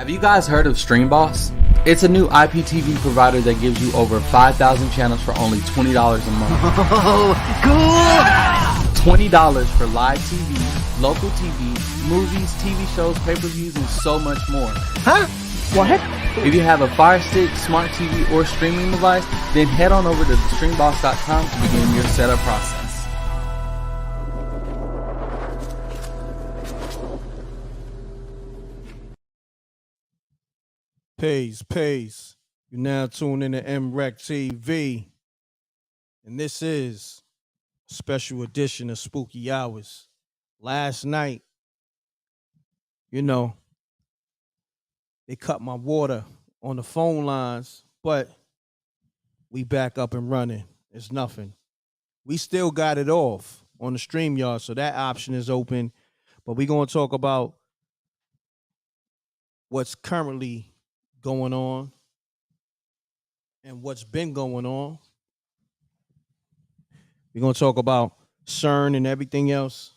Have you guys heard of StreamBoss? It's a new IPTV provider that gives you over 5,000 channels for only $20 a month. Oh, cool! $20 for live TV, local TV, movies, TV shows, pay-per-views, and so much more. Huh? What? If you have a Fire Stick, smart TV, or streaming device, then head on over to StreamBoss.com to begin your setup process. Peace. You now tune in to MRECKTV, and this is a special edition of Spooky Hours. Last night, they cut my water on the phone lines, but we back up and running. It's nothing. We still got it off on the StreamYard, so that option is open, but we're going to talk about what's currently going on and what's been going on. We're going to talk about CERN and everything else.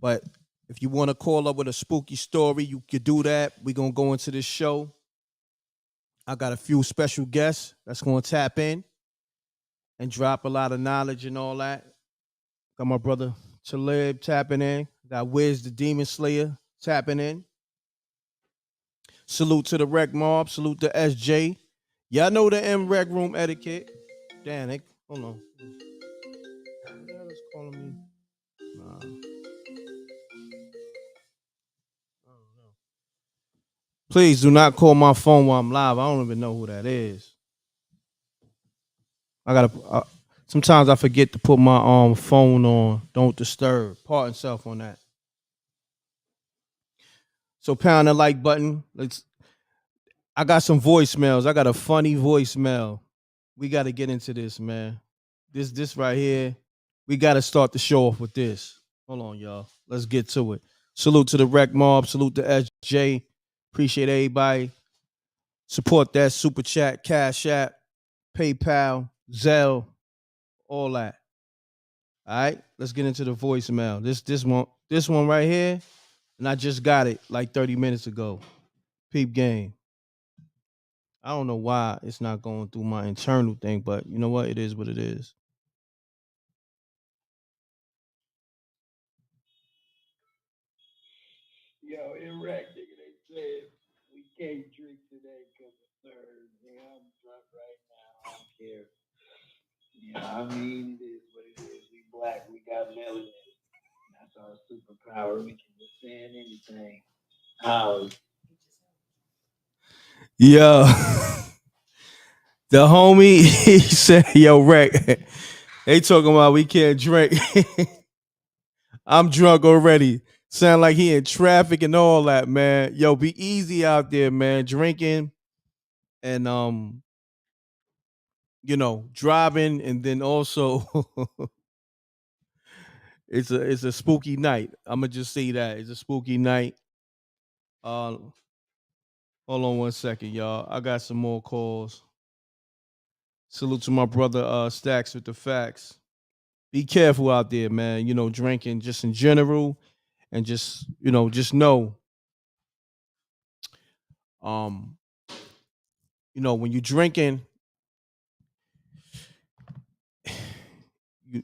But if you want to call up with a spooky story, you could do that. We're going to go into this show. I got a few special guests that's going to tap in and drop a lot of knowledge and all that. Got my brother Talib tapping in. Got Wiz the Demon Slayer tapping in. Salute to the Wreck Mob. Salute to SJ. Y'all know the m.reck room etiquette. Damn, hold on. Who's calling me? Nah. I don't know. Please do not call my phone while I'm live. I don't even know who that is. Sometimes I forget to put my phone on don't disturb. Pardon self on that. So pound the like button. I got some voicemails. I got a funny voicemail. We got to get into this, man. This right here. We got to start the show off with this. Hold on, y'all. Let's get to it. Salute to the Wreck Mob. Salute to SJ. Appreciate everybody. Support that Super Chat, Cash App, PayPal, Zelle, all that. All right, let's get into the voicemail. This one right here, and I just got it like 30 minutes ago. Peep game. I don't know why it's not going through my internal thing, but you know what? It is what it is. Yo, m.reck, nigga, they said we can't drink today because of CERN. Nigga, I'm drunk right now. I don't care. I mean, it is what it is. We black, we got melanin. That's our superpower. We can withstand anything. Yo, the homie, he said, yo, Wreck, they talking about we can't drink. I'm drunk already. Sound like he in traffic and all that, man. Yo, be easy out there, man. Drinking and driving, and then also it's a spooky night. I'ma just say that. It's a spooky night. Hold on one second, y'all. I got some more calls. Salute to my brother Stacks with the facts. Be careful out there, man. Drinking just in general, and just know, when you're drinking,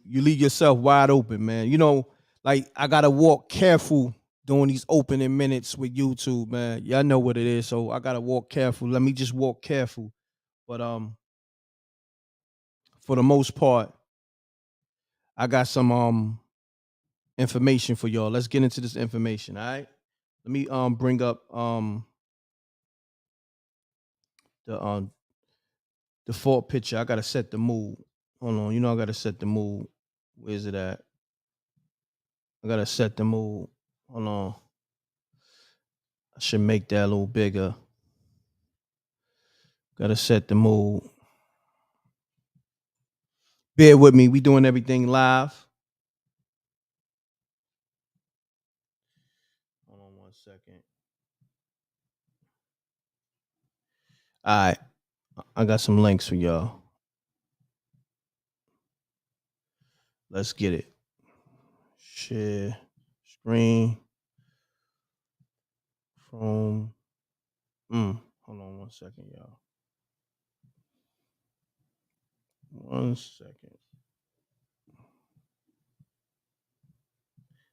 you leave yourself wide open, man. Like I gotta walk careful during these opening minutes with YouTube, man. Y'all know what it is, so I gotta walk careful. Let me just walk careful. But for the most part, I got some information for y'all. Let's get into this information, all right? Let me bring up the default picture. I gotta set the mood. Hold on, I gotta set the mood. Where's it at? I gotta set the mood. Hold on. I should make that a little bigger. Gotta set the mood. Bear with me. We doing everything live. Hold on one second. All right. I got some links for y'all. Let's get it. Share screen. Chrome. Hold on 1 second, y'all. 1 second.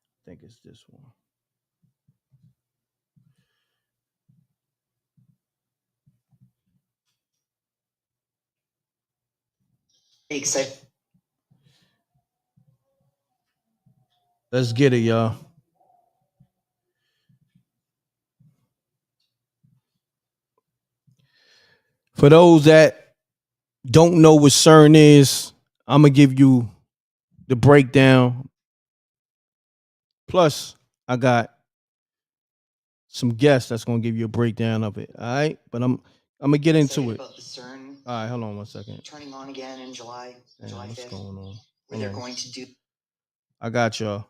I think it's this one. Let's get it, y'all. For those that don't know what CERN is, I'm gonna give you the breakdown. Plus, I got some guests that's gonna give you a breakdown of it. All right, but I'm gonna get into it. About the CERN All right, hold on 1 second. turning on again in July, July What's 5th, going on? where they're going to do I got y'all.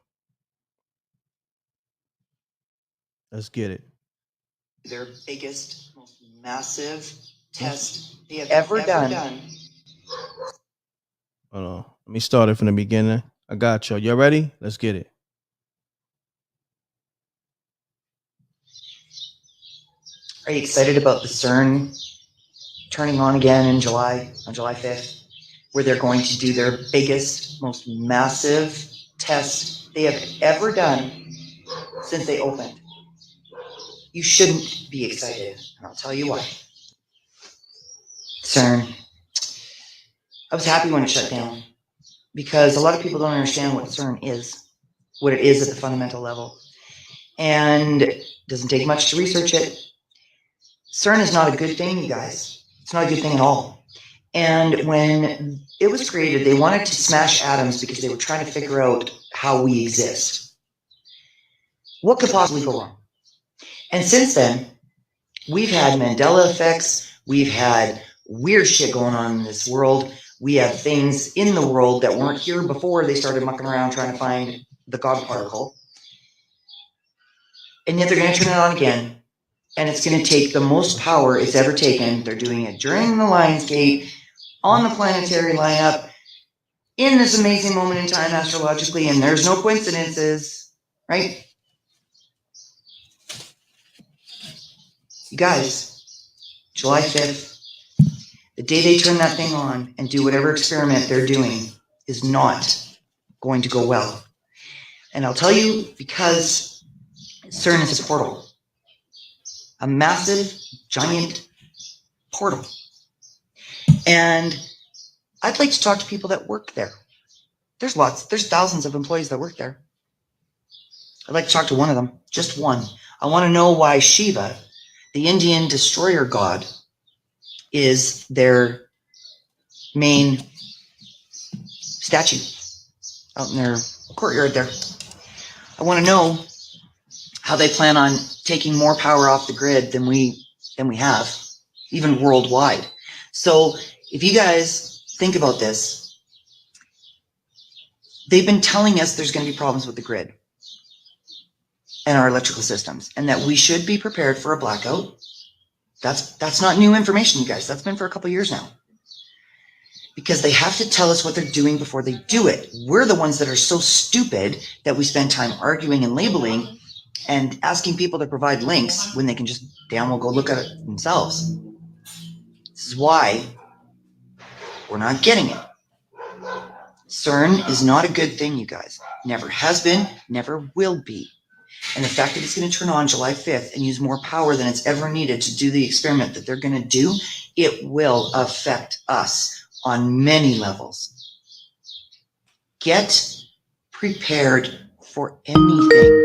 Let's get it. their biggest, most massive test they have ever done. Hold on. Let me start it from the beginning. I got y'all. You ready? Let's get it. Are you excited about the CERN turning on again in July, on July 5th, where they're going to do their biggest, most massive test they have ever done since they opened? You shouldn't be excited, and I'll tell you why. CERN. I was happy when it shut down because a lot of people don't understand what CERN is, what it is at the fundamental level, and it doesn't take much to research it. CERN is not a good thing, you guys. It's not a good thing at all. And when it was created, they wanted to smash atoms because they were trying to figure out how we exist. What could possibly go wrong? And since then, we've had Mandela effects, we've had weird shit going on in this world, we have things in the world that weren't here before they started mucking around trying to find the God particle. And yet they're going to turn it on again. And it's going to take the most power it's ever taken. They're doing it during the Lionsgate, on the planetary lineup, in this amazing moment in time astrologically, and there's no coincidences, right? You guys, July 5th, the day they turn that thing on and do whatever experiment they're doing is not going to go well. And I'll tell you, because CERN is a portal. A massive, giant portal. And I'd like to talk to people that work there. There's thousands of employees that work there. I'd like to talk to one of them, just one. I want to know why Shiva, the Indian destroyer god, is their main statue out in their courtyard there. I want to know how they plan on taking more power off the grid than we have, even worldwide. So if you guys think about this, they've been telling us there's going to be problems with the grid and our electrical systems, and that we should be prepared for a blackout. That's not new information, you guys. That's been for a couple years now. Because they have to tell us what they're doing before they do it. We're the ones that are so stupid that we spend time arguing and labeling and asking people to provide links when they can just damn well go look at it themselves. This is why we're not getting it. CERN is not a good thing, you guys. Never has been, never will be. And the fact that it's going to turn on July 5th and use more power than it's ever needed to do the experiment that they're going to do, it will affect us on many levels. Get prepared for anything.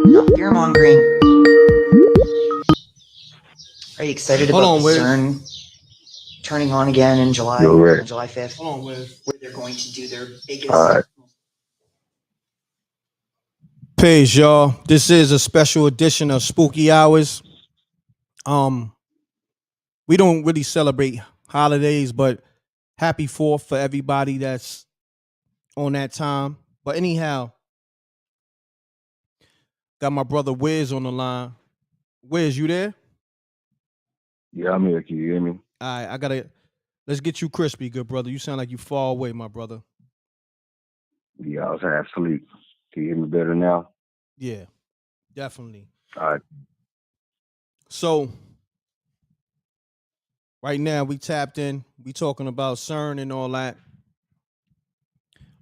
Not fear-mongering. Are you excited about the CERN turning on again in July, on July 5th? Hold on, Wiz. Where they're going to do their biggest... Peace, y'all. This is a special edition of Spooky Hours. We don't really celebrate holidays, but happy 4th for everybody that's on that time. But anyhow, got my brother Wiz on the line. Wiz, you there? Yeah, I'm here. Can you hear me? All right, let's get you crispy, good brother. You sound like you far away, my brother. Yeah, I was half asleep. Can you hear me better now? Yeah, definitely. All right. So right now we tapped in. We talking about CERN and all that.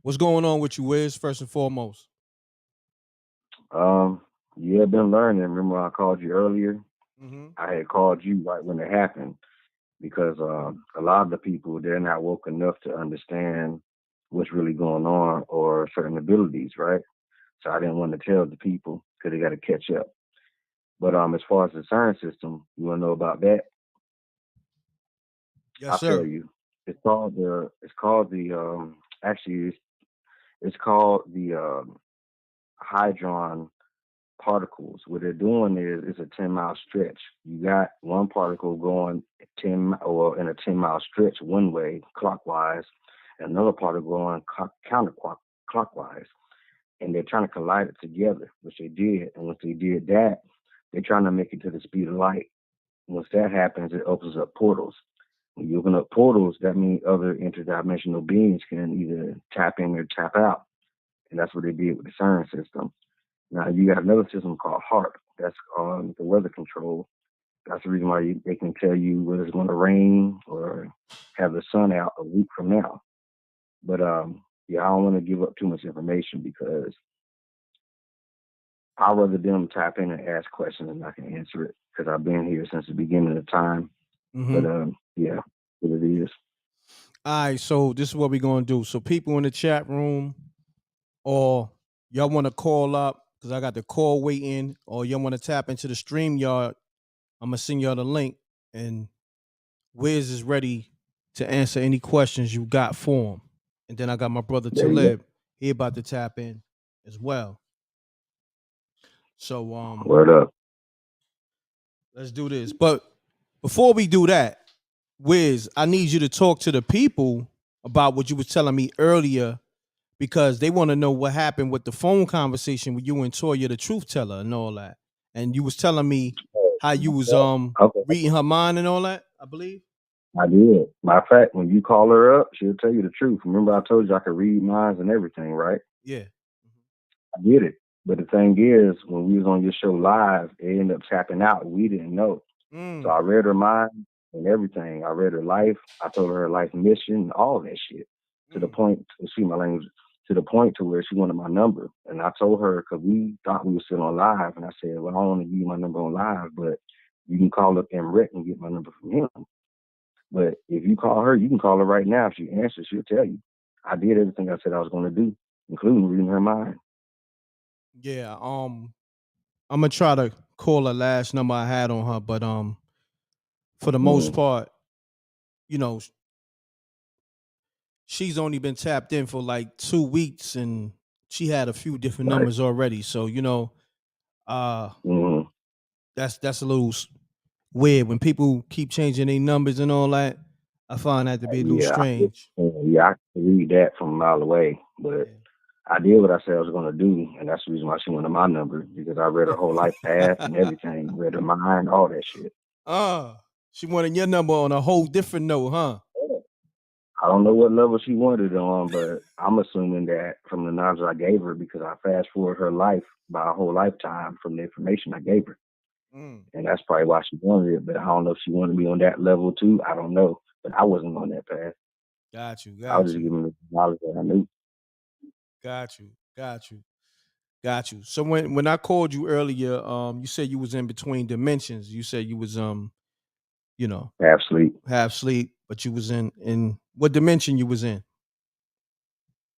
What's going on with you, Wiz? First and foremost. Yeah, been learning. Remember I called you earlier? Mm-hmm. I had called you right when it happened because a lot of the people, they're not woke enough to understand what's really going on or certain abilities, right? So I didn't want to tell the people because they got to catch up. But as far as the CERN system, you want to know about that? Yes, I'll tell sir. you. Actually it's called the hydron particles. What they're doing is it's a 10-mile stretch. You got one particle going 10 or in a 10-mile stretch one way clockwise, and another particle going counterclockwise, and they're trying to collide it together, which they did. And once they did that, they're trying to make it to the speed of light. Once that happens, it opens up portals. When you open up portals, that means other interdimensional beings can either tap in or tap out. And that's what they did with the CERN system. Now you got another system called HARP. That's the weather control. That's the reason why they can tell you whether it's going to rain or have the sun out a week from now. But yeah, I don't want to give up too much information because I'd rather them tap in and ask questions and I can answer it because I've been here since the beginning of time. Mm-hmm. But yeah, what it is. All right, so this is what we're gonna do. So people in the chat room, or y'all want to call up because I got the call waiting, or y'all want to tap into the StreamYard, I'm gonna send y'all the link, and Wiz is ready to answer any questions you got for him. And then I got my brother There you go. Talib. He about to tap in as well. So Word up. let's do this. But before we do that, Wiz, I need you to talk to the people about what you was telling me earlier because they want to know what happened with the phone conversation with you and Toya, the truth teller, and all that. And you was telling me how you was Okay. reading her mind and all that, I believe. I did. Matter of fact, when you call her up, she'll tell you the truth. Remember I told you I could read minds and everything, right? Yeah. I did it. But the thing is, when we was on your show live, it ended up tapping out. We didn't know. So I read her mind and everything. I read her life. I told her life mission, all that shit. To the point, excuse my language, to the point to where she wanted my number. And I told her, because we thought we were still on live. And I said, well, I don't want to give you my number on live, but you can call up m.reck and get my number from him. But if you call her, you can call her right now. If she answers, she'll tell you. I did everything I said I was going to do, including reading her mind. Yeah. I'm gonna try to call her last number I had on her, but for the most part, you know, she's only been tapped in for like 2 weeks and she had a few different Right. numbers already. So, that's a little weird when people keep changing their numbers and all that. I find that to be a little strange. I can read that from a mile away. But I did what I said I was going to do, and that's the reason why she wanted my number, because I read her whole life path and everything, read her mind, all that shit. She wanted your number on a whole different note, huh? I don't know what level she wanted it on, but I'm assuming that from the knowledge I gave her, because I fast forward her life by a whole lifetime from the information I gave her. And that's probably why she wanted it. But I don't know if she wanted me on that level too. I don't know. But I wasn't on that path. Got you. I was just giving her the knowledge that I knew. Got you. So when I called you earlier, you said you was in between dimensions. You said you was Half sleep, but you was in what dimension you was in?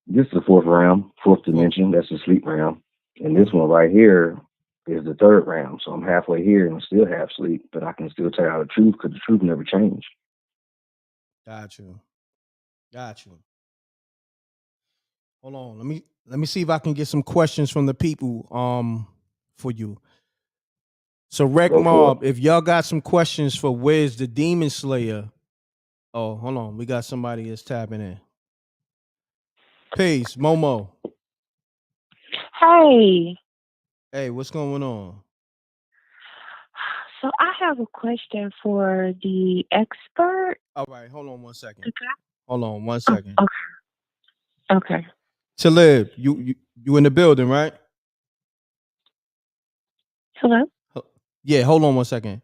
This is the fourth realm, fourth dimension. That's the sleep realm. And this one right here is the third realm. So I'm halfway here and I'm still half sleep, but I can still tell you the truth because the truth never changed. Got you. Hold on. Let me see if I can get some questions from the people for you. So Rec Mob, if y'all got some questions for Wiz the Demon Slayer. Oh, hold on. We got somebody that's tapping in. Peace, Momo. Hey. Hey, what's going on? So I have a question for the expert. All right, hold on one second. Okay. Hold on one second. Okay. Talib, you in the building, right? Hello? Yeah, hold on one second.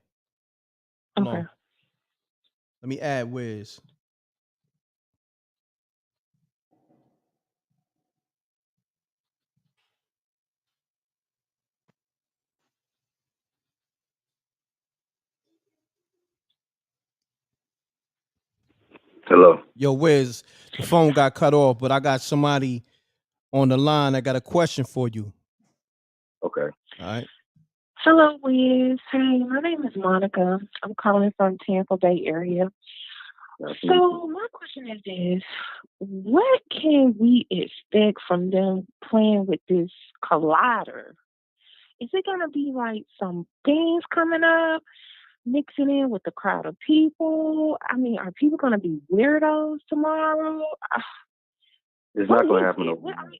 Hold Okay. on. Let me add Wiz. Hello. Yo, Wiz, the phone got cut off, but I got somebody on the line that got a question for you. Okay. All right. Hello, Wiz. Hey, my name is Monica. I'm calling from Tampa Bay area. So my question is this: what can we expect from them playing with this collider? Is it gonna be like some things coming up, mixing in with the crowd of people? I mean, are people gonna be weirdos tomorrow? It's What not going to is happen it? overnight.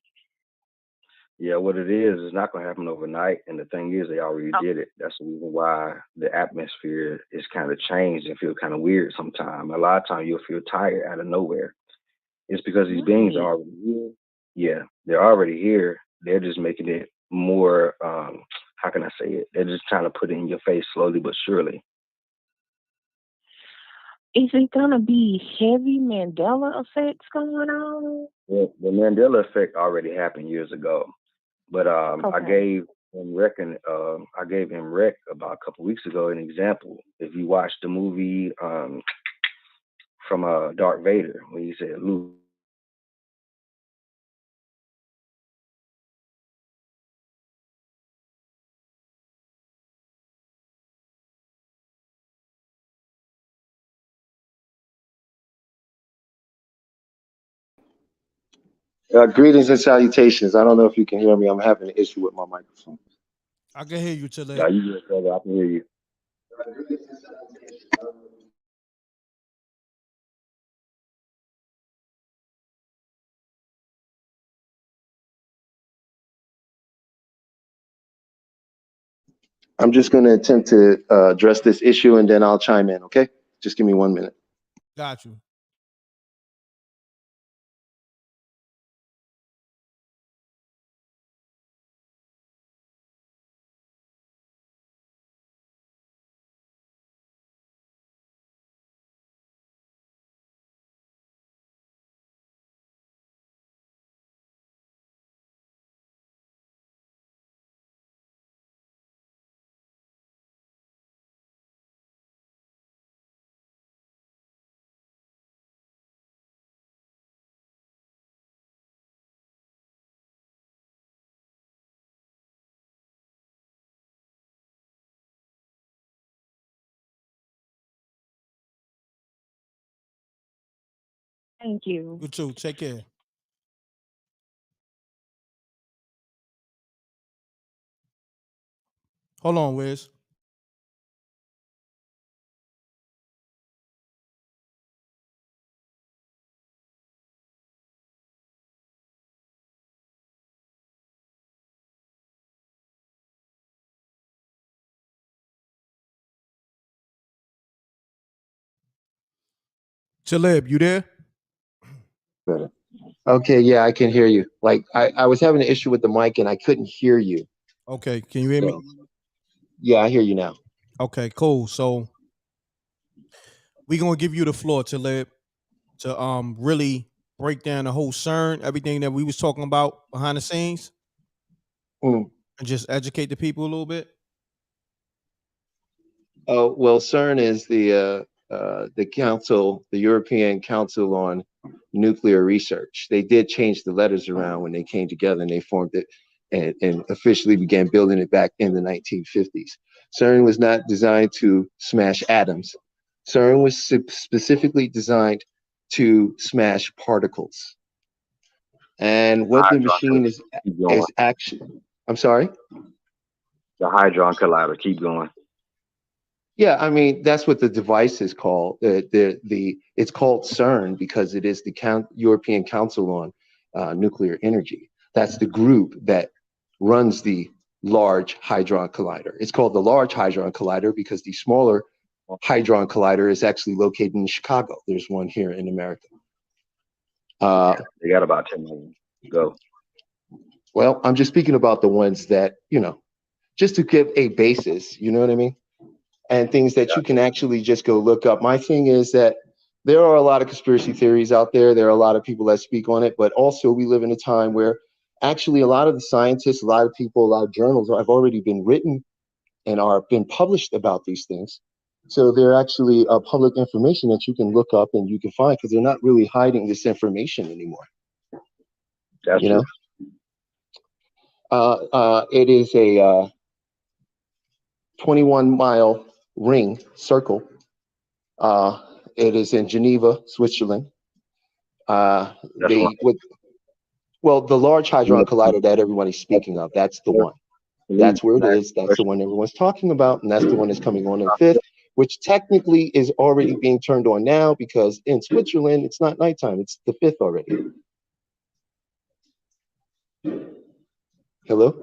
Yeah, what it is, it's not going to happen overnight. And the thing is, they already did it. That's the reason why the atmosphere is kind of changed and feel kind of weird sometimes. A lot of times you'll feel tired out of nowhere. It's because these beings are already here. Yeah, they're already here. They're just making it more, how can I say it? They're just trying to put it in your face slowly but surely. Is it gonna be heavy Mandela effects going on? Well, the Mandela effect already happened years ago. But I Okay. gave M.reck about a couple weeks ago an example. If you watch the movie from Darth Vader, when he said Luke. Greetings and salutations. I don't know if you can hear me. I'm having an issue with my microphone. I can hear you, Talib. Yeah, you good, brother. I can hear you. I'm just going to attempt to address this issue and then I'll chime in, okay? Just give me 1 minute. Got you. Thank you. You too. Take care. Hold on, Wiz. Talib, you there? Better. Okay, yeah, I can hear you. Like, I was having an issue with the mic and I couldn't hear you. Okay, can you hear me? So, yeah, I hear you now. Okay, cool. So we're gonna give you the floor, Talib, to really break down the whole CERN, everything that we was talking about behind the scenes, Mm. and just educate the people a little bit. Oh, well, CERN is the council, the European Council on Nuclear Research. They did change the letters around when they came together and they formed it and officially began building it back in the 1950s. CERN was not designed to smash atoms. CERN was specifically designed to smash particles. And what the machine is actually, I'm sorry? The Hadron Collider. Keep going. Yeah, I mean that's what the device is called. It's called CERN because it is the European Council on Nuclear Energy. That's the group that runs the Large Hadron Collider. It's called the Large Hadron Collider because the smaller Hadron Collider is actually located in Chicago. There's one here in America. They got about 10 million. Go. Well, I'm just speaking about the ones that, just to give a basis. You know what I mean? and things that you can actually just go look up. My thing is that there are a lot of conspiracy theories out there. There are a lot of people that speak on it, but also we live in a time where actually a lot of the scientists, a lot of people, a lot of journals have already been written and are been published about these things. So they're actually public information that you can look up and you can find, because they're not really hiding this information anymore. That's you true. know, it is a 21-mile ring circle. It is in Geneva, Switzerland. That's They would, well, the Large Hadron Collider that everybody's speaking of, that's the one. That's where it is. That's the one everyone's talking about, and that's the one that's coming on the 5th, which technically is already being turned on now, because in Switzerland it's not nighttime; it's the 5th already. Hello?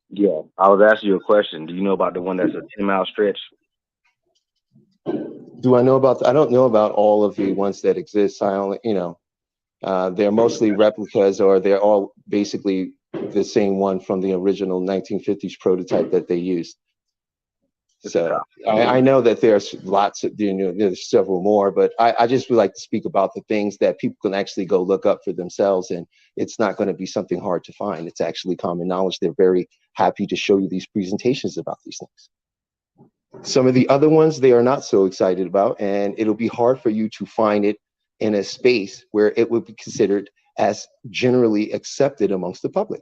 Yeah, I was asking you a question. Do you know about the one that's a 10-mile stretch? Do I know about? I don't know about all of the ones that exist. I only, they're mostly replicas, or they're all basically the same one from the original 1950s prototype that they used. So I know that there's lots of, there's several more, but I just would like to speak about the things that people can actually go look up for themselves, and it's not going to be something hard to find. It's actually common knowledge. They're very happy to show you these presentations about these things. Some of the other ones they are not so excited about, and it'll be hard for you to find it in a space where it would be considered as generally accepted amongst the public.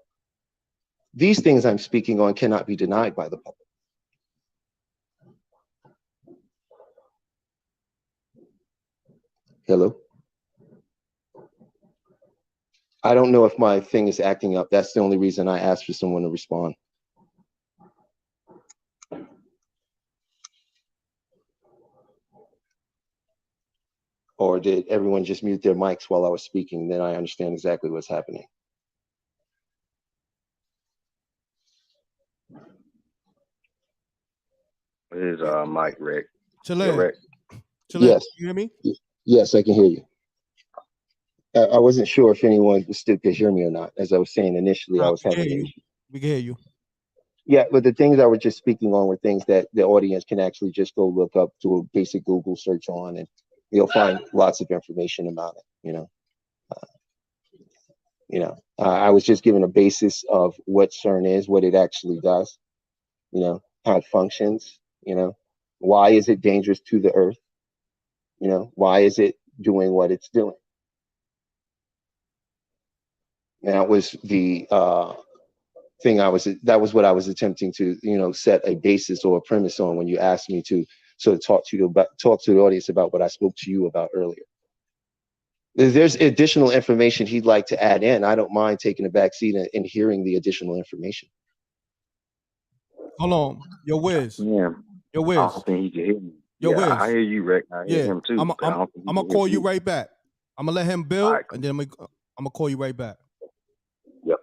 These things I'm speaking on cannot be denied by the public. Hello? I don't know if my thing is acting up. That's the only reason I asked for someone to respond. Or did everyone just mute their mics while I was speaking? Then I understand exactly what's happening. It is Mike Rick. Talib, Yes. you hear me? Yes, I can hear you. I wasn't sure if anyone still could hear me or not. As I was saying initially, I was having an issue. We can hear you. Yeah, but the things I was just speaking on were things that the audience can actually just go look up, do a basic Google search on, and you'll find lots of information about it. I was just given a basis of what CERN is, what it actually does, how it functions, why is it dangerous to the Earth, why is it doing what it's doing. That was the that was what I was attempting to, set a basis or a premise on when you asked me to sort of talk to the audience about what I spoke to you about earlier. If there's additional information he'd like to add in, I don't mind taking a back seat and hearing the additional information. Hold on, yo, Wiz. Yeah. Yo, Wiz. I don't think he can hear me. Yo, Wiz. I hear you, Rick. I hear him too. I'm gonna call you right back. I'm gonna let him build, right, and then I'm gonna call you right back. Yep.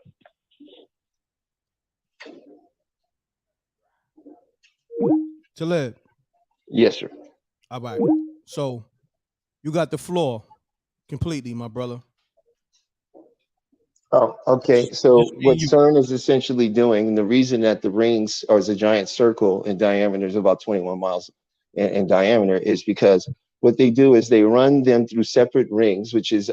Talib. Yes, sir. All right. So you got the floor completely, my brother. Oh, okay. So what CERN is essentially doing, and the reason that the rings are a giant circle in diameter, is about 21 miles in diameter, is because what they do is they run them through separate rings, which is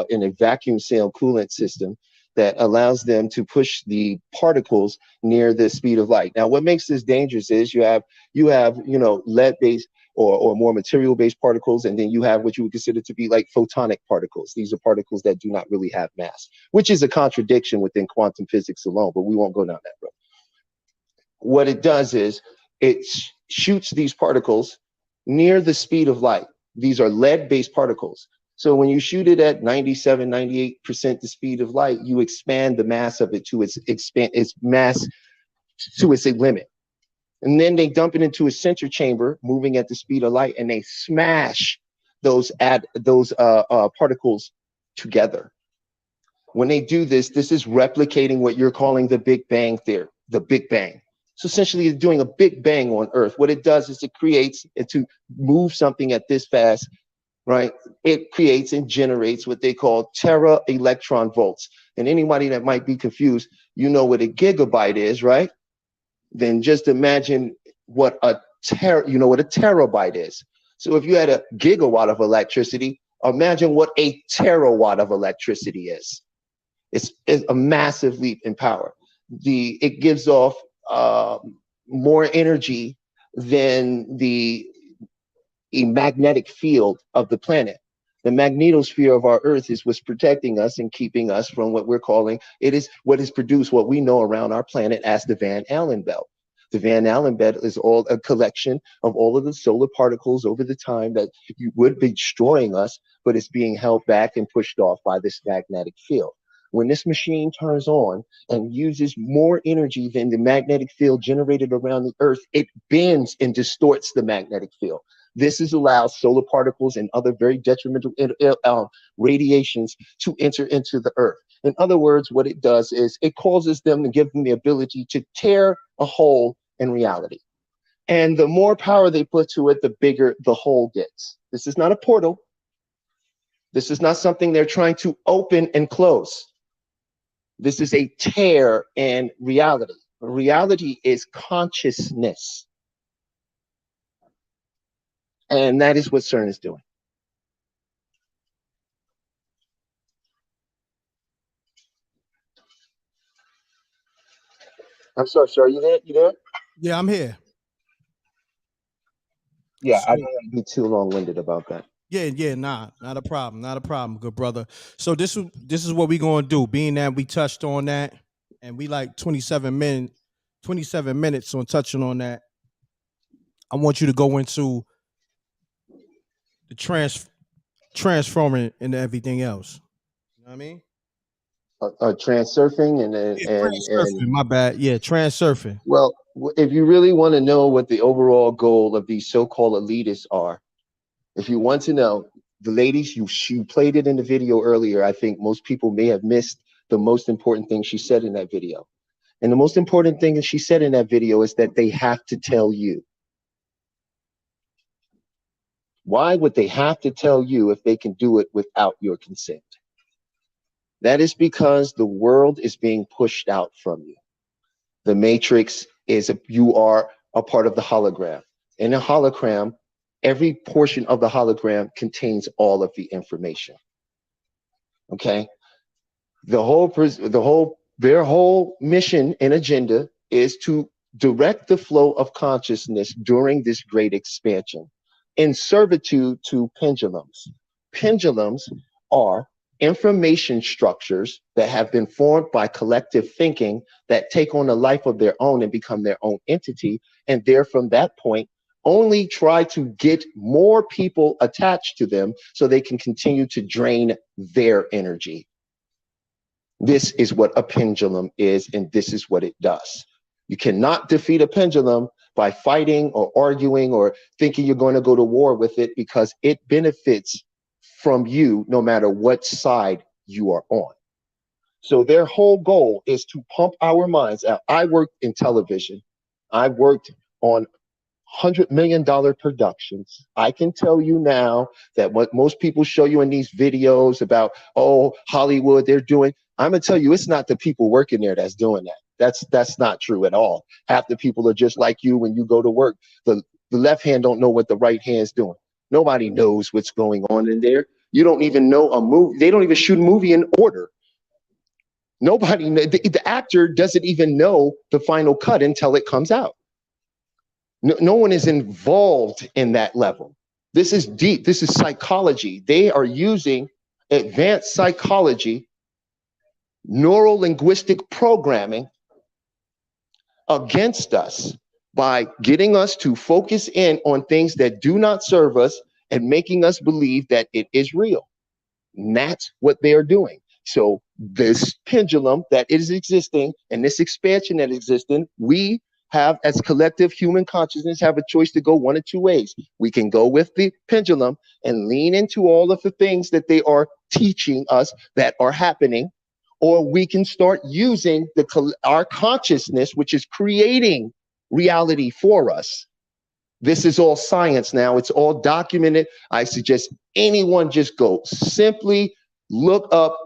in a vacuum seal coolant system that allows them to push the particles near the speed of light. Now, what makes this dangerous is you have lead-based or more material-based particles, and then you have what you would consider to be like photonic particles. These are particles that do not really have mass, which is a contradiction within quantum physics alone, but we won't go down that road. What it does is it shoots these particles near the speed of light. These are lead-based particles. So when you shoot it at 97, 98% the speed of light, you expand the mass of it to its mass to its limit. And then they dump it into a center chamber, moving at the speed of light, and they smash those particles together. When they do this, this is replicating what you're calling the Big Bang theory, the Big Bang. So essentially, it's doing a Big Bang on Earth. What it does is it creates, to move something at this fast, right? It creates and generates what they call tera electron volts. And anybody that might be confused, you know what a gigabyte is, right? Then just imagine what a you know what a terabyte is. So if you had a gigawatt of electricity, imagine what a terawatt of electricity is. It's a massive leap in power. It gives off more energy than the magnetic field of the planet. The magnetosphere of our Earth is what's protecting us and keeping us from what we're calling, it is what has produced what we know around our planet as the Van Allen belt. The Van Allen belt is all a collection of all of the solar particles over the time that would be destroying us, but it's being held back and pushed off by this magnetic field. When this machine turns on and uses more energy than the magnetic field generated around the Earth, it bends and distorts the magnetic field. This is allows solar particles and other very detrimental radiations to enter into the Earth. In other words, what it does is it causes them to give them the ability to tear a hole in reality. And the more power they put to it, the bigger the hole gets. This is not a portal. This is not something they're trying to open and close. This is a tear in reality. Reality is consciousness. And that is what CERN is doing. I'm sorry, sir. Are you there? You there? Yeah, I'm here. Yeah, So, I don't want to be too long-winded about that. yeah, not a problem, good brother. So this is what we gonna do. Being that we touched on that, and we like 27 minutes on touching on that. I want you to go into the transforming into everything else. You know what I mean? Transurfing and Transurfing, my bad. Yeah, transurfing. well, if you really want to know what the overall goal of these so-called elitists are, if you want to know, the ladies, you played it in the video earlier. I think most people may have missed the most important thing she said in that video. And the most important thing that she said in that video is that they have to tell you. Why would they have to tell you if they can do it without your consent? That is because the world is being pushed out from you. The matrix is, you are a part of the hologram. In a hologram, every portion of the hologram contains all of the information. Okay? Their whole mission and agenda is to direct the flow of consciousness during this great expansion in servitude to pendulums. Pendulums are information structures that have been formed by collective thinking that take on a life of their own and become their own entity. And there, from that point, only try to get more people attached to them so they can continue to drain their energy. This is what a pendulum is, and this is what it does. You cannot defeat a pendulum by fighting or arguing or thinking you're going to go to war with it, because it benefits from you no matter what side you are on. So their whole goal is to pump our minds out. I worked in television. I worked on $100 million productions. I can tell you now that what most people show you in these videos about, oh, Hollywood, they're doing, I'm gonna tell you, it's not the people working there that's doing that. That's not true at all. Half the people are just like you when you go to work. The left hand don't know what the right hand's doing. Nobody knows what's going on in there. You don't even know a movie. They don't even shoot a movie in order. Nobody, the actor doesn't even know the final cut until it comes out. No one is involved in that level. This is deep. This is psychology. They are using advanced psychology, neuro-linguistic programming against us by getting us to focus in on things that do not serve us and making us believe that it is real. And that's what they are doing. So this pendulum that is existing and this expansion that is existing, we have, as collective human consciousness, have a choice to go one of two ways. We can go with the pendulum and lean into all of the things that they are teaching us that are happening, or we can start using our consciousness, which is creating reality for us. This is all science now. It's all documented. I suggest anyone just go simply look up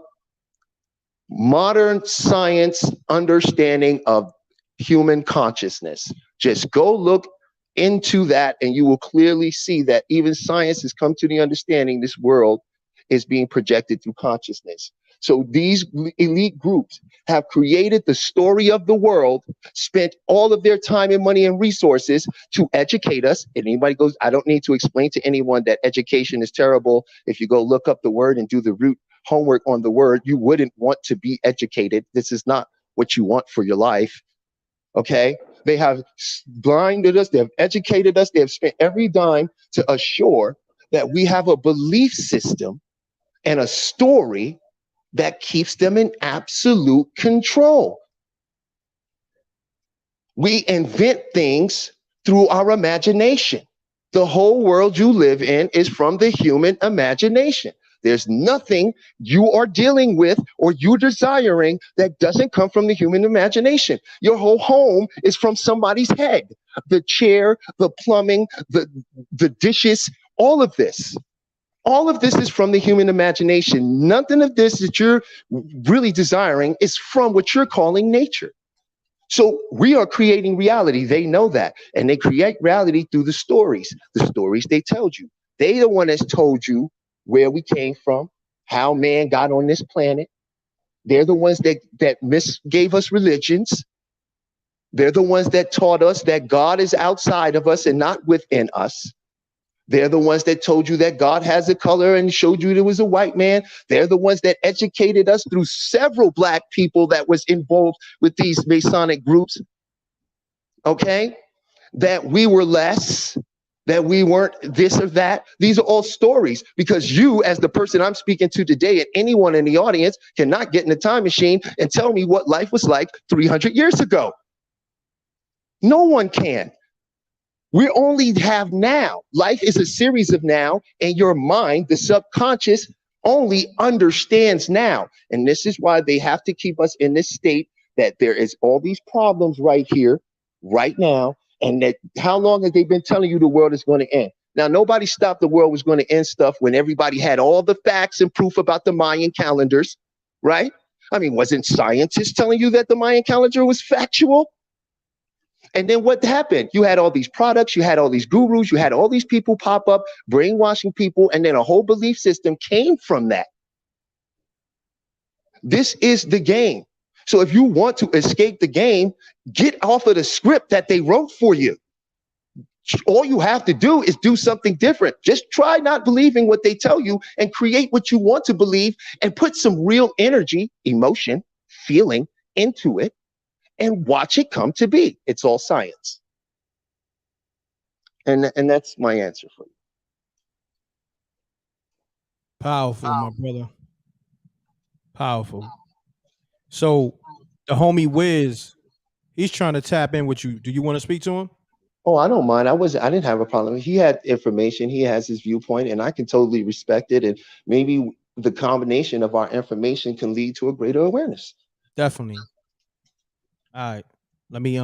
modern science understanding of human consciousness. Just go look into that, and you will clearly see that even science has come to the understanding this world is being projected through consciousness. So these elite groups have created the story of the world, spent all of their time and money and resources to educate us. And anybody goes, I don't need to explain to anyone that education is terrible. If you go look up the word and do the root homework on the word, you wouldn't want to be educated. This is not what you want for your life. Okay? They have blinded us, they have educated us, they have spent every dime to assure that we have a belief system and a story that keeps them in absolute control. We invent things through our imagination. The whole world you live in is from the human imagination. There's nothing you are dealing with or you desiring that doesn't come from the human imagination. Your whole home is from somebody's head. The chair, the plumbing, the dishes, all of this. All of this is from the human imagination. Nothing of this that you're really desiring is from what you're calling nature. So we are creating reality. They know that. And they create reality through the stories they told you. They the one that's told you where we came from, how man got on this planet. They're the ones that gave us religions. They're the ones that taught us that God is outside of us and not within us. They're the ones that told you that God has a color and showed you there was a white man. They're the ones that educated us through several black people that was involved with these Masonic groups. Okay? That we were less, that we weren't this or that. These are all stories because you, as the person I'm speaking to today, and anyone in the audience cannot get in a time machine and tell me what life was like 300 years ago. No one can. We only have now. Life is a series of now, and your mind, the subconscious, only understands now. And this is why they have to keep us in this state that there is all these problems right here, right now, and that how long have they been telling you the world is going to end? Now, nobody stopped the world was going to end stuff when everybody had all the facts and proof about the Mayan calendars, right? I mean, wasn't scientists telling you that the Mayan calendar was factual? And then what happened? You had all these products, you had all these gurus, you had all these people pop up, brainwashing people, and then a whole belief system came from that. This is the game. So if you want to escape the game, get off of the script that they wrote for you. All you have to do is do something different. Just try not believing what they tell you and create what you want to believe and put some real energy, emotion, feeling into it. And watch it come to be. It's all science. And that's my answer for you. Powerful, my brother. Powerful. So the homie Wiz, he's trying to tap in with you. Do you want to speak to him? Oh, I don't mind. I didn't have a problem. He had information, he has his viewpoint, and I can totally respect it. And maybe the combination of our information can lead to a greater awareness. Definitely. All right. Let me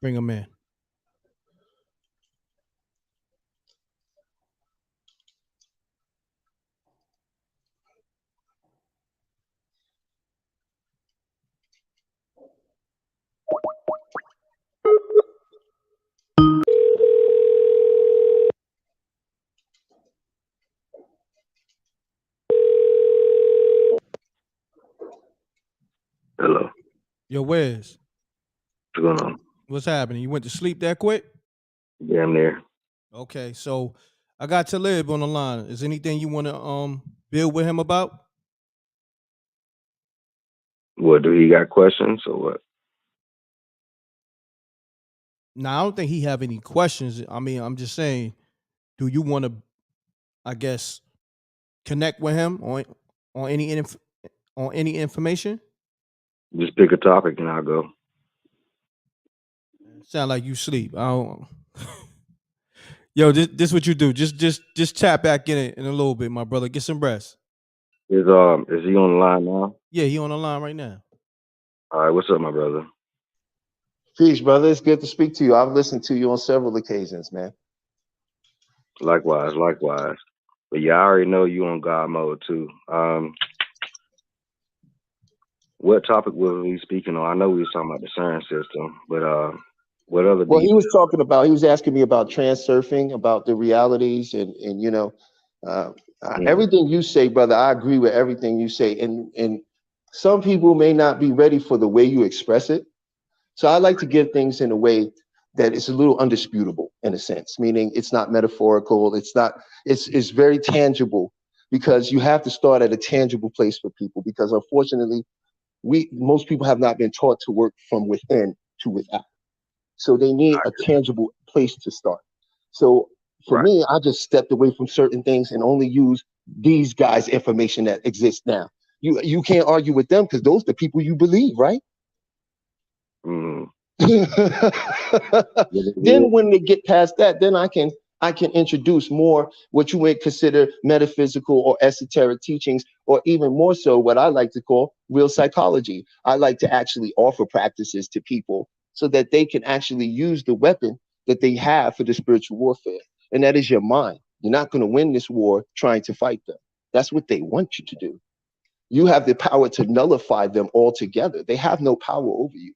bring him in. Hello. Yo, Wiz. What's going on? What's happening? You went to sleep that quick? Yeah, I'm there. Okay, so I got Talib on the line. Is anything you want to build with him about? What, do he got questions or what? Now, I don't think he have any questions. I mean, I'm just saying, do you want to, I guess, connect with him on any information? Just pick a topic and I'll go. Sound like you sleep. I don't. Yo, this what you do. Just tap back in it in a little bit, my brother. Get some rest. Is he on the line now? Yeah, he on the line right now. All right, what's up, my brother? Peace, brother. It's good to speak to you. I've listened to you on several occasions, man. Likewise. But yeah, I already know you on God mode too. What topic were we speaking on? I know we was talking about the CERN system, but What other Well, he details? he was asking me about transurfing, about the realities, and you know, everything you say, brother. I agree with everything you say, and some people may not be ready for the way you express it. So I like to give things in a way that is a little undisputable, in a sense, meaning it's not metaphorical. It's very tangible, because you have to start at a tangible place for people, because unfortunately, most people have not been taught to work from within to without. So they need a tangible place to start. So for Right. me, I just stepped away from certain things and only use these guys' information that exists now. You can't argue with them, because those are the people you believe, right? Mm. Then when they get past that, then I can introduce more what you may consider metaphysical or esoteric teachings, or even more so what I like to call real psychology. I like to actually offer practices to people so that they can actually use the weapon that they have for the spiritual warfare, and that is your mind. You're not going to win this war trying to fight them. That's what they want you to do. You have the power to nullify them altogether. They have no power over you.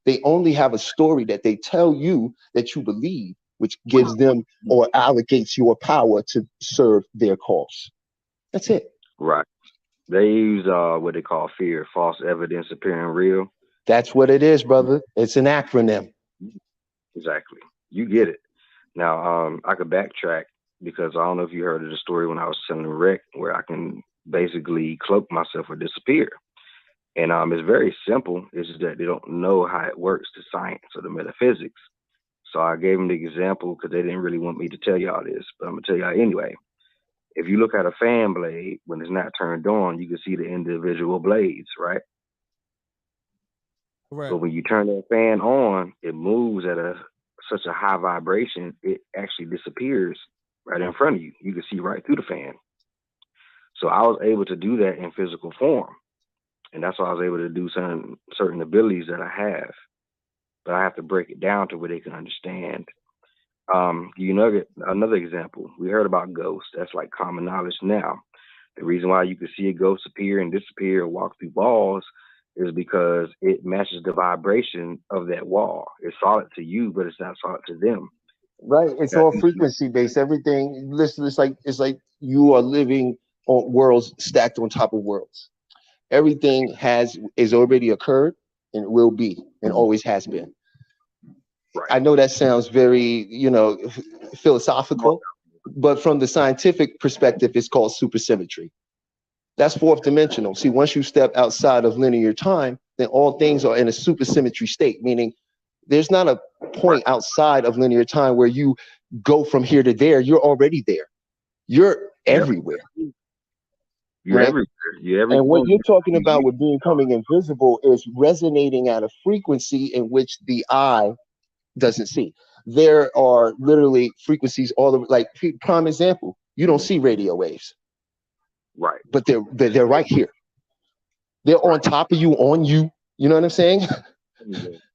They only have a story that they tell you that you believe, which gives them or allocates your power to serve their cause. That's it. Right. They use what they call fear, false evidence appearing real. That's what it is, brother. It's an acronym. Exactly. You get it. Now, I could backtrack, because I don't know if you heard of the story when I was telling MRECK, where I can basically cloak myself or disappear. And it's very simple. It's just that they don't know how it works, the science or the metaphysics. So I gave them the example because they didn't really want me to tell y'all this, but I'm gonna tell y'all anyway. If you look at a fan blade when it's not turned on, you can see the individual blades, right? Correct. But when you turn that fan on, it moves at such a high vibration, it actually disappears right in front of you. You can see right through the fan. So I was able to do that in physical form. And that's why I was able to do certain abilities that I have. But I have to break it down to where they can understand. Another example. We heard about ghosts. That's like common knowledge now. The reason why you can see a ghost appear and disappear or walk through walls is because it matches the vibration of that wall. It's solid to you, but it's not solid to them. Right. It's all frequency based. Everything. Listen, it's like you are living on worlds stacked on top of worlds. Everything is already occurred and will be and always has been. Right. I know that sounds very, philosophical, but from the scientific perspective, it's called supersymmetry. That's fourth dimensional. See, once you step outside of linear time, then all things are in a supersymmetry state, meaning there's not a point outside of linear time where you go from here to there. You're already there. You're everywhere. You're right? everywhere. You're everywhere. And what you're talking about with becoming invisible is resonating at a frequency in which the eye doesn't see. There are literally frequencies all over. Like, prime example, you don't see radio waves, Right? but they're right here. They're on top of you, on you. You know what I'm saying?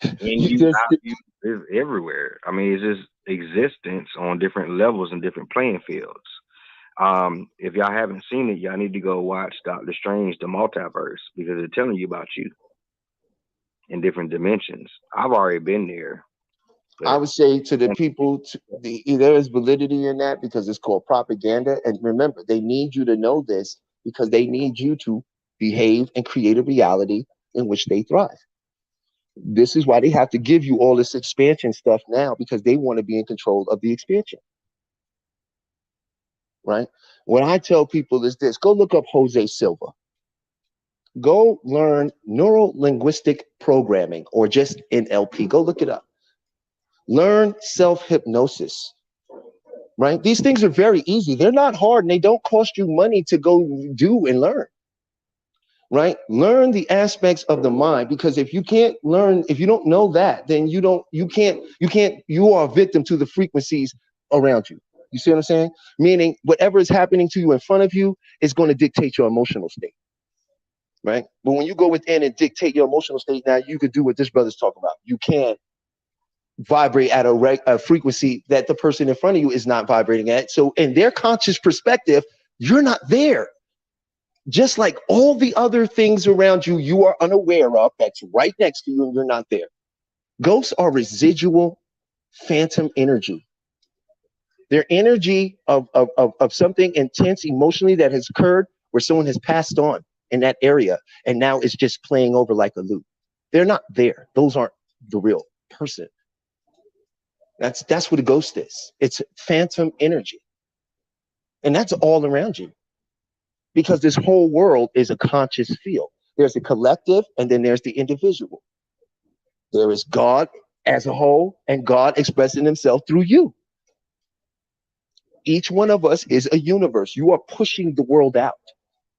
And is everywhere. I mean, it's just existence on different levels and different playing fields. If y'all haven't seen it, y'all need to go watch Doctor Strange, the Multiverse, because they're telling you about you in different dimensions. I've already been there. I would say to the people, there is validity in that because it's called propaganda. And remember, they need you to know this because they need you to behave and create a reality in which they thrive. This is why they have to give you all this expansion stuff now, because they want to be in control of the expansion. Right? What I tell people is this: go look up Jose Silva. Go learn neuro-linguistic programming, or just NLP. Go look it up. Learn self-hypnosis. Right? These things are very easy. They're not hard, and they don't cost you money to go do and learn. Right? Learn the aspects of the mind, because if you can't learn, if you don't know that, then you are a victim to the frequencies around you. You see what I'm saying? Meaning whatever is happening to you in front of you is going to dictate your emotional state. Right? But when you go within and dictate your emotional state, now you could do what this brother's talking about. You can vibrate at a frequency that the person in front of you is not vibrating at. So in their conscious perspective, you're not there. Just like all the other things around you, you are unaware of, that's right next to you, and you're not there. Ghosts are residual phantom energy. They're energy of something intense emotionally that has occurred where someone has passed on in that area, and now it's just playing over like a loop. They're not there. Those aren't the real person. That's what a ghost is. It's phantom energy. And that's all around you. Because this whole world is a conscious field. There's a collective, and then there's the individual. There is God as a whole, and God expressing himself through you. Each one of us is a universe. You are pushing the world out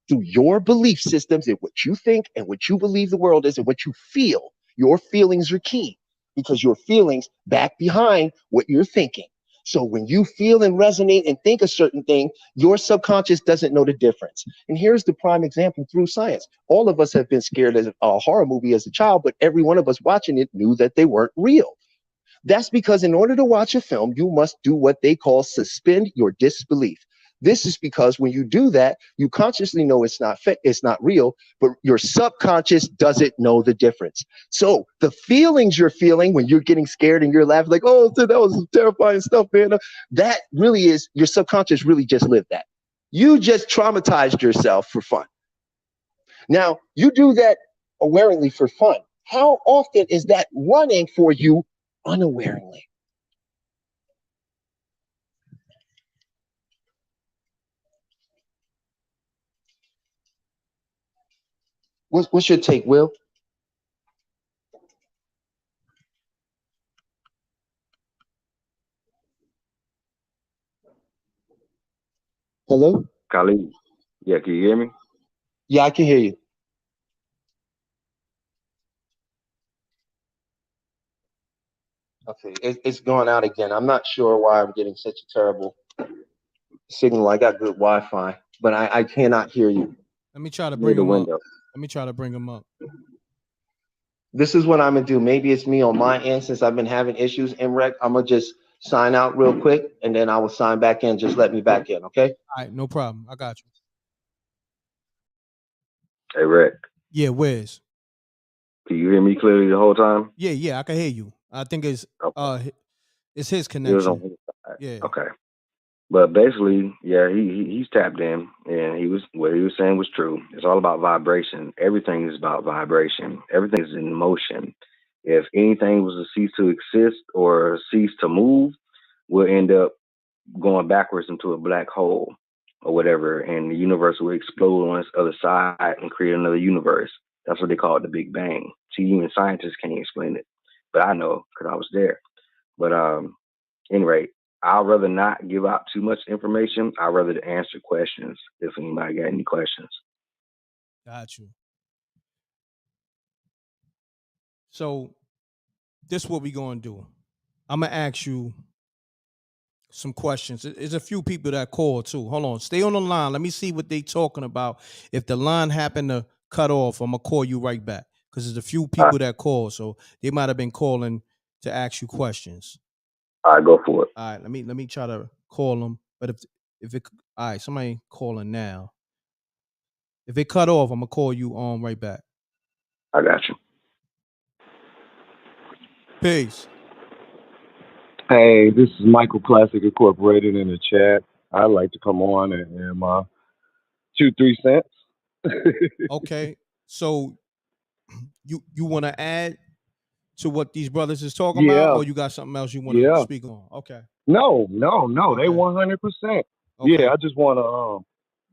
through your belief systems and what you think and what you believe the world is and what you feel. Your feelings are key because your feelings back behind what you're thinking. So when you feel and resonate and think a certain thing, your subconscious doesn't know the difference. And here's the prime example through science. All of us have been scared of a horror movie as a child, but every one of us watching it knew that they weren't real. That's because in order to watch a film, you must do what they call suspend your disbelief. This is because when you do that, you consciously know it's not real, but your subconscious doesn't know the difference. So the feelings you're feeling when you're getting scared and you're laughing like, oh, that was some terrifying stuff, man. That really is your subconscious really just lived that. You just traumatized yourself for fun. Now, you do that awareness for fun. How often is that running for you unawarely? What's your take, Will? Hello? Talib. Yeah, can you hear me? Yeah, I can hear you. Okay, it's going out again. I'm not sure why I'm getting such a terrible signal. I got good Wi-Fi, but I cannot hear you. Let me try to bring him up. Let me try to bring him up. This is what I'm gonna do. Maybe it's me on my end since I've been having issues. M.RECK, I'm gonna just sign out real quick and then I will sign back in. Just let me back in, okay? All right, no problem. I got you. Hey, Reck. Yeah, where's? Can you hear me clearly the whole time? Yeah, I can hear you. I think it's Okay. it's his It was on connection. his side. Yeah. Okay. But basically, yeah, he's tapped in, and what he was saying was true. It's all about vibration. Everything is about vibration. Everything is in motion. If anything was to cease to exist or cease to move, we'll end up going backwards into a black hole or whatever, and the universe will explode on its other side and create another universe. That's what they call it, the Big Bang. See, even scientists can't explain it, but I know because I was there. But anyway, I'd rather not give out too much information. I'd rather to answer questions if anybody got any questions. Got you. So this is what we gonna do. I'm gonna ask you some questions. There's a few people that call too. Hold on, stay on the line. Let me see what they talking about. If the line happened to cut off, I'm gonna call you right back because there's a few people that call, so they might have been calling to ask you questions. All right, go for it. All right, let me try to call them. But if it all right, somebody calling now. If it cut off, I'm gonna call you on right back. I got you. Peace. Hey, this is Michael Classic Incorporated in the chat. I'd like to come on and my 2-3 cents. Okay, so you want to add to what these brothers is talking about, or you got something else you want to speak on? Okay. No. Okay. They 100%. Okay. Yeah, I just want to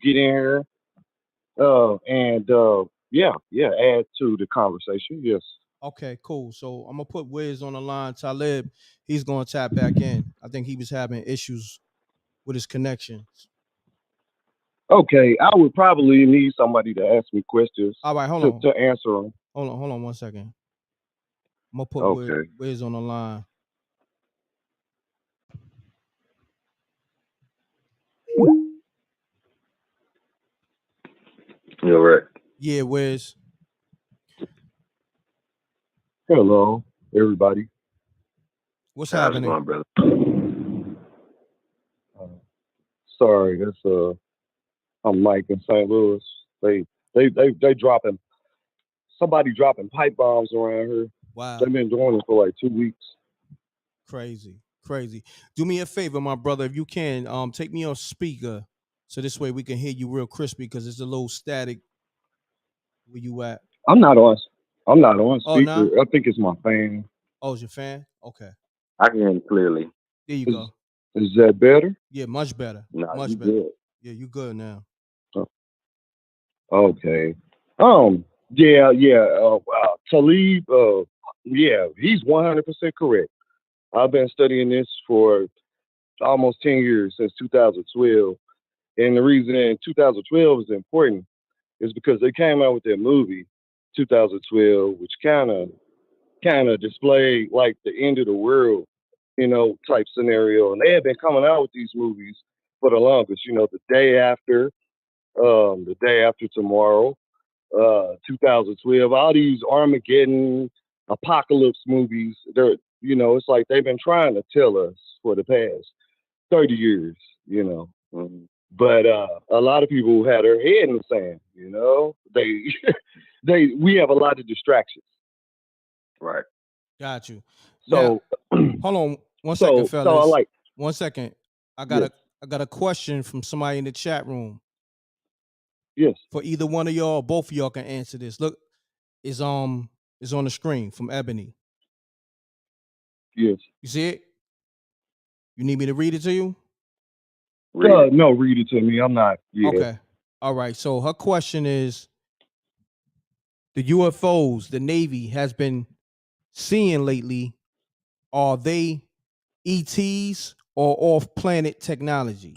get in here and add to the conversation. Yes. Okay, cool. So I'm gonna put Wiz on the line. Talib, he's gonna tap back in. I think he was having issues with his connection. Okay, I would probably need somebody to ask me questions. All right, hold on. To answer them. Hold on 1 second. I'm gonna put Wiz on the line. You're right. Yeah, Wiz. Hello, everybody. What's How's happening? it going, brother? Sorry, that's I'm Mike in St. Louis. They dropping, somebody dropping pipe bombs around here. Wow. They've been doing it for like 2 weeks. Crazy. Crazy. Do me a favor, my brother, if you can, take me on speaker so this way we can hear you real crispy because it's a little static where you at. I'm not on. I'm not on Oh, speaker. nah? I think it's my fan. Oh, it's your fan? Okay. I can hear him clearly. There you Is, go. is that better? Yeah, much better. No, you Much better. good. Yeah, you good now. Okay. Yeah. Talib. Yeah, he's 100% correct. I've been studying this for almost 10 years, since 2012. And the reason 2012 is important is because they came out with that movie 2012, which kind of displayed like the end of the world, type scenario. And they had been coming out with these movies for the longest, the day after tomorrow, 2012, all these Armageddon apocalypse movies. It's like they've been trying to tell us for the past 30 years, Mm-hmm. But a lot of people had their head in the sand, we have a lot of distractions. Right. Got you. So Now, hold on one second, so I fellas. like 1 second. I yes, got a question from somebody in the chat room. yes, For either one of y'all, both of y'all can answer this. Look, is on the screen from Ebony. yes. You see it? You need me to read it to you? No, read it to me. I'm not. Yeah. Okay. All right. So her question is, the UFOs the Navy has been seeing lately, are they ETs or off-planet technology?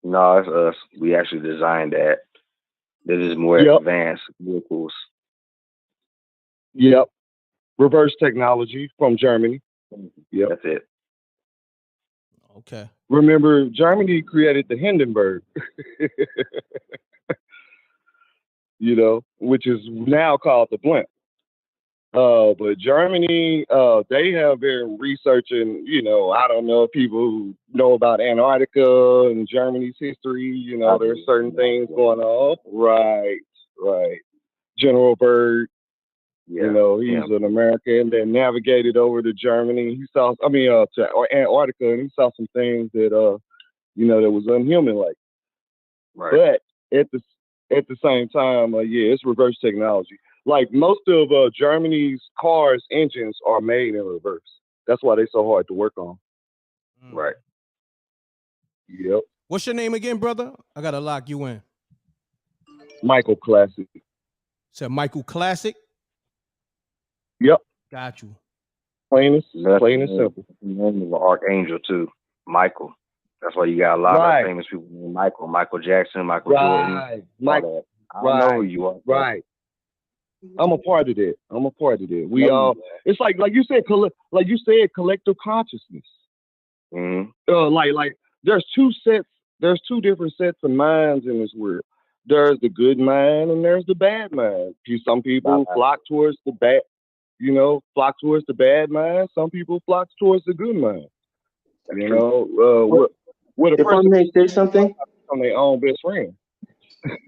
No, it's us. We actually designed that. This is more Yep. advanced vehicles. Yep. Reverse technology from Germany. Yep. That's it. Okay. Remember, Germany created the Hindenburg, which is now called the blimp. But Germany, they have been researching, I don't know if people who know about Antarctica and Germany's history, there's certain things going on. Right. General Berg, Yeah. he's an American that navigated over to Germany. He saw, to Antarctica, and he saw some things that, that was unhuman like. Right. But at the same time, it's reverse technology. Like most of Germany's cars' engines are made in reverse. That's why they're so hard to work on. Right. Yep. What's your name again, brother? I gotta lock you in. Michael Classic. Said Michael Classic. Yep. Got you. Plain and simple. The name of an archangel too, Michael. That's why you got a lot of famous people named Michael. Michael Jackson, Michael Jordan. Right. I don't know who you are. Right. I'm a part of that. We all. It's like you said, collective consciousness. Mm-hmm. Like there's two different sets of minds in this world. There's the good mind and there's the bad mind. Some people flock towards the bad, mind. Some people flock towards the good mind. What a If I person may say something, on their own best friend.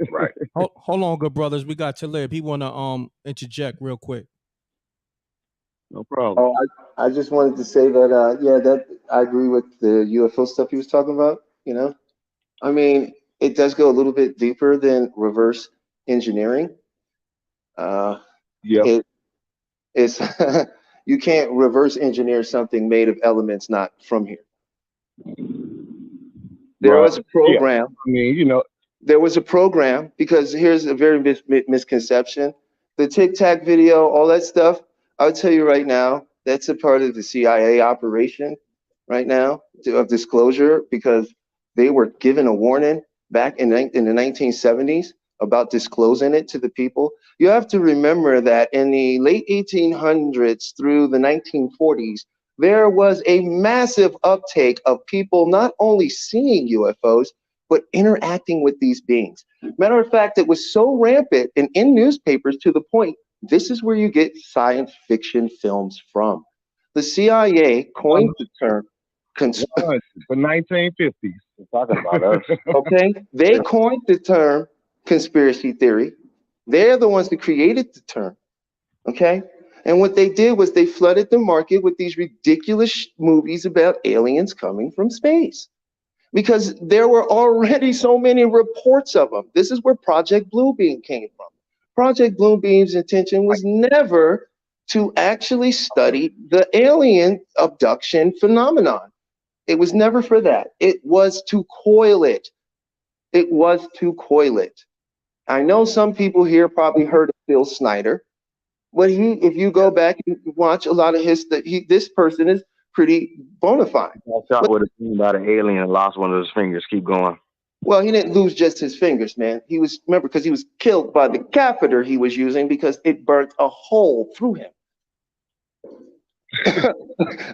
Right. Hold on, good brothers. We got Talib. He wanna interject real quick. No problem. oh, I just wanted to say that, that I agree with the UFO stuff he was talking about. I mean, it does go a little bit deeper than reverse engineering. Yeah. It's you can't reverse engineer something made of elements not from here. There was a program. Yeah. There was a program, because here's a very misconception. The Tic Tac video, all that stuff, I'll tell you right now, that's a part of the CIA operation right now of disclosure, because they were given a warning back in the 1970s about disclosing it to the people. You have to remember that in the late 1800s through the 1940s, there was a massive uptake of people not only seeing UFOs, but interacting with these beings. Matter of fact, it was so rampant and in newspapers to the point, this is where you get science fiction films from. The CIA coined the term. The 1950s. You're talking about us. Okay, they coined the term conspiracy theory. They're the ones that created the term. Okay, And what they did was they flooded the market with these ridiculous movies about aliens coming from space, because there were already so many reports of them. This is where Project Bluebeam came from. Project Bluebeam's intention was never to actually study the alien abduction phenomenon. It was never for that. It was to coil it. It was to coil it. I know some people here probably heard of Phil Snyder, but if you go back and watch a lot of his, this person is pretty bona fide. Shot with a thing by the alien and lost one of his fingers. Keep going. Well, he didn't lose just his fingers, man. He was, remember, because he was killed by the catheter he was using because it burnt a hole through him.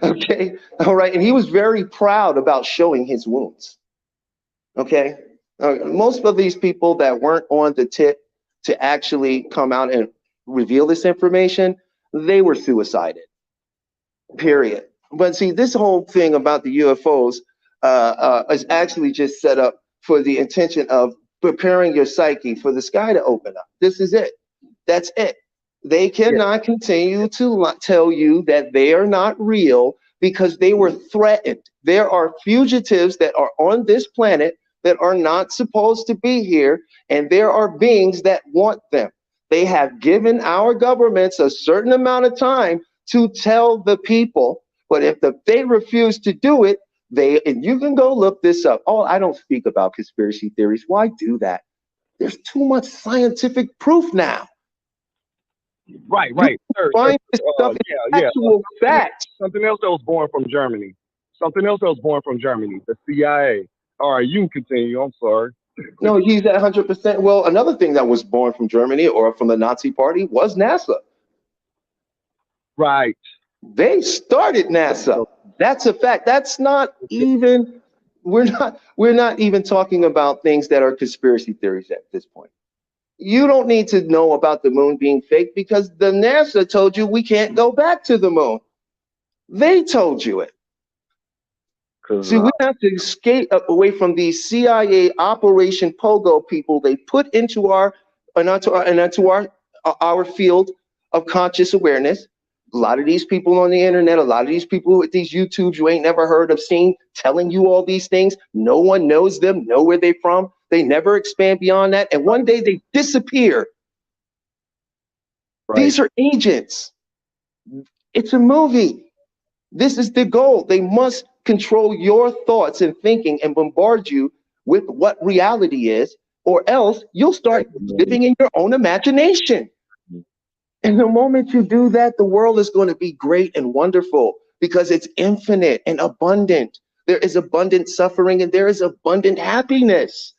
Okay, all right. And he was very proud about showing his wounds. Okay, most of these people that weren't on the tip to actually come out and reveal this information, they were suicided, period. But see, this whole thing about the UFOs is actually just set up for the intention of preparing your psyche for the sky to open up. This is it. That's it. They cannot continue to tell you that they are not real because they were threatened. There are fugitives that are on this planet that are not supposed to be here, and there are beings that want them. They have given our governments a certain amount of time to tell the people, but if they refuse to do it, and you can go look this up. Oh, I don't speak about conspiracy theories. Why do that? There's too much scientific proof now. Right. Find this stuff in actual facts. Something else that was born from Germany. The CIA. All right, you can continue. I'm sorry. No, he's at 100%. Well, another thing that was born from Germany or from the Nazi Party was NASA. Right. They started NASA. That's a fact. That's not even, we're not even talking about things that are conspiracy theories at this point. You don't need to know about the moon being fake because the NASA told you we can't go back to the moon. They told you it. See, we have to skate away from these CIA Operation Pogo people they put into our field of conscious awareness. A lot of these people on the internet, a lot of these people with these YouTubes you ain't never heard of, seen, telling you all these things. No one knows them, know where they're from. They never expand beyond that. And one day they disappear. Right. These are agents. It's a movie. This is the goal. They must control your thoughts and thinking and bombard you with what reality is, or else you'll start living in your own imagination. And the moment you do that, the world is going to be great and wonderful because it's infinite and abundant. There is abundant suffering and there is abundant happiness.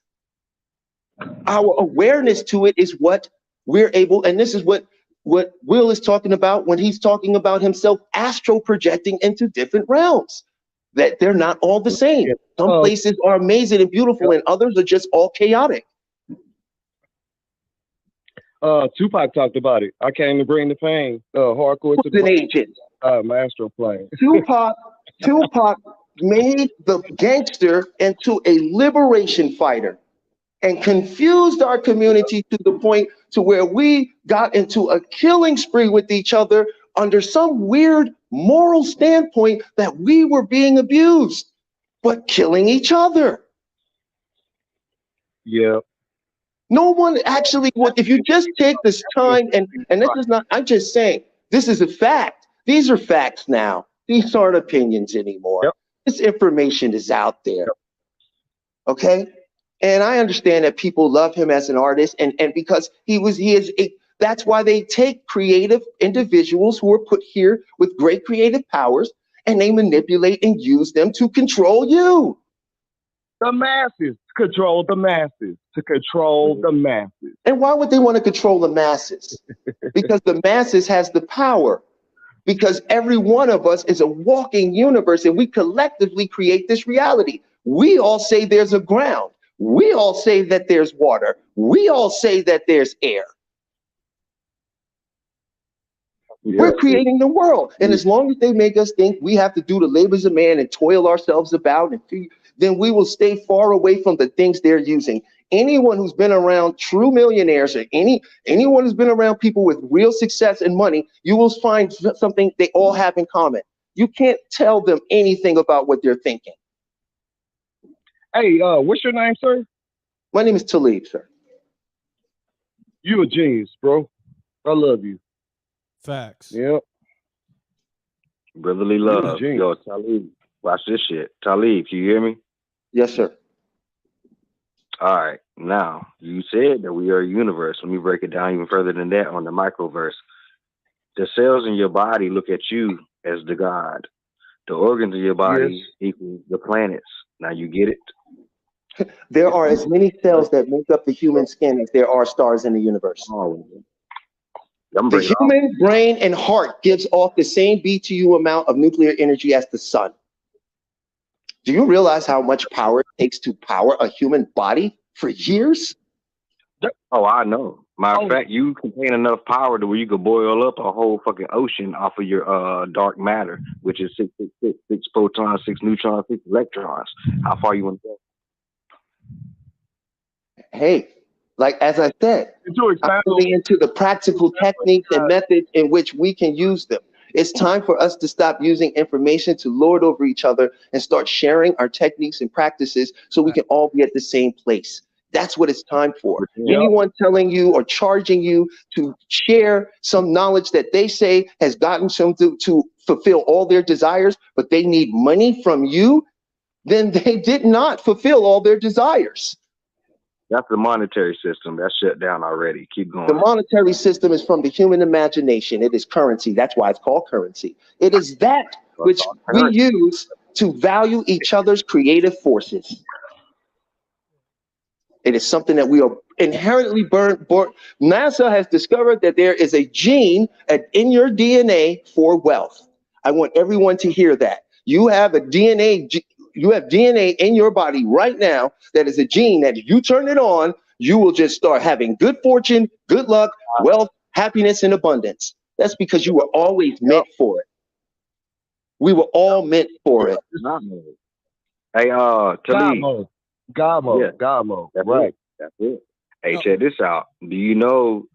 Our awareness to it is what we're able, and this is what Will is talking about when he's talking about himself astral projecting into different realms, that they're not all the same. Some places are amazing and beautiful and others are just all chaotic. Tupac talked about it. I came to bring the pain. Hardcore to the agent. My astral plane. Tupac made the gangster into a liberation fighter and confused our community to the point to where we got into a killing spree with each other under some weird moral standpoint that we were being abused, but killing each other. Yeah. No one actually would, if you just take this time, and this is not, I'm just saying, this is a fact. These are facts now. These aren't opinions anymore. Yep. This information is out there. Yep. Okay? And I understand that people love him as an artist, and because that's why they take creative individuals who are put here with great creative powers, and they manipulate and use them to control you. The masses, to control the masses. And why would they want to control the masses? Because the masses has the power. Because every one of us is a walking universe, and we collectively create this reality. We all say there's a ground. We all say that there's water. We all say that there's air. Yeah. We're creating the world. And as long as they make us think we have to do the labors of man and toil ourselves about, then we will stay far away from the things they're using. anyone who's been around true millionaires or anyone who's been around people with real success and money, you will find something they all have in common. You can't tell them anything about what they're thinking. Hey, what's your name, sir? My name is Talib, sir. You a genius, bro. I love you. Facts. Yep. Brotherly love. Yo, Talib, watch this shit. Talib, can you hear me? Yes, sir. All right. Now, you said that we are a universe. Let me break it down even further than that on the microverse. The cells in your body look at you as the God. The organs of your body equal the planets. Now you get it? There are as many cells that make up the human skin as there are stars in the universe. Oh, the human brain and heart gives off the same BTU amount of nuclear energy as the sun. Do you realize how much power it takes to power a human body for years? Oh, I know. Matter of fact, you contain enough power to where you could boil up a whole fucking ocean off of your dark matter, which is 6 protons, 6 neutrons, 6 electrons. How far you want to go? Hey, like as I said, I'm really into the practical techniques and methods in which we can use them. It's time for us to stop using information to lord over each other and start sharing our techniques and practices so we can all be at the same place. That's what it's time for. Yep. Anyone telling you or charging you to share some knowledge that they say has gotten some to fulfill all their desires, but they need money from you, then they did not fulfill all their desires. That's the monetary system. That's shut down already. Keep going. The monetary system is from the human imagination. It is currency. That's why it's called currency. It is that which we use to value each other's creative forces. It is something that we are inherently born. NASA has discovered that there is a gene in your DNA for wealth. I want everyone to hear that. You have a DNA. You have DNA in your body right now that is a gene that if you turn it on, you will just start having good fortune, good luck, wealth, happiness, and abundance. That's because you were always meant for it. We were all meant for it. Hey, Talib. God mode. Right. That's it. Hey, check this out. Do you know,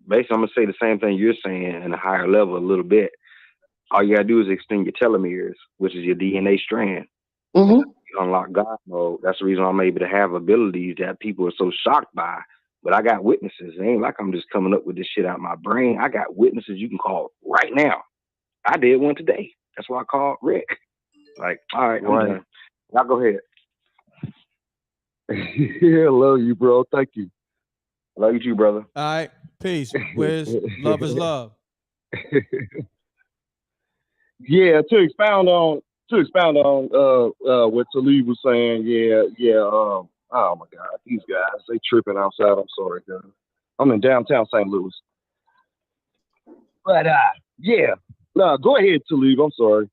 basically, I'm going to say the same thing you're saying in a higher level a little bit. All you got to do is extend your telomeres, which is your DNA strand. You unlock God mode. That's the reason I'm able to have abilities that people are so shocked by. But I got witnesses. It ain't like I'm just coming up with this shit out of my brain. I got witnesses you can call right now. I did one today. That's why I called Rick. Like, all right, I'm done. Now go ahead. Yeah, love you, bro. Thank you. Love you too, brother. All right, peace. Wiz, love is love. Yeah, to expound on what Talib was saying. Oh my God, these guys, they tripping outside. I'm sorry, guys. I'm in downtown St. Louis. But yeah, no, go ahead, Talib. I'm sorry.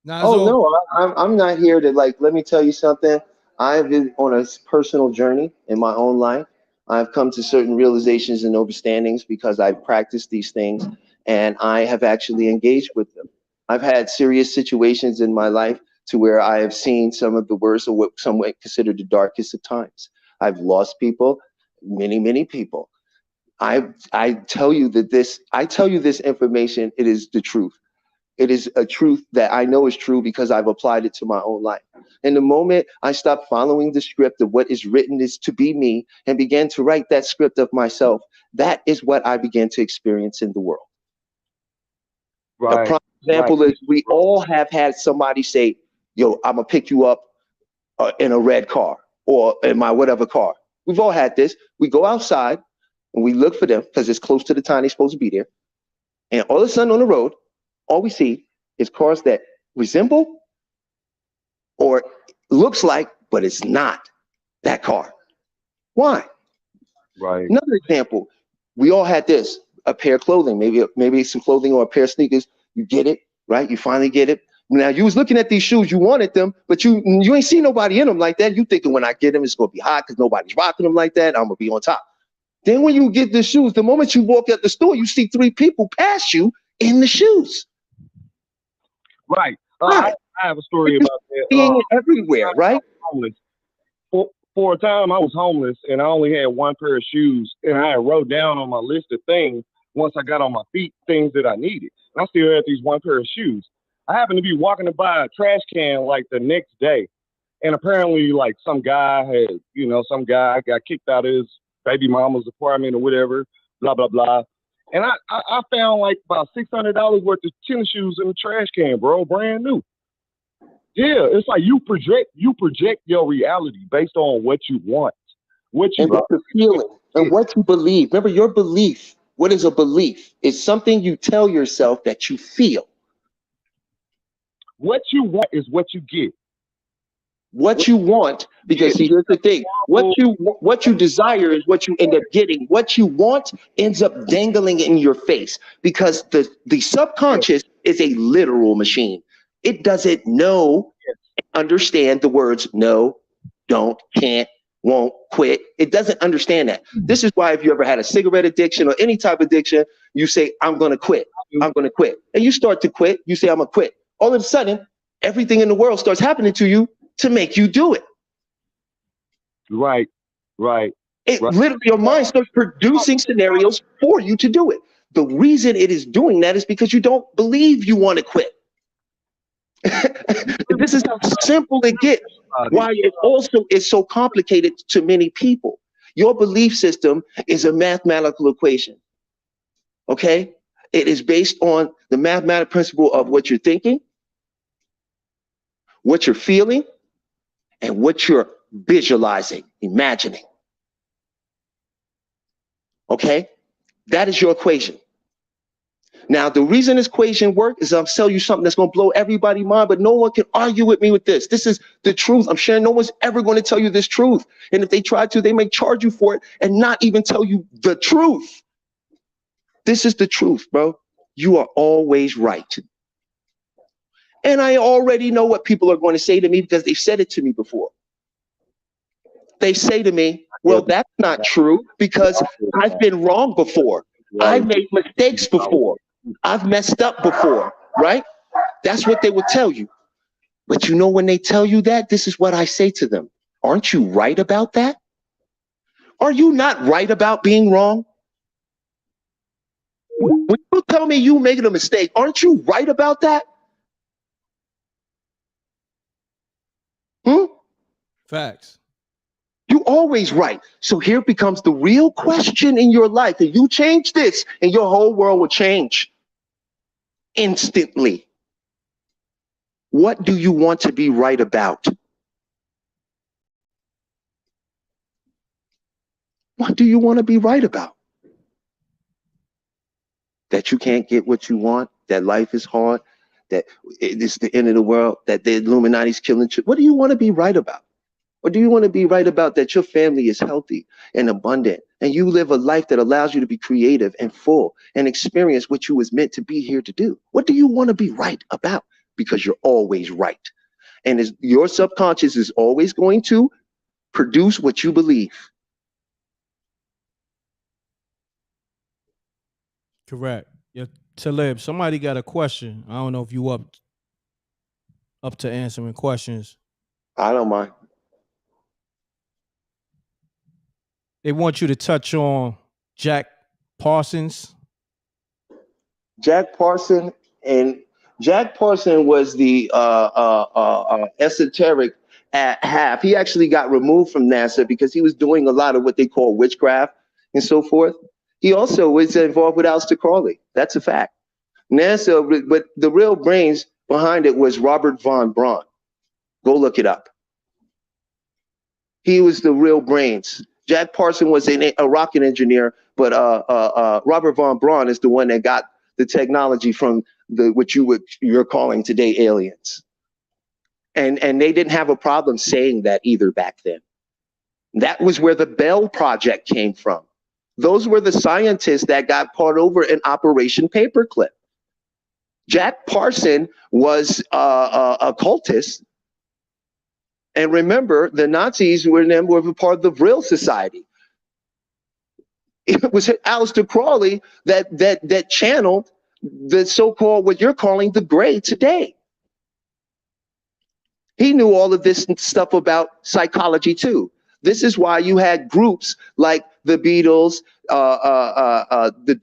No, I'm not here to let me tell you something. I've been on a personal journey in my own life. I've come to certain realizations and understandings because I've practiced these things and I have actually engaged with them. I've had serious situations in my life to where I have seen some of the worst of what some might consider the darkest of times. I've lost people, many people. I tell you this information, it is the truth. It is a truth that I know is true because I've applied it to my own life. And the moment I stopped following the script of what is written is to be me and began to write that script of myself, that is what I began to experience in the world. Right. A prime example is we all have had somebody say, yo, I'm going to pick you up in a red car or in my whatever car. We've all had this. We go outside and we look for them because it's close to the time they're supposed to be there. And all of a sudden on the road, all we see is cars that resemble or looks like, but it's not that car. Why? Right. Another example, we all had this, a pair of clothing, maybe some clothing or a pair of sneakers. You get it, right? You finally get it. Now you was looking at these shoes, you wanted them, but you ain't see nobody in them like that. You thinking when I get them, it's gonna be hot because nobody's rocking them like that. I'm gonna be on top. Then when you get the shoes, the moment you walk out the store, you see 3 people pass you in the shoes. Right. I have a story about that. Being everywhere, right? for a time I was homeless and I only had one pair of shoes, and I wrote down on my list of things once I got on my feet things that I needed. And I still had these one pair of shoes. I happened to be walking by a trash can like the next day, and apparently like some guy got kicked out of his baby mama's apartment or whatever, blah blah blah. And I found like about $600 worth of tennis shoes in the trash can, bro, brand new. Yeah, it's like you project your reality based on what you want, what you And what you're feeling and what you believe. Remember, your belief. What is a belief? It's something you tell yourself that you feel. What you want is what you get. What you want, because see, here's the thing: what you desire is what you end up getting. What you want ends up dangling in your face, because the subconscious is a literal machine. It doesn't know, understand the words no, don't, can't, won't, quit. It doesn't understand that. This is why if you ever had a cigarette addiction or any type of addiction, you say, I'm going to quit. I'm going to quit. And you start to quit. You say, I'm going to quit. All of a sudden, everything in the world starts happening to you to make you do it. Right. Literally, your mind starts producing scenarios for you to do it. The reason it is doing that is because you don't believe you want to quit. This is how simple it gets. Why it also is so complicated to many people. Your belief system is a mathematical equation. Okay? It is based on the mathematical principle of what you're thinking, what you're feeling, and what you're visualizing, imagining. Okay? That is your equation. Now, the reason this equation works is I'll tell you something that's going to blow everybody's mind, but no one can argue with me with this. This is the truth. I'm sure no one's ever going to tell you this truth. And if they try to, they may charge you for it and not even tell you the truth. This is the truth, bro. You are always right. And I already know what people are going to say to me because they've said it to me before. They say to me, well, that's not true because I've been wrong before. I've made mistakes before. I've messed up before, right? That's what they will tell you. But you know, when they tell you that, this is what I say to them. Aren't you right about that? Are you not right about being wrong? When you tell me you making a mistake, aren't you right about that? Facts. You're always right. So here becomes the real question in your life. And you change this and your whole world will change instantly. What do you want to be right about? What do you want to be right about? That you can't get what you want, that life is hard, that it's the end of the world, that the Illuminati's killing you. What do you want to be right about? Or do you want to be right about that your family is healthy and abundant and you live a life that allows you to be creative and full and experience what you was meant to be here to do? What do you want to be right about? Because you're always right. And your subconscious is always going to produce what you believe. Correct. Yeah, Talib, somebody got a question. I don't know if you up to answering questions. I don't mind. They want you to touch on Jack Parsons. Jack Parsons was the esoteric at half. He actually got removed from NASA because he was doing a lot of what they call witchcraft and so forth. He also was involved with Aleister Crowley. That's a fact. NASA, but the real brains behind it was Robert von Braun. Go look it up. He was the real brains. Jack Parsons was a rocket engineer, but Robert von Braun is the one that got the technology from what you're calling today aliens. And they didn't have a problem saying that either back then. That was where the Bell Project came from. Those were the scientists that got part over in Operation Paperclip. Jack Parsons was a occultist. And remember, the Nazis were a part of the Vril Society. It was Aleister Crowley that channeled the so-called, what you're calling the gray today. He knew all of this stuff about psychology too. This is why you had groups like the Beatles, the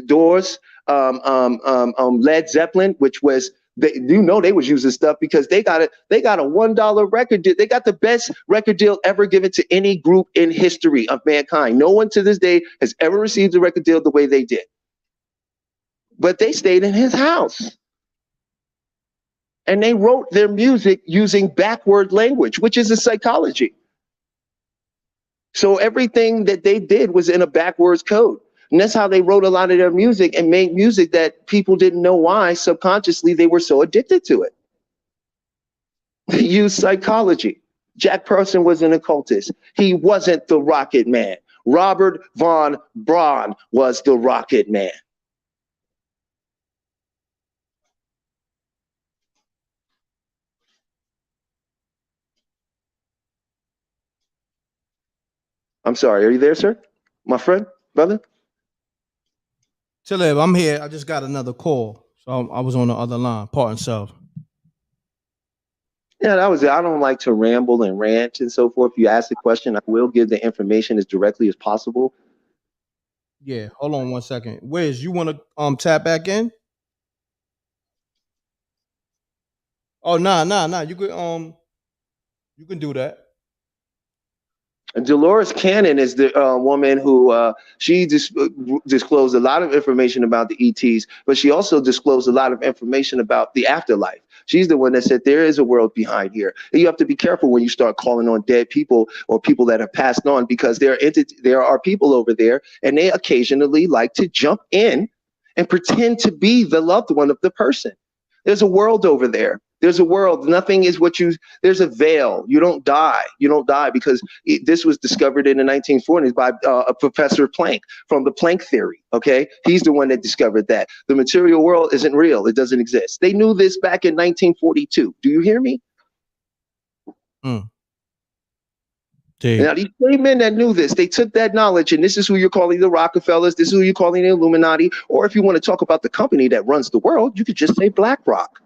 Doors, Led Zeppelin, which was they was using stuff because they got a $1 record deal. They got the best record deal ever given to any group in history of mankind. No one to this day has ever received a record deal the way they did. But they stayed in his house. And they wrote their music using backward language, which is a psychology. So everything that they did was in a backwards code. And that's how they wrote a lot of their music and made music that people didn't know why subconsciously they were so addicted to it. They used psychology. Jack Person was an occultist. He wasn't the Rocket Man. Robert von Braun was the Rocket Man. I'm sorry, are you there, sir? My friend, brother? Talib, I'm here. I just got another call. So I was on the other line, part and self. Yeah, that was it. I don't like to ramble and rant and so forth. If you ask the question, I will give the information as directly as possible. Yeah, hold on 1 second. Wiz, you want to tap back in? Oh, nah. You can do that. Dolores Cannon is the woman who she disclosed a lot of information about the ETs, but she also disclosed a lot of information about the afterlife. She's the one that said there is a world behind here. And you have to be careful when you start calling on dead people or people that have passed on, because there are people over there, and they occasionally like to jump in and pretend to be the loved one of the person. There's a world over there. There's a world. Nothing is what there's a veil. You don't die. You don't die because this was discovered in the 1940s by Professor Planck from the Planck theory. Okay. He's the one that discovered that the material world isn't real. It doesn't exist. They knew this back in 1942. Do you hear me? Now, these same men that knew this, they took that knowledge, and this is who you're calling the Rockefellers. This is who you're calling the Illuminati. Or if you want to talk about the company that runs the world, you could just say BlackRock.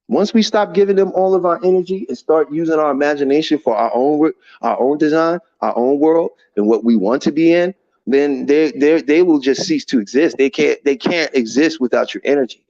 Once we stop giving them all of our energy and start using our imagination for our own design, our own world, and what we want to be in, then they will just cease to exist. They can't exist without your energy.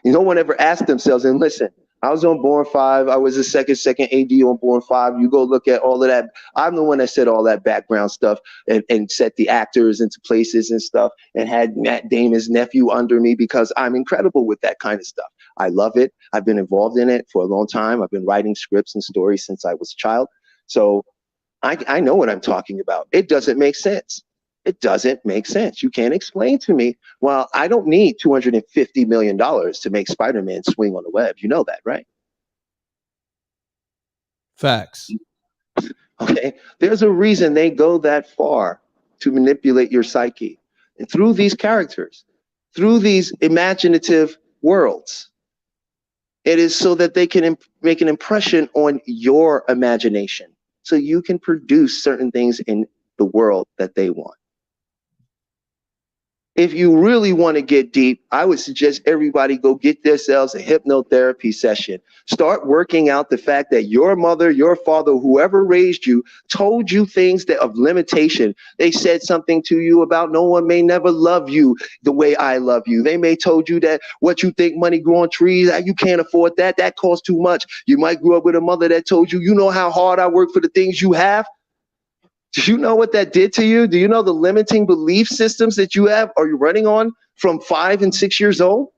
No one ever asked themselves, and listen, I was on Born 5. I was the second AD on Born 5. You go look at all of that. I'm the one that said all that background stuff and set the actors into places and stuff, and had Matt Damon's nephew under me because I'm incredible with that kind of stuff. I love it. I've been involved in it for a long time. I've been writing scripts and stories since I was a child. So I know what I'm talking about. It doesn't make sense. It doesn't make sense. You can't explain to me, well, I don't need $250 million to make Spider-Man swing on the web. You know that, right? Facts. Okay. There's a reason they go that far to manipulate your psyche. And through these characters, through these imaginative worlds, it is so that they can make an impression on your imagination, so you can produce certain things in the world that they want. If you really want to get deep, I would suggest everybody go get themselves a hypnotherapy session. Start working out the fact that your mother, your father, whoever raised you, told you things that of limitation. They said something to you about no one may never love you the way I love you. They may told you that what you think money grow on trees, you can't afford that. That costs too much. You might grow up with a mother that told you, you know how hard I work for the things you have. Do you know what that did to you? Do you know the limiting belief systems that you have? Are you running on from 5 and 6 years old?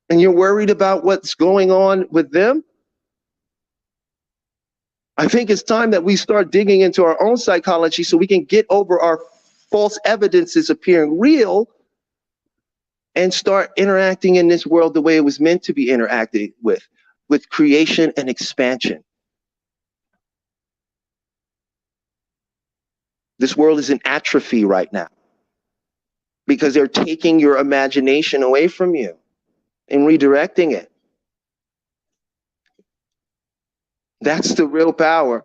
And you're worried about what's going on with them? I think it's time that we start digging into our own psychology so we can get over our false evidences appearing real and start interacting in this world the way it was meant to be interacted with creation and expansion. This world is in atrophy right now because they're taking your imagination away from you and redirecting it. That's the real power.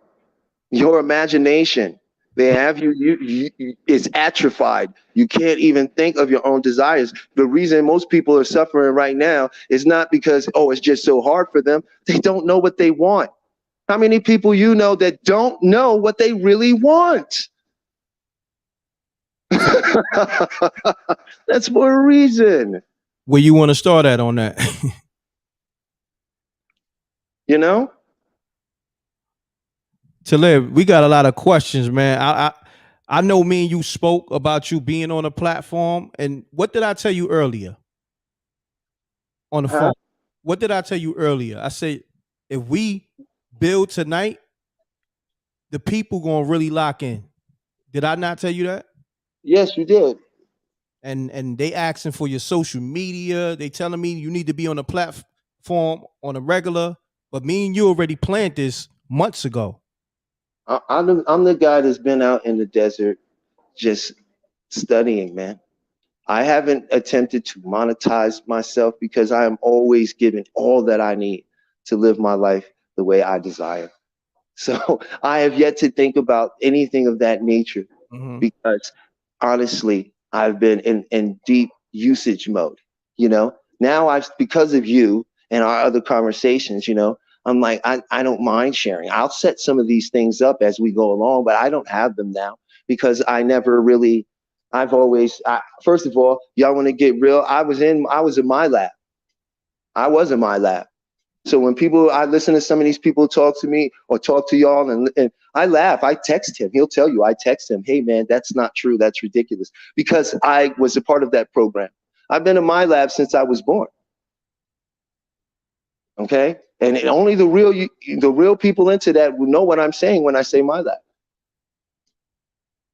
Your imagination. They have it's atrophied. You can't even think of your own desires. The reason most people are suffering right now is not because, oh, it's just so hard for them. They don't know what they want. How many people you know that don't know what they really want? That's for a reason. Where you want to start at on that? You know? Talib, we got a lot of questions, man. I know me and you spoke about you being on a platform, and what did I tell you earlier on the phone? What did I tell you earlier? I said, if we build tonight, the people gonna really lock in. Did I not tell you that? Yes, you did. And they asking for your social media. They telling me you need to be on a platform on a regular. But me and you already planned this months ago. I'm the guy that's been out in the desert just studying, man. I haven't attempted to monetize myself because I am always given all that I need to live my life the way I desire. So I have yet to think about anything of that nature because honestly, I've been in deep usage mode. You know, now because of you and our other conversations, you know, I'm like, I don't mind sharing. I'll set some of these things up as we go along, but I don't have them now because I never really, first of all, y'all want to get real. I was in my lab. I was in my lab. So when I listen to some of these people talk to me or talk to y'all and I laugh, I text him. He'll tell you, I text him, hey man, that's not true. That's ridiculous. Because I was a part of that program. I've been in my lab since I was born. Okay. And only the real people into that will know what I'm saying when I say my lab.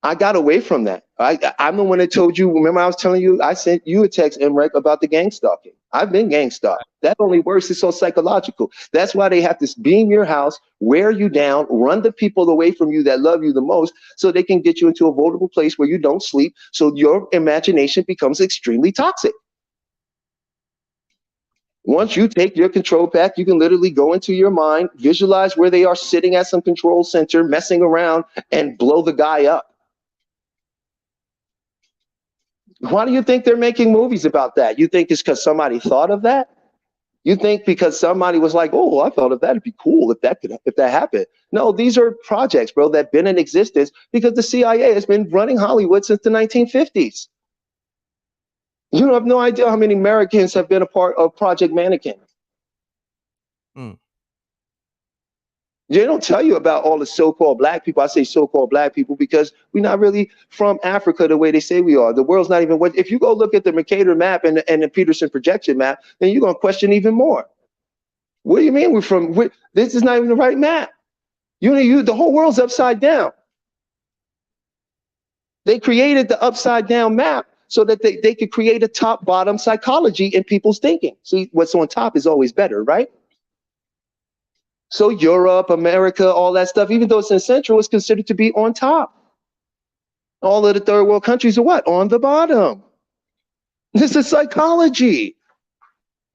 I got away from that. I'm the one that told you, remember I was telling you, I sent you a text, m.reck, about the gang stalking. I've been gang stalked. That only works, it's so psychological. That's why they have to beam your house, wear you down, run the people away from you that love you the most so they can get you into a vulnerable place where you don't sleep. So your imagination becomes extremely toxic. Once you take your control back, you can literally go into your mind, visualize where they are sitting at some control center, messing around, and blow the guy up. Why do you think they're making movies about that? You think it's because somebody thought of that? You think because somebody was like, oh, I thought of that, it'd be cool if that happened. No, these are projects, bro, that have been in existence because the CIA has been running Hollywood since the 1950s. You have no idea how many Americans have been a part of Project Mannequin. They don't tell you about all the so-called black people. I say so-called black people because we're not really from Africa the way they say we are. The world's not even what. If you go look at the Mercator map and the Peterson projection map, then you're gonna question even more. What do you mean we're from? This is not even the right map. The whole world's upside down. They created the upside down map so that they could create a top-bottom psychology in people's thinking. See, what's on top is always better, right? So Europe, America, all that stuff, even though it's in Central, is considered to be on top. All of the third world countries are what? On the bottom. This is psychology.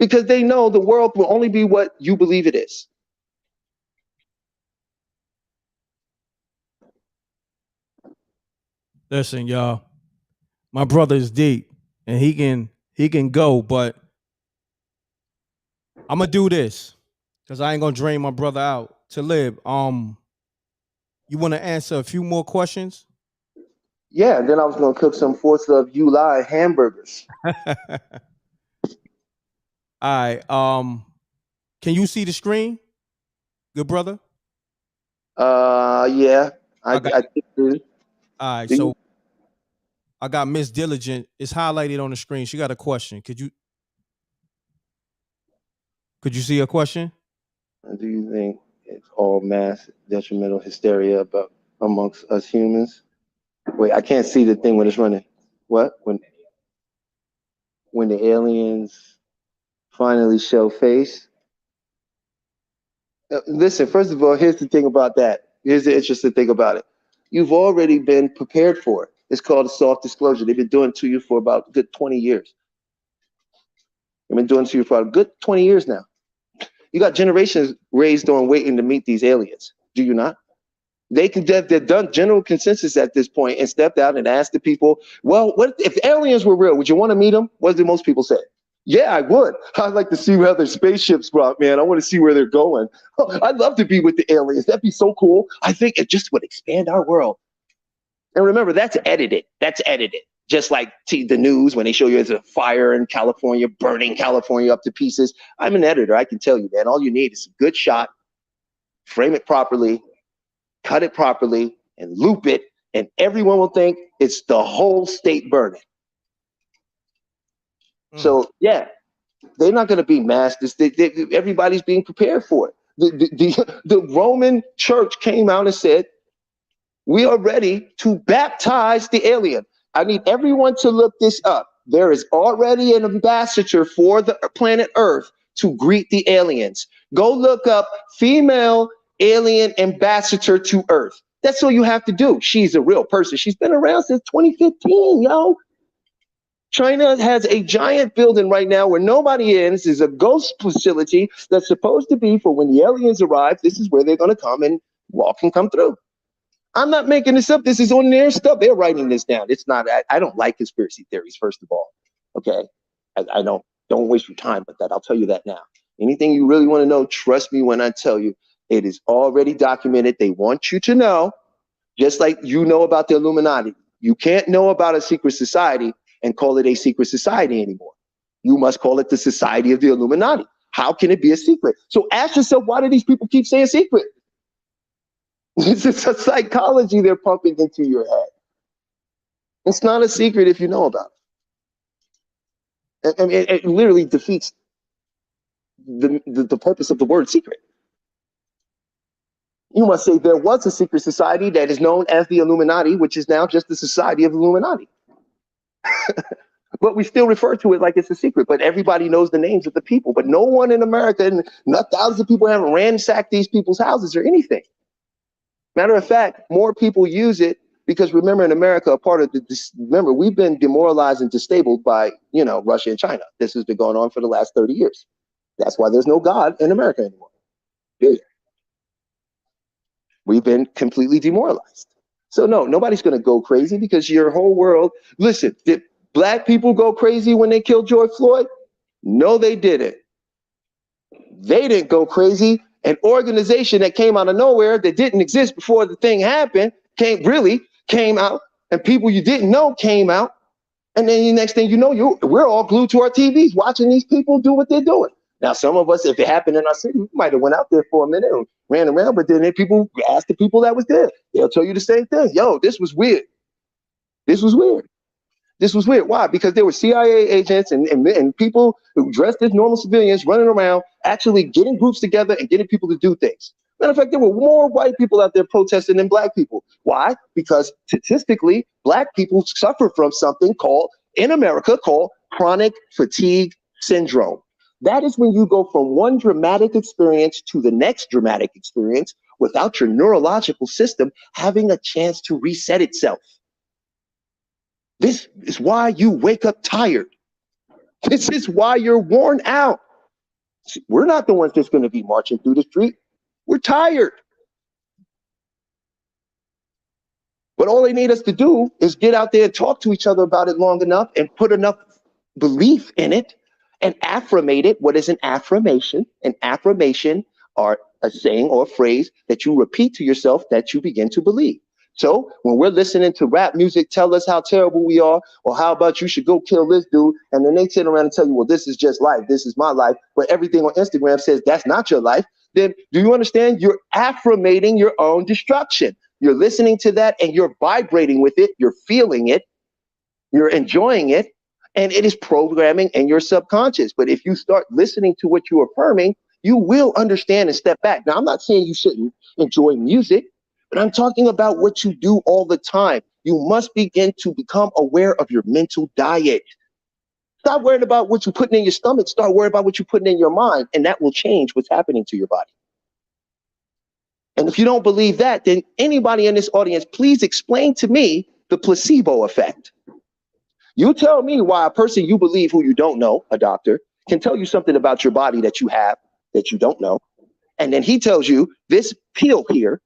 Because they know the world will only be what you believe it is. Listen, y'all, my brother is deep and he can go, but I'm gonna do this because I ain't gonna drain my brother out. Talib, you want to answer a few more questions? Yeah, and then I was gonna cook some 4th of July hamburgers. All right. Can you see the screen, good brother? Yeah, I think so. All right, so I got Miss Diligent. It's highlighted on the screen. She got a question. Could you see a question? Do you think it's all mass detrimental hysteria amongst us humans? Wait, I can't see the thing when it's running. What? When the aliens finally show face? Listen, first of all, here's the thing about that. Here's the interesting thing about it. You've already been prepared for it. It's called a soft disclosure. They've been doing it to you for about a good 20 years. They've been doing it to you for a good 20 years now. You got generations raised on waiting to meet these aliens. Do you not? They've done general consensus at this point and stepped out and asked the people, well, what if aliens were real? Would you want to meet them? What did most people say? Yeah, I would. I'd like to see where their spaceships brought, man. I want to see where they're going. I'd love to be with the aliens. That'd be so cool. I think it just would expand our world. And remember, that's edited. That's edited. Just like the news when they show you there's a fire in California, burning California up to pieces. I'm an editor. I can tell you, man, all you need is a good shot, frame it properly, cut it properly, and loop it, and everyone will think it's the whole state burning. So yeah, they're not going to be masters. Everybody's being prepared for it. The Roman Church came out and said, we are ready to baptize the alien. I need everyone to look this up. There is already an ambassador for the planet Earth to greet the aliens. Go look up female alien ambassador to Earth. That's all you have to do. She's a real person. She's been around since 2015, yo. China has a giant building right now where nobody is. This is a ghost facility that's supposed to be for when the aliens arrive. This is where they're going to come and walk and come through. I'm not making this up. This is on their stuff. They're writing this down. It's not, I don't like conspiracy theories, first of all. Okay. I don't waste your time with that. I'll tell you that now. Anything you really want to know, trust me when I tell you, it is already documented. They want you to know, just like you know about the Illuminati. You can't know about a secret society and call it a secret society anymore. You must call it the Society of the Illuminati. How can it be a secret? So ask yourself, why do these people keep saying secret? It's just a psychology they're pumping into your head. It's not a secret if you know about it. I mean, it literally defeats the purpose of the word secret. You must say there was a secret society that is known as the Illuminati, which is now just the Society of Illuminati. But we still refer to it like it's a secret, but everybody knows the names of the people. But no one in America, and not thousands of people haven't ransacked these people's houses or anything. Matter of fact, more people use it because remember in America, a part of remember, we've been demoralized and disabled by, Russia and China. This has been going on for the last 30 years. That's why there's no God in America anymore. Period. We've been completely demoralized. So no, nobody's going to go crazy because your whole world, listen, did black people go crazy when they killed George Floyd? No, they didn't. They didn't go crazy. An organization that came out of nowhere that didn't exist before the thing happened came out, and people you didn't know came out. And then the next thing you know, we're all glued to our TVs watching these people do what they're doing. Now, some of us, if it happened in our city, we might have went out there for a minute and ran around, but then people asked the people that was there. They'll tell you the same thing. Yo, this was weird. This was weird. This was weird. Why? Because there were CIA agents and people who dressed as normal civilians running around, actually getting groups together and getting people to do things. Matter of fact, there were more white people out there protesting than black people. Why? Because statistically, black people suffer from something in America called chronic fatigue syndrome. That is when you go from one dramatic experience to the next dramatic experience without your neurological system having a chance to reset itself. This is why you wake up tired. This is why you're worn out. We're not the ones that's going to be marching through the street. We're tired. But all they need us to do is get out there and talk to each other about it long enough and put enough belief in it and affirmate it. What is an affirmation? An affirmation are a saying or a phrase that you repeat to yourself that you begin to believe. So when we're listening to rap music tell us how terrible we are, or how about you should go kill this dude, and then they sit around and tell you, well, this is just life, this is my life, but everything on Instagram says that's not your life, then do you understand? You're affirmating your own destruction. You're listening to that and you're vibrating with it, you're feeling it, you're enjoying it, and it is programming in your subconscious. But if you start listening to what you're affirming, you will understand and step back. Now, I'm not saying you shouldn't enjoy music, but I'm talking about what you do all the time. You must begin to become aware of your mental diet. Stop worrying about what you're putting in your stomach. Start worrying about what you're putting in your mind, and that will change what's happening to your body. And if you don't believe that, then anybody in this audience, please explain to me the placebo effect. You tell me why a person you believe who you don't know, a doctor, can tell you something about your body that you have that you don't know. And then he tells you this pill here,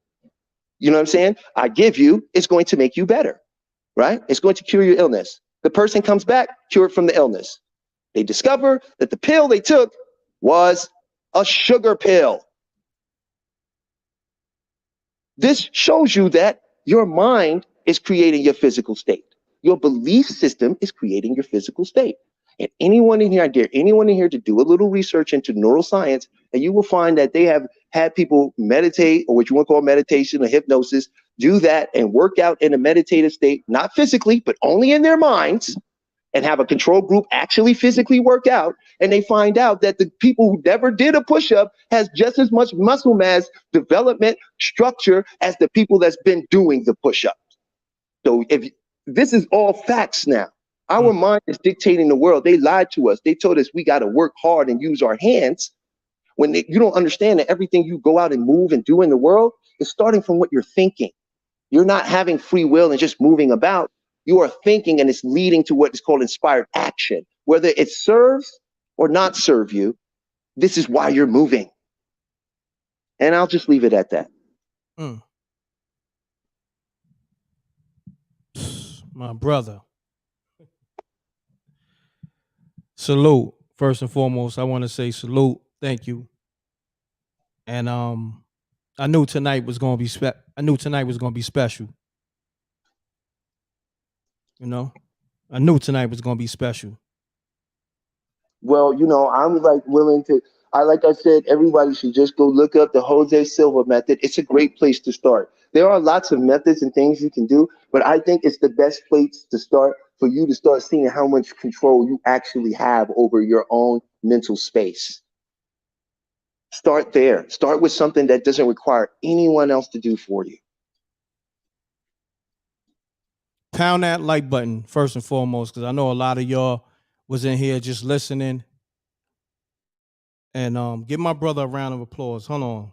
You know what I'm saying? I give you, it's going to make you better, right? It's going to cure your illness. The person comes back cured from the illness. They discover that the pill they took was a sugar pill. This shows you that your mind is creating your physical state. Your belief system is creating your physical state. And anyone in here, I dare anyone in here to do a little research into neuroscience, and you will find that they have had people meditate, or what you want to call meditation or hypnosis, do that and work out in a meditative state, not physically, but only in their minds, and have a control group actually physically work out, and they find out that the people who never did a push-up has just as much muscle mass development structure as the people that's been doing the push-up. So if this is all facts now, our mind is dictating the world. They lied to us. They told us we got to work hard and use our hands. When you don't understand that everything you go out and move and do in the world is starting from what you're thinking. You're not having free will and just moving about. You are thinking, and it's leading to what is called inspired action. Whether it serves or not serve you, this is why you're moving. And I'll just leave it at that. My brother. Salute. First and foremost, I want to say salute. Thank you. And I knew tonight was gonna be special. You know, I knew tonight was gonna be special. Well, you know, I'm like willing to. Like I said, everybody should just go look up the Jose Silva method. It's a great place to start. There are lots of methods and things you can do, but I think it's the best place to start for you to start seeing how much control you actually have over your own mental space. Start there. Start with something that doesn't require anyone else to do for you. Pound that like button first and foremost, because I know a lot of y'all was in here just listening. And give my brother a round of applause. Hold on,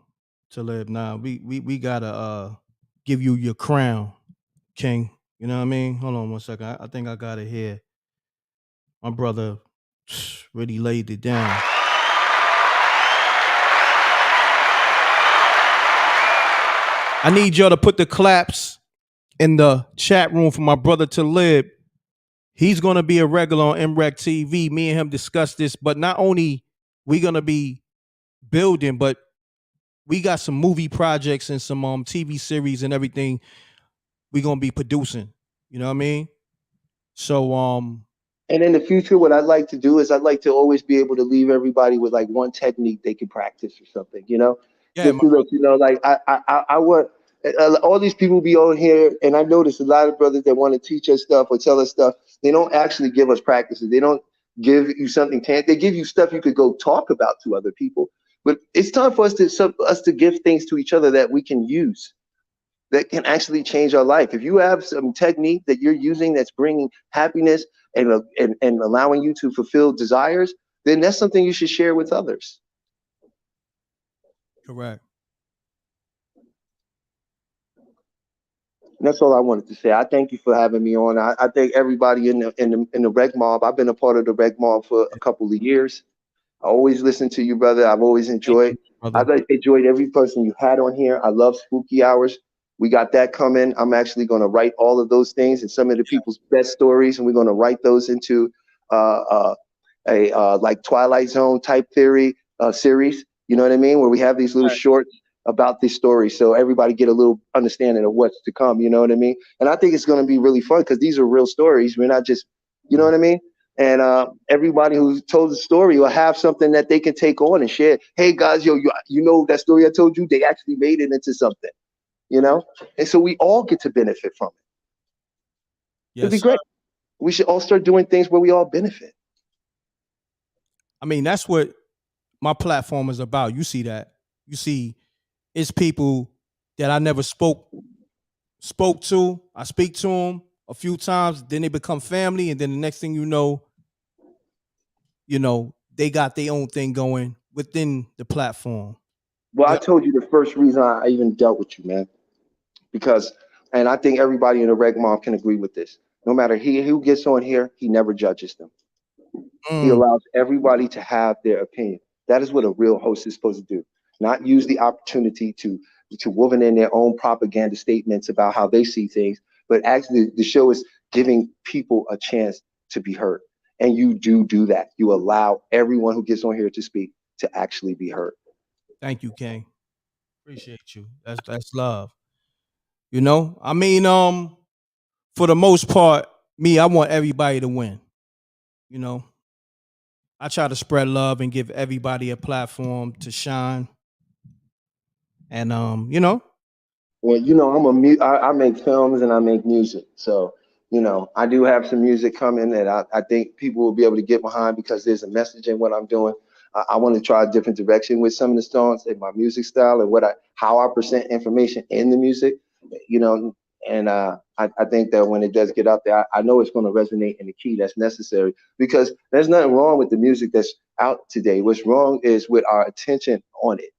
Talib. Now we gotta give you your crown, King. You know what I mean? Hold on one second. I think I got it here. My brother really laid it down. I need y'all to put the claps in the chat room for my brother Talib. He's gonna be a regular on MRECKTV. Me and him discussed this, but not only we gonna be building, but we got some movie projects and some TV series and everything we gonna be producing. You know what I mean? So And in the future, what I'd like to do is I'd like to always be able to leave everybody with like one technique they can practice or something, you know? yeah, Just to let you know, like I want all these people be on here, and I notice a lot of brothers that want to teach us stuff or tell us stuff. They don't actually give us practices. They don't give you something. They give you stuff you could go talk about to other people. But it's time for us to give things to each other that we can use, that can actually change our life. If you have some technique that you're using that's bringing happiness and allowing you to fulfill desires, then that's something you should share with others. correct. And that's all I wanted to say. I thank you for having me on. I thank everybody in the Reg Mob. I've been a part of the Reg Mob for a couple of years. I always listen to you, brother. I've always enjoyed. I've enjoyed every person you had on here. I love spooky hours. We got that coming. I'm actually going to write all of those things and some of the people's best stories, and we're going to write those into like Twilight Zone type theory series. You know what I mean? Where we have these little shorts about this story, so everybody get a little understanding of what's to come. You know what I mean? And I think it's going to be really fun because these are real stories. We're not just, you know what I mean? And everybody who's told the story will have something that they can take on and share. Hey guys, you know that story I told you? They actually made it into something, you know? And so we all get to benefit from it. Yes, it'd be great. We should all start doing things where we all benefit. I mean, that's what my platform is about. You see that? You see, it's people that I never spoke to. I speak to them a few times, then they become family, and then the next thing you know, they got their own thing going within the platform. Well, I told you the first reason I even dealt with you, man, because, and I think everybody in the Reg Mob can agree with this. No matter who gets on here, he never judges them. He allows everybody to have their opinion. That is what a real host is supposed to do. not use the opportunity to woven in their own propaganda statements about how they see things, but actually the show is giving people a chance to be heard. And you do that. You allow everyone who gets on here to speak to actually be heard. Thank you, King. Appreciate you. That's love. You know, I mean, for the most part, me, I want everybody to win. You know, I try to spread love and give everybody a platform to shine. And you know, Well, I make films and I make music. So, I do have some music coming that I think people will be able to get behind because there's a message in what I'm doing. I want to try a different direction with some of the songs and my music style and how I present information in the music, you know, and I think that when it does get out there, I know it's going to resonate in the key that's necessary because there's nothing wrong with the music that's out today. What's wrong is with our attention on it.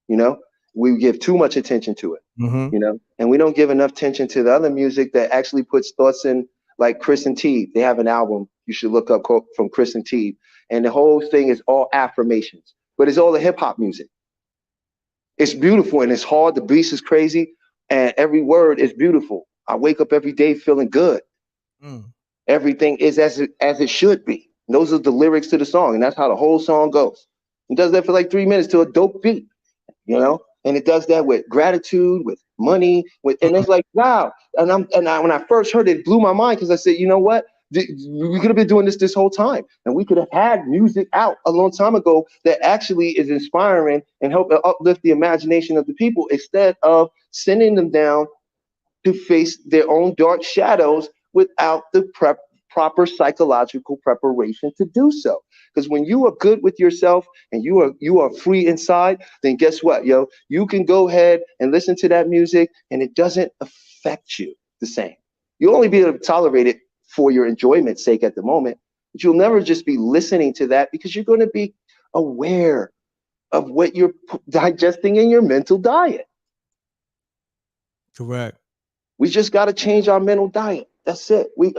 You know, we give too much attention to it, and we don't give enough attention to the other music that actually puts thoughts in, like Chris and T. They have an album you should look up from Chris and T. And the whole thing is all affirmations, but it's all the hip hop music. It's beautiful and it's hard. The beat is crazy and every word is beautiful. I wake up every day feeling good. Everything is as it should be. And those are the lyrics to the song, and that's how the whole song goes. It does that for like 3 minutes to a dope beat, and it does that with gratitude, with money, and it's like, wow. And when I first heard it, it blew my mind because I said, you know what? We could have been doing this whole time, and we could have had music out a long time ago that actually is inspiring and help uplift the imagination of the people instead of sending them down to face their own dark shadows without the proper psychological preparation to do so. Because when you are good with yourself and you are free inside, then guess what, yo? You can go ahead and listen to that music and it doesn't affect you the same. You'll only be able to tolerate it for your enjoyment's sake at the moment, but you'll never just be listening to that because you're going to be aware of what you're digesting in your mental diet. Correct. We just got to change our mental diet. That's it. We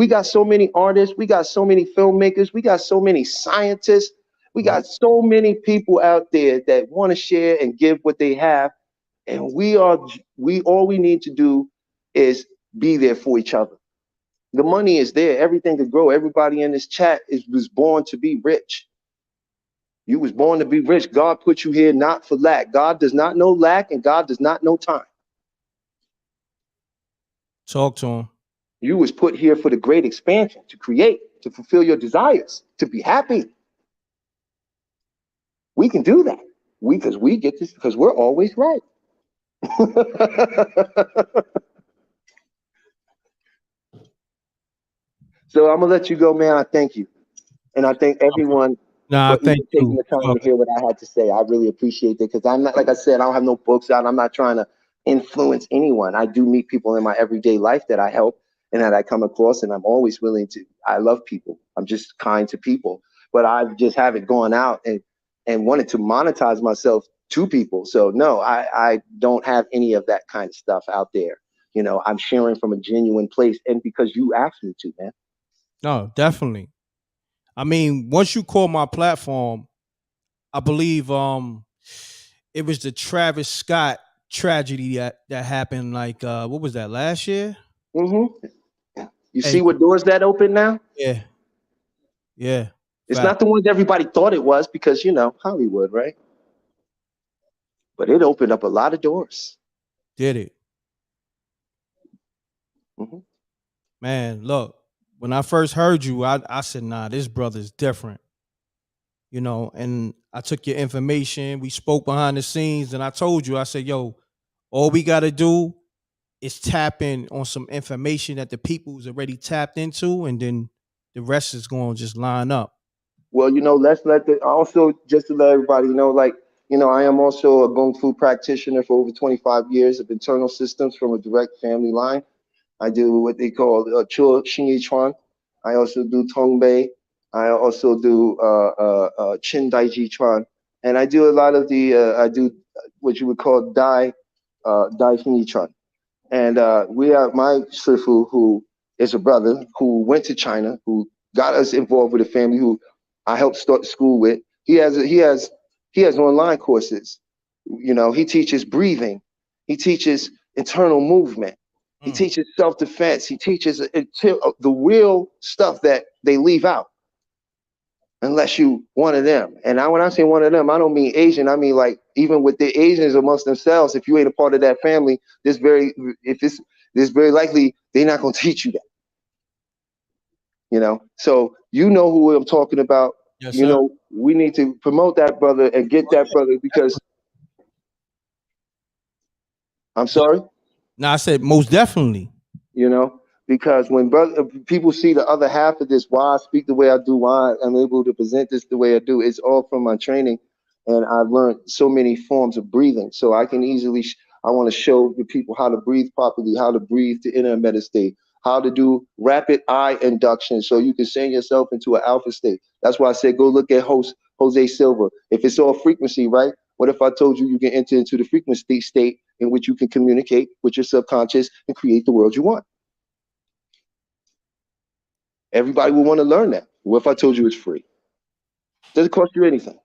got so many artists, we got so many filmmakers, we got so many scientists, we got so many people out there that want to share and give what they have, and all we need to do is be there for each other. The money is there, everything could grow. Everybody in this chat was born to be rich. You was born to be rich. God put you here not for lack. God does not know lack, and God does not know time. Talk to him. You was put here for the great expansion, to create, to fulfill your desires, to be happy. We can do that. Because we get this, because we're always right. So I'm gonna let you go, man. I thank you, and I thank everyone for Thank even taking you. the time to hear what I had to say. I really appreciate it because I'm not, like I said, I don't have no books out. I'm not trying to influence anyone. I do meet people in my everyday life that I help and that I come across, and I'm always willing to. I love people. I'm just kind to people, but I just haven't gone out and wanted to monetize myself to people. So no, I don't have any of that kind of stuff out there. I'm sharing from a genuine place, and because you asked me to, man. No, definitely. I mean, once you call my platform, I believe it was the Travis Scott tragedy that happened like what was that, last year? You see what doors that open now? Yeah. It's not the ones everybody thought it was because, Hollywood, right? But it opened up a lot of doors. Did it? Man, look, when I first heard you, I said, nah, this brother's different. And I took your information. We spoke behind the scenes, and I told you, I said, yo, all we got to do is tap in on some information that the people's already tapped into, and then the rest is going to just line up. Well, also just to let everybody know, I am also a Kung Fu practitioner for over 25 years of internal systems from a direct family line. I do what they call Chuo Xingyi Chuan. I also do Tongbei. I also do Qin Daiji Chuan. And I do a lot of I do what you would call Dai Xingyi Chuan. And we have my Shifu, who is a brother who went to China, who got us involved with a family who I helped start the school with. He has He has online courses. He teaches breathing. He teaches internal movement. He teaches self-defense. He teaches the real stuff that they leave out, unless you one of them. And when I say one of them, I don't mean Asian. I mean, like, even with the Asians amongst themselves, if you ain't a part of that family, there's very likely they're not going to teach you that. So who I'm talking about. Yes, sir. We need to promote that brother and get that brother, because I'm sorry. No, I said most definitely. Because when people see the other half of this, why I speak the way I do, why I'm able to present this the way I do, it's all from my training, and I've learned so many forms of breathing. So I can easily, I want to show the people how to breathe properly, how to breathe to enter a meta state, how to do rapid eye induction, so you can send yourself into an alpha state. That's why I said go look at Jose Silva. If it's all frequency, right? What if I told you can enter into the frequency state in which you can communicate with your subconscious and create the world you want? Everybody will want to learn that. What if I told you it's free? Doesn't cost you anything.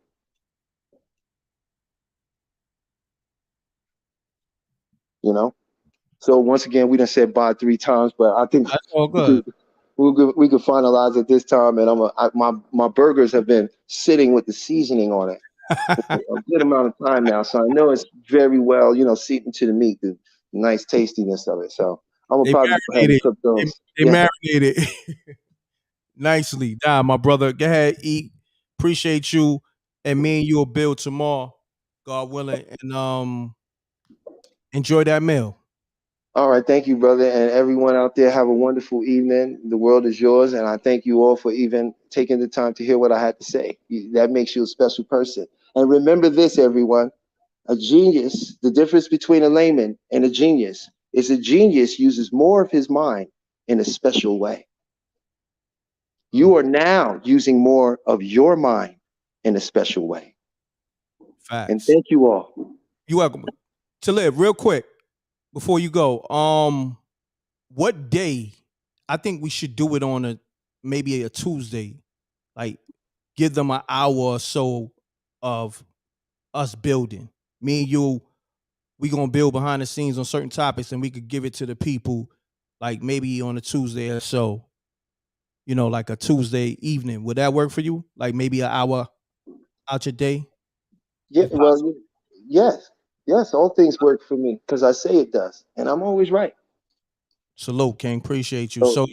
So once again, we done said bye 3 times, but I think that's all good. We could finalize it this time. And my burgers have been sitting with the seasoning on it for a good amount of time now, so I know it's very well, seeped into the meat, the nice tastiness of it. So I'm gonna probably go ahead and cook those. They marinated nicely. Nah, my brother, go ahead, eat. Appreciate you, and me and you will build tomorrow, God willing, and enjoy that meal. All right, thank you, brother, and everyone out there. Have a wonderful evening. The world is yours, and I thank you all for even taking the time to hear what I had to say. That makes you a special person. And remember this, everyone: a genius. The difference between a layman and a genius is a genius uses more of his mind in a special way. You are now using more of your mind in a special way. Facts. And thank you all. You're welcome. Talib, real quick before you go, what day? I think we should do it on maybe a Tuesday. Like, give them an hour or so of us building. Me and you, we gonna build behind the scenes on certain topics, and we could give it to the people, like maybe on a Tuesday or so. Like a Tuesday evening. Would that work for you? Like maybe an hour out your day? Yeah, well, yes. All things work for me because I say it does, and I'm always right. Salute, King. Appreciate you. So,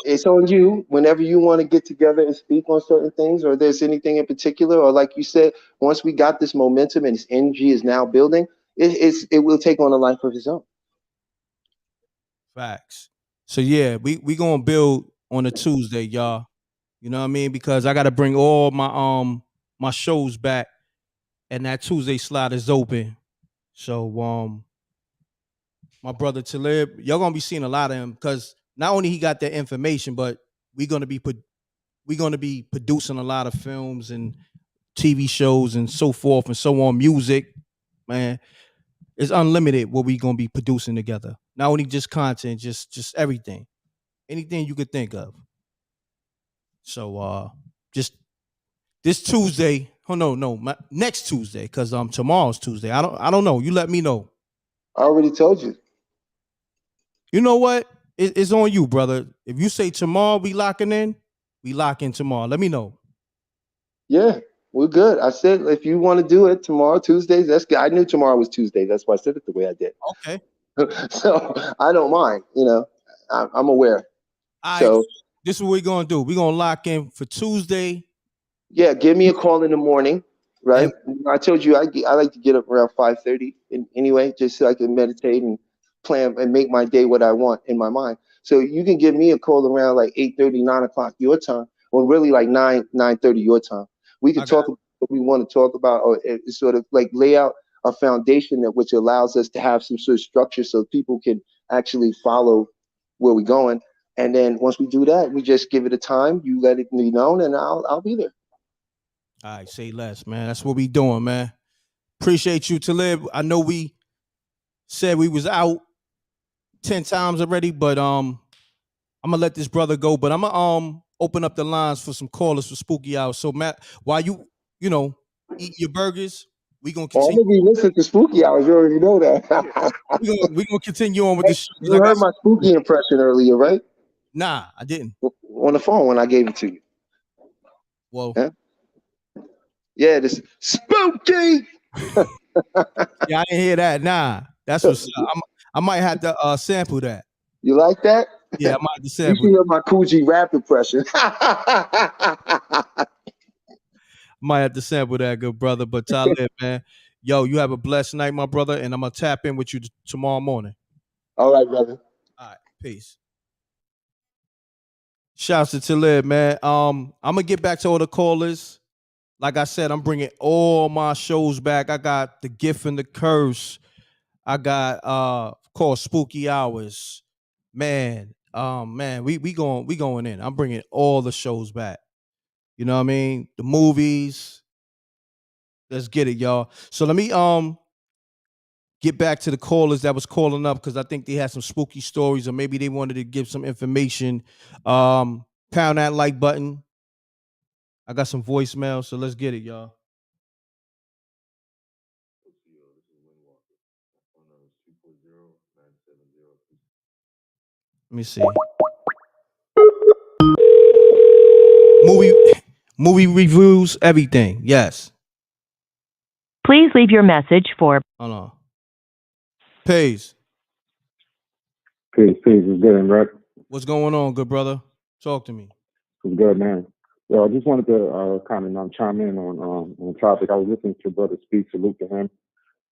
it's on you whenever you want to get together and speak on certain things, or there's anything in particular, or like you said, once we got this momentum and this energy is now building, it will take on a life of its own. Facts. So yeah, we gonna build on a Tuesday, y'all. You know what I mean? Because I gotta bring all my shows back, and that Tuesday slot is open. So my brother Talib, y'all gonna be seeing a lot of him, because not only he got that information, but we're gonna be producing a lot of films and TV shows and so forth and so on. Music, man, it's unlimited what we gonna be producing together. Not only just content, just everything, anything you could think of. So just this Tuesday. Oh no, next Tuesday, because tomorrow's Tuesday. I don't know. You let me know. I already told you. You know what? It's on you, brother. If you say tomorrow we locking in, we lock in tomorrow. Let me know. Yeah, we're good. I said if you want to do it tomorrow, Tuesdays, that's good. I knew tomorrow was Tuesday. That's why I said it the way I did. Okay. So I don't mind. I'm aware. All so right, this is what we're gonna do. We're gonna lock in for Tuesday. Yeah, give me a call in the morning. Right. I told you I like to get up around 5:30 anyway, just so I can meditate and plan and make my day what I want in my mind. So you can give me a call around like 8:30, 9 o'clock your time, or really like 9:30 your time. We can talk about what we want to talk about, or sort of like lay out a foundation that which allows us to have some sort of structure so people can actually follow where we're going. And then once we do that, we just give it a time. You let it be known, and I'll be there. All right, say less, man. That's what we doing, man. Appreciate you, Talib. I know we said we was out 10 times already, but I'm gonna let this brother go. But I'm gonna open up the lines for some callers for Spooky Hour. So Matt, while you eat your burgers. We gonna Oh, I'm continue. gonna be listening to Spooky Hours. You already know that. We gonna continue on with the show. You heard my Spooky impression earlier, right? Nah, I didn't. On the phone when I gave it to you. Whoa. Huh? Yeah, this Spooky. Yeah, I didn't hear that. Nah, that's what's up. I might have to sample that. You like that? Yeah, I might have to You sample. should hear my Coogee rap impression. Might have to sample that, good brother. But Talib, man, yo, you have a blessed night, my brother, and I'm gonna tap in with you tomorrow morning. All right, brother. All right, peace. Shouts to Talib, man. I'm gonna get back to all the callers. Like I said, I'm bringing all my shows back. I got The Gift and the Curse. I got of course Spooky Hours. Man, we going in. I'm bringing all the shows back. You know what I mean? The movies. Let's get it, y'all. So let me get back to the callers that was calling up because I think they had some spooky stories or maybe they wanted to give some information. Pound that like button. I got some voicemail, so let's get it, y'all. Let me see. Movie reviews, everything. Yes. Please leave your message for. Hold on. Peace. Peace. It's good, M.RECK. What's going on, good brother? Talk to me. It's good, man. Well, I just wanted to kind of chime in on the topic. I was listening to Brother speak. Salute to him.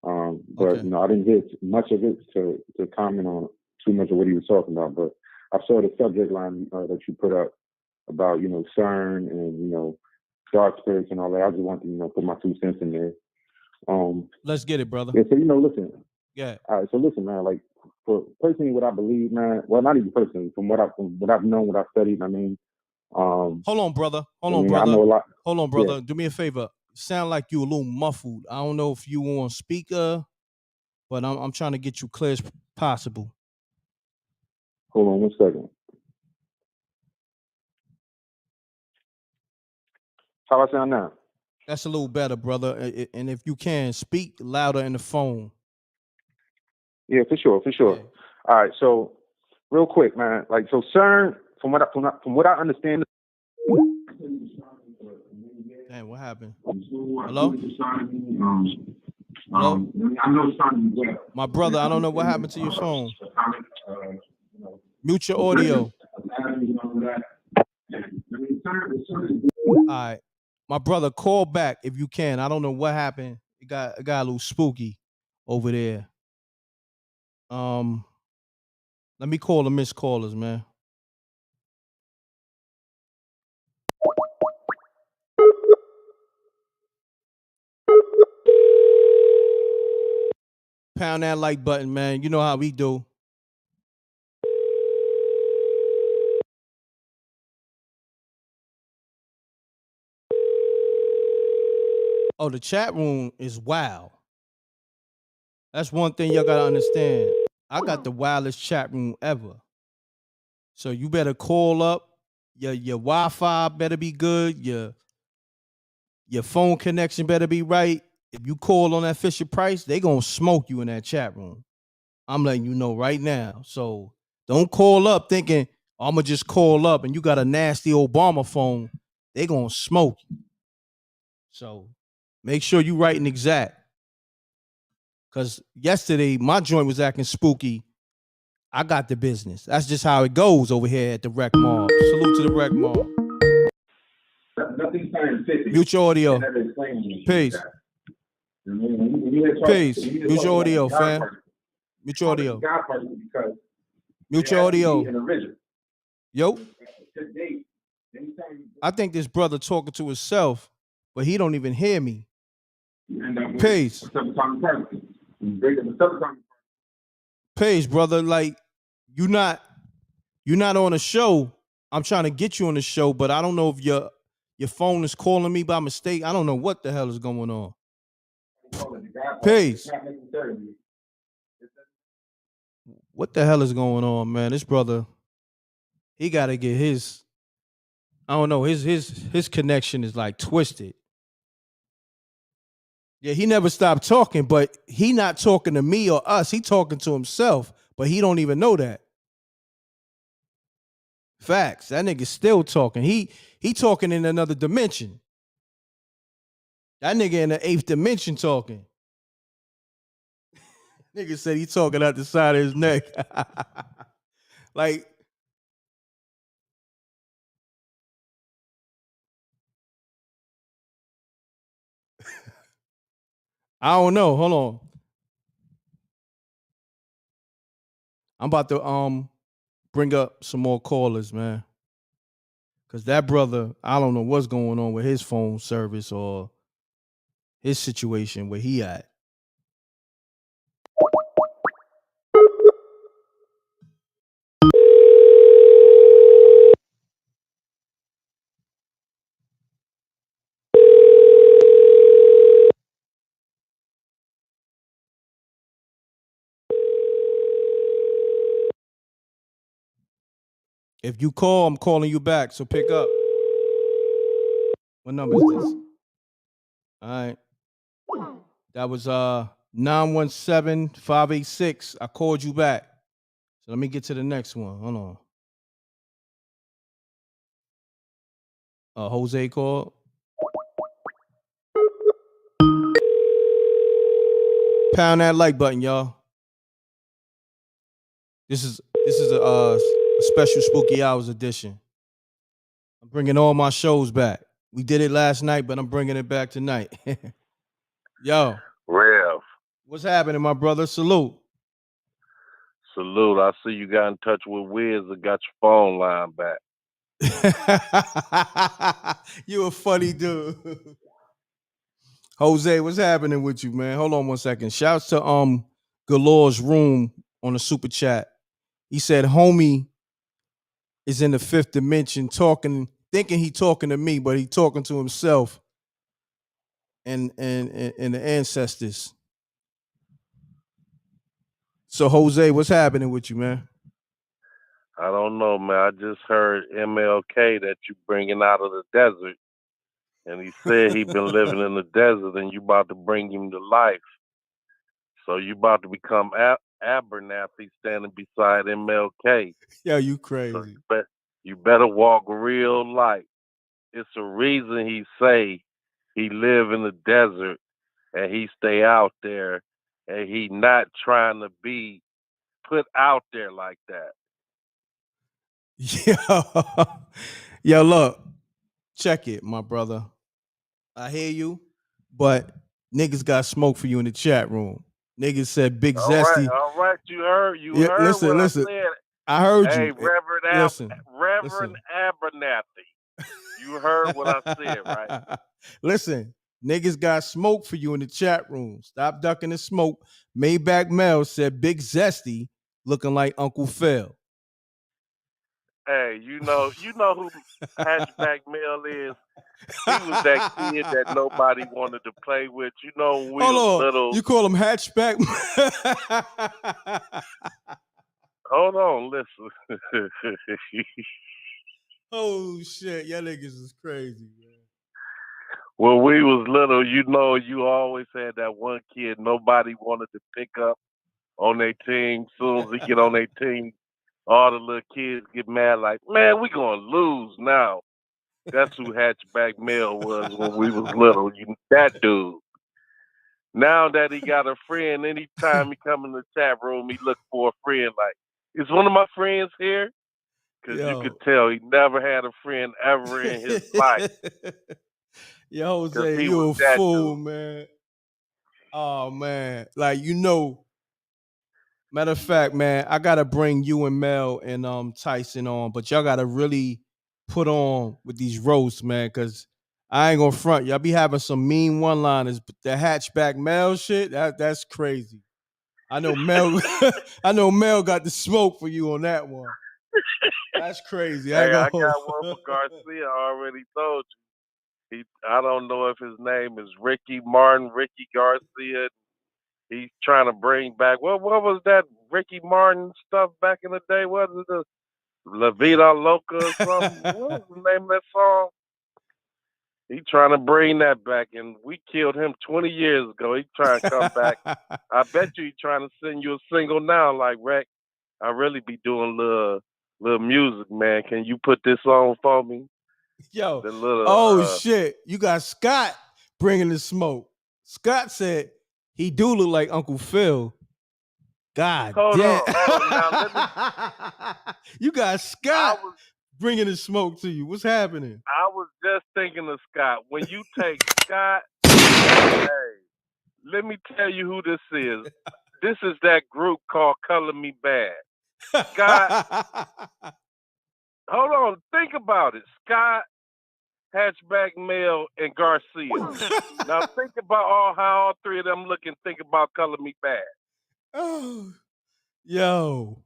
But Okay. you know, I didn't hear much of it to comment on too much of what he was talking about. But I saw the subject line that you put up about CERN and dark spirits and all that. I just wanted to put my 2 cents in there. Let's get it, brother. Yeah. So listen. Yeah. All right. So listen, man. Like for personally, what I believe, man. Well, not even personally. From what I've known, what I've studied. I mean. Hold on, brother. I know a lot. Hold on, brother. Yeah. Do me a favor. Sound like you a little muffled. I don't know if you on speaker, but I'm trying to get you clear as possible. Hold on 1 second. How I sound now? That's a little better, brother. And if you can, speak louder in the phone. Yeah, for sure. Yeah. All right. So real quick, man. Like so, CERN. From what I understand. Damn, what happened? Hello? Hello? My brother, I don't know what happened to your phone. Mute your audio. All right. My brother, call back if you can. I don't know what happened. It got a little spooky over there. Let me call the missed callers, man. Pound that like button, man. You know how we do. Oh, the chat room is wild. That's one thing y'all gotta understand. I got the wildest chat room ever. So you better call up. Your Wi-Fi better be good. Your phone connection better be right. If you call on that Fisher Price, they gonna smoke you in that chat room. I'm letting you know right now. So don't call up thinking I'm gonna just call up and you got a nasty Obama phone. They gonna smoke you. So make sure you writing exact. Cause yesterday my joint was acting spooky. I got the business. That's just how it goes over here at the Rec Mall. Salute to the Rec Mall. Nothing scientific. Mute your audio. Peace. Peace. Mute your audio, fam. Mute your audio. Mute your audio. Yo. I think this brother talking to himself, but he don't even hear me. Peace. Peace, brother. Like you're not on a show. I'm trying to get you on the show, but I don't know if your phone is calling me by mistake. I don't know what the hell is going on. Peace. What the hell is going on, man? This brother, he got to get his. I don't know. His connection is like twisted. Yeah, he never stopped talking, but he not talking to me or us. He talking to himself, but he don't even know that. Facts. That nigga still talking. He talking in another dimension. That nigga in the 8th dimension talking. Nigga said he talking out the side of his neck. Like, I don't know. Hold on. I'm about to bring up some more callers, man. Cause that brother, I don't know what's going on with his phone service or his situation where he at. If you call, I'm calling you back. So pick up. What number is this? All right. That was 917-586. I called you back. So let me get to the next one. Hold on. Jose called. Pound that like button, y'all. This is a special Spooky Hours edition. I'm bringing all my shows back. We did it last night, but I'm bringing it back tonight. Yo, Rev, what's happening, my brother? Salute. salute. I see you got in touch with Wiz and got your phone line back. You a funny dude. Jose, what's happening with you, man? Hold on one second. Shouts to Galore's room on the super chat. He said, homie is in the 5th dimension thinking he talking to me, but he talking to himself and the ancestors. So Jose, what's happening with you, man? I don't know, man. I just heard MLK that you bringing out of the desert, and he said he been living in the desert, and you about to bring him to life. So you about to become Abernathy standing beside MLK. Yo, you So crazy. you better walk real light. It's a reason he say he live in the desert and he stay out there, and he not trying to be put out there like that. Yo, look, check it, my brother. I hear you, but niggas got smoke for you in the chat room. Niggas said Big All right, Zesty. all right. You heard Yeah, what I listen. said. I heard Hey, you. Listen. Reverend Abernathy. You heard what I said, right? Listen, niggas got smoke for you in the chat room. Stop ducking the smoke. Maybach Mel said Big Zesty looking like Uncle Phil. Hey, you know who Hatchback Mel is? He was that kid that nobody wanted to play with. You know, when we Hold was on. little. You call him Hatchback? Hold on, listen. Oh shit, y'all niggas is crazy, man. When we was little, you know, you always had that one kid nobody wanted to pick up on their team. Soon as they get on their team, all the little kids get mad like, man, we gonna lose now. That's who Hatchback Mel was when we was little. That dude. Now that he got a friend, anytime he come in the chat room, he look for a friend like, is one of my friends here? Because you could tell he never had a friend ever in his life. Yo, Jose, you a fool, man. Oh man, like matter of fact, man, I gotta bring you and Mel and Tyson on, but y'all gotta really put on with these roasts, man, because I ain't gonna front. Y'all be having some mean one-liners, but the Hatchback Mel shit, that's crazy. I know Mel. I know Mel got the smoke for you on that one. That's crazy. Hey, I got one for Garcia. I already told you. I don't know if his name is Ricky Garcia. He's trying to bring back what was that Ricky Martin stuff back in the day? Was it the La Vida Loca or something? What was the name of that song? He trying to bring that back, and we killed him 20 years ago. He trying to come back. I bet you he trying to send you a single now, like Reck. I really be doing little music, man. Can you put this on for me? Yo, The little oh shit, you got Scott bringing the smoke. Scott said he do look like Uncle Phil. God hold damn. on. So now let me. You got Scott bringing the smoke to you. What's happening? I was just thinking of Scott. When you take Scott, hey, let me tell you who this is. This is that group called Color Me Bad. Scott, hold on, think about it. Scott, Hatchback Male, and Garcia. Now think about how all three of them look and think about Color Me Bad. Oh, yo,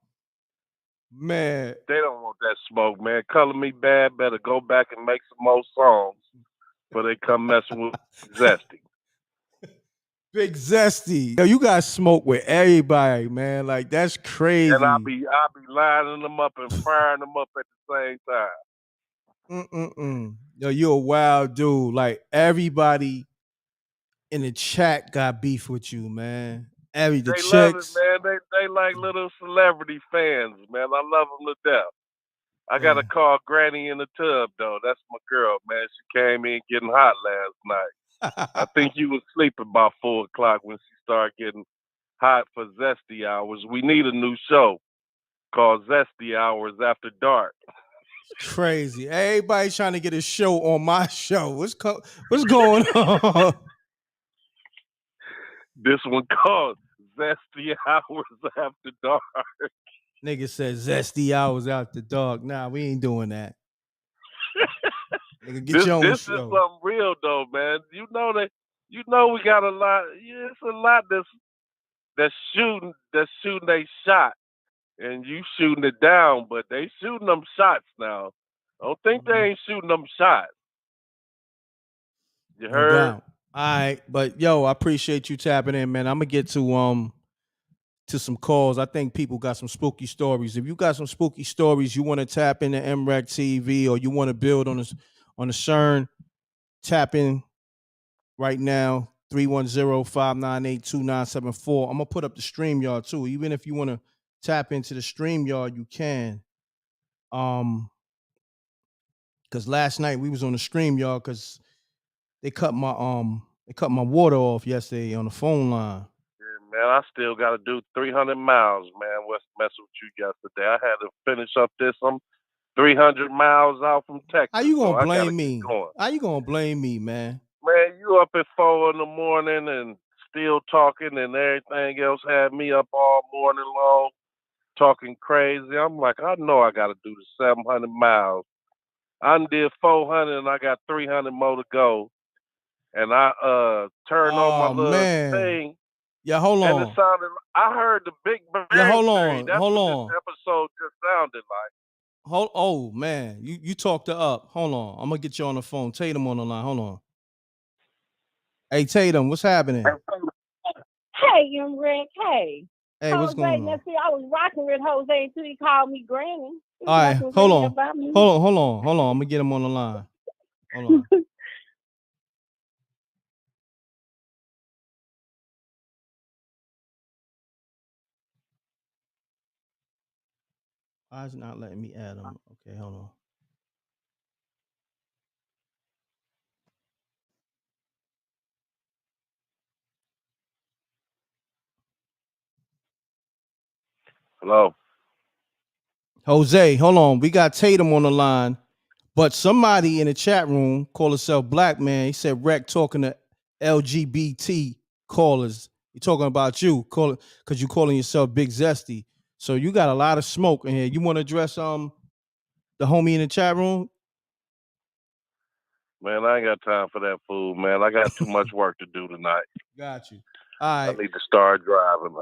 man. They don't want that smoke, man. Color Me Bad better go back and make some more songs before they come messing with Zesty. Big Zesty. Yo, you got smoke with everybody, man. Like, that's crazy. And I'll be lining them up and firing them up at the same time. Yo, you a wild dude. Like, everybody in the chat got beef with you, man. The They chicks. love it, man. They like little celebrity fans, man. I love them to death. I got to call Granny in the tub, though. That's my girl, man. She came in getting hot last night. I think you was sleeping by 4 o'clock when she started getting hot for Zesty Hours. We need a new show called Zesty Hours After Dark. Crazy. Everybody trying to get a show on my show. What's going on? This one called Zesty Hours After Dark. Nigga said Zesty Hours After Dark. Nah, we ain't doing that. Nigga, get your own This show. is something real though, man. You know we got a lot. Yeah, it's a lot that's shooting they shot, and you shooting it down, but they shooting them shots now. Don't think they ain't shooting them shots. You heard? No doubt. All right, but yo, I appreciate you tapping in, man. I'm gonna get to some calls. I think people got some spooky stories. If you got some spooky stories, you want to tap into MRECKTV, or you want to build on the CERN, tap in right now. 310-598-2974. I'm gonna put up the StreamYard too. Even if you want to tap into the StreamYard, you can. Because last night we was on the StreamYard because they cut my water off yesterday on the phone line. Yeah, man, I still got to do 300 miles, man. What's messing with you yesterday? I had to finish up this. I'm 300 miles out from Texas. How you gonna so blame me? How you gonna blame me, man? Man, you up at 4 in the morning and still talking, and everything else had me up all morning long talking crazy. I'm like, I know I got to do the 700 miles. I did 400 and I got 300 more to go. And I turned on my little thing. Yeah, hold on. And it sounded. I heard the Big Bang hold on. Theory. That's Hold what on. this episode just sounded like. Oh man, you talked her up. Hold on, I'm gonna get you on the phone. Tatum on the line. Hold on. Hey Tatum, what's happening? Hey, m.reck. Hey. Hey, what's going on? See, I was rocking with Jose until he called me Granny. All right, hold on. I'm gonna get him on the line. Hold on. Why is it not letting me add him? Okay, hold on. Hello. Jose, hold on. We got Tatum on the line, but somebody in the chat room called himself Black Man. He said Reck talking to LGBT callers. He talking about you, because you calling yourself Big Zesty. So you got a lot of smoke in here. You want to address the homie in the chat room? Man, I ain't got time for that fool, man. I got too much work to do tonight. Got you. All right. I need to start driving.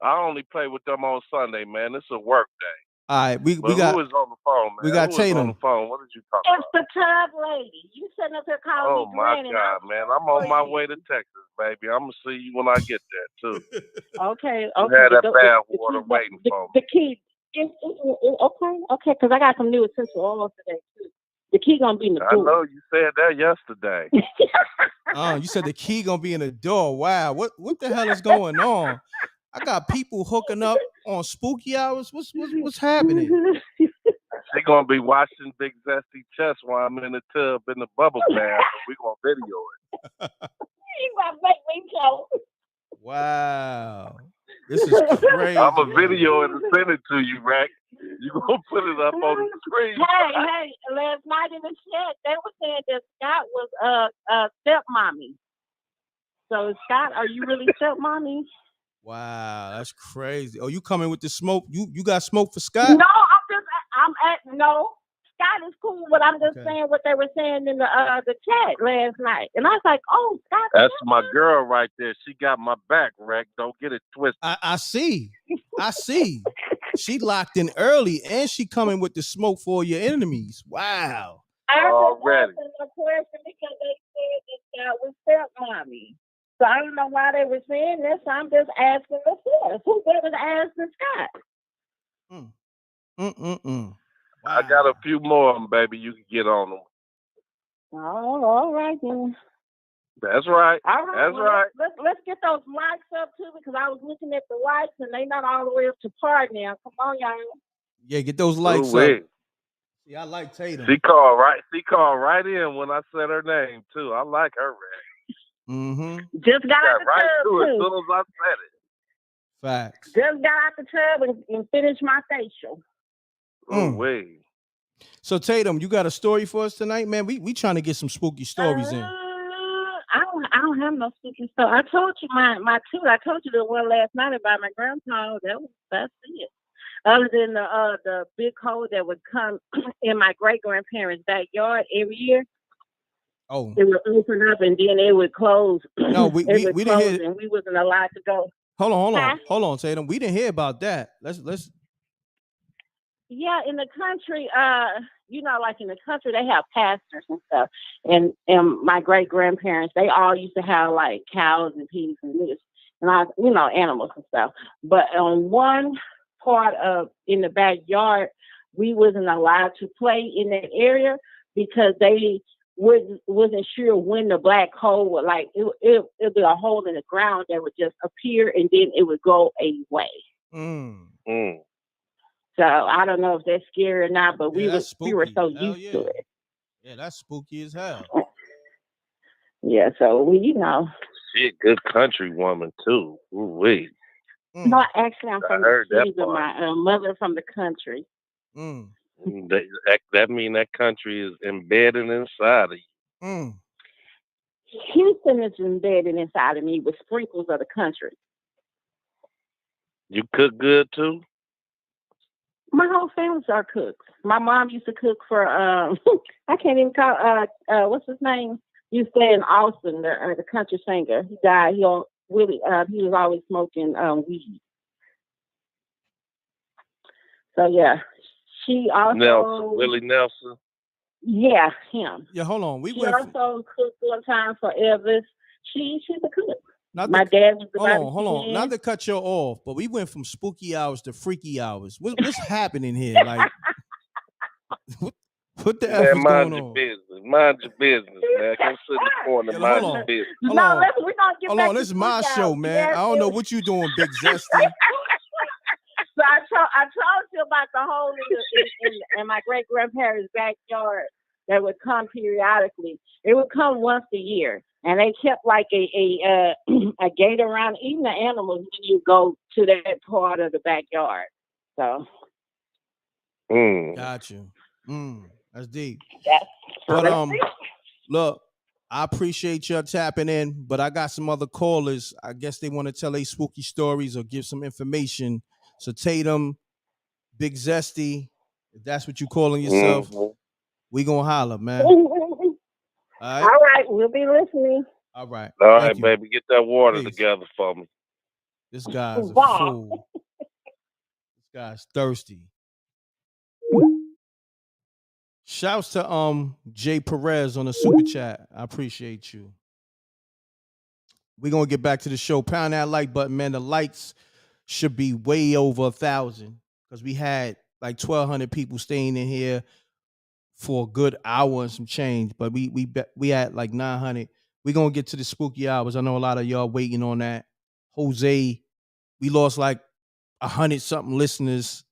I only play with them on Sunday, man. It's a work day. All right, we got. Who is on the phone, man? We got Tatum on the phone. What did you talk about? It's the tub lady. You sitting up here calling me Granny. Oh my God, man! I'm on my way to Texas, baby. I'm gonna see you when I get there too. Okay. You had that bad water waiting for me. The key. Okay, because I got some new essential oils today too. The key gonna be in the I door. know you said that yesterday. You said the key gonna be in the door. Wow, what the hell is going on? I got people hooking up on spooky hours. What's happening? She gonna be watching Big Zesty chest while I'm in the tub in the bubble bath. We gonna video it. You gonna make me go. Wow, this is crazy. I'm a video and send it to you, Rack. You gonna put it up on the screen? Hey, last night in the chat, they were saying that Scott was stepmommy. So Scott, are you really stepmommy? Wow, that's crazy. Oh, you coming with the smoke? You got smoke for Scott? No, no. Scott is cool, but I'm just saying what they were saying in the chat last night, and I was like, oh, Scott. That's my girl right there. She got my back, Rack. Don't get it twisted. I see. She locked in early, and she coming with the smoke for your enemies. Wow. Already. I was question because they said that Scott was stepmommy. So I don't know why they were saying this. I'm just asking the source. Who was asking Scott? Wow. I got a few more of them, baby. You can get on them. Oh, all right then. That's right. All right. That's right. Let's get those likes up too, because I was looking at the likes and they not all the way up to par now. Come on, y'all. Yeah, get those likes up. See, I like Tatum. She called right in when I said her name too. I like her, Ray. Mm-hmm. Just got out the right tub to it too. as soon as I said it. Facts. Just got out the tub and finished my facial. Wait. So Tatum, you got a story for us tonight, man? We trying to get some spooky stories in. I don't have no spooky story. I told you my two. I told you the one last night about my grandpa. That's it. Other than the big hole that would come in my great grandparents' backyard every year. Oh. It would open up and then it would close. No, we didn't hear. And we wasn't allowed to go. Hold on, Tatum. We didn't hear about that. Let's. Yeah, in the country, like in the country, they have pastors and stuff. And my great grandparents, they all used to have like cows and pigs and this, and animals and stuff. But on one part in the backyard, we wasn't allowed to play in that area because they wasn't sure when the black hole would it'd be a hole in the ground that would just appear and then it would go away. So I don't know if that's scary or not, but we were so used to it. Yeah, that's spooky as hell. Yeah, so She a good country woman too. Wait. No, actually, I'm from the city, but my mother from the country. That mean that country is embedded inside of you. Houston is embedded inside of me with sprinkles of the country. You cook good too? My whole family's are cooks. My mom used to cook for I can't even call what's his name? Used to stay in Austin, the country singer. He died. He was always smoking weed. So yeah. She also Willie Nelson. Yeah, him. Yeah, hold on. She also cooked one time for Elvis. She's a cook. My dad was the hold on. Not to cut you off, but we went from spooky hours to freaky hours. What's happening here? Like, what the F is going on? Mind your business, man. Come sit in the corner. Mind your business. We're gonna get hold on. This is my show, man. I don't know what you doing, Big Zesty. So I told you about the hole in my great grandparents' backyard that would come periodically. It would come once a year. And they kept like a gate around even the animals when you go to that part of the backyard. So. Got you. That's deep. But look, I appreciate you tapping in, but I got some other callers. I guess they want to tell their spooky stories or give some information. So Tatum, Big Zesty, if that's what you calling yourself, we gonna holler, man. All right, we'll be listening. All right. All right, baby. Get that water together for me. This guy's a fool. This guy's thirsty. Shouts to Jay Perez on the super chat. I appreciate you. We're gonna get back to the show. Pound that like button, man. The likes should be way over 1,000 because we had like 1,200 people staying in here for a good hour and some change, but we at like 900. We gonna get to the spooky hours. I know a lot of y'all waiting on that. Jose, we lost like 100 something listeners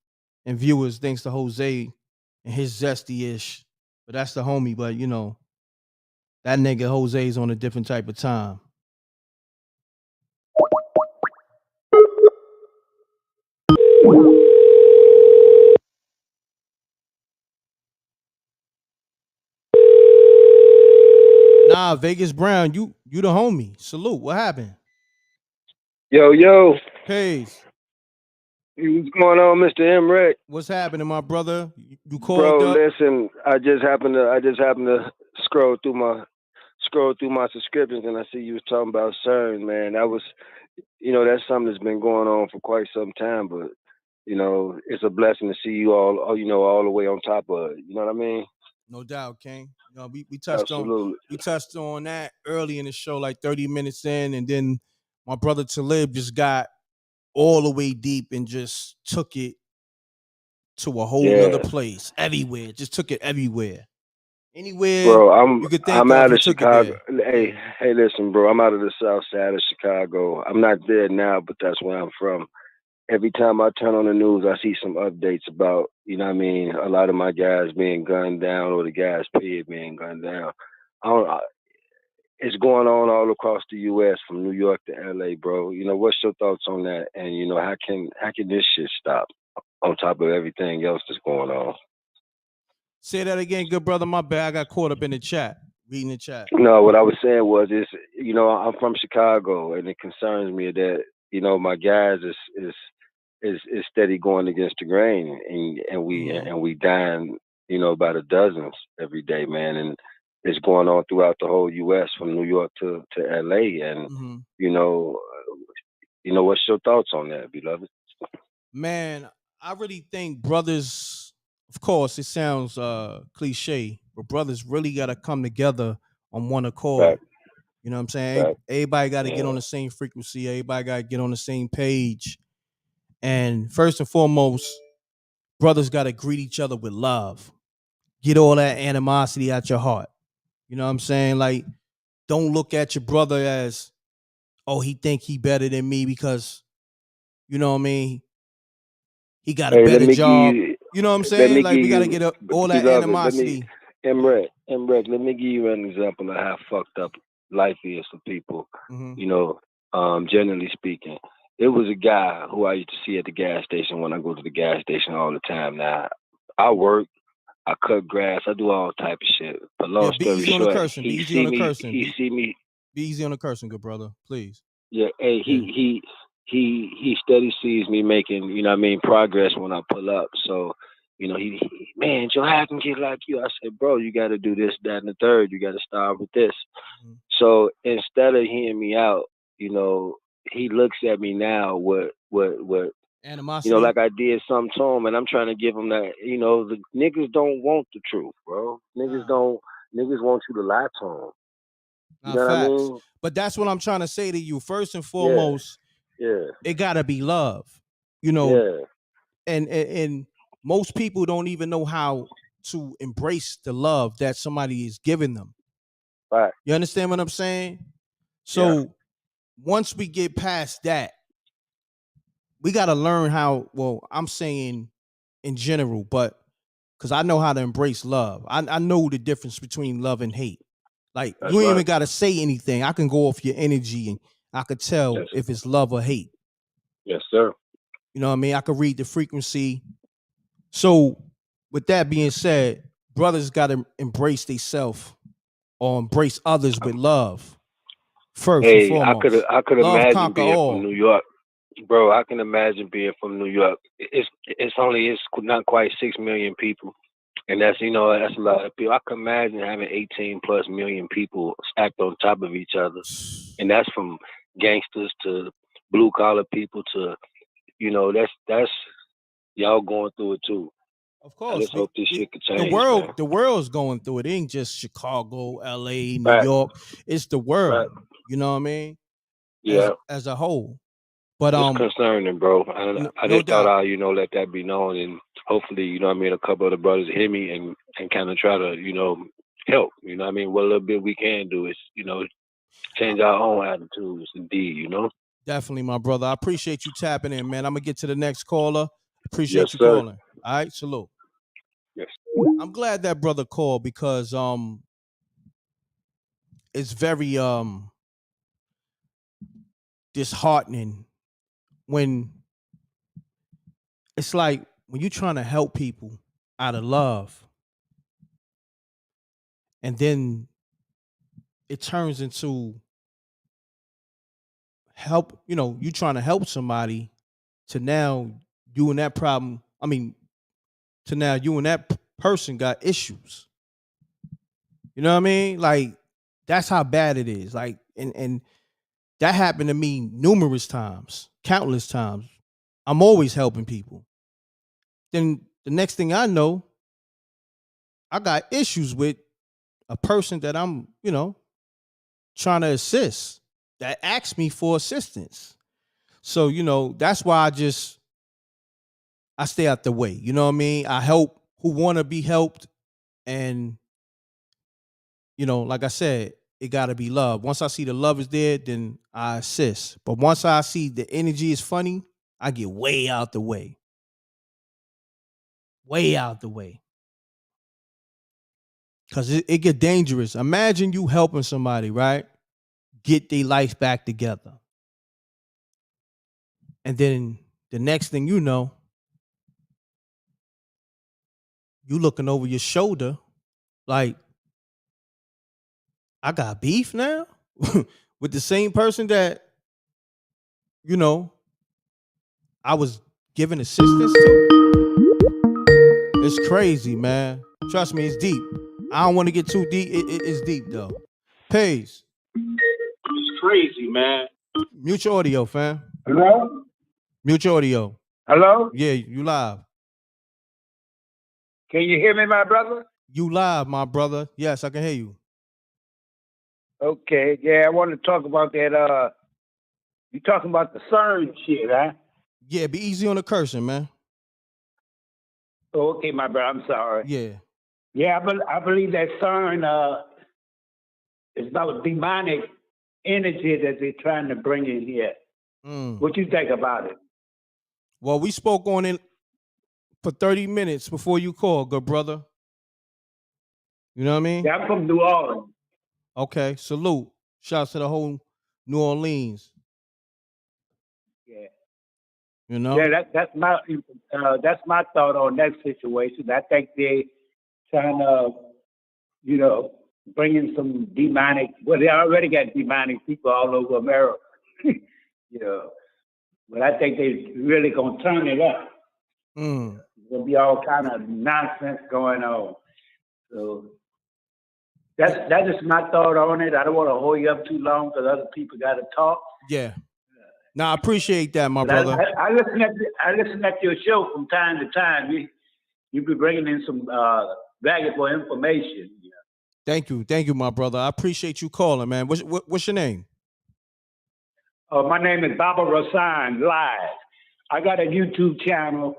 and viewers thanks to Jose and his zesty ish. But that's the homie. But you know, that nigga Jose's on a different type of time. Nah, Vegas Brown, you the homie. Salute. What happened? Yo, Peace. what's going on, Mr. M.RECK? What's happening, my brother? You called Bro, up? listen, I just happened to scroll through my subscriptions, and I see you was talking about CERN, man. That was, that's something that's been going on for quite some time, but it's a blessing to see you all the way on top of it. You know what I mean? No doubt, King. You know, we Absolutely. touched on that early in the show, like 30 minutes in, and then my brother Talib just got all the way deep and just took it to a whole nother place. Everywhere. Just took it everywhere. Anywhere Bro, you could think I'm of, out he of took Chicago. it there. Hey, listen, bro. I'm out of the south side of Chicago. I'm not there now, but that's where I'm from. Every time I turn on the news, I see some updates about, a lot of my guys being gunned down or the gas pig being gunned down. It's going on all across the U.S. from New York to L.A., bro. What's your thoughts on that? And how can this shit stop on top of everything else that's going on? Say that again, good brother. My bad. I got caught up in the chat, reading the chat. No, what I was saying was, I'm from Chicago, and it concerns me that my guys is steady going against the grain, and we dying, by the dozens every day, man, and it's going on throughout the whole U.S. from New York to L.A. And what's your thoughts on that, beloved? Man, I really think brothers, of course, it sounds cliche, but brothers really got to come together on one accord. Right. You know what I'm saying? Right. Everybody got to get on the same frequency. Everybody got to get on the same page. And first and foremost, brothers got to greet each other with love. Get all that animosity out your heart. You know what I'm saying? Like, don't look at your brother as, oh, he think he better than me because, you know what I mean? He got a better job. You know what I'm saying? Like, we got to get all that animosity. M.RECK, let me give you an example of how fucked up life is for people. Generally speaking, it was a guy who I used to see at the gas station when I go to the gas station all the time. Now, I work, I cut grass, I do all type of shit. But long story short, he see me. Be easy on the cursing, good brother, please. Yeah, hey, he steady sees me making, progress when I pull up. So, he man, Joe, how can get like you? I said, bro, you got to do this, that, and the third. You got to start with this. So instead of hearing me out, he looks at me now with animosity. Like I did something to him, and I'm trying to give him that. The niggas don't want the truth, bro. Niggas want you to lie to them. You know what I mean? But that's what I'm trying to say to you. First and foremost, it gotta be love. And most people don't even know how to embrace the love that somebody is giving them. Right. You understand what I'm saying? So once we get past that, we gotta learn how. Well, I'm saying in general, but because I know how to embrace love. I know the difference between love and hate. Like, you ain't even got to say anything. I can go off your energy and I could tell if it's love or hate. Yes, sir. You know what I mean? I could read the frequency. So with that being said, brothers got to embrace themselves or embrace others with love. First and foremost. I could imagine being from New York. Bro, I can imagine being from New York. It's not quite 6 million people. And that's a lot of people. I can imagine having 18 plus million people stacked on top of each other. And that's from gangsters to blue collar people to, that's y'all going through it too. Of course. I just hope this shit could change. The world's going through it. It ain't just Chicago, LA, New York. It's the world. You know what I mean? Yeah. As a whole. But It's concerning, bro. I no just thought doubt. I'll let that be known, and hopefully, a couple of the brothers hear me and kind of try to, help. What little bit we can do is, change our own attitudes, indeed. Definitely, my brother. I appreciate you tapping in, man. I'm gonna get to the next caller. Yes, Appreciate you sir. calling. All right, salute. Yes. I'm glad that brother called because it's very disheartening when it's like when you're trying to help people out of love and then it turns into help, you trying to help somebody to now you and that problem, to now you and that person got issues. You know what I mean? Like that's how bad it is. Like and that happened to me numerous times, countless times. I'm always helping people. Then the next thing I know, I got issues with a person that I'm, trying to assist that asks me for assistance. So, that's why I stay out the way. You know what I mean? I help who want to be helped. And, like I said, it got to be love. Once I see the love is there, then I assist. But once I see the energy is funny, I get way out the way. Way out the way. Because it get dangerous. Imagine you helping somebody, right? Get their life back together. And then the next thing you know, you looking over your shoulder like, I got beef now with the same person that, I was giving assistance to. It's crazy, man. Trust me, it's deep. I don't want to get too deep. It's deep, though. Pays. It's crazy, man. Mute your audio, fam. Hello? Mute your audio. Hello? Yeah, you live. Can you hear me, my brother? You live, my brother. Yes, I can hear you. Okay, yeah, I want to talk about that. You talking about the CERN shit, huh? Yeah, be easy on the cursing, man. Oh, okay, my brother, I'm sorry. Yeah. Yeah, I believe that CERN is about demonic energy that they're trying to bring in here. What you think about it? Well, we spoke on it for 30 minutes before you called, good brother. You know what I mean? Yeah, I'm from New Orleans. Okay, salute. Shouts to the whole New Orleans. Yeah. You know? Yeah, that's my thought on that situation. I think they trying to, bring in some demonic. Well, they already got demonic people all over America. But I think they really gonna turn it up. There's gonna be all kind of nonsense going on. So that is my thought on it. I don't want to hold you up too long because other people got to talk. Yeah. Now I appreciate that, my But brother. I listen at your show from time to time. You be bringing in some valuable information. Thank you, my brother. I appreciate you calling, man. What's your name? My name is Baba Rasan Live. I got a YouTube channel.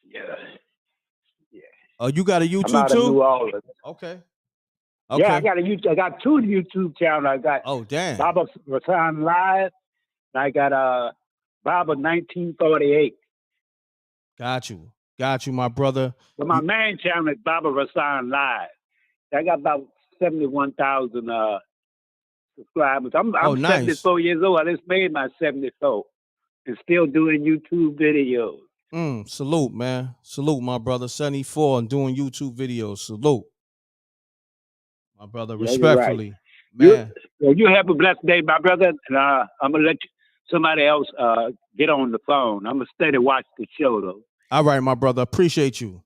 Yeah. Oh, you got a YouTube I'm out too? of New Orleans. Okay. Yeah, I got I got two YouTube channels. I got Baba Rasan Live. And I got Baba 1948. Got you, my brother. But my main channel is Baba Rasan Live. I got about 71,000 subscribers. I'm nice. 74 years old. I just made my 74 and still doing YouTube videos. Salute, man. Salute, my brother. 74 and doing YouTube videos. Salute. My brother, respectfully. Right. Man. You have a blessed day, my brother. And I'm going to let somebody else get on the phone. I'm going to stay to watch the show, though. All right, my brother. Appreciate you.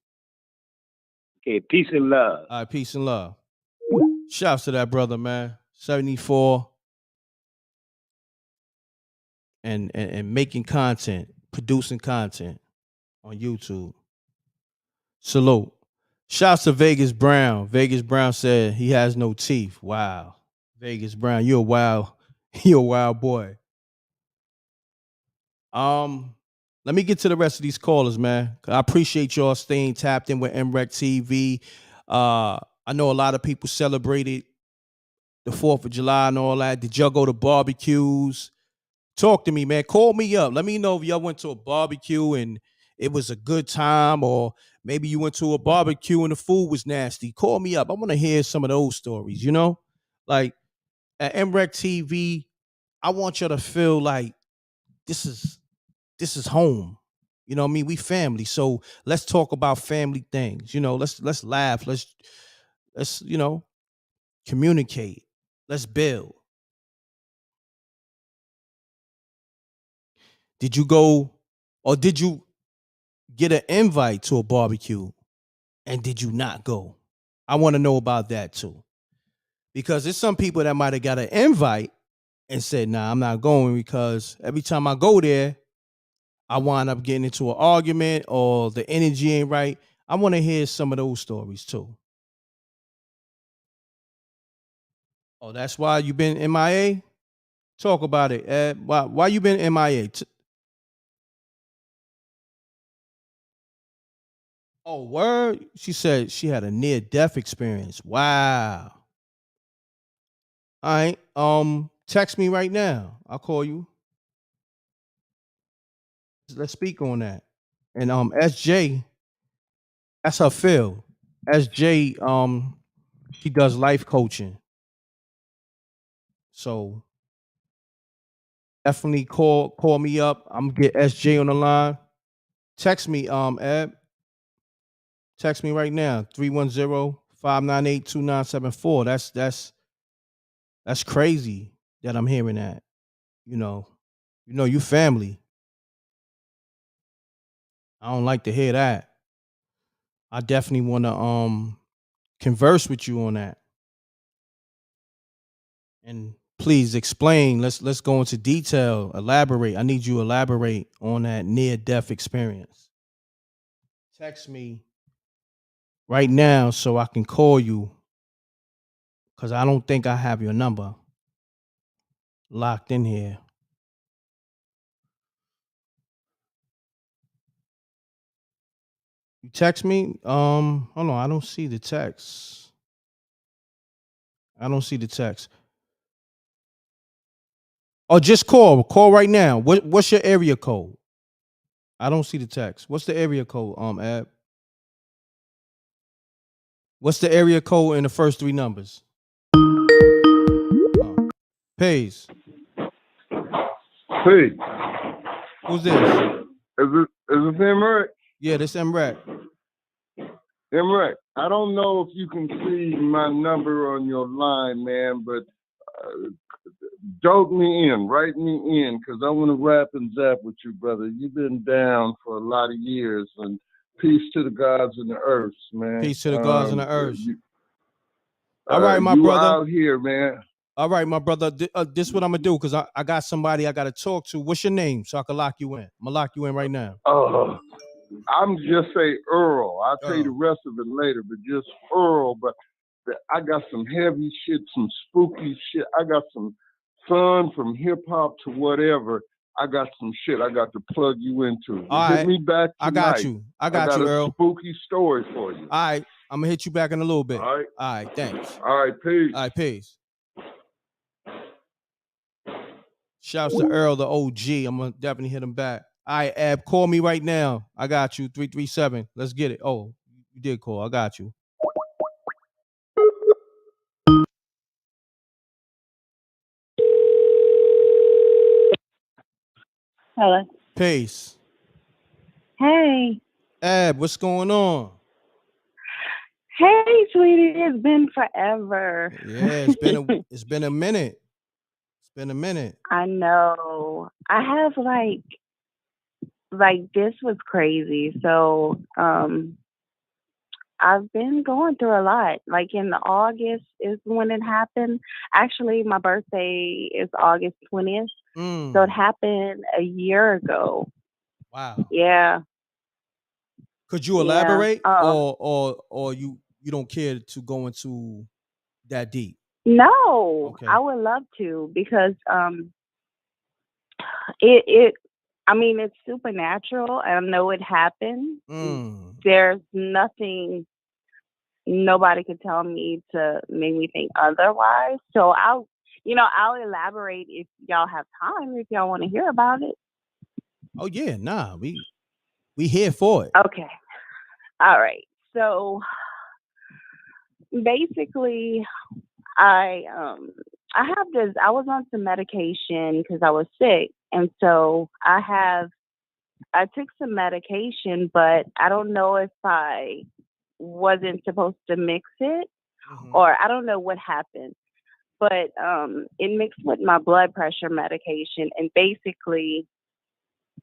Okay, peace and love. All right, peace and love. Shouts to that brother, man. 74. And making content, producing content on YouTube. Salute. Shouts to Vegas Brown. Vegas Brown said he has no teeth. Wow. Vegas Brown, you're a wild boy. Let me get to the rest of these callers, man. I appreciate y'all staying tapped in with MRECKTV. I know a lot of people celebrated the 4th of July and all that. Did y'all go to barbecues? Talk to me, man. Call me up. Let me know if y'all went to a barbecue and it was a good time, or maybe you went to a barbecue and the food was nasty. Call me up. I want to hear some of those stories, you know? Like at MRECK I want y'all to feel like this is home. You know what I mean? We family. So let's talk about family things. You know, let's laugh. Let's communicate. Let's build. Did you go, or did you get an invite to a barbecue and did you not go? I want to know about that too. Because there's some people that might have got an invite and said, nah, I'm not going, because every time I go there, I wind up getting into an argument or the energy ain't right. I want to hear some of those stories too. Oh, that's why you been MIA? Talk about it, Ed. Why you been MIA? Oh, word? She said she had a near-death experience. Wow. All right. Text me right now. I'll call you. Let's speak on that. And SJ, that's her field. SJ, she does life coaching. So definitely call me up. I'm gonna get SJ on the line. Text me, Ed. Text me right now. 310-598-2974. That's crazy that I'm hearing that. You know, you family. I don't like to hear that. I definitely want to converse with you on that. And please explain. Let's go into detail. Elaborate. I need you to elaborate on that near-death experience. Text me right now so I can call you, because I don't think I have your number locked in here. You text me? Hold on. I don't see the text. I don't see the text. Oh, just call. Call right now. What's your area code? I don't see the text. What's the area code, Ab? What's the area code in the first 3 numbers? Pays. Hey, Who's this? is it M.RECK? Yeah, this MRECK. M.RECK, I don't know if you can see my number on your line, man, but dope me in, write me in, because I want to rap and zap with you, brother. You've been down for a lot of years, and peace to the gods and the earths, man. Peace to the gods and the earth. All right, my brother. You out here, man. All right, my brother. This is what I'm going to do, because I got somebody I got to talk to. What's your name so I can lock you in? I'm going to lock you in right now. I'm just say Earl. I'll tell you the rest of it later, but just Earl. But I got some heavy shit, some spooky shit. I got some fun from hip hop to whatever. I got some shit I got to plug you into. Hit me back tonight. I got you. I got you, Earl. A spooky story for you. All right. I'm going to hit you back in a little bit. All right. All right. Thanks. All right. Peace. All right. Peace. Shouts to Earl, the OG. I'm going to definitely hit him back. All right, Ab, call me right now. I got you. 337. Let's get it. Oh, you did call. I got you. Hello. Peace. Hey. Ab, what's going on? Hey, sweetie. It's been forever. Yeah, it's been a minute. It's been a minute. I know. I have like this was crazy. So I've been going through a lot. Like in August is when it happened. Actually, my birthday is August 20th. So it happened a year ago. Wow. Yeah. Could you elaborate, or you don't care to go into that deep? No, okay. I would love to, because it I mean, it's supernatural. I know it happened. Mm. There's nothing nobody could tell me to make me think otherwise. So I'll elaborate if y'all have time, if y'all want to hear about it. Oh yeah, nah, we here for it. Okay. All right. So basically, I was on some medication because I was sick, and so I took some medication, but I don't know if I wasn't supposed to mix it, or I don't know what happened. But it mixed with my blood pressure medication, and basically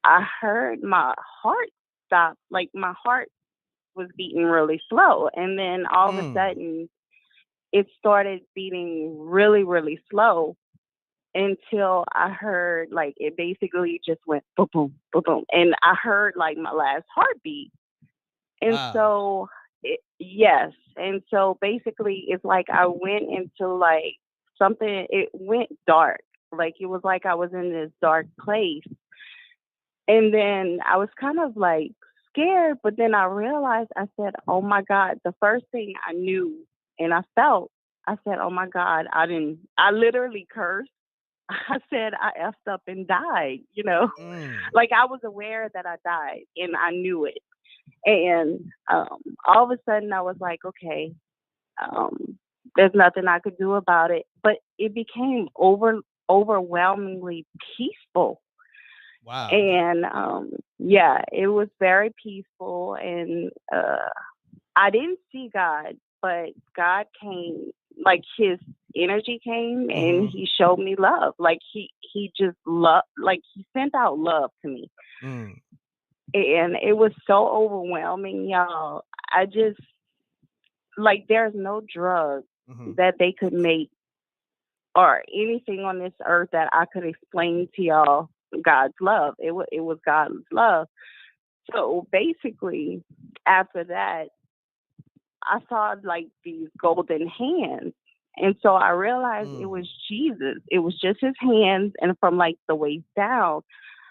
I heard my heart stop. Like my heart was beating really slow, and then all of a sudden it started beating really, really slow until I heard, like, it basically just went boom, boom, boom, boom, and I heard like my last heartbeat. And Wow. so yes, and so basically it's like I went into like something. It went dark. Like it was like I was in this dark place. And then I was kind of like scared, but then I realized, I said, oh my God, the first thing I knew and I felt, I said, oh my God, I literally cursed. I said, I effed up and died, like I was aware that I died and I knew it. And all of a sudden I was like, okay, there's nothing I could do about it. But it became overwhelmingly peaceful. Wow. And yeah, it was very peaceful. And I didn't see God, but God came, like his energy came and he showed me love. Like he just loved, like he sent out love to me. And it was so overwhelming, y'all. I just, like, there's no drug that they could make or anything on this earth that I could explain to y'all God's love. It was God's love. So basically, after that, I saw like these golden hands. And so I realized it was Jesus. It was just his hands and from like the waist down.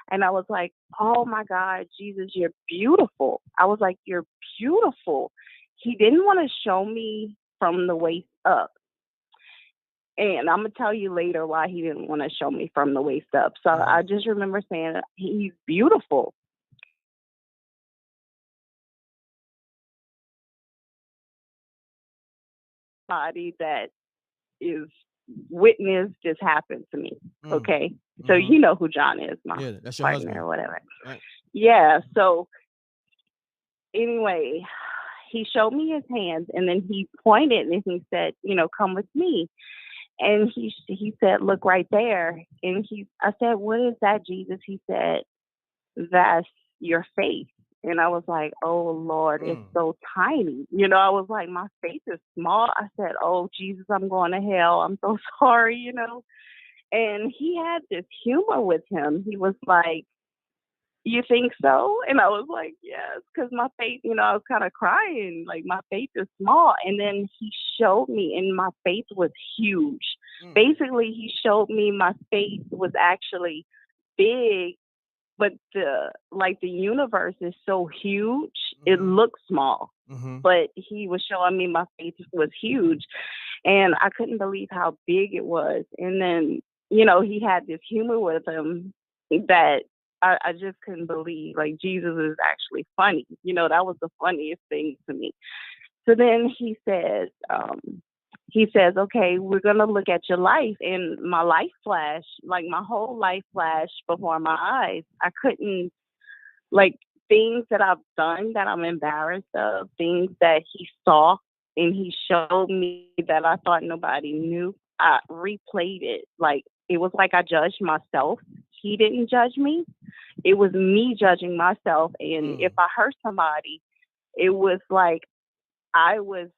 And I was like, oh my God, Jesus, you're beautiful. I was like, you're beautiful. He didn't want to show me from the waist up. And I'm going to tell you later why he didn't want to show me from the waist up. So I just remember saying, he's beautiful. Body that is witness just happened to me. Okay. So you know who John is, my that's your partner husband. or whatever. Right. Yeah. So anyway, he showed me his hands and then he pointed and he said, come with me. And he said, look right there. And I said, what is that, Jesus? He said, that's your faith. And I was like, oh Lord, it's so tiny. I was like, my faith is small. I said, oh Jesus, I'm going to hell. I'm so sorry, And he had this humor with him. He was like, you think so? And I was like, yes, because my faith, I was kind of crying, like my faith is small. And then he showed me, and my faith was huge. Basically, he showed me my faith was actually big, but the universe is so huge, it looks small. But he was showing me my faith was huge, and I couldn't believe how big it was. And then, he had this humor with him that I just couldn't believe. Like, Jesus is actually funny. That was the funniest thing to me. So then he says, okay, we're going to look at your life. And my life flashed, like my whole life flashed before my eyes. I couldn't, like, things that I've done that I'm embarrassed of, things that he saw and he showed me that I thought nobody knew. I replayed it. Like, it was like I judged myself. He didn't judge me. It was me judging myself. And if I hurt somebody, it was like I was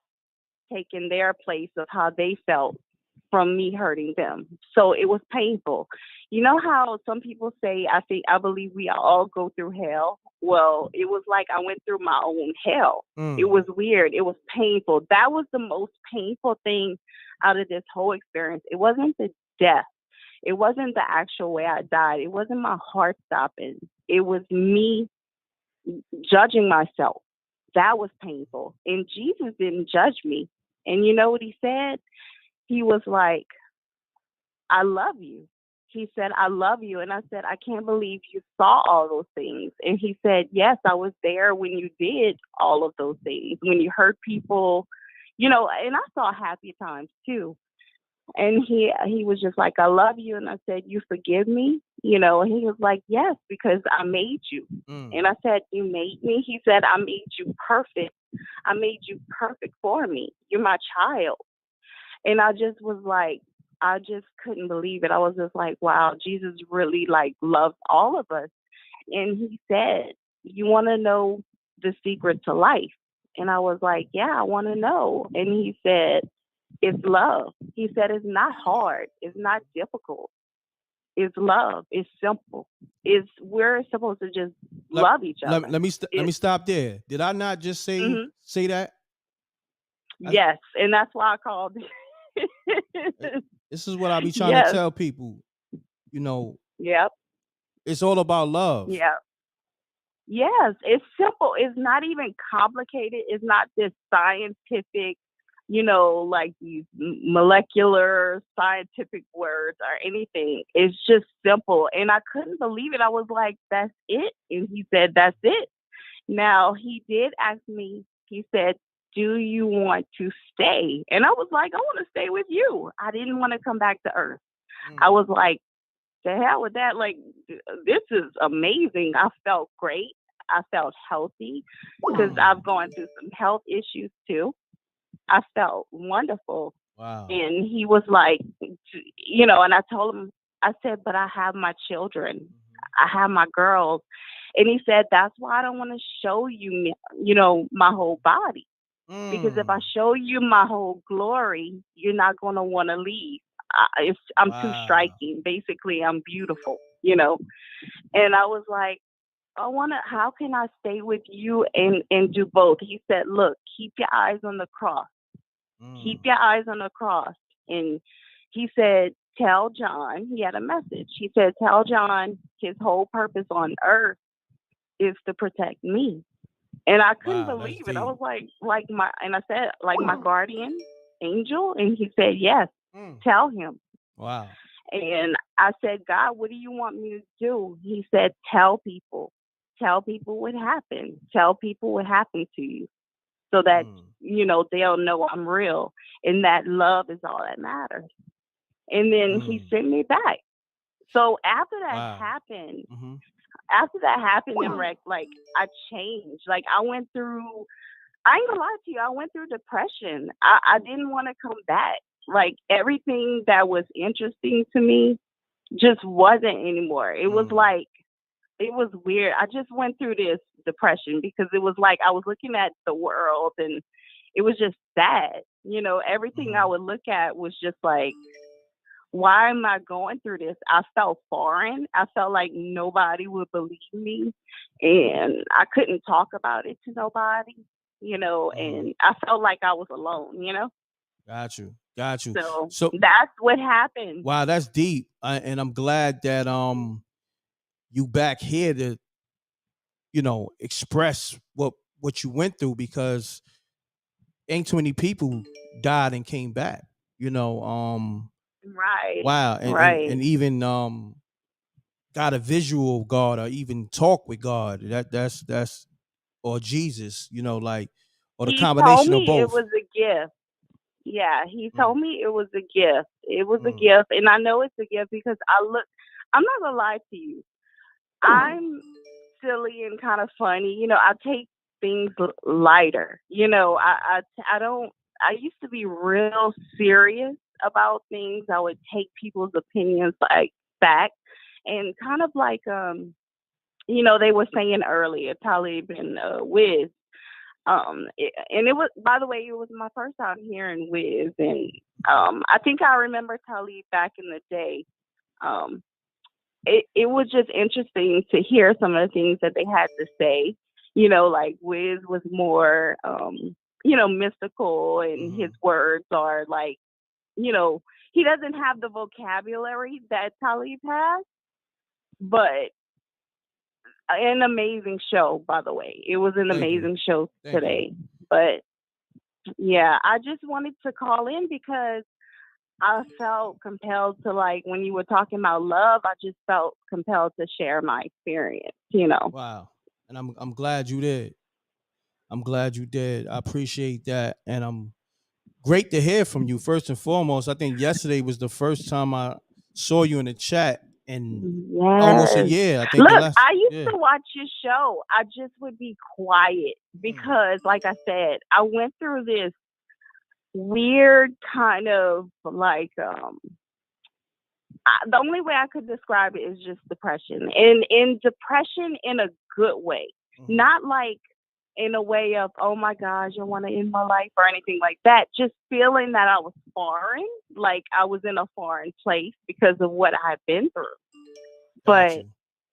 taking their place of how they felt from me hurting them. So it was painful. You know how some people say, I believe we all go through hell. Well, it was like I went through my own hell. It was weird. It was painful. That was the most painful thing out of this whole experience. It wasn't the death. It wasn't the actual way I died. It wasn't my heart stopping. It was me judging myself. That was painful. And Jesus didn't judge me. And you know what he said? He was like, I love you. He said, I love you. And I said, I can't believe you saw all those things. And he said, yes, I was there when you did all of those things, when you hurt people, and I saw happy times too. And he was just like, I love you. And I said, you forgive me? And he was like, yes, because I made you. And I said, you made me? He said, I made you perfect. I made you perfect for me. You're my child. And I just was like, I just couldn't believe it. I was just like, wow, Jesus really loved all of us. And he said, you want to know the secret to life? And I was like, yeah, I want to know. And he said, it's love. He said, it's not hard. It's not difficult. It's love. It's simple. We're supposed to just love each other. Let me stop there. Did I not just say that? Yes, and that's why I called. This is what I be trying to tell people. Yep. It's all about love. Yeah. Yes, it's simple. It's not even complicated. It's not this scientific, like these molecular scientific words or anything. It's just simple. And I couldn't believe it. I was like, that's it. And he said, that's it. Now, he did ask me, he said, do you want to stay? And I was like, I want to stay with you. I didn't want to come back to Earth. I was like, the hell with that. Like, this is amazing. I felt great. I felt healthy because I've gone through some health issues too. I felt wonderful. Wow. And he was like, and I told him, I said, but I have my children. I have my girls. And he said, that's why I don't want to show you, my whole body. Because if I show you my whole glory, you're not going to want to leave. I'm too striking. Basically, I'm beautiful, And I was like, how can I stay with you and do both? He said, look, keep your eyes on the cross. Keep your eyes on the cross. And he said, tell John, he had a message. He said, tell John his whole purpose on earth is to protect me. And I couldn't believe it. I was like my guardian angel. And he said, yes, tell him. Wow. And I said, God, what do you want me to do? He said, tell people what happened. Tell people what happened to you so that, they'll know I'm real and that love is all that matters. And then he sent me back. So after that happened, M.RECK, I changed. I went through, I ain't gonna lie to you, I went through depression. I didn't want to come back. Everything that was interesting to me just wasn't anymore. It was it was weird. I just went through this depression because it was I was looking at the world and it was just sad. Everything I would look at was just why am I going through this? I felt foreign. I felt like nobody would believe me and I couldn't talk about it to nobody, and I felt like I was alone, Got you. So that's what happened. Wow, that's deep. And I'm glad that you back here to, express what you went through because ain't too many people died and came back, Right. Wow. And even got a visual of God or even talk with God. That's or Jesus, or the combination of both. He told me it was a gift. Yeah, he told me it was a gift. It was a gift. And I know it's a gift because I'm not going to lie to you. I'm silly and kind of funny. I take things lighter. I used to be real serious about things. I would take people's opinions back and kind of they were saying earlier, Talib and Wiz. And it was, by the way, it was my first time hearing Wiz, and I think I remember Talib back in the day. It was just interesting to hear some of the things that they had to say. Wiz was more, mystical, and his words are he doesn't have the vocabulary that Talib has, but an amazing show, by the way. It was an Thank you. amazing show Thank you. today. But yeah, I just wanted to call in because I felt compelled to, like, when you were talking about love, I just felt compelled to share my experience, you know. Wow. And I'm glad you did. I'm glad you did. I appreciate that. And I'm great to hear from you. First and foremost, I think yesterday was the first time I saw you in the chat in almost a Yes. year. I think the Look, last. I used Yeah. to watch your show. I just would be quiet because, like I said, I went through this weird kind of like the only way I could describe it is just depression, and in depression in a good way, not like in a way of, oh my gosh, I want to end my life or anything like that. Just feeling that I was foreign, like I was in a foreign place because of what I had been through. But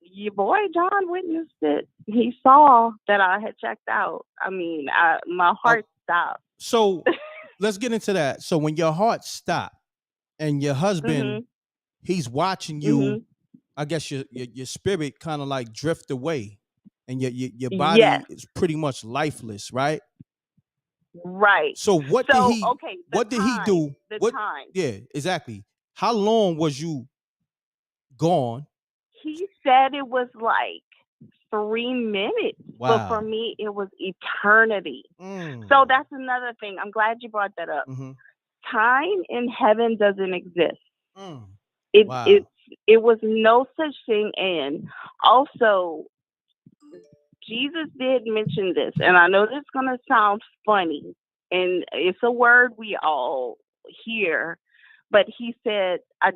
your boy John witnessed it. He saw that I had checked out. I mean, my heart stopped. So let's get into that. So when your heart stopped and your husband, he's watching you, I guess your spirit kind of like drift away, and your body is pretty much lifeless, right? Right. So what did he? Okay, What did he do? The time. Yeah, exactly. How long was you gone? He said it was like 3 minutes, but for Wow. me it was eternity. So that's another thing. I'm glad you brought that up. Time in heaven doesn't exist. It was no such thing. And also, Jesus did mention this, and I know this is gonna sound funny, and it's a word we all hear, but he said, I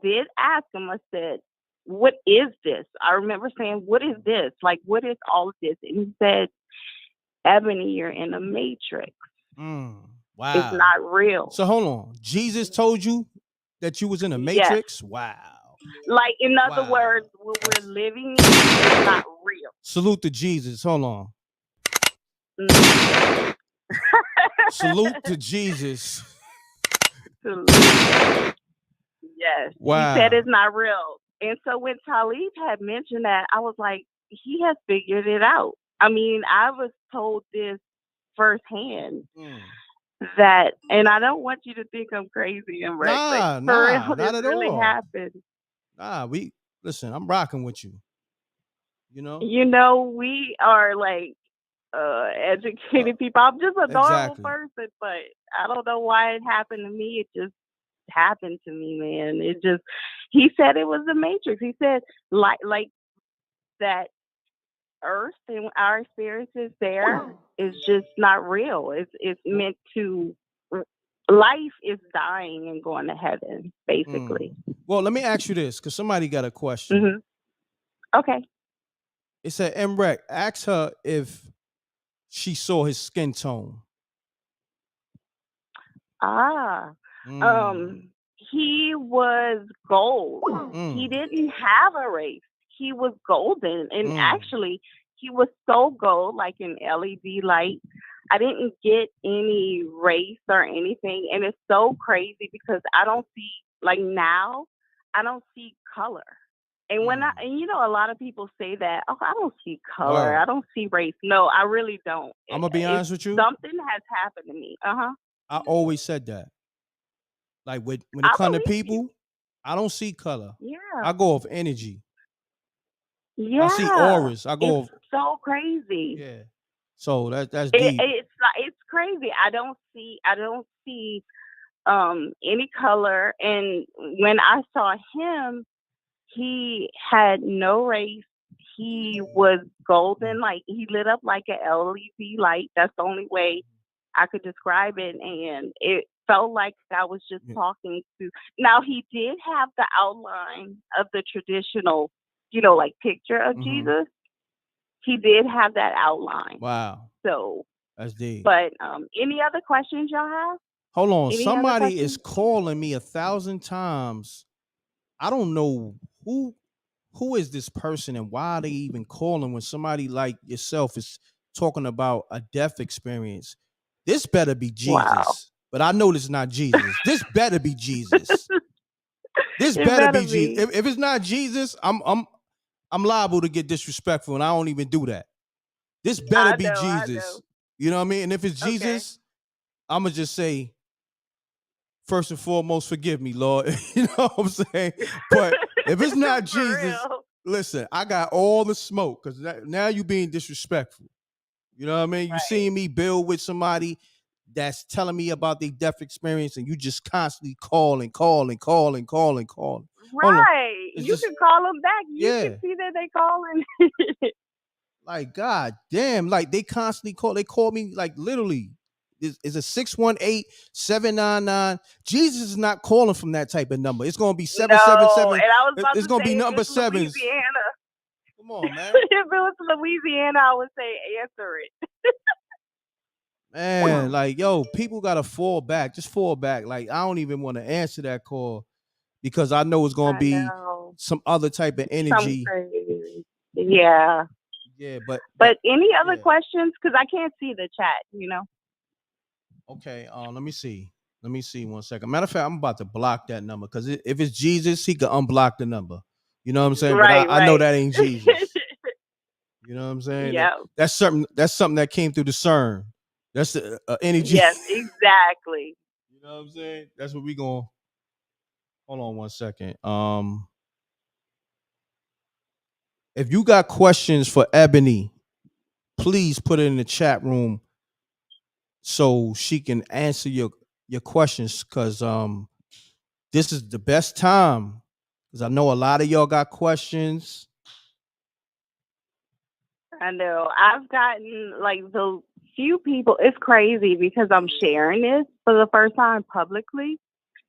did ask him, I said, what is this? I remember saying, what is this? Like, what is all of this? And he said, Ebony, you're in a matrix. Wow. It's not real. So hold on. Jesus told you that you was in a matrix? Yes. Wow. Like, in other words, what we're living in is not real. Salute to Jesus. Hold on. Salute to Jesus. Yes. Wow. He said it's not real. And so when Talib had mentioned that, I was like, he has figured it out. I mean, I was told this firsthand. That, and I don't want you to think I'm crazy and wreck. Nah, not at really all. happened. Listen, I'm rocking with you. You know? You know, we are like educated people. I'm just a normal person, but I don't know why it happened to me. It just happened to me, man. He said it was the Matrix. He said like that Earth and our experiences there is just not real. It's meant to, life is dying and going to heaven, basically. Well, let me ask you this, because somebody got a question. Okay. It said, m.reck, ask her if she saw his skin tone. He was gold. He didn't have a race. He was golden. And actually, he was so gold, like an LED light. I didn't get any race or anything. And it's so crazy because I don't see, like now, I don't see color. And and you know, a lot of people say that, oh, I don't see color. I don't see race. No, I really don't. I'm going to be honest with you. Something has happened to me. I always said that. Like when it comes to people, I don't see color. Yeah. I go off energy. Yeah. I see auras. I go off. So crazy. Yeah. So that's deep. It's crazy. I don't see any color. And when I saw him, he had no race. He was golden, like he lit up like an LED light. That's the only way I could describe it. And it felt like I was just talking to. Now, he did have the outline of the traditional, you know, like picture of Jesus. He did have that outline. Wow. So that's deep. But any other questions y'all have? Hold on. Somebody is calling me 1,000 times. I don't know who is this person and why are they even calling when somebody like yourself is talking about a death experience. This better be Jesus. Wow. But I know this is not Jesus. This better be Jesus. This better be Jesus. If it's not Jesus, I'm liable to get disrespectful, and I don't even do that. This better be I know. Jesus. You know what I mean? And if it's Okay. Jesus, I'm gonna just say, first and foremost, forgive me, Lord. You know what I'm saying? But if it's not For Jesus, real. listen, I got all the smoke because now you being disrespectful. You know what I mean? You Right. seeing me build with somebody that's telling me about their death experience, and you just constantly calling. Hold on. Right. It's You just, can call them back. You yeah. can see that they calling. Like, God damn, like they constantly call. They call me like literally. Is a 618-799. Jesus is not calling from that type of number. It's gonna be No, 777. and I was about It's to gonna say be if number it's sevens. Louisiana. Come on, man. If it was Louisiana, I would say answer it. Man, like, yo, people gotta fall back. Just fall back. Like, I don't even want to answer that call because I know it's gonna I be know. some other type of Some energy. crazy. Yeah. Yeah, but But any other yeah. questions? Because I can't see the chat, you know. Okay, let me see. Let me see 1 second. Matter of fact, I'm about to block that number because if it's Jesus, he could unblock the number. You know what I'm saying? Right, But I know right. that ain't Jesus. You know what I'm saying? Yeah. That's something that came through the CERN. That's the energy. Yes, exactly. You know what I'm saying? That's what we going. Hold on 1 second. If you got questions for Ebony, please put it in the chat room so she can answer your questions. Cause this is the best time. Cause I know a lot of y'all got questions. I know. I've gotten like the few people. It's crazy because I'm sharing this for the first time publicly,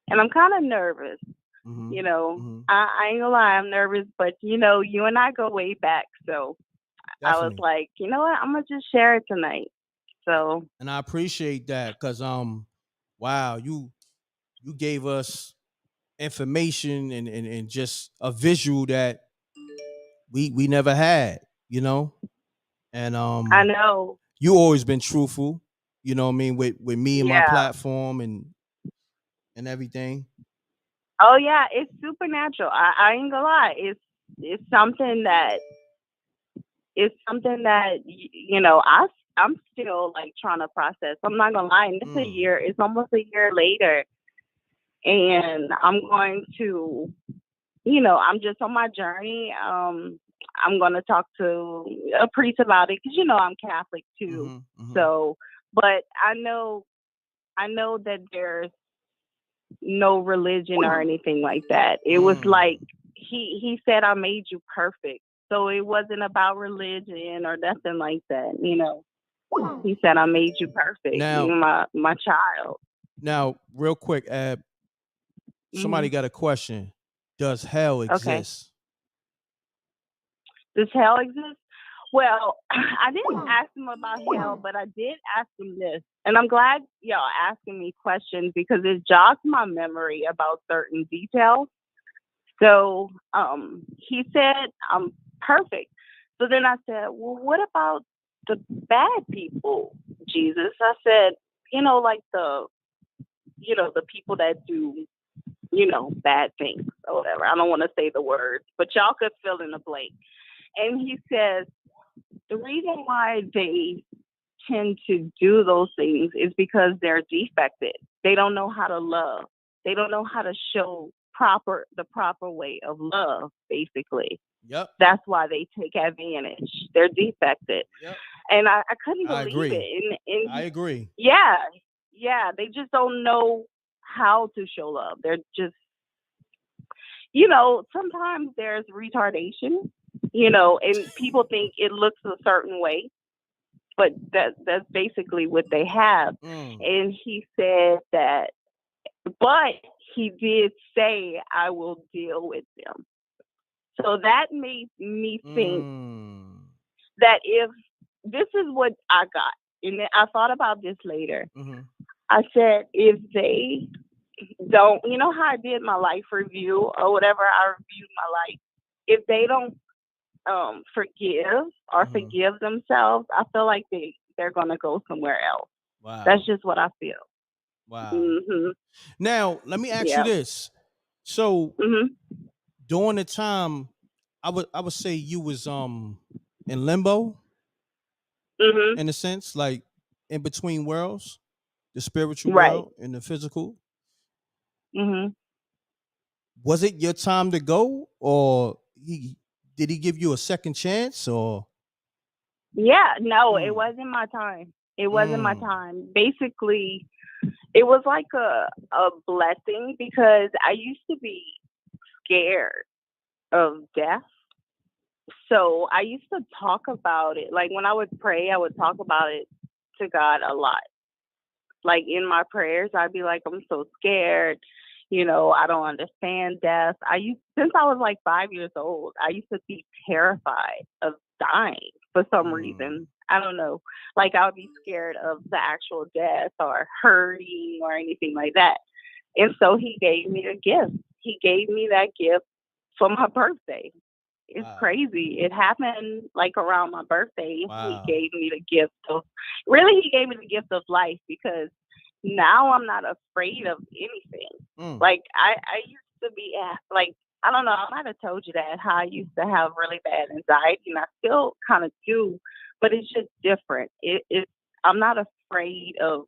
and I'm kind of nervous. Mm-hmm. You know, Mm-hmm. I ain't gonna lie, I'm nervous, but you know, you and I go way back, so Definitely. I was like, you know what, I'm gonna just share it tonight. So, and I appreciate that because wow, you gave us information and just a visual that we never had, you know. And I know. you always been truthful, you know what I mean, with me and my Yeah. platform and everything. Oh yeah, it's supernatural. I ain't gonna lie. It's something that you know, I'm still like trying to process. I'm not gonna lie. And it's a year. It's almost a year later, and I'm going to, you know, I'm just on my journey. I'm going to talk to a priest about it because you know I'm Catholic too. So, but I know that there's no religion or anything like that. It was like he said, I made you perfect. So it wasn't about religion or nothing like that, you know. He said, I made you perfect. Now, You're my child. Now, real quick, somebody got a question. Does hell exist? Does hell exist? Well, I didn't ask him about hell, but I did ask him this. And I'm glad y'all asking me questions because it jogs my memory about certain details. So he said, I'm perfect. So then I said, well, what about the bad people, Jesus? I said, you know, like the people that do, you know, bad things or whatever. I don't want to say the words, but y'all could fill in the blank. And he says, the reason why they tend to do those things is because they're defected. They don't know how to love. They don't know how to show the proper way of love, basically. Yep. That's why they take advantage. They're defected. Yep. And I couldn't believe agree. it. And I agree. Yeah. Yeah. They just don't know how to show love. They're just, you know, sometimes there's retardation, you know, and people think it looks a certain way, but that's basically what they have. And he said that, but he did say, I will deal with them. So that made me think that if this is what I got, and I thought about this later. I said, if they don't, you know how I did my life review or whatever, I reviewed my life. If they don't forgive or forgive themselves, I feel like they're going to go somewhere else. Wow. That's just what I feel. Wow. Now, let me ask you this. So, during the time I would say you was in limbo Mhm. in a sense, like in between worlds, the spiritual Right. world and the physical. Mhm. Was it your time to go, or did he give you a second chance, or? Yeah, no, it Mm, wasn't my time. It wasn't my mm, time. Basically, it was like a blessing because I used to be scared of death. So I used to talk about it. Like when I would pray, I would talk about it to God a lot. Like in my prayers, I'd be like, I'm so scared. I don't understand death. Since I was like 5 years old, I used to be terrified of dying for some mm. reason. I don't know. Like I would be scared of the actual death or hurting or anything like that. And so he gave me a gift. He gave me that gift for my birthday. It's Wow, crazy. It happened like around my birthday. He wow. gave me the gift of really he gave me the gift of life because now I'm not afraid of anything. Mm, Like I used to be like I don't know, I might have told you that how I used to have really bad anxiety and I still kind of do, but it's just different. It's I'm not afraid of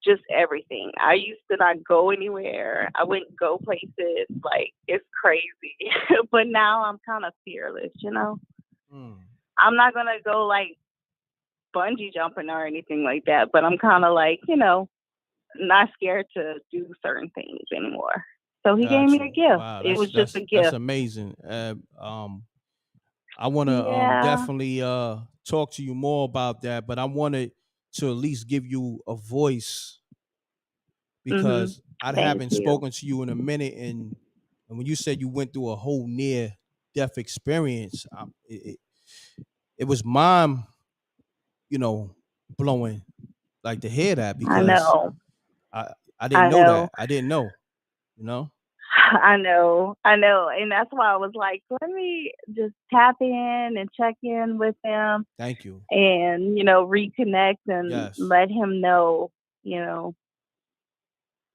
just everything. I used to not go anywhere. I wouldn't go places. Like it's crazy. But now I'm kind of fearless. mm. I'm not gonna go like bungee jumping or anything like that, but I'm kind of like, not scared to do certain things anymore. So he gave Got me a you. gift. Wow, It was just a that's gift. amazing. I want to Yeah. definitely talk to you more about that, but I wanted to at least give you a voice Mhm. because I Thank haven't you. spoken to you in a minute, and when you said you went through a whole near death experience, it was mind, you know, blowing like to hear that I because know. I I didn't I know know. that. I didn't know, you know. I know. And that's why I was like, let me just tap in and check in with him Thank you. and, reconnect and Yes. let him know, you know.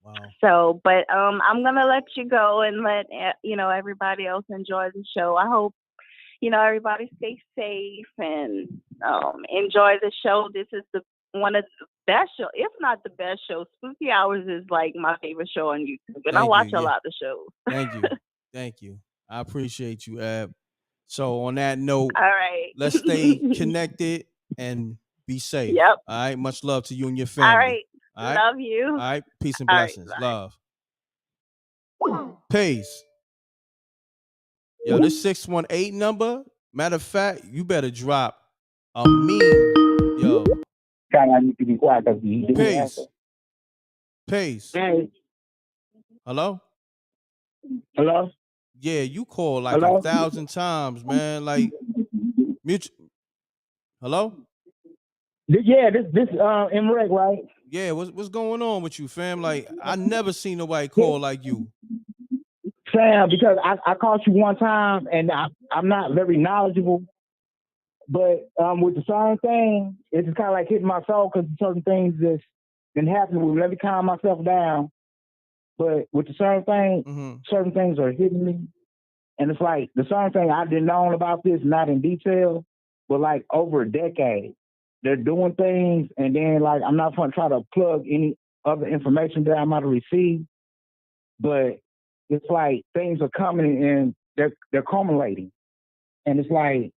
Wow. So, but I'm going to let you go and let, everybody else enjoy the show. I hope, everybody stay safe and enjoy the show. This is one of the best show, if not the best show. Spooky Hours is like my favorite show on YouTube, and I Thank you. watch a Yeah. lot of shows. Thank you. Thank you. I appreciate you, Ab. So on that note, All right. let's stay connected and be safe. Yep. All right. Much love to you and your All family. right. All right. Love you. All right. Peace and All right. blessings. Bye. Love. Peace. Yo, this 618 number, matter of fact, you better drop a meme. Yo, Kind of need to be quiet because you didn't answer. peace. Peace. Hey, Hello? hello, Yeah, you call like a hello. 1,000 times, man. Like, mutual. Hello? Yeah, this m.reck, right? Yeah, what's going on with you, fam? Like, I never seen nobody Yeah, call like you. Sam, because I called you one time and I'm not very knowledgeable, but with the same thing, it's just kind of like hitting my soul because certain things that's been happening with me. Let me calm myself down. But with the same thing, Mm-hmm. certain things are hitting me. And it's like the same thing I didn't know about this, not in detail, but like over a decade. They're doing things, and then like I'm not going to try to plug any other information that I might have received, but it's like things are coming and they're culminating, and it's like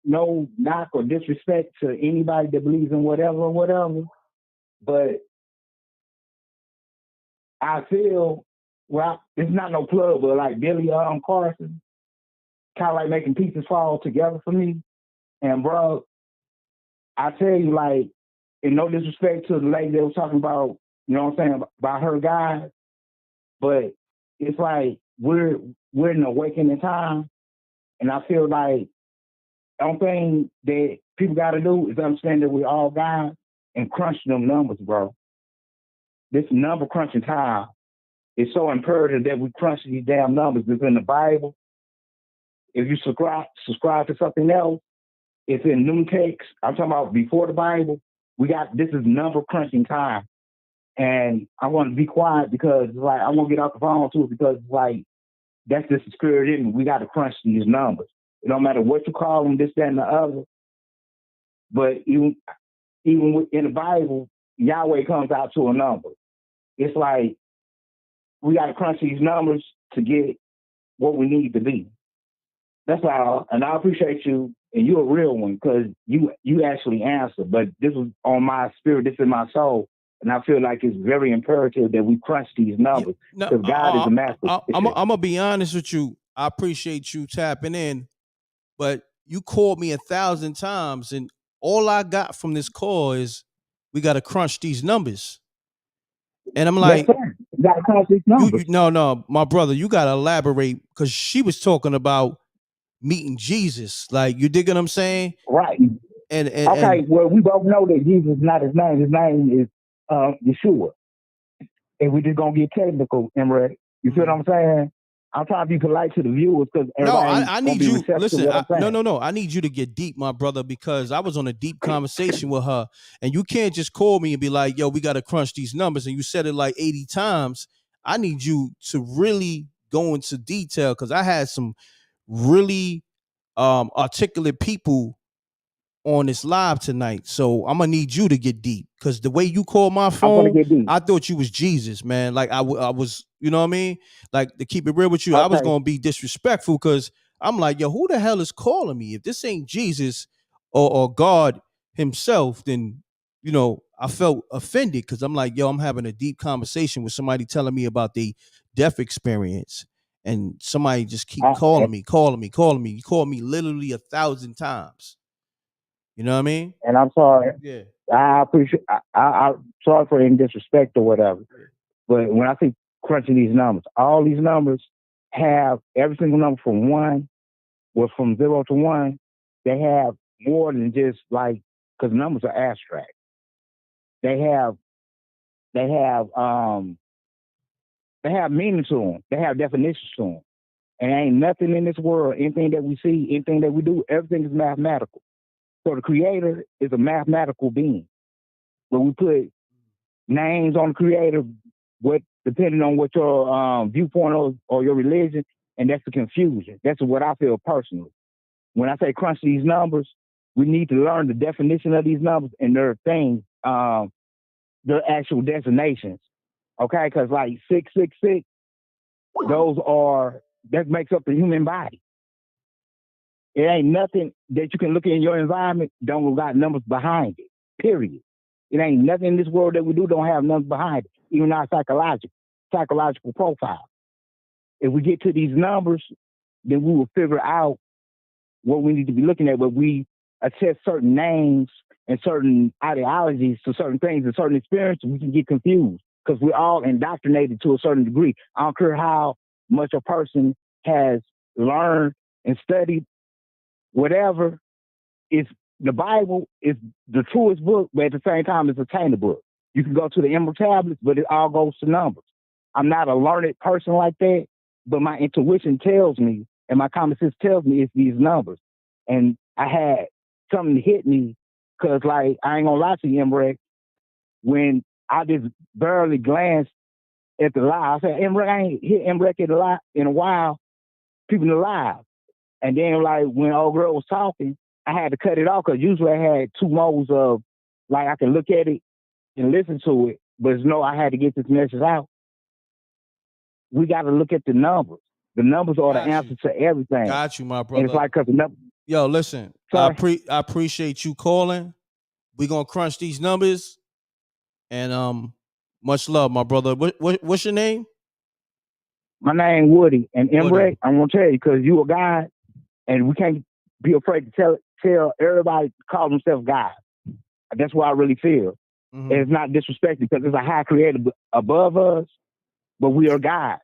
no knock or disrespect to anybody that believes in whatever, but I feel well. It's not no plug, but like Billy Carson, kind of like making pieces fall together for me. And bro, I tell you, like, and no disrespect to the lady that was talking about, you know what I'm saying, about her guy, but it's like we're in an awakening time, and I feel like the only thing that people got to do is understand that we all God and crunch them numbers, bro. This number crunching time is so imperative that we crunch these damn numbers. It's in the Bible. If you subscribe to something else, it's in new text. I'm talking about before the Bible. This is number crunching time. And I want to be quiet because like I want to get off the phone too because like that's just the spirit in me. We got to crunch these numbers. It don't matter what you call them, this, that, and the other. But even in the Bible, Yahweh comes out to a number. It's like we got to crunch these numbers to get what we need to be. That's all. And I appreciate you, and you're a real one because you actually answer. But this was on my spirit, this is my soul. And I feel like it's very imperative that we crunch these numbers because God is a master. I'm gonna be honest with you. I appreciate you tapping in, but you called me 1,000 times, and all I got from this call is we got to crunch these numbers. And I'm like, you got to crunch these numbers. No, my brother, you got to elaborate because she was talking about meeting Jesus. Like, you dig what I'm saying? Right. And okay, well, we both know that Jesus is not his name. His name is Yeshua. And we just gonna get technical, m.reck. You feel what I'm saying? I'm trying to be polite to the viewers because I need you. Listen, no. I need you to get deep, my brother, because I was on a deep conversation with her, and you can't just call me and be like, "Yo, we got to crunch these numbers," and you said it like 80 times. I need you to really go into detail because I had some really articulate people on this live tonight, so I'm gonna need you to get deep because the way you called my phone, I thought you was Jesus, man. Like I was, you know what I mean? Like, to keep it real with you, I was gonna be disrespectful because I'm like, yo, who the hell is calling me? If this ain't Jesus or God himself, then I felt offended because I'm like, yo, I'm having a deep conversation with somebody telling me about the death experience, and somebody just keep calling me. You called me literally 1,000 times. You know what I mean? And I'm sorry. Yeah. I appreciate. I'm sorry for any disrespect or whatever. But when I say crunching these numbers, all these numbers have every single number from 0 to 1. They have more than just like, because numbers are abstract. They have meaning to them. They have definitions to them. And ain't nothing in this world, anything that we see, anything that we do, everything is mathematical. So the creator is a mathematical being. When we put names on the creator, depending on what your viewpoint or your religion, and that's the confusion. That's what I feel personally. When I say crunch these numbers, we need to learn the definition of these numbers and their things, their actual designations. Okay, because like 666, that makes up the human body. It ain't nothing that you can look in your environment don't got numbers behind it. Period. It ain't nothing in this world that we do don't have numbers behind it. Even our psychological profile. If we get to these numbers, then we will figure out what we need to be looking at. But we attach certain names and certain ideologies to certain things and certain experiences, we can get confused because we're all indoctrinated to a certain degree. I don't care how much a person has learned and studied. Whatever, the Bible is the truest book, but at the same time, it's a tainted book. You can go to the emerald tablets, but it all goes to numbers. I'm not a learned person like that, but my intuition tells me, and my common sense tells me it's these numbers. And I had something hit me, because, like, I ain't gonna lie to you, m.reck, when I just barely glanced at the live, I said, m.reck, I ain't hit m.reck in a while, people alive. And then, like, when old girl was talking, I had to cut it off because usually I had 2 modes of, like, I can look at it and listen to it, but I had to get this message out. We got to look at the numbers. The numbers are the answer to everything. Got you, my brother. And it's like, because the numbers. Yo, listen, I appreciate you calling. We're going to crunch these numbers. And much love, my brother. What's your name? My name Woody. And m.reck, I'm going to tell you, because you a guy, and we can't be afraid to tell everybody to call themselves God. That's what I really feel. Mm-hmm. And it's not disrespected because there's a high creator above us, but we are God.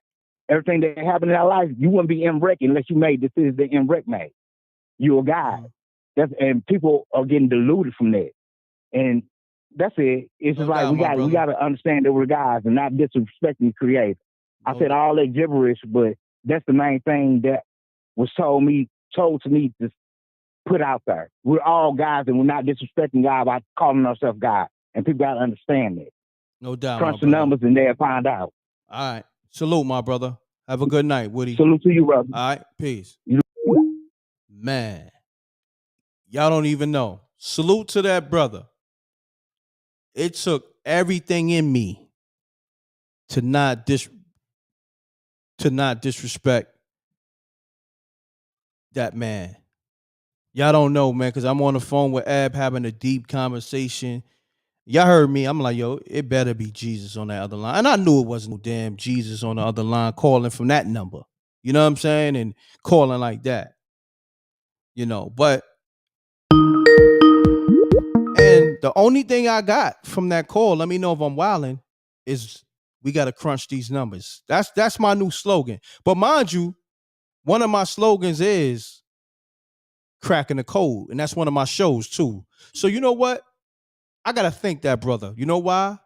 Everything that happened in our life, you wouldn't be m.reck unless you made decisions that m.reck made. You're a God. Mm-hmm. And people are getting deluded from that. And that's it. It's just like we got to understand that we're guys and not disrespecting the creator. I said all that gibberish, but that's the main thing that was told to me to put out there. We're all guys, and we're not disrespecting God by calling ourselves God. And people got to understand that. No doubt. Crunch the numbers, and they'll find out. All right. Salute, my brother. Have a good night, Woody. Salute to you, brother. All right. Peace. Man, y'all don't even know. Salute to that brother. It took everything in me to not disrespect that man. Y'all don't know, man, because I'm on the phone with Ab having a deep conversation. Y'all heard me. I'm like, yo, it better be Jesus on that other line. And I knew it wasn't no damn Jesus on the other line calling from that number. You know what I'm saying? And calling like that. But and the only thing I got from that call, let me know if I'm wilding, is we got to crunch these numbers. That's my new slogan. But mind you, one of my slogans is cracking the code. And that's one of my shows too. So you know what? I got to thank that brother. You know why?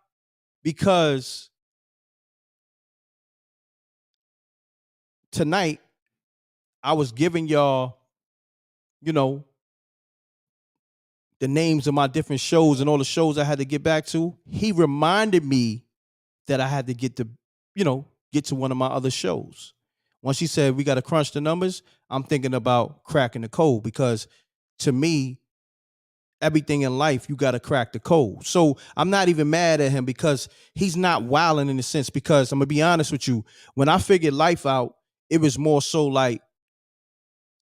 Because tonight I was giving y'all, the names of my different shows and all the shows I had to get back to. He reminded me that I had to get to one of my other shows. Once he said we got to crunch the numbers, I'm thinking about cracking the code, because to me, everything in life, you got to crack the code. So I'm not even mad at him, because he's not wilding in a sense, because I'm going to be honest with you. When I figured life out, it was more so like,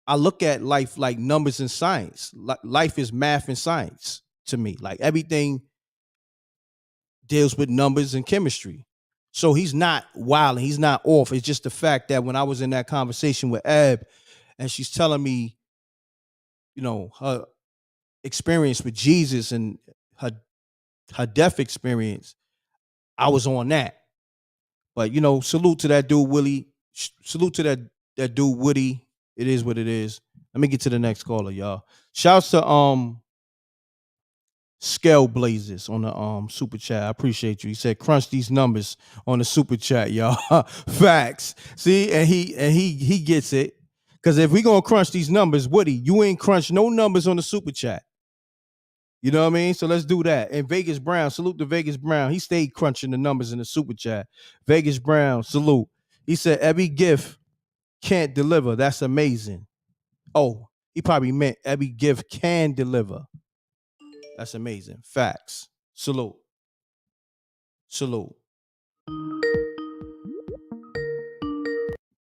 I look at life like numbers and science. Life is math and science to me. Like everything deals with numbers and chemistry. So he's not wilding. He's not off. It's just the fact that when I was in that conversation with Ab, and she's telling me, her experience with Jesus and her death experience, I was on that. But salute to that dude, Willie. Salute to that dude, Woody. It is what it is. Let me get to the next caller, y'all. Shouts to Scale Blazes on the super chat. I appreciate you. He said crunch these numbers on the super chat, y'all. Facts. See, and he gets it. Because if we gonna crunch these numbers, Woody, you ain't crunch no numbers on the super chat. You know what I mean? So let's do that. And Vegas Brown, salute to Vegas Brown. He stayed crunching the numbers in the super chat. Vegas Brown, salute. He said every gift can't deliver. That's amazing. Oh, he probably meant every gift can deliver. That's amazing. Facts. Salute. Salute.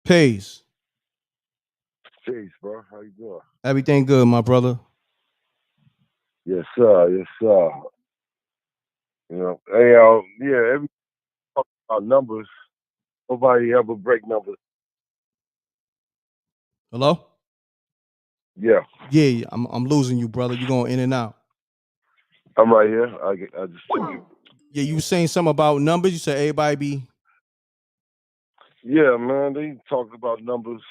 Peace. Peace, bro. How you doing? Everything good, my brother. Yes, sir. Yes, sir. Hey, every talk about numbers, nobody ever break numbers. Hello? Yeah, Yeah, I'm losing you, brother. You going in and out. I'm right here. I just took you. Yeah, you were saying something about numbers. You said everybody be. Yeah, man. They talk about numbers.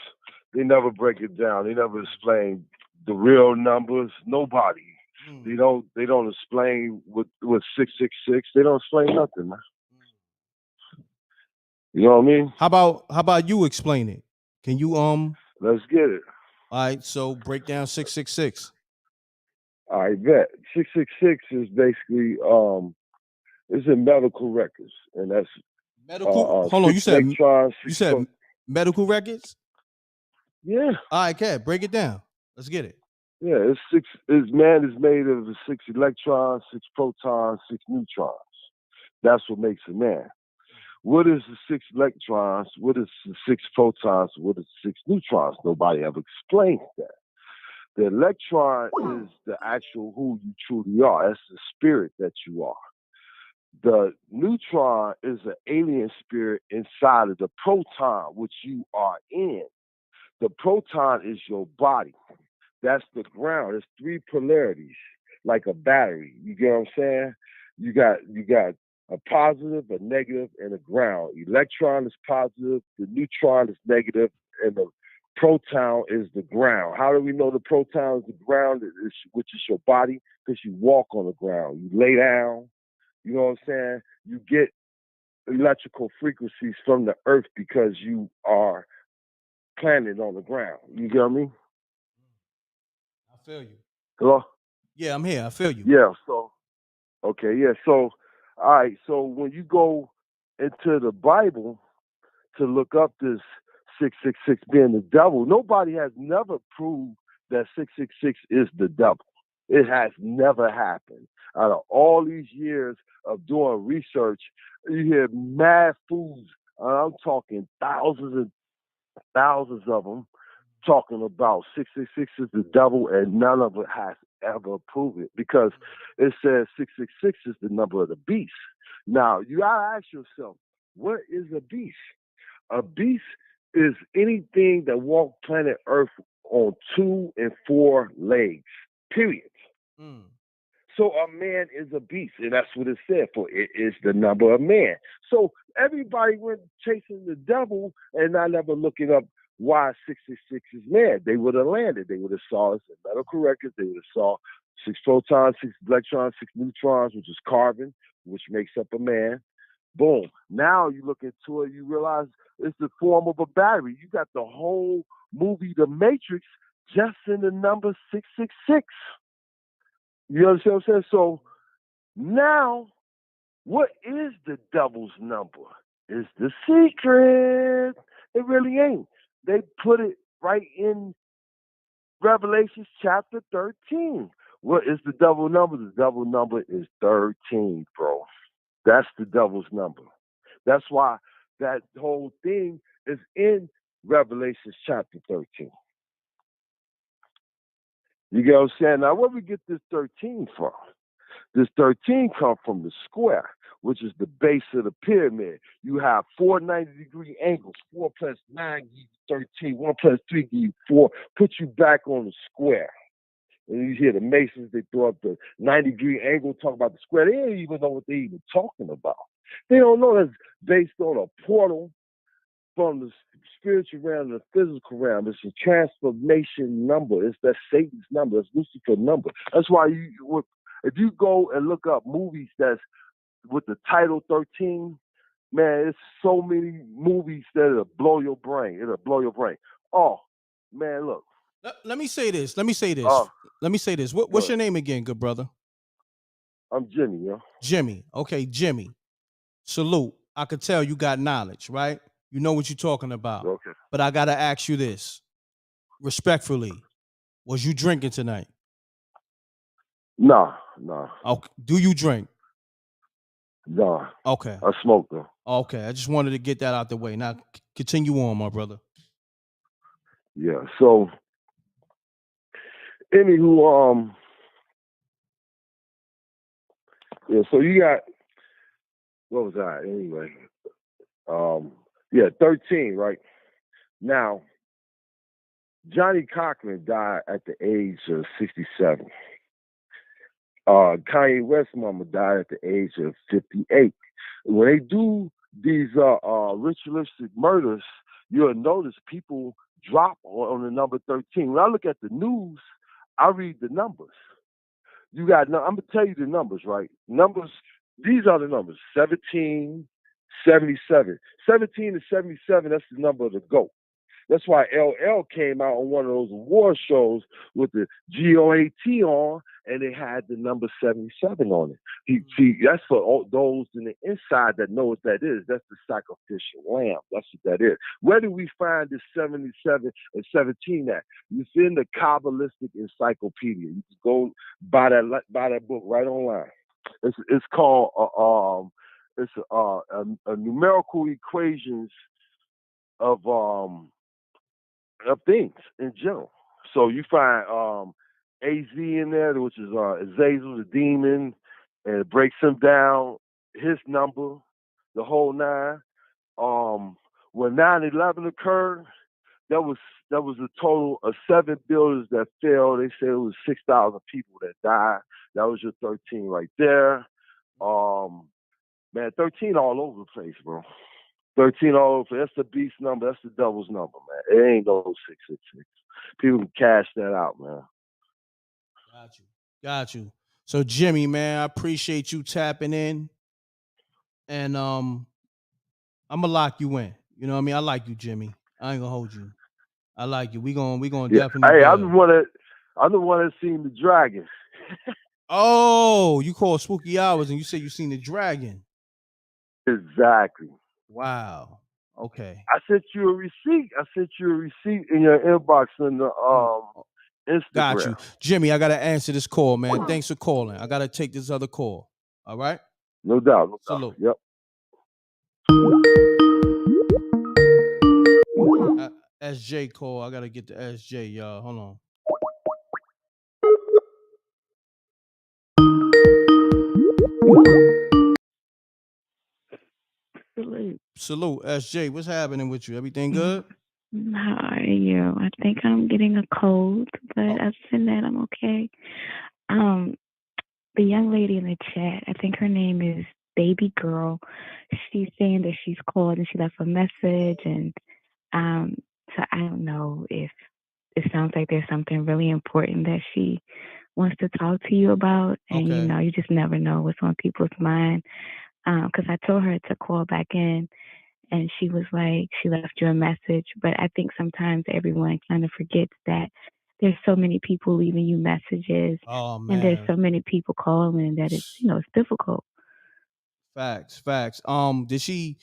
They never break it down. They never explain the real numbers. Nobody. They don't explain what 666. They don't explain nothing, man. You know what I mean? How about you explain it? Can you Let's get it. All right, so break down 666. I bet 666 is basically it's in medical records, and that's Medical. Hold on, you 6 said electrons. medical records? Yeah. All right, okay, break it down. Let's get it. Yeah, it's six. Man is made of 6 electrons, 6 protons, 6 neutrons. That's what makes a man. What is the 6 electrons? What is the 6 protons? What is 6 neutrons? Nobody ever explains that. The electron is the actual who you truly are. That's the spirit that you are. The neutron is an alien spirit inside of the proton, which you are in. The proton is your body. That's the ground. There's 3 polarities, like a battery. You get what I'm saying? You got a positive, a negative, and a ground. Electron is positive, the neutron is negative, and the proton is the ground. How do we know the proton is the ground, which is your body? Because you walk on the ground. You lay down. You know what I'm saying? You get electrical frequencies from the earth because you are planted on the ground. You get what I mean? I feel you. Hello? Yeah, I'm here. I feel you. Yeah, so, okay, yeah. So, all right, so when you go into the Bible to look up this 666 being the devil, nobody has never proved that 666 is the devil. It has never happened. Out of all these years of doing research, you hear mad fools. I'm talking thousands and thousands of them talking about 666 is the devil, and none of it has ever proved it, because it says 666 is the number of the beast. Now, you gotta ask yourself, what is a beast? A beast is anything that walks planet Earth on 2 and 4 legs, period. So a man is a beast, and that's what it said, for it is the number of man. So everybody went chasing the devil and not ever looking up why 666 is man. They would have landed. They would have saw us in medical records. They would have saw 6 protons, 6 electrons, 6 neutrons, which is carbon, which makes up a man. Boom. Now you look into it, you realize it's the form of a battery. You got the whole movie, The Matrix, just in the number 666. You understand what I'm saying? So now, what is the devil's number? It's the secret. It really ain't. They put it right in Revelation chapter 13. What is the devil number? The devil number is 13, bro. That's the devil's number. That's why that whole thing is in Revelation chapter 13. You get what I'm saying? Now, where we get this 13 from? This 13 comes from the square, which is the base of the pyramid. You have 4 90-degree angles. 4 plus 9 gives you 13. 1 plus 3 gives you 4. Put you back on the square. And you hear the Masons, they throw up the 90-degree angle, talk about the square. They don't even know what they're even talking about. They don't know that's based on a portal from the spiritual realm to the physical realm. It's a transformation number. It's that Satan's number. It's Lucifer's number. That's why if you go and look up movies that's with the title 13, man, it's so many movies that'll blow your brain. It'll blow your brain. Oh, man, look. Let me say this. What's your name again, good brother? I'm Jimmy, yo. Jimmy. Okay, Jimmy. Salute. I could tell you got knowledge, right? You know what you're talking about. Okay. But I gotta ask you this, respectfully. Was you drinking tonight? Nah. Okay. Do you drink? Nah. Okay. I smoke though. Okay. I just wanted to get that out the way. Now continue on, my brother. Yeah. So, anywho, yeah. So you got, what was that? Anyway, 13, right? Now, Johnny Cochran died at the age of 67. Kanye West's mama died at the age of 58. When they do these ritualistic murders, you'll notice people drop on the number 13. When I look at the news, I read the numbers. I'm gonna tell you the numbers, right? Numbers. These are the numbers: 17, 77. 17 to 77. That's the number of the GOAT. That's why LL came out on one of those award shows with the GOAT on, and they had the number 77 on it. See, that's for all those in the inside that know what that is. That's the sacrificial lamb. That's what that is. Where do we find this 77 and 17 at? It's in the Kabbalistic Encyclopedia. You can go buy that book right online. It's called a numerical equations of things in general. So you find AZ in there, which is Azazel, the demon, and it breaks him down, his number, the whole 9. When 9/11 occurred, there was a total of 7 buildings that fell. They said it was 6,000 people that died. That was your 13 right there. Man, 13 all over the place, bro. 13 all over. That's the beast number. That's the devil's number, man. It ain't no 666. People can cash that out, man. Got you. So Jimmy, man, I appreciate you tapping in. And I'm gonna lock you in. You know what I mean? I like you, Jimmy. I ain't gonna hold you. I like you. We gonna definitely. Hey, I'm the one that seen the dragon. Oh, you called Spooky Hours and you said you seen the dragon. Exactly. Wow. Okay. I sent you a receipt in your inbox in the Got Instagram. you. Jimmy, I got to answer this call, man. Thanks for calling. I got to take this other call. All right? No doubt. No doubt. Salute. Yep. SJ call. I got to get the SJ, y'all. Hold on. Salute, SJ. What's happening with you? Everything good? How are you? I think I'm getting a cold, but other than that, I'm okay. The young lady in the chat, I think her name is Baby Girl. She's saying that she's called and she left a message, and so I don't know if it sounds like there's something really important that she wants to talk to you about, and you know, you just never know what's on people's mind. Because I told her to call back in, and she was like, she left you a message. But I think sometimes everyone kind of forgets that there's so many people leaving you messages, and there's so many people calling that it's, you know, it's difficult. Facts. Did she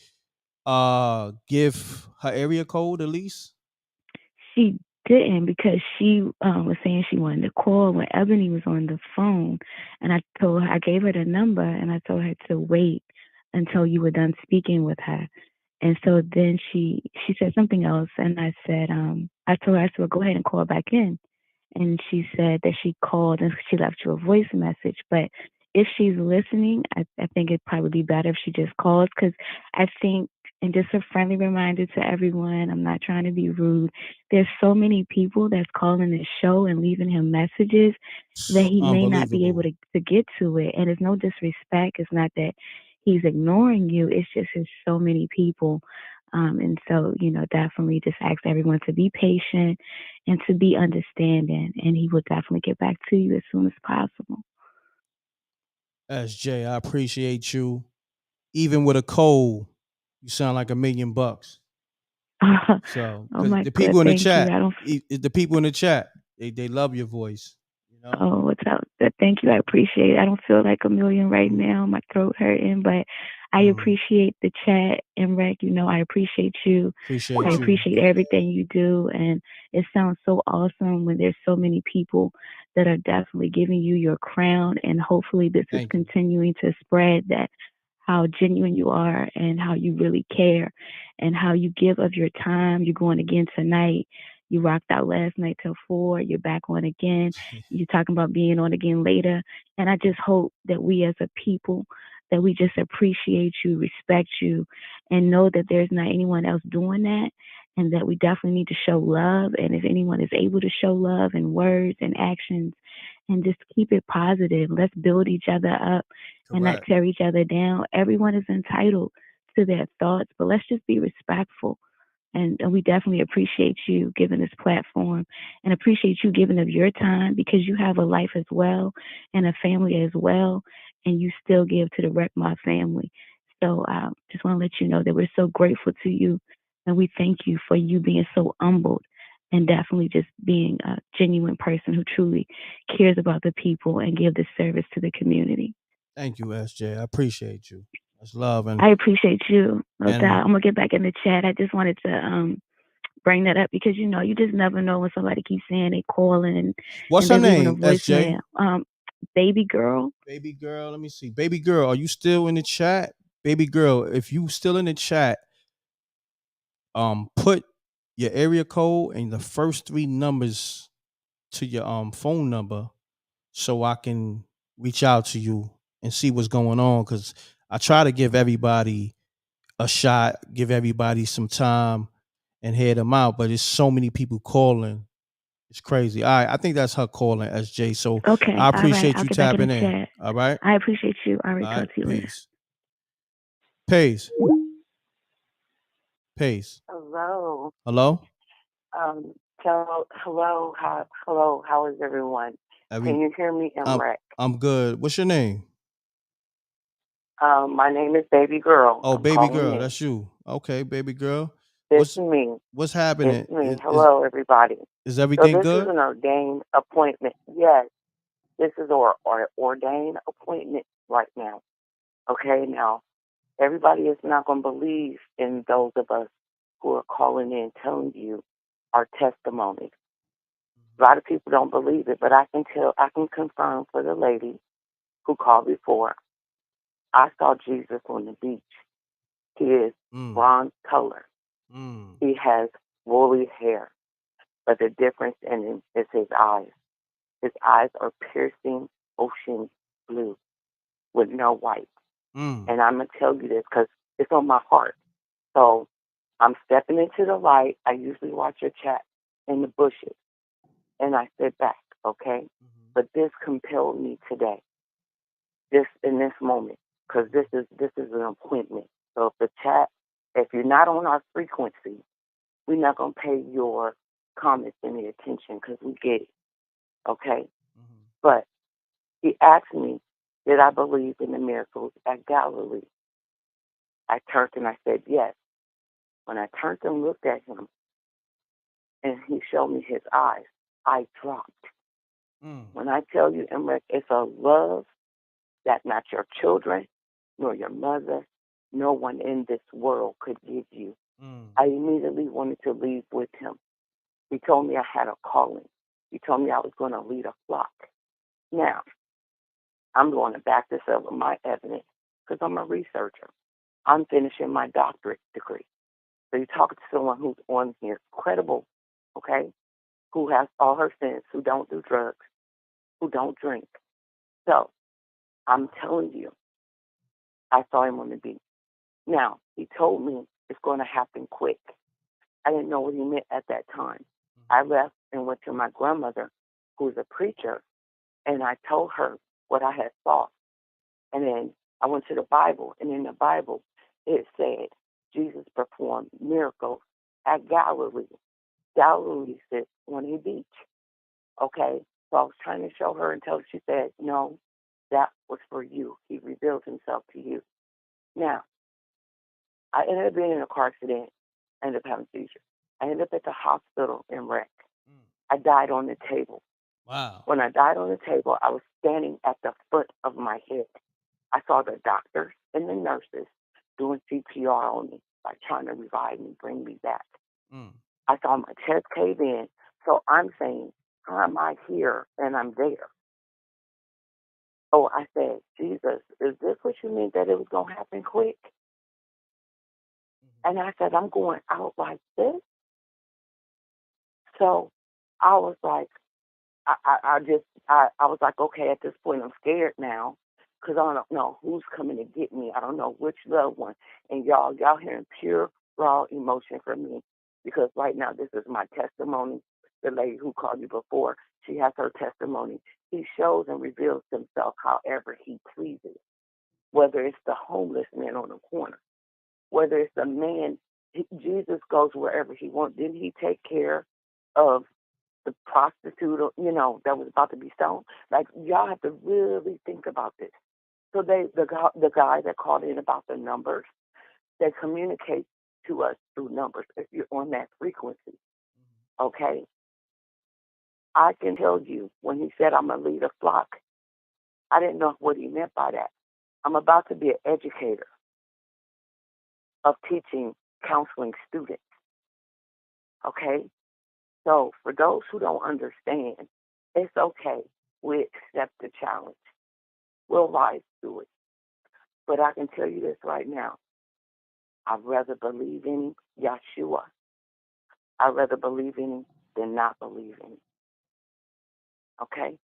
give her area code at least? She didn't, because she was saying she wanted to call when Ebony was on the phone, and I gave her the number, and I told her to wait until you were done speaking with her. And so then she said something else, and I said, I told her, I said, well, go ahead and call back in. And she said that she called and she left you a voice message. But if she's listening, I think it'd probably be better if she just calls, because I think, and just a friendly reminder to everyone, I'm not trying to be rude, there's so many people that's calling this show and leaving him messages that he may not be able to get to it. And it's no disrespect. It's not that he's ignoring you. It's just there's so many people. And so, you know, definitely just ask everyone to be patient and to be understanding. And he will definitely get back to you as soon as possible. SJ, I appreciate you. Even with a cold, you sound like $1 million. So, Oh because my the God, people in the thank you. chat, I don't. the people in the chat, they love your voice. You know? Oh, what's up? Thank you. I appreciate it. I don't feel like $1 million right now. My throat hurting, but I appreciate the chat, m.reck. You know, I appreciate you. I appreciate everything you do. And it sounds so awesome when there's so many people that are definitely giving you your crown. And hopefully this is continuing to spread that how genuine you are and how you really care and how you give of your time. You're going again tonight. You rocked out last night till 4. You're back on again. You're talking about being on again later. And I just hope that we as a people, that we just appreciate you, respect you, and know that there's not anyone else doing that, and that we definitely need to show love. And if anyone is able to show love in words and actions, and just keep it positive. Let's build each other up and not tear each other down. Everyone is entitled to their thoughts, but let's just be respectful. And we definitely appreciate you giving this platform, and appreciate you giving of your time, because you have a life as well and a family as well, and you still give to the Wreck My family. So just want to let you know that we're so grateful to you, and we thank you for you being so humbled and definitely just being a genuine person who truly cares about the people and give this service to the community. Thank you, SJ. I appreciate you. That's love. And I appreciate you. No doubt. I'm going to get back in the chat. I just wanted to bring that up, because, you know, you just never know when somebody keeps saying they calling and what's and her they're leaving a name, SJ? voicemail. Baby Girl. Baby Girl, let me see. Baby Girl, are you still in the chat? Baby Girl, if you still in the chat, put your area code and the first 3 numbers to your phone number so I can reach out to you and see what's going on, because I try to give everybody a shot, give everybody some time and hear them out, but there's so many people calling. It's crazy. All right, I think that's her calling, SJ. So Okay, I all right. appreciate I'll you get back in tapping the in. chat. All right. I appreciate you. All right, All talk right, to you later. Peace. Peace. Hello. Hello. Hello. How is everyone? Can you hear me, m.reck? I'm good. What's your name? My name is Baby Girl. Oh, I'm Baby calling Girl. in. That's you. Okay, Baby Girl. It's me. What's happening? It's me. Hello, everybody. Is So everything this is good? an ordained appointment. Yes, this is our ordained appointment right now. Okay, now everybody is not going to believe in those of us who are calling in telling you our testimonies. A lot of people don't believe it, but I can confirm for the lady who called before. I saw Jesus on the beach. He is bronze color. He has woolly hair, but the difference in him is his eyes. His eyes are piercing ocean blue with no white. And I'm going to tell you this because it's on my heart. So I'm stepping into the light. I usually watch your chat in the bushes, and I sit back, okay? But this compelled me today, in this moment, because this is an appointment. So if you're not on our frequency, we're not going to pay your comments any attention because we get it, okay? But he asked me, did I believe in the miracles at Galilee? I turned and I said yes. When I turned and looked at him and he showed me his eyes, I dropped. When I tell you, m.reck, it's a love that not your children, nor your mother, no one in this world could give you. I immediately wanted to leave with him. He told me I had a calling. He told me I was going to lead a flock. Now, I'm going to back this up with my evidence because I'm a researcher. I'm finishing my doctorate degree. So you're talking to someone who's on here, credible, okay, who has all her sins, who don't do drugs, who don't drink. So I'm telling you, I saw him on the beach. Now, he told me it's going to happen quick. I didn't know what he meant at that time. I left and went to my grandmother, who's a preacher, and I told her what I had saw. And then I went to the Bible, and in the Bible, it said Jesus performed miracles at Galilee. Galilee sits on a beach. Okay? So I was trying to show her until she said, no, that was for you. He revealed himself to you. Now, I ended up being in a car accident, ended up having seizures. I ended up at the hospital in m.reck. I died on the table. Wow. When I died on the table, I was standing at the foot of my head. I saw the doctors and the nurses doing CPR on me, like trying to revive me, bring me back. I saw my chest cave in. So I'm saying, how am I here and I'm there? Oh, I said, Jesus, is this what you mean that it was going to happen quick? And I said, I'm going out like this. So I was like, I was like, okay, at this point, I'm scared now because I don't know who's coming to get me. I don't know which loved one. And y'all hearing pure, raw emotion from me because right now this is my testimony. The lady who called you before, she has her testimony. He shows and reveals himself however he pleases, whether it's the homeless man on the corner, whether it's the man. Jesus goes wherever he wants. Didn't he take care of the prostitute, that was about to be stoned? Like, y'all have to really think about this. So the guy that called in about the numbers, they communicate to us through numbers if you're on that frequency. Okay? I can tell you when he said I'm going to lead a flock, I didn't know what he meant by that. I'm about to be an educator of teaching, counseling students. Okay? So for those who don't understand, it's okay. We accept the challenge. We'll rise through it. But I can tell you this right now. I'd rather believe in Yeshua. I'd rather believe in him than not believe in him. Okay?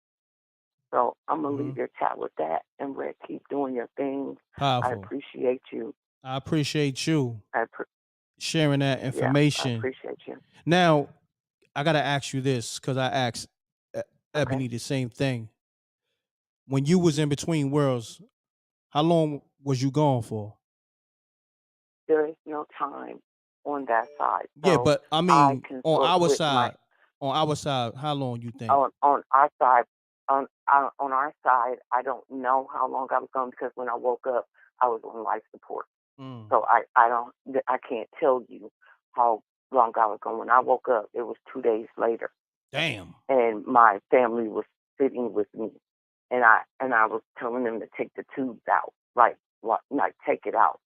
So I'm going to leave your chat with that. And m.reck, keep doing your thing. Powerful. I appreciate you. I appreciate you sharing that information. I appreciate you. Now, I got to ask you this because I asked Ebony the same thing. When you was in between worlds, how long was you gone for? There is no time on that side. So Yeah, but I mean, on our side, side, how long you think? on our side, on our side, I don't know how long I was gone because when I woke up, I was on life support. So I can't tell you how long I was gone. When I woke up, it was 2 days later. Damn. And my family was sitting with me, and I was telling them to take the tubes out, like take it out.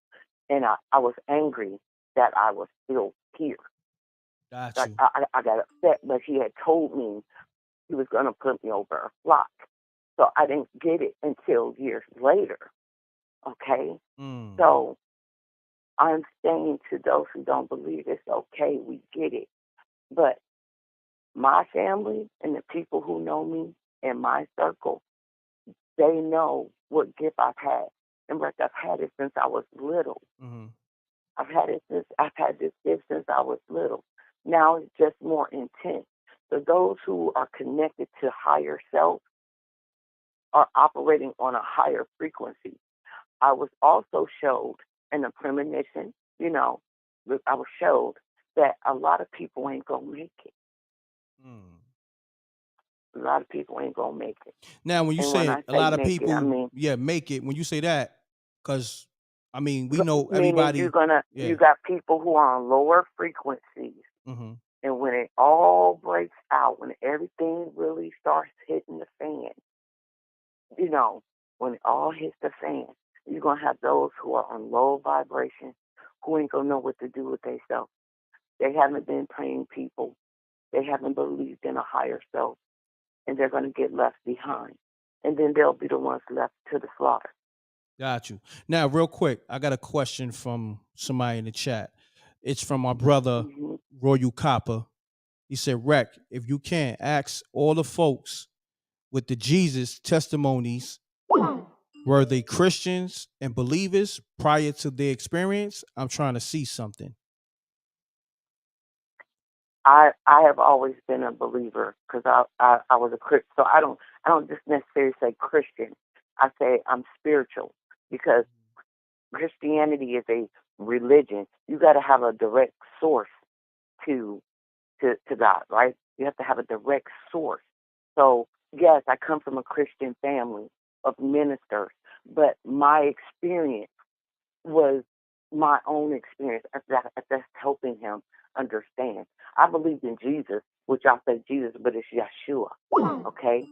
And I was angry that I was still here. Got Like you. I got upset, but he had told me he was going to put me over a flock. So I didn't get it until years later. Okay? So I'm saying to those who don't believe it's okay, we get it. But my family and the people who know me in my circle, they know what gift I've had. And I've had it since I was little. I've had this gift since I was little. Now it's just more intense. So those who are connected to higher self are operating on a higher frequency. I was also showed in a premonition, I was showed that a lot of people ain't going to make it. A lot of people ain't going to make it. Now, when you And say when I a say lot of make people, it, I mean, make it, when you say that, because, I mean, we know meaning everybody. you got people who are on lower frequencies. And when it all breaks out, when everything really starts hitting the fan, when it all hits the fan, you're going to have those who are on low vibration who ain't going to know what to do with themselves. They haven't been praying people. They haven't believed in a higher self. And they're going to get left behind. And then they'll be the ones left to the slaughter. Got you. Now, real quick, I got a question from somebody in the chat. It's from my brother, Royal Copper. He said, Rec, if you can, ask all the folks with the Jesus testimonies, were they Christians and believers prior to their experience? I'm trying to see something. I have always been a believer because I was a Christian. So I don't just necessarily say Christian. I say I'm spiritual because Christianity is a religion. You got to have a direct source to God, right? You have to have a direct source. So yes, I come from a Christian family of ministers, but my experience was my own experience. That's helping him understand. I believed in Jesus, which I say Jesus, but it's Yeshua. Okay,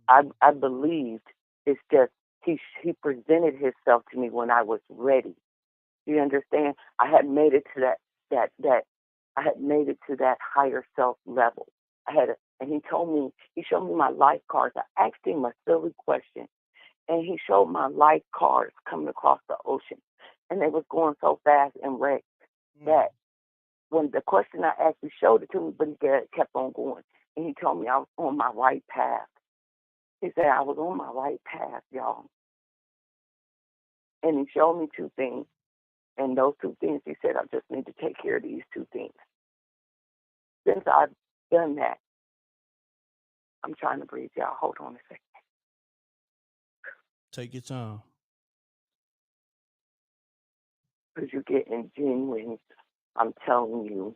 I believed. It's just he presented himself to me when I was ready. You understand? I had made it to that I had made it to that higher self level. And he showed me my life cards. I asked him a silly question, and he showed my life cards coming across the ocean, and they was going so fast and wrecked that when the question I asked, he showed it to me, but he kept on going, and he told me I was on my right path. He said I was on my right path, y'all, and he showed me two things. And those two things, he said, I just need to take care of these two things. Since I've done that, I'm trying to breathe, y'all. Hold on a second. Take your time. Because you're getting genuine. I'm telling you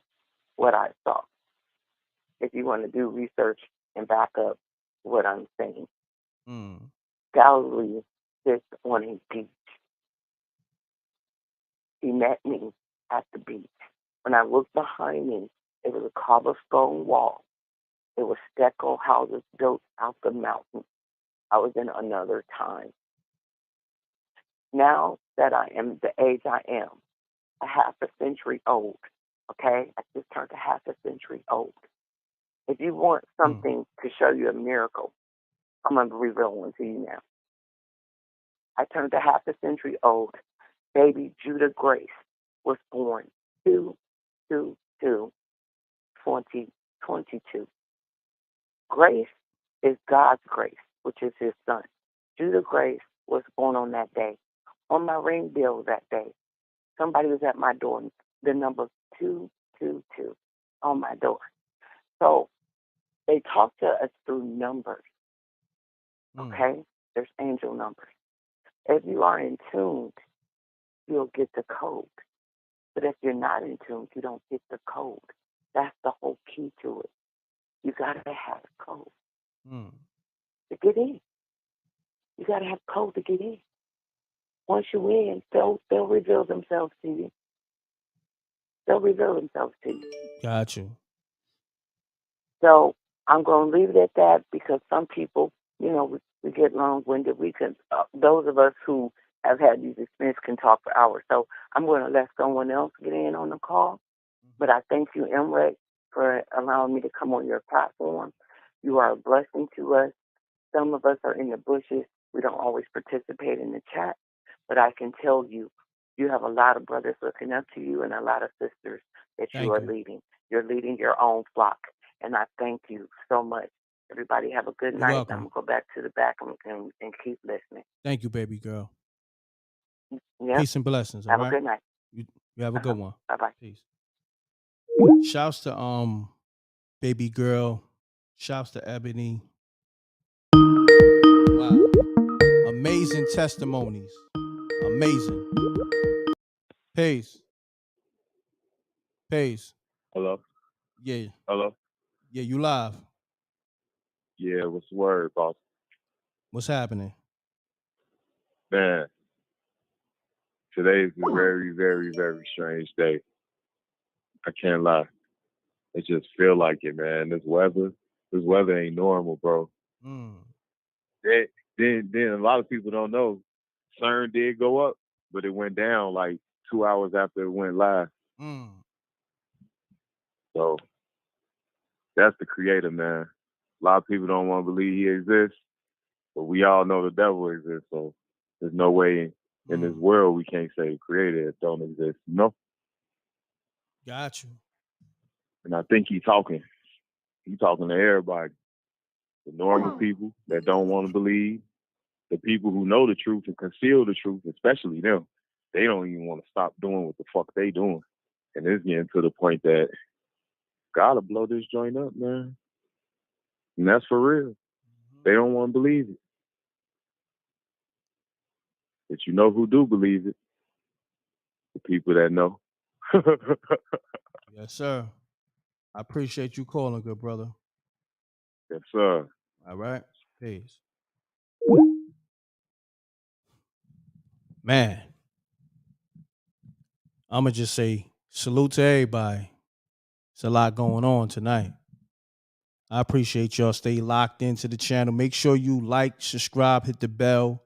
what I saw. If you want to do research and back up what I'm saying. Galilee sits on a beach. He met me at the beach. When I looked behind me, it was a cobblestone wall. It was stucco houses built out the mountain. I was in another time. Now that I am the age I am, a half a century old, okay? I just turned a half a century old. If you want something to show you a miracle, I'm going to reveal one to you now. I turned a half a century old. Baby Judah Grace was born 2/2/2022. Grace is God's grace, which is his son. Judah Grace was born on that day. On my ring bill that day, somebody was at my door, the number 222 on my door. So they talk to us through numbers, okay? There's angel numbers. If you are in tune, you'll get the code. But if you're not in tune, you don't get the code. That's the whole key to it. You got to have code to get in. You got to have code to get in. Once you're in, they'll reveal themselves to you. They'll reveal themselves to you. Got you. So I'm going to leave it at that because some people, we get long-winded. We can, those of us who have had these experiences can talk for hours. So I'm going to let someone else get in on the call. But I thank you, m.reck, for allowing me to come on your platform. You are a blessing to us. Some of us are in the bushes. We don't always participate in the chat, but I can tell you, you have a lot of brothers looking up to you and a lot of sisters that you are leading. You're leading your own flock, and I thank you so much. Everybody have a good You're night. welcome. I'm going to go back to the back and keep listening. Thank you, baby girl. Yep. Peace and blessings. Have all a right? good night. You have a good one. Bye-bye. Peace. Shouts to baby girl. Shouts to Ebony. Wow. Amazing testimonies. Amazing. Peace. Peace. Hello? Yeah. Hello? Yeah, you live. Yeah, what's the word, boss? What's happening? Man, today is a very, very, very strange day. I can't lie. It just feel like it, man. This weather ain't normal, bro. Then a lot of people don't know. CERN did go up, but it went down like 2 hours after it went live. So that's the creator, man. A lot of people don't want to believe he exists, but we all know the devil exists. So there's no way in this world we can't say the creator don't exist, you know? Got you. And I think he's talking. He's talking to everybody. The normal people that don't want to believe, the people who know the truth and conceal the truth, especially them. They don't even want to stop doing what the fuck they doing. And it's getting to the point that gotta blow this joint up, man. And that's for real. They don't want to believe it. But you know who do believe it? The people that know. Yes, sir. I appreciate you calling, good brother. Yes, sir. All right. Peace. Man, I'm going to just say salute to everybody. It's a lot going on tonight. I appreciate y'all. Stay locked into the channel. Make sure you like, subscribe, hit the bell.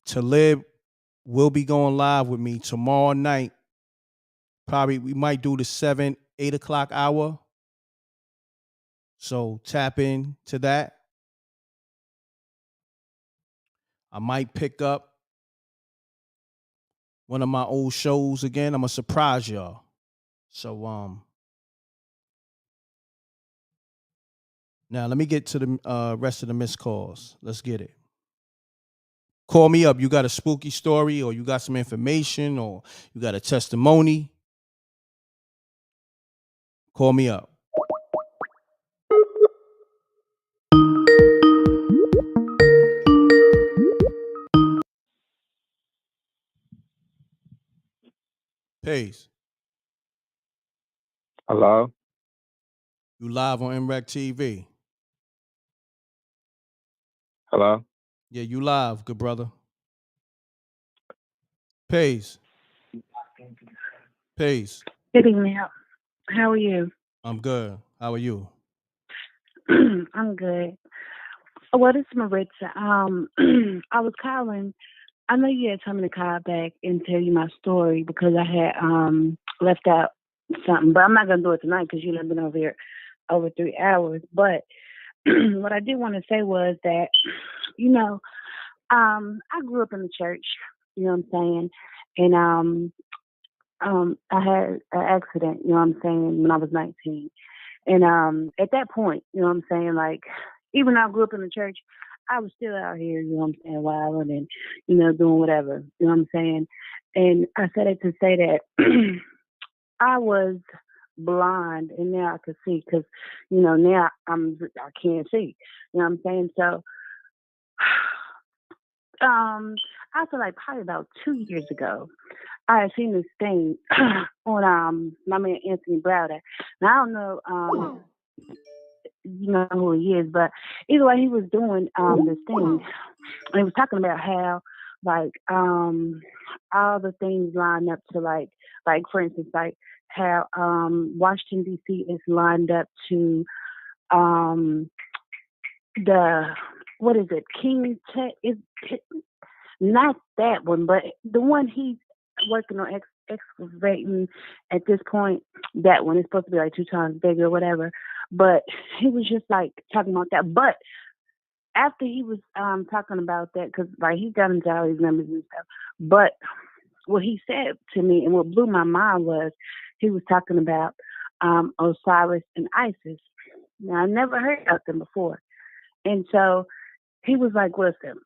Talib will be going live with me tomorrow night. Probably we might do the 7, 8 o'clock hour. So tap in to that. I might pick up one of my old shows again. I'm gonna surprise y'all. So now let me get to the rest of the missed calls. Let's get it. Call me up. You got a spooky story, or you got some information, or you got a testimony. Call me up. Peace. Hello? You live on MRECKTV. Hello? Yeah, you live, good brother. Peace. Peace. Good evening. How are you? I'm good. How are you? I'm good. Well, this is Maritza. I was calling. I know you had told me to call back and tell you my story because I had left out something, but I'm not gonna do it tonight because you've been over here over 3 hours. But what I did want to say was that, I grew up in the church. You know what I'm saying? And I had an accident. You know what I'm saying? When I was 19. And at that point, you know what I'm saying, like, even though I grew up in the church, I was still out here, you know what I'm saying, wilding and, doing whatever, you know what I'm saying. And I said it to say that I was blind and now I could see because, now I can't see, you know what I'm saying. So I feel like probably about 2 years ago, I had seen this thing on my man Anthony Browder. Now I don't know you know who he is, but either way he was doing this thing. And he was talking about how like all the things line up to like for instance, like how Washington DC is lined up to the what is it, King Tech is not that one, but the one he's working on excavating at this point, that one is supposed to be like 2 times bigger or whatever. But he was just like talking about that. But after he was talking about that, because like he got into all these numbers and stuff. But what he said to me and what blew my mind was he was talking about Osiris and Isis. Now I never heard of them before, and so he was like, "Listen,"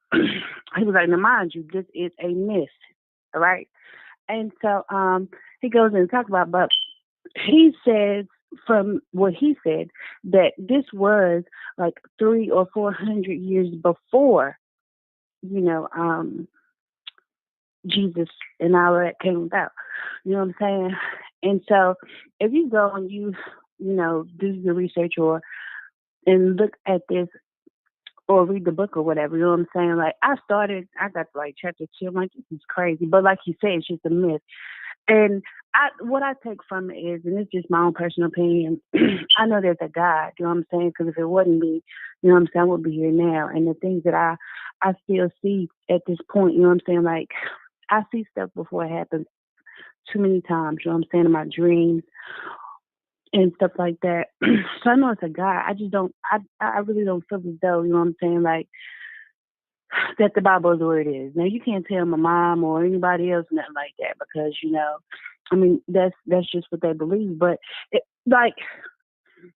he was like, "Now mind you, this is a myth, all right?" And so he goes and talks about, but he says from what he said that this was like 300 or 400 years before, you know, Jesus and all that came about. You know what I'm saying? And so if you go and you know, do your research or and look at this or read the book or whatever, you know what I'm saying? Like I got to like chapter 2, I'm like, this is crazy. But like you said, it's just a myth. And what I take from it is, and it's just my own personal opinion, I know there's a God, you know what I'm saying? Because if it wasn't me, you know what I'm saying, I would be here now. And the things that I still see at this point, you know what I'm saying? Like, I see stuff before it happens too many times, you know what I'm saying, in my dreams and stuff like that. So I know it's a God. I just don't, I really don't feel as though, you know what I'm saying, like, that the Bible is where it is. Now you can't tell my mom or anybody else nothing like that because, you know, I mean, that's just what they believe. But it, like,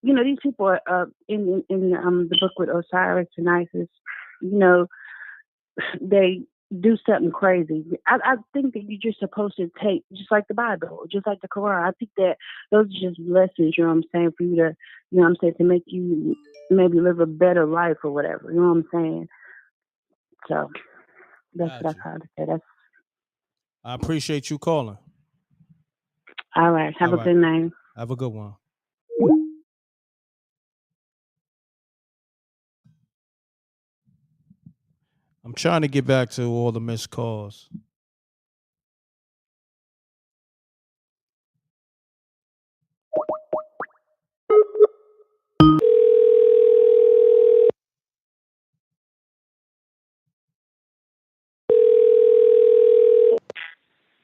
you know, these people are in the book with Osiris and Isis, you know, they do something crazy. I think that you're just supposed to take, just like the Bible, just like the Quran. I think that those are just lessons, you know what I'm saying, for you to, you know what I'm saying, to make you maybe live a better life or whatever, you know what I'm saying? So that's what I call it. That's I appreciate you calling. all right. Have a good night. Have a good one. I'm trying to get back to all the missed calls.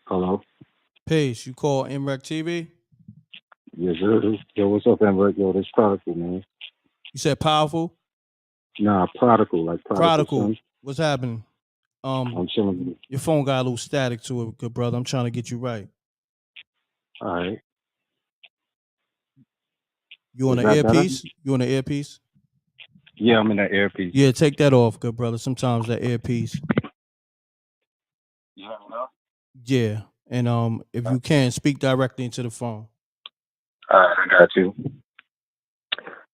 Hello. Peace. You call MRECKTV? Yes, sir. Yo, what's up, M.reck? Yo, this Prodigal, man. You said powerful? Nah, Prodigal, like Prodigal son. What's happening? I'm chilling. Your phone got a little static to it, good brother. I'm trying to get you right. All right. You on the earpiece? You on the earpiece? Yeah, I'm in that earpiece. Yeah, take that off, good brother. Sometimes that earpiece. Yeah. And if you can, speak directly into the phone. All right, I got you.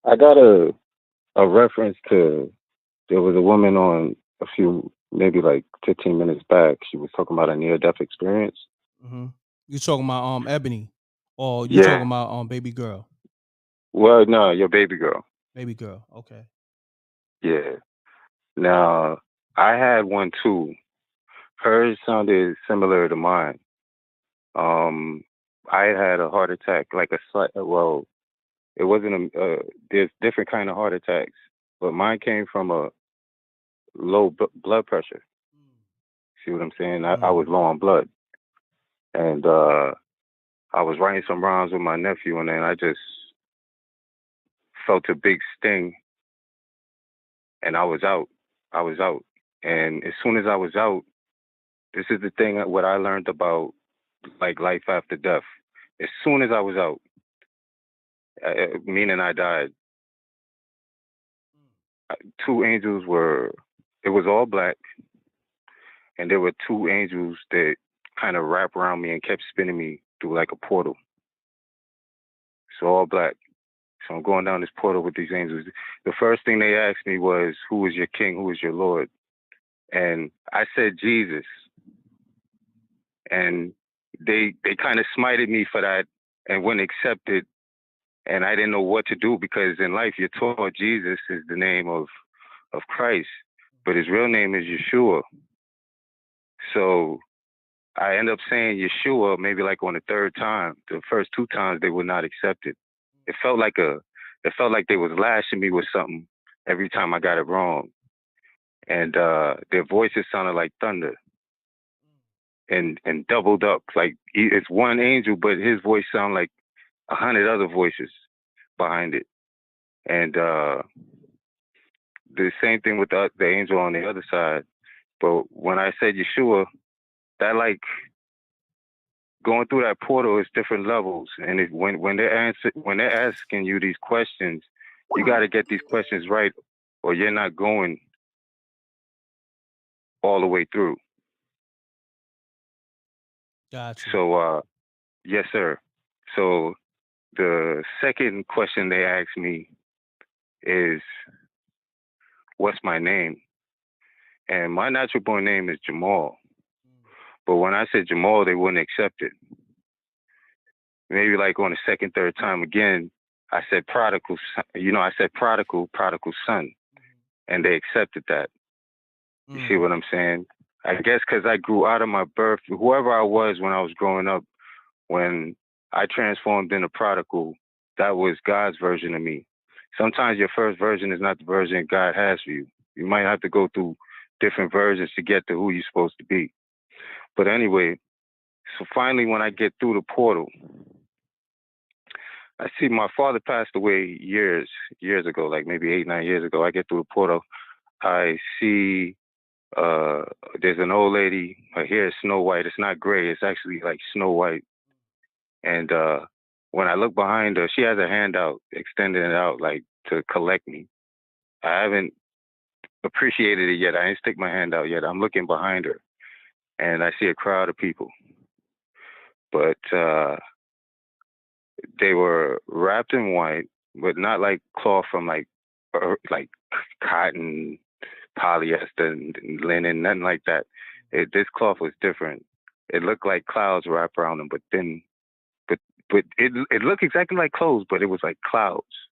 I got a reference to, there was a woman on a few, maybe like 15 minutes back. She was talking about a near-death experience. Mm-hmm. You talking about Ebony, or you talking about baby girl? Well, no, your baby girl. Baby girl. Okay. Yeah. Now, I had one too. Hers sounded similar to mine. I had a heart attack, like a slight. Well, it wasn't there's different kind of heart attacks, but mine came from a low blood pressure. See what I'm saying? I was low on blood, and I was writing some rhymes with my nephew, and then I just felt a big sting, and I was out. And as soon as I was out, this is the thing what I learned about like life after death. As soon as I was out, meaning I died, two angels it was all black, and there were two angels that kind of wrapped around me and kept spinning me through like a portal. So all black. So I'm going down this portal with these angels. The first thing they asked me was, who is your king? Who is your Lord? And I said, Jesus. And they kind of smited me for that and wouldn't accept it. And I didn't know what to do, because in life you're taught Jesus is the name of Christ, but his real name is Yeshua. So I end up saying Yeshua maybe like on the third time. The first two times they would not accept it. It felt like they was lashing me with something every time I got it wrong. And their voices sounded like thunder and doubled up. Like it's one angel, but his voice sounded like 100 other voices behind it. And the same thing with the angel on the other side. But when I said Yeshua, that like going through that portal is different levels. And when they're asking you these questions, you got to get these questions right, or you're not going all the way through. Gotcha. So, yes, sir. So the second question they asked me is, what's my name? And my natural born name is Jamal. But when I said Jamal, they wouldn't accept it. Maybe like on the second, third time again, I said prodigal son. I said prodigal son. And they accepted that. You see what I'm saying? I guess because I grew out of my birth, whoever I was when I was growing up, when I transformed into prodigal, that was God's version of me. Sometimes your first version is not the version God has for you. You might have to go through different versions to get to who you're supposed to be. But anyway, so finally when I get through the portal, I see my father passed away years ago, like maybe 8, 9 years ago. I get through the portal. I see there's an old lady. Her hair is snow white. It's not gray. It's actually like snow white. And when I look behind her, she has a hand out, extending it out like to collect me. I haven't appreciated it yet. I ain't stick my hand out yet. I'm looking behind her, and I see a crowd of people. But they were wrapped in white, but not like cloth from like cotton, polyester, and linen, nothing like that. This cloth was different. It looked like clouds wrapped around them, but it looked exactly like clothes, but it was like clouds.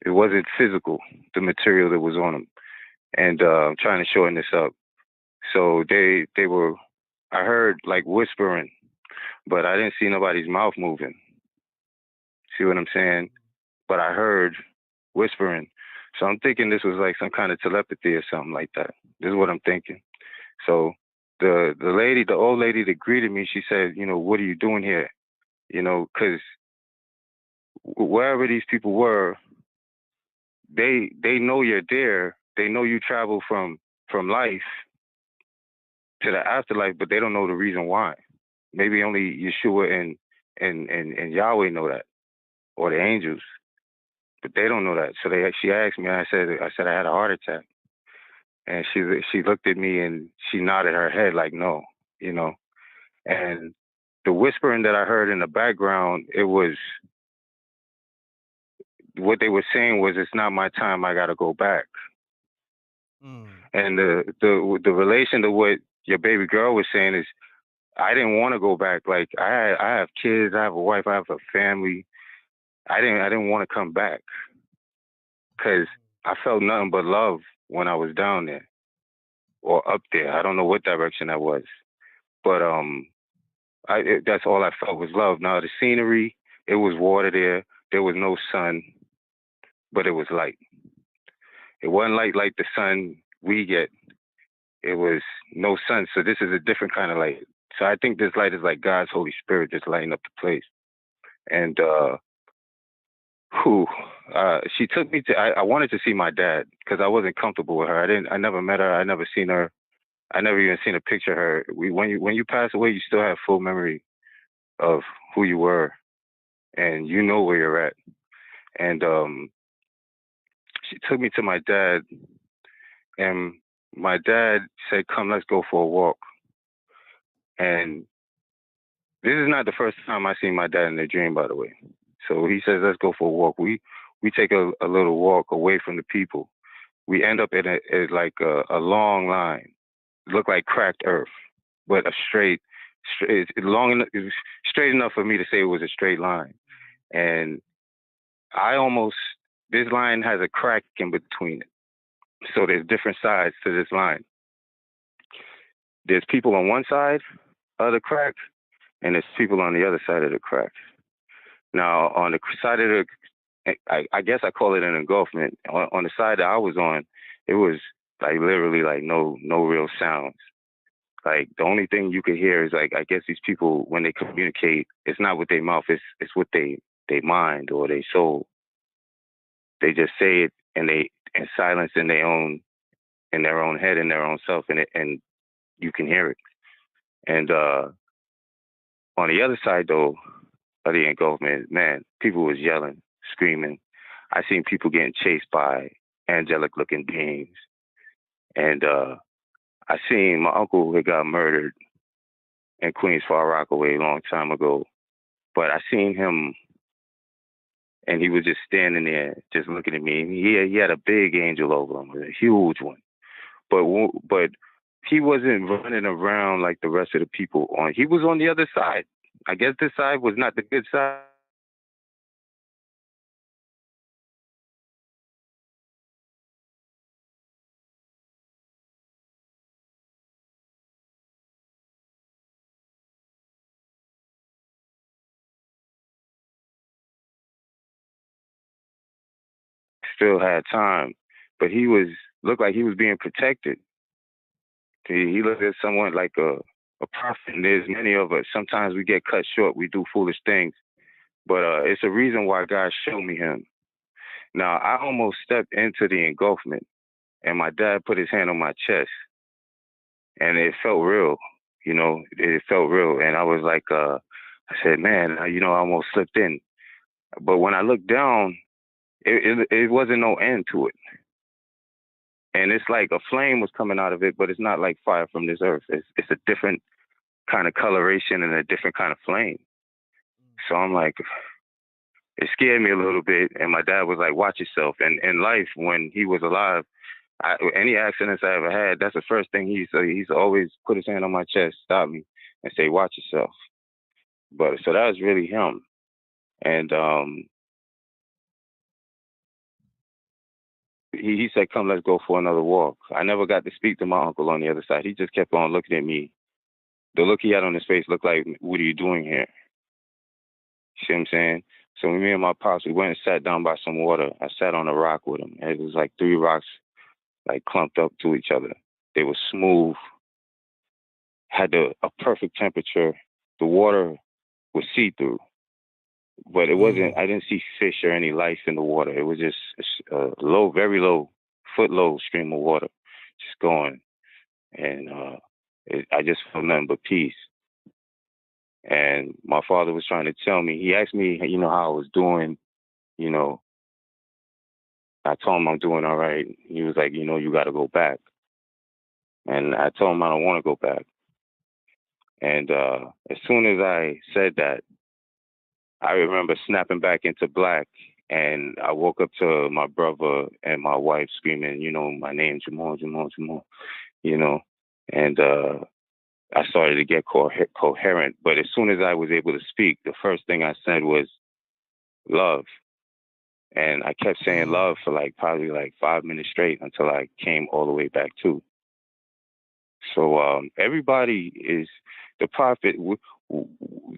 It wasn't physical, the material that was on them. And I'm trying to shorten this up. So they were, I heard like whispering, but I didn't see nobody's mouth moving. See what I'm saying? But I heard whispering. So I'm thinking this was like some kind of telepathy or something like that. This is what I'm thinking. So the old lady that greeted me, she said, what are you doing here? Because wherever these people were, they know you're there. They know you travel from life to the afterlife, but they don't know the reason why. Maybe only Yeshua and Yahweh know that, or the angels, but they don't know that. So she asked me, and I said I had a heart attack, and she looked at me and she nodded her head like no, and the whispering that I heard in the background, it was what they were saying was, it's not my time. I got to go back. And the relation to what your baby girl was saying is, I didn't want to go back. Like I have kids, I have a wife, I have a family. I didn't want to come back because I felt nothing but love when I was down there or up there. I don't know what direction that was, but that's all I felt was love. Now the scenery, it was water there. There was no sun, but it was light. It wasn't like the sun we get. It was no sun. So this is a different kind of light. So I think this light is like God's Holy Spirit just lighting up the place. And she took me to, I wanted to see my dad because I wasn't comfortable with her. I never met her. I never seen her. I never even seen a picture of her. When you pass away, you still have full memory of who you were and you know where you're at. And she took me to my dad, and my dad said, come, let's go for a walk. And this is not the first time I seen my dad in a dream, by the way. So he says, let's go for a walk. We take a little walk away from the people. We end up at a long line. It looked like cracked earth, but straight long enough, it was straight enough for me to say it was a straight line. And this line has a crack in between it. So there's different sides to this line. There's people on one side of the crack, and there's people on the other side of the crack. Now, on the side of I guess I call it an engulfment. On the side that I was on, it was like literally like no real sounds. Like the only thing you could hear is like, I guess these people, when they communicate, it's not with their mouth, it's with their mind or their soul. They just say it and they in silence in their own head, in their own self, and you can hear it. And on the other side though of the engulfment, man, people was yelling, screaming. I seen people getting chased by angelic looking beings. And I seen my uncle who got murdered in Queens, Far Rockaway a long time ago. But I seen him, and he was just standing there, just looking at me. He had a big angel over him, a huge one. But he wasn't running around like the rest of the people on. He was on the other side. I guess this side was not the good side. Still had time, but he looked like he was being protected. He looked at someone like a prophet. And there's many of us. Sometimes we get cut short. We do foolish things, but it's a reason why God showed me him. Now I almost stepped into the engulfment, and my dad put his hand on my chest, and it felt real. You know, it felt real, and I was like, I said, man, I almost slipped in. But when I looked down, it wasn't no end to it. And it's like a flame was coming out of it, but it's not like fire from this earth. It's a different kind of coloration and a different kind of flame. So I'm like, it scared me a little bit. And my dad was like, watch yourself. And in life, when he was alive, any accidents I ever had, that's the first thing he's always put his hand on my chest, stop me, and say, watch yourself. But so that was really him. And he said, come, let's go for another walk. I never got to speak to my uncle on the other side. He just kept on looking at me. The look he had on his face looked like, what are you doing here? See what I'm saying? So me and my pops, we went and sat down by some water. I sat on a rock with him. And it was like 3 rocks like clumped up to each other. They were smooth, had a perfect temperature. The water was see-through, but it wasn't, I didn't see fish or any life in the water. It was just a low, very low, foot-low stream of water just going. And I just felt nothing but peace. And my father was trying to tell me, he asked me, how I was doing, I told him I'm doing all right. He was like, you got to go back. And I told him I don't want to go back. And as soon as I said that, I remember snapping back into black. And I woke up to my brother and my wife screaming, my name, Jamal, Jamal, Jamal, And I started to get coherent. But as soon as I was able to speak, the first thing I said was love. And I kept saying love for probably 5 minutes straight until I came all the way back to. So everybody is the prophet.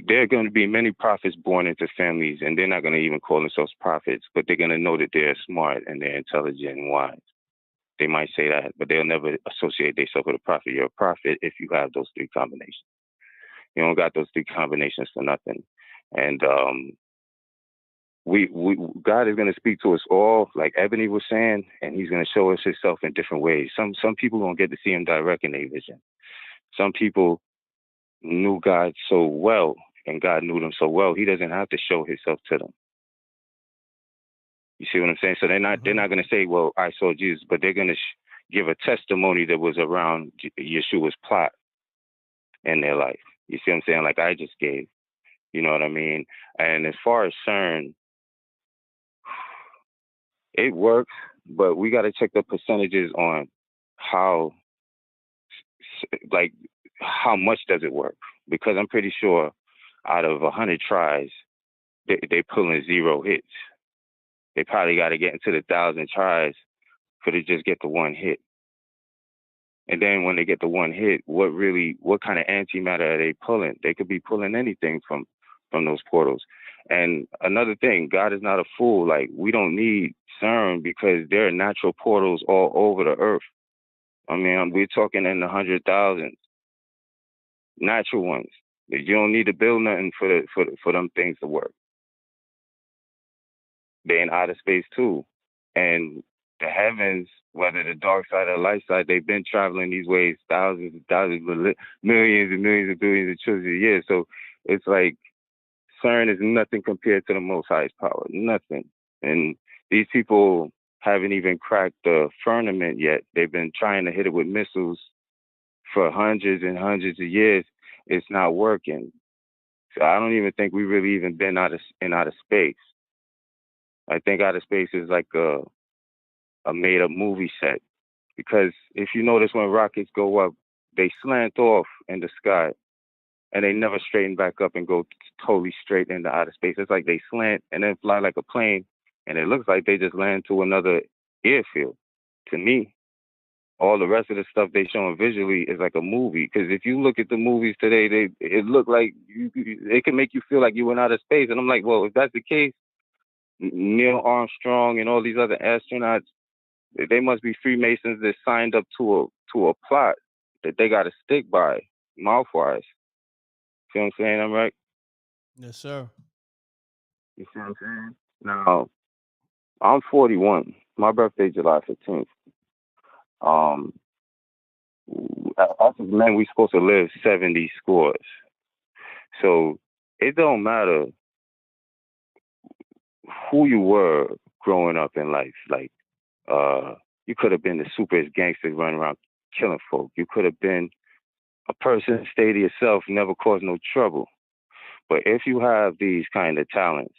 There are going to be many prophets born into families, and they're not going to even call themselves prophets, but they're going to know that they're smart and they're intelligent and wise. They might say that, but they'll never associate themselves with a prophet. You're a prophet if you have those 3 combinations. You don't got those 3 combinations for nothing. And God is going to speak to us all, like Ebony was saying, and he's going to show us himself in different ways. Some people don't get to see him direct in their vision. Some people knew God so well, and God knew them so well, he doesn't have to show himself to them. You see what I'm saying? So they're not going to say, well, I saw Jesus, but they're going to give a testimony that was around Yeshua's plot in their life. You see what I'm saying? Like I just gave. You know what I mean? And as far as CERN, it works, but we got to check the percentages on how much does it work? Because I'm pretty sure out of 100 tries, they pulling 0 hits. They probably got to get into the 1,000 tries for to just get the 1 hit. And then when they get the 1 hit, what kind of antimatter are they pulling? They could be pulling anything from those portals. And another thing, God is not a fool. Like, we don't need CERN because there are natural portals all over the earth. I mean, we're talking in the 100,000s, natural ones. You don't need to build nothing for them things to work. They're in outer space too. And the heavens, whether the dark side or the light side, they've been traveling these ways thousands and thousands, millions and millions and billions of trillions of years. So it's like CERN is nothing compared to the Most High's power, nothing. And these people haven't even cracked the firmament yet. They've been trying to hit it with missiles for hundreds and hundreds of years. It's not working. So I don't even think we really even been in outer space. I think outer space is like a made-up movie set. Because if you notice when rockets go up, they slant off in the sky and they never straighten back up and go totally straight into outer space. It's like they slant and then fly like a plane, and it looks like they just land to another airfield. To me, all the rest of the stuff they showing visually is like a movie. Because if you look at the movies today, it look like it can make you feel like you went out of space. And I'm like, well, if that's the case, Neil Armstrong and all these other astronauts, they must be Freemasons that signed up to a plot that they got to stick by, mouth-wise. See what I'm saying, m.reck? Yes, sir. You see what I'm saying? Now, I'm 41. My birthday, July 15th. Us as men, we supposed to live 70 scores. So it don't matter who you were growing up in life. Like, you could have been the superest gangster running around killing folk. You could have been a person, stay to yourself, never cause no trouble. But if you have these kind of talents,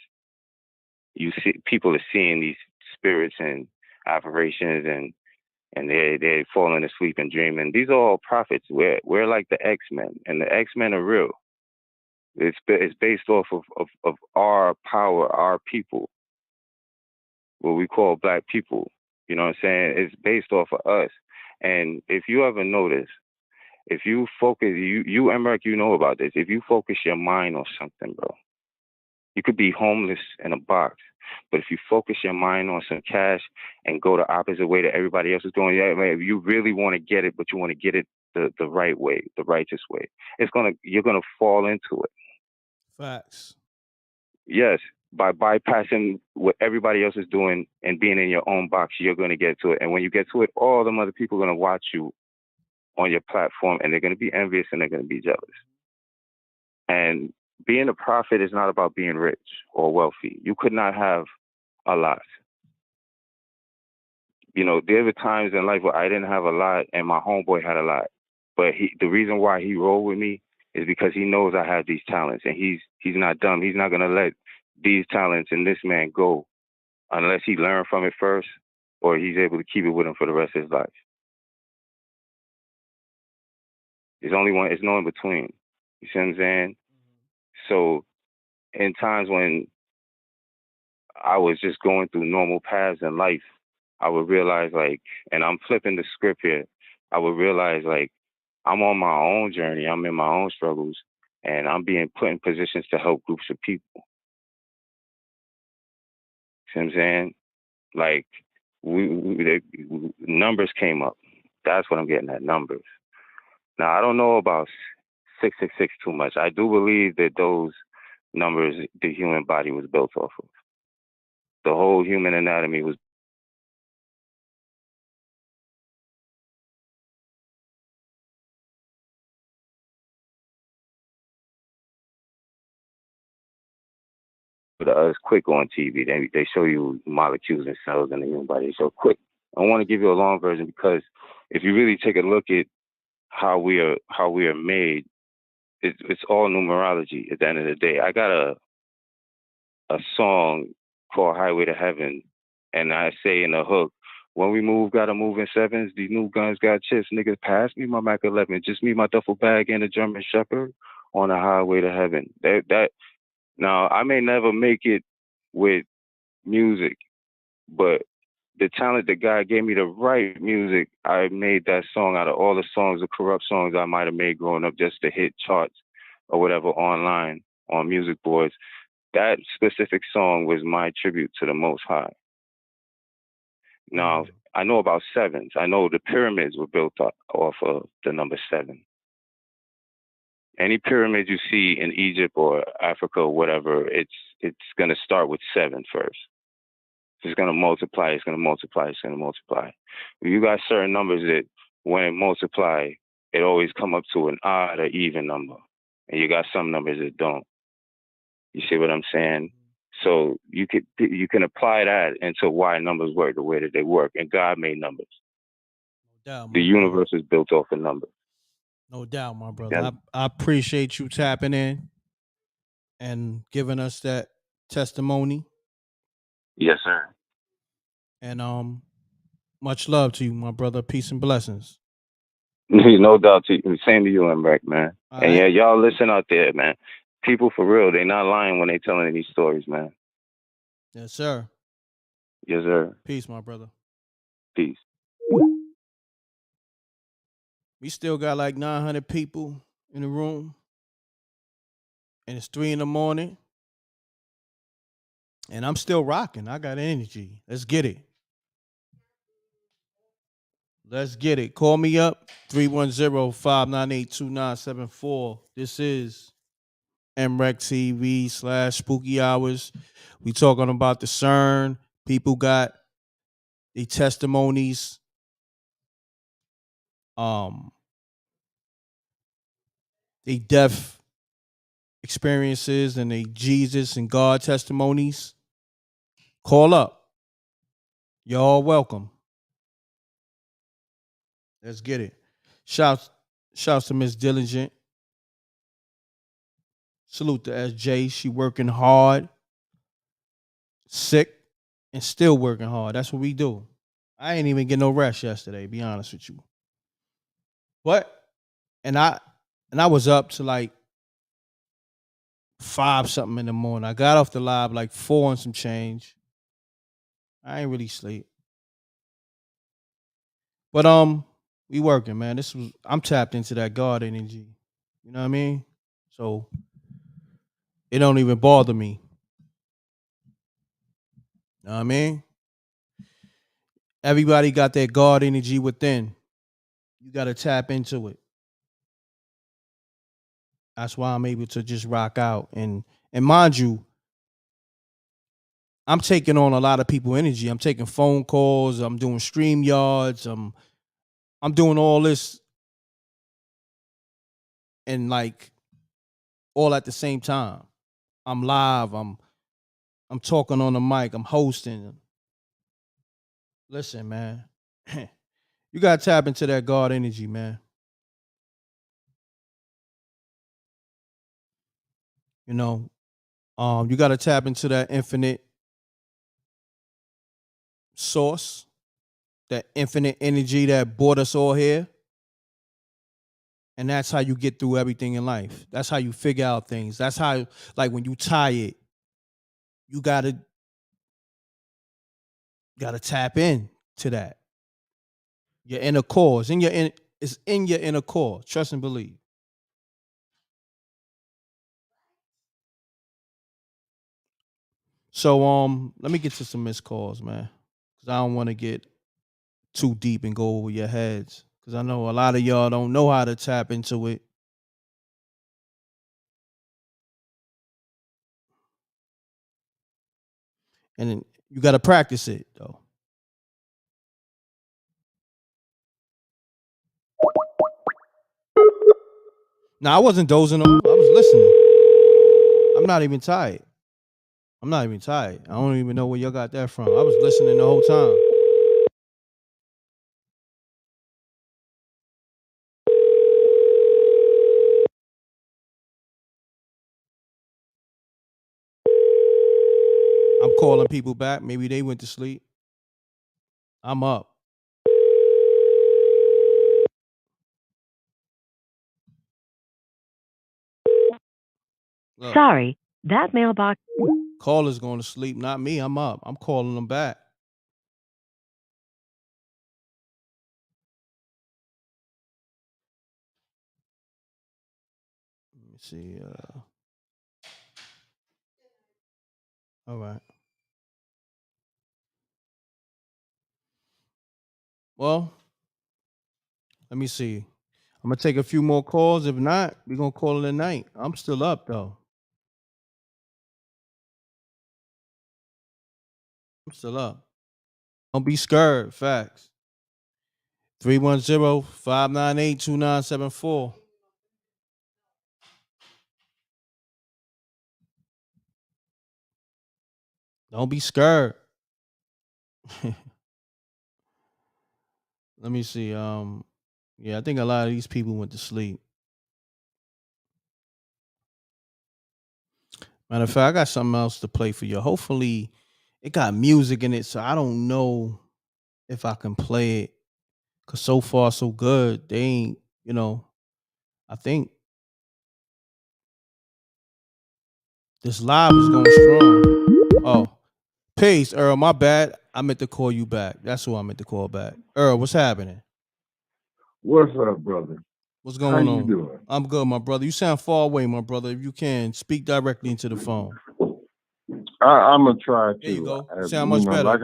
you see people are seeing these spirits and aberrations, and they're falling asleep and dreaming. These are all prophets. We're like the X-Men, and the X-Men are real. It's based off of our power, our people, what we call black people. You know what I'm saying? It's based off of us. And if you ever notice, if you focus, you m.reck, you know about this. If you focus your mind on something, bro, you could be homeless in a box. But if you focus your mind on some cash and go the opposite way that everybody else is doing, yeah, man, if you really want to get it, but you want to get it the right way, the righteous way, you're gonna fall into it. Facts. Yes, by bypassing what everybody else is doing and being in your own box, you're gonna get to it. And when you get to it, all them other people are gonna watch you on your platform, and they're gonna be envious and they're gonna be jealous. And being a prophet is not about being rich or wealthy. You could not have a lot. You know, there were times in life where I didn't have a lot and my homeboy had a lot. But the reason why he rolled with me is because he knows I have these talents, and he's not dumb. He's not gonna let these talents and this man go unless he learned from it first, or he's able to keep it with him for the rest of his life. There's only one. It's no in between. You see what I'm saying? So in times when I was just going through normal paths in life, I would realize, like, and I'm flipping the script here, I would realize, like, I'm on my own journey, I'm in my own struggles, and I'm being put in positions to help groups of people. See what I'm saying? Like, the numbers came up. That's what I'm getting at, numbers. Now, I don't know about 666 too much. I do believe that those numbers the human body was built off of. The whole human anatomy was it's quick on TV. They show you molecules and cells in the human body. They show quick. I want to give you a long version because if you really take a look at how we are made, it's all numerology at the end of the day. I got a song called Highway to Heaven, and I say in the hook, when we move, gotta move in sevens. These new guns got chips. Niggas, pass me my Mac 11. Just me, my duffel bag, and a German Shepherd on the highway to heaven. Now, I may never make it with music, but the talent that God gave me to write music, I made that song out of all the songs, the corrupt songs I might have made growing up just to hit charts or whatever online on music boards. That specific song was my tribute to the Most High. Now, I know about sevens. I know the pyramids were built off of the number 7. Any pyramid you see in Egypt or Africa or whatever, it's going to start with 7 first. It's going to multiply. It's going to multiply. It's going to multiply. You got certain numbers that when it multiply, it always come up to an odd or even number. And you got some numbers that don't. You see what I'm saying? So you can apply that into why numbers work the way that they work. And God made numbers. No doubt, The universe is built off of numbers. No doubt, my brother. I appreciate you tapping in and giving us that testimony. Yes, sir. And much love to you, my brother. Peace and blessings. No doubt to you. Same to you, m.reck, man. All and right. yeah, y'all listen out there, man. People for real, they not lying when they telling these stories, man. Yes, sir. Yes, sir. Peace, my brother. Peace. We still got like 900 people in the room. And it's 3 a.m. And I'm still rocking. I got energy. Let's get it. Let's get it. Call me up, 310-598-2974. This is MRECKTV / Spooky Hours. We talking about the CERN. People got the testimonies. They death experiences and they Jesus and God testimonies. Call up. Y'all welcome. Let's get it. Shouts to Miss Diligent. Salute to SJ. She working hard, sick, and still working hard. That's what we do. I ain't even get no rest yesterday, be honest with you. But and I was up to like 5 something in the morning. I got off the live like 4 and some change. I ain't really sleep. But we working, man. I'm tapped into that God energy. You know what I mean? So it don't even bother me. You know what I mean? Everybody got that God energy within. You got to tap into it. That's why I'm able to just rock out. And mind you, I'm taking on a lot of people energy. I'm taking phone calls. I'm doing stream yards. I'm doing all this and like all at the same time. I'm live. I'm talking on the mic. I'm hosting. Listen, man. You got to tap into that God energy, man. You know, you got to tap into that infinite source, that infinite energy that brought us all here. And that's how you get through everything in life. That's how you figure out things. That's how, like, when you tired, you gotta tap in to that. Your inner core. It's in your inner core. Trust and believe. So let me get to some missed calls, man. Cause I don't want to get too deep and go over your heads. Cause I know a lot of y'all don't know how to tap into it. And then you gotta practice it though. Now I wasn't dozing off. I was listening. I'm not even tired. I don't even know where y'all got that from. I was listening the whole time. I'm calling people back. Maybe they went to sleep. I'm up. Look, Sorry, that mailbox. caller's going to sleep, not me. I'm up. I'm calling them back. Let me see. All right. Well, let me see. I'm gonna take a few more calls. If not, we're gonna call it a night. I'm still up though. Still up. Don't be scared. Facts. 310-598-2974. Don't be scared. Let me see. Yeah, I think a lot of these people went to sleep. Matter of fact, I got something else to play for you. Hopefully, it got music in it, so I don't know if I can play it. Cause so far so good. They ain't, I think this live is going strong. Oh, peace, Earl. My bad. I meant to call you back. That's who I meant to call back. Earl, what's happening? What's up, brother? What's How going you on? doing? I'm good, my brother. You sound far away, my brother. If you can, speak directly into the phone. I'm gonna try There you to. go. Sound much better. Like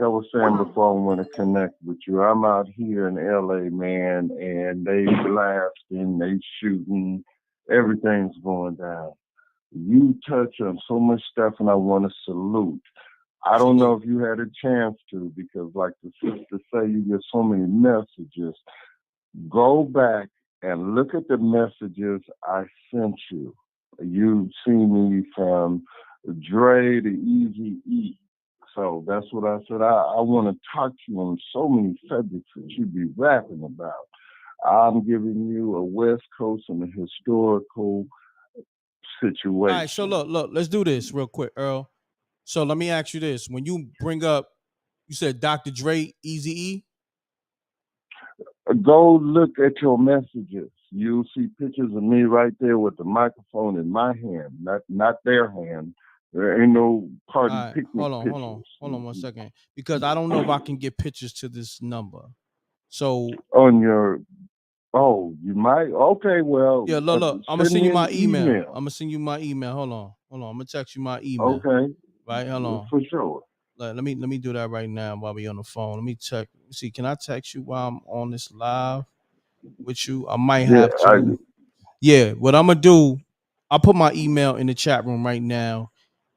I was saying before, I want to connect with you. I'm out here in LA, man, and they blasting, they shooting, everything's going down. You touch on so much stuff, and I want to salute. I don't know if you had a chance to, because like the sister say, you get so many messages. Go back and look at the messages I sent you. You see me from Dre to Easy E. So that's what I said. I want to talk to you on so many subjects that you be rapping about. I'm giving you a West Coast and a historical situation. All right, so look, let's do this real quick, Earl. So let me ask you this. When you bring up, you said Dr. Dre, Easy E? Go look at your messages. You'll see pictures of me right there with the microphone in my hand, not their hand. There ain't no party picnic pictures. Hold on 1 second. Because I don't know if I can get pictures to this number. So on your you might. Okay, well, yeah, look. I'm gonna send send me you my an email. I'm gonna send you my email. Hold on. I'm gonna text you my email. Okay. Right, hold on. For sure. Let me do that right now while we on the phone. Let me check. See, can I text you while I'm on this live with you? I might have to. Yeah, what I'm gonna do, I'll put my email in the chat room right now,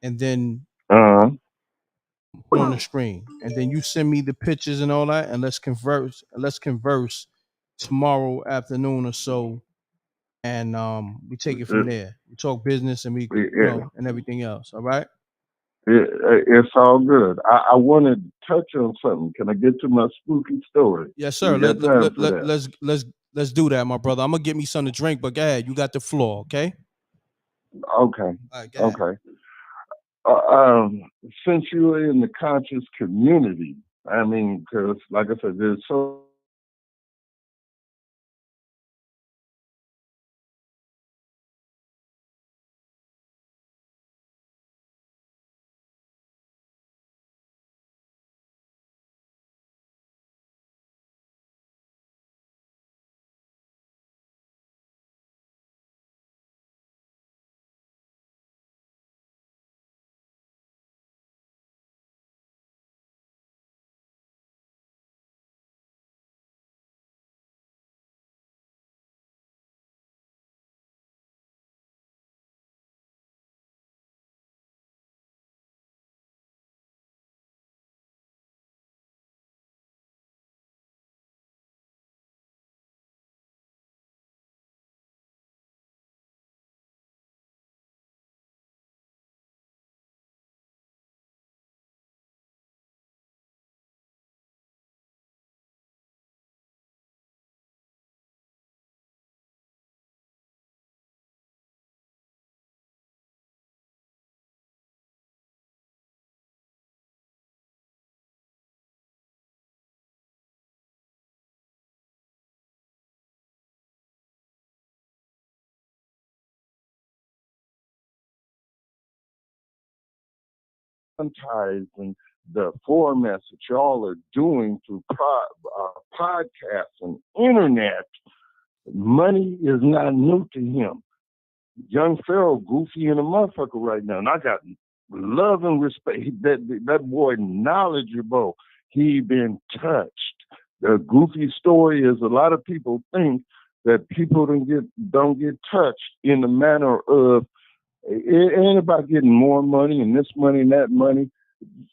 and then put on the screen, and then you send me the pictures and all that, and let's converse. Let's converse tomorrow afternoon or so, and we take it from there. We talk business and we, and everything else. All right. It's all good. I want to touch on something. Can I get to my spooky story? Yes, sir. Let's do that, my brother. I'm gonna get me something to drink, but go ahead. You got the floor, okay? Okay. All right, go ahead. Okay. Since you're in the conscious community, I mean, because like I said, there's so advertising the formats that y'all are doing through podcasts and internet. Money is not new to him. Young Pharaoh goofy in a motherfucker right now, and I got love and respect. That boy knowledgeable. He been touched. The goofy story is a lot of people think that people don't get touched in the manner of it ain't about getting more money and this money and that money.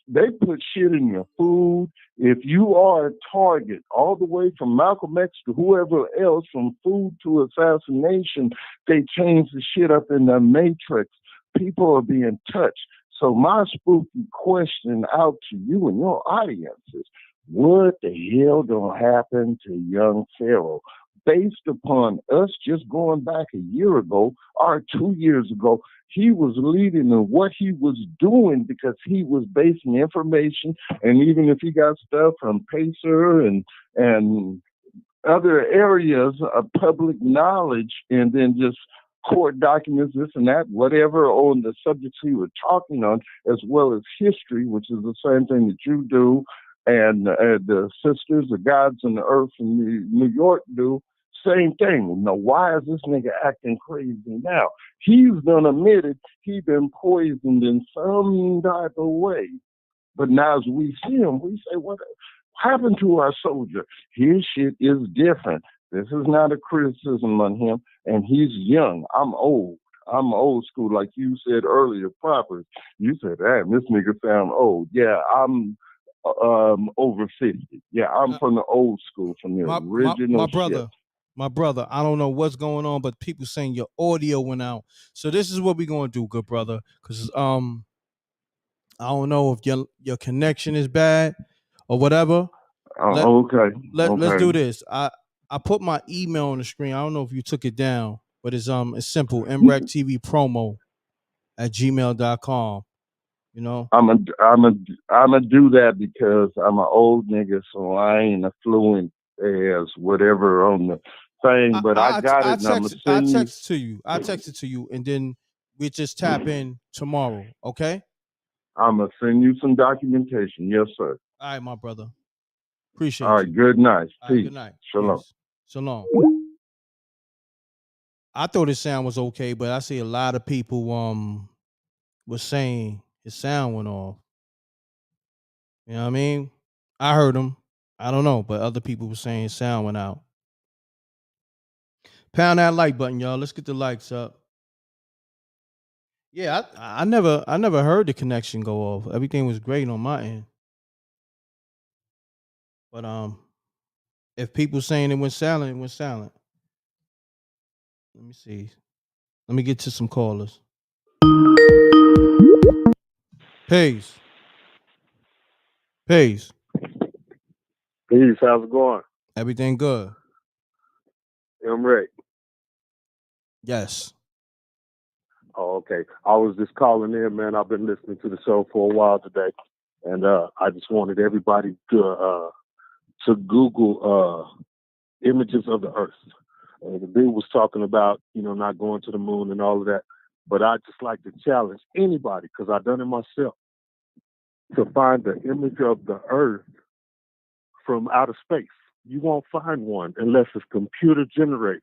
They put shit in your food. If you are a target, all the way from Malcolm X to whoever else, from food to assassination, they change the shit up in the matrix. People are being touched. So my spooky question out to you and your audience is, what the hell gonna happen to young Pharaoh? Based upon us just going back a year ago or 2 years ago, he was leading in what he was doing because he was basing information, and even if he got stuff from Pacer and other areas of public knowledge, and then just court documents, this and that, whatever, on the subjects he was talking on, as well as history, which is the same thing that you do, and the sisters, the gods and the earth in New York do. Same thing. Now, why is this nigga acting crazy now? He's done admitted he been poisoned in some type of way. But now as we see him, we say, what happened to our soldier? His shit is different. This is not a criticism on him, and he's young. I'm old. I'm old school, like you said earlier, proper. You said, damn, this nigga sound old. Yeah, I'm over 50. Yeah, I'm from the old school, from the original shit. My brother, I don't know what's going on, but people saying your audio went out. So this is what we're gonna do, good brother, because I don't know if your connection is bad or whatever. Let's do this. I put my email on the screen. I don't know if you took it down, but it's simple. MRECKTV promo at gmail.com. You know, I'm a do that because I'm an old nigga, so I ain't as fluent as whatever on the thing. But I got it, and I'm gonna send you. I text it to you, and then we just tap in tomorrow. Okay. I'm gonna send you some documentation. Yes, sir. All right, my brother. Appreciate you. All right. Good night. All Peace. right, good night. Shalom. Peace. Shalom. I thought his sound was okay, but I see a lot of people was saying his sound went off. You know what I mean? I heard him. I don't know, but other people were saying his sound went out. Pound that like button, y'all. Let's get the likes up. Yeah, I never heard the connection go off. Everything was great on my end. But if people saying it went silent, it went silent. Let me see. Let me get to some callers. Peace. Peace. How's it going? Everything good. M.reck. Yes. Oh, okay. I was just calling in, man. I've been listening to the show for a while today, and I just wanted everybody to Google images of the Earth. The dude was talking about, not going to the moon and all of that, but I just like to challenge anybody, because I've done it myself, to find the image of the Earth from outer space. You won't find one unless it's computer generated.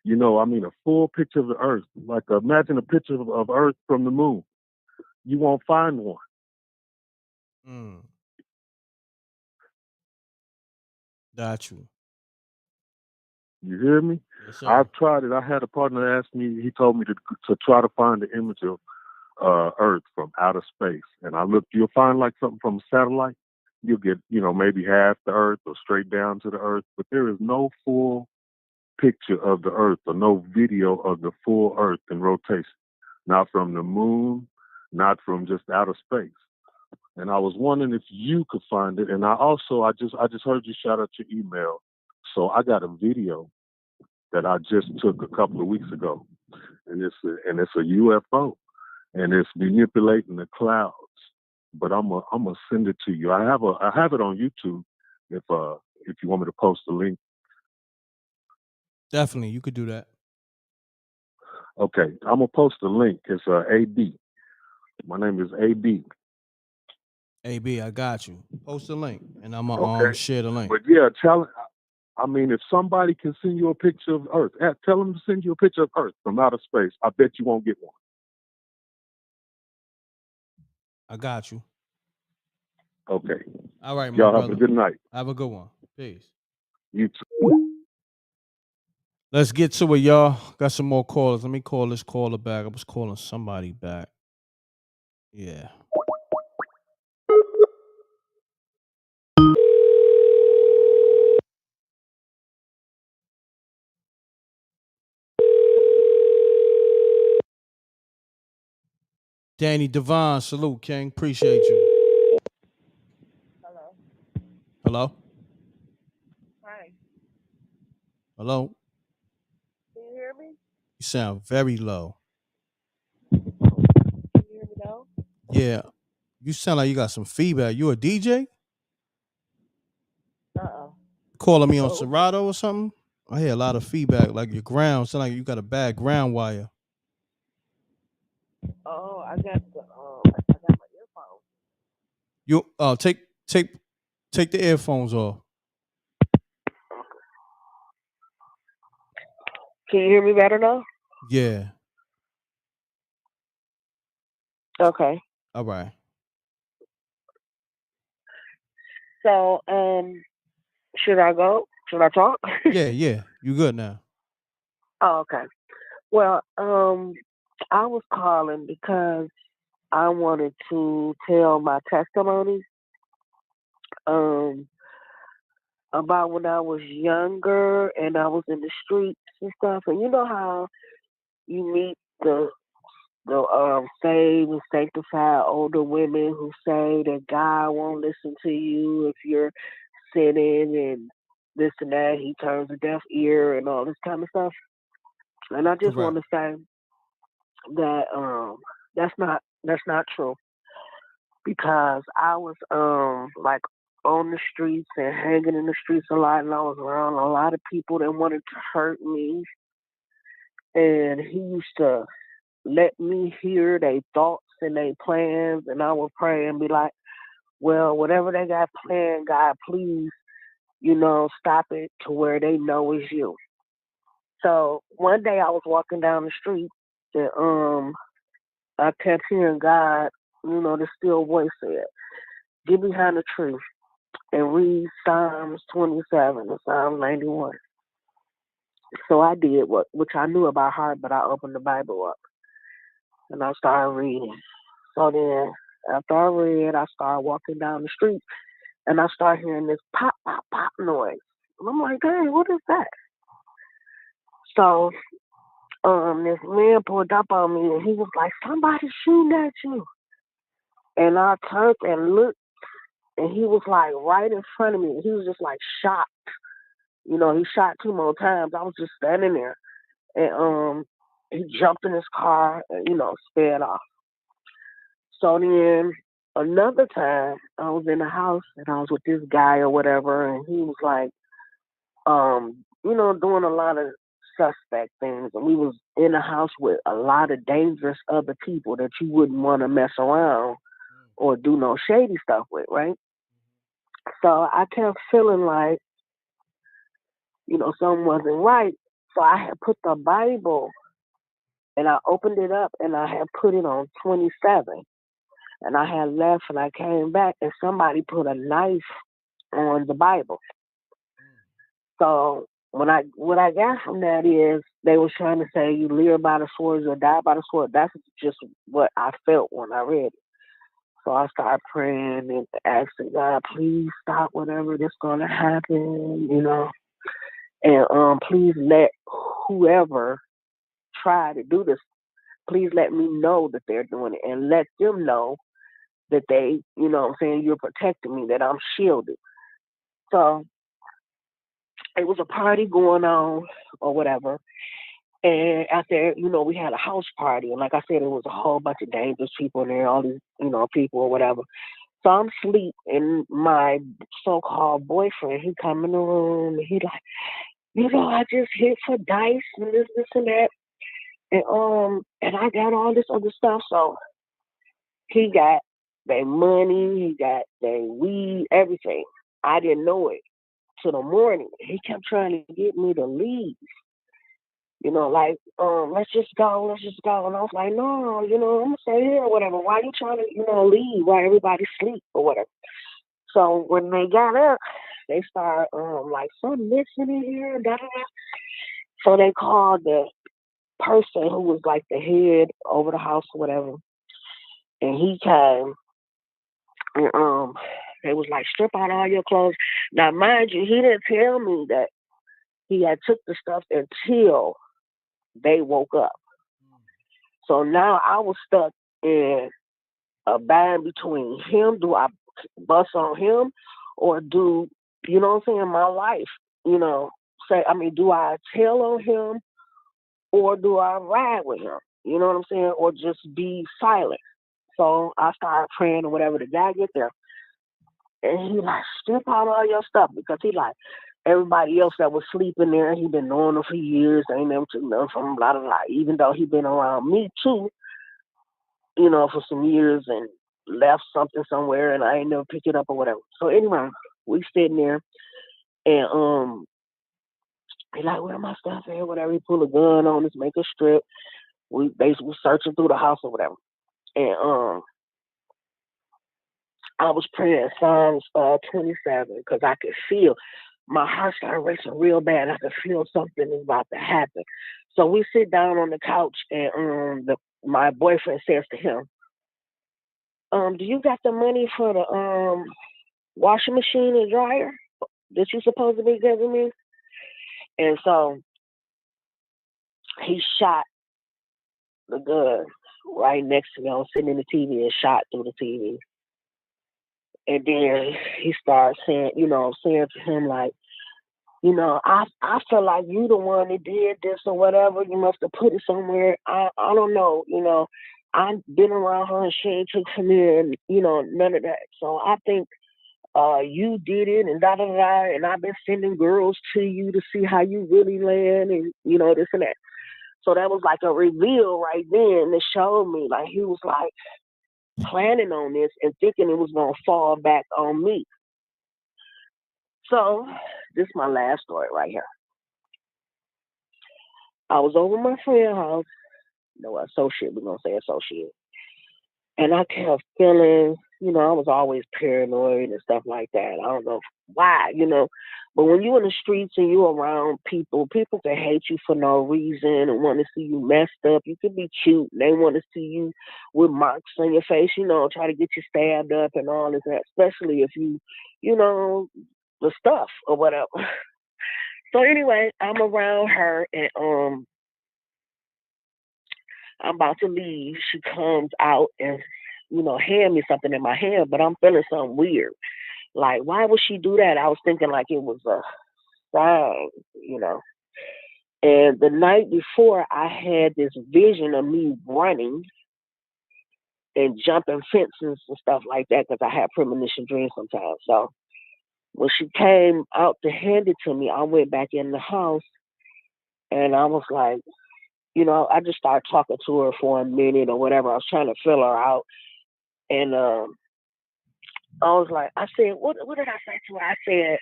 A full picture of the Earth. Like, imagine a picture of Earth from the moon. You won't find one. Got you. You hear me? Yes, sir. I've tried it. I had a partner ask me, he told me to try to find the image of Earth from outer space. And you'll find like something from a satellite. You'll get, maybe half the Earth or straight down to the Earth. But there is no full picture of the Earth or no video of the full Earth in rotation. Not from the moon, not from just outer space. And I was wondering if you could find it. And I just heard you shout out your email. So I got a video that I just took a couple of weeks ago. And it's a UFO. And it's manipulating the clouds. But I'm gonna send it to you. I have it on YouTube if you want me to post the link. Definitely, you could do that. Okay, I'm gonna post the link. It's AB. My name is AB. AB, I got you. Post the link, and I'm gonna share the link. But yeah, if somebody can send you a picture of Earth, tell them to send you a picture of Earth from outer space. I bet you won't get one. I got you. Okay. All right, my y'all brother. have a good night. Have a good one. Peace. You too. Let's get to it, y'all. Got some more callers. Let me call this caller back. I was calling somebody back. Yeah. Danny Devon, salute, King. Appreciate you. Hello. Hello? Hi. Hello? Can you hear me? You sound very low. Can you hear me now? Yeah. You sound like you got some feedback. You a DJ? Calling me on Oh. Serato or something? I hear a lot of feedback, like your ground. Sound like you got a bad ground wire. Oh, I got my earphones. You take the earphones off. Can you hear me better now? Yeah. Okay. All right. So, should I go? Should I talk? Yeah. You good now. Oh, okay. Well, I was calling because I wanted to tell my testimonies about when I was younger and I was in the streets and stuff. And you know how you meet the saved and sanctified older women who say that God won't listen to you if you're sinning and this and that. He turns a deaf ear and all this kind of stuff. And I just want Correct. to say that that's not true, because I was like on the streets and hanging in the streets a lot, and I was around a lot of people that wanted to hurt me, and he used to let me hear their thoughts and their plans, and I would pray and be like, well, whatever they got planned, God, please, stop it to where they know it's you. So one day I was walking down the street and I kept hearing God, the still voice said, get behind the tree and read Psalms 27 and Psalm 91. So I did which I knew about heart, but I opened the Bible up and I started reading. So then after I read, I started walking down the street and I started hearing this pop, pop, pop noise. And I'm like, hey, what is that? So this man pulled up on me and he was like, somebody shooting at you. And I turned and looked and he was like right in front of me. He was just like shocked. He shot 2 more times. I was just standing there. And he jumped in his car and, sped off. So then another time I was in the house and I was with this guy or whatever, and he was like, doing a lot of suspect things. And we was in the house with a lot of dangerous other people that you wouldn't want to mess around or do no shady stuff with, right? So I kept feeling like, something wasn't right. So I had put the Bible and I opened it up and I had put it on 27. And I had left and I came back and somebody put a knife on the Bible. So what I got from that is they were trying to say you live by the sword or die by the sword. That's just what I felt when I read it. So I started praying and asking God, please stop whatever that's gonna happen, and please let whoever try to do this, please let me know that they're doing it and let them know that they, you're protecting me, that I'm shielded. So it was a party going on or whatever. And after, we had a house party. And like I said, it was a whole bunch of dangerous people in there, all these, people or whatever. So I'm asleep and my so-called boyfriend, he come in the room and he like, I just hit for dice and this and that. And I got all this other stuff. So he got their money, he got their weed, everything. I didn't know it till the morning. He kept trying to get me to leave. Let's just go. And I was like, no, I'm gonna stay here or whatever. Why you trying to, leave while everybody sleep or whatever? So when they got up, they started like something missing in here, da da da. So they called the person who was like the head over the house or whatever, and he came and they was like, strip out all your clothes. Now mind you, he didn't tell me that he had took the stuff until they woke up. So now I was stuck in a bind between him. Do I bust on him, or do, you know what I'm saying, my life, you know, do I tell on him, or do I ride with him? You know what I'm saying? Or just be silent. So I started praying or whatever. The guy get there, and he like, strip out all your stuff, because he like, everybody else that was sleeping there, he been knowing them for years. Ain't never took nothing from him, blah, blah, blah. Even though he been around me too, you know, for some years, and left something somewhere, and I ain't never picked it up or whatever. So anyway, we sitting there, and he like, where my stuff at? Whatever. He pull a gun on us, make a strip. We basically searching through the house or whatever. And I was praying Psalms 27, because I could feel my heart started racing real bad. I could feel something is about to happen. So we sit down on the couch, and my boyfriend says to him, do you got the money for the washing machine and dryer that you supposed to be giving me? And so he shot the gun right next to me. I was sitting in the TV, and shot through the TV. And then he started saying, you know, saying to him, like, you know, I feel like you the one that did this or whatever. You must have put it somewhere. I don't know. You know, I've been around her, and she ain't took from me, and, you know, none of that. So I think you did it, and da da da. And I've been sending girls to you to see how you really land, and, you know, this and that. So that was like a reveal right then that showed me, like, he was like planning on this and thinking it was gonna fall back on me. So this is my last story right here. I was over my friend's house, no, associate, we're gonna say associate. And I kept feeling, you know, I was always paranoid and stuff like that. I don't know why, you know. But when you're in the streets and you're around people, people can hate you for no reason and want to see you messed up. You can be cute. They want to see you with marks on your face, you know, try to get you stabbed up and all this, that, especially if you know, the stuff or whatever. So anyway, I'm around her, and I'm about to leave. She comes out and, you know, hand me something in my hand, but I'm feeling something weird. Like, why would she do that? I was thinking like it was a sign, you know. And the night before, I had this vision of me running and jumping fences and stuff like that, because I have premonition dreams sometimes. So when she came out to hand it to me, I went back in the house, and I was like, you know, I just started talking to her for a minute or whatever. I was trying to fill her out. And I was like, I said, what did I say to her? I said,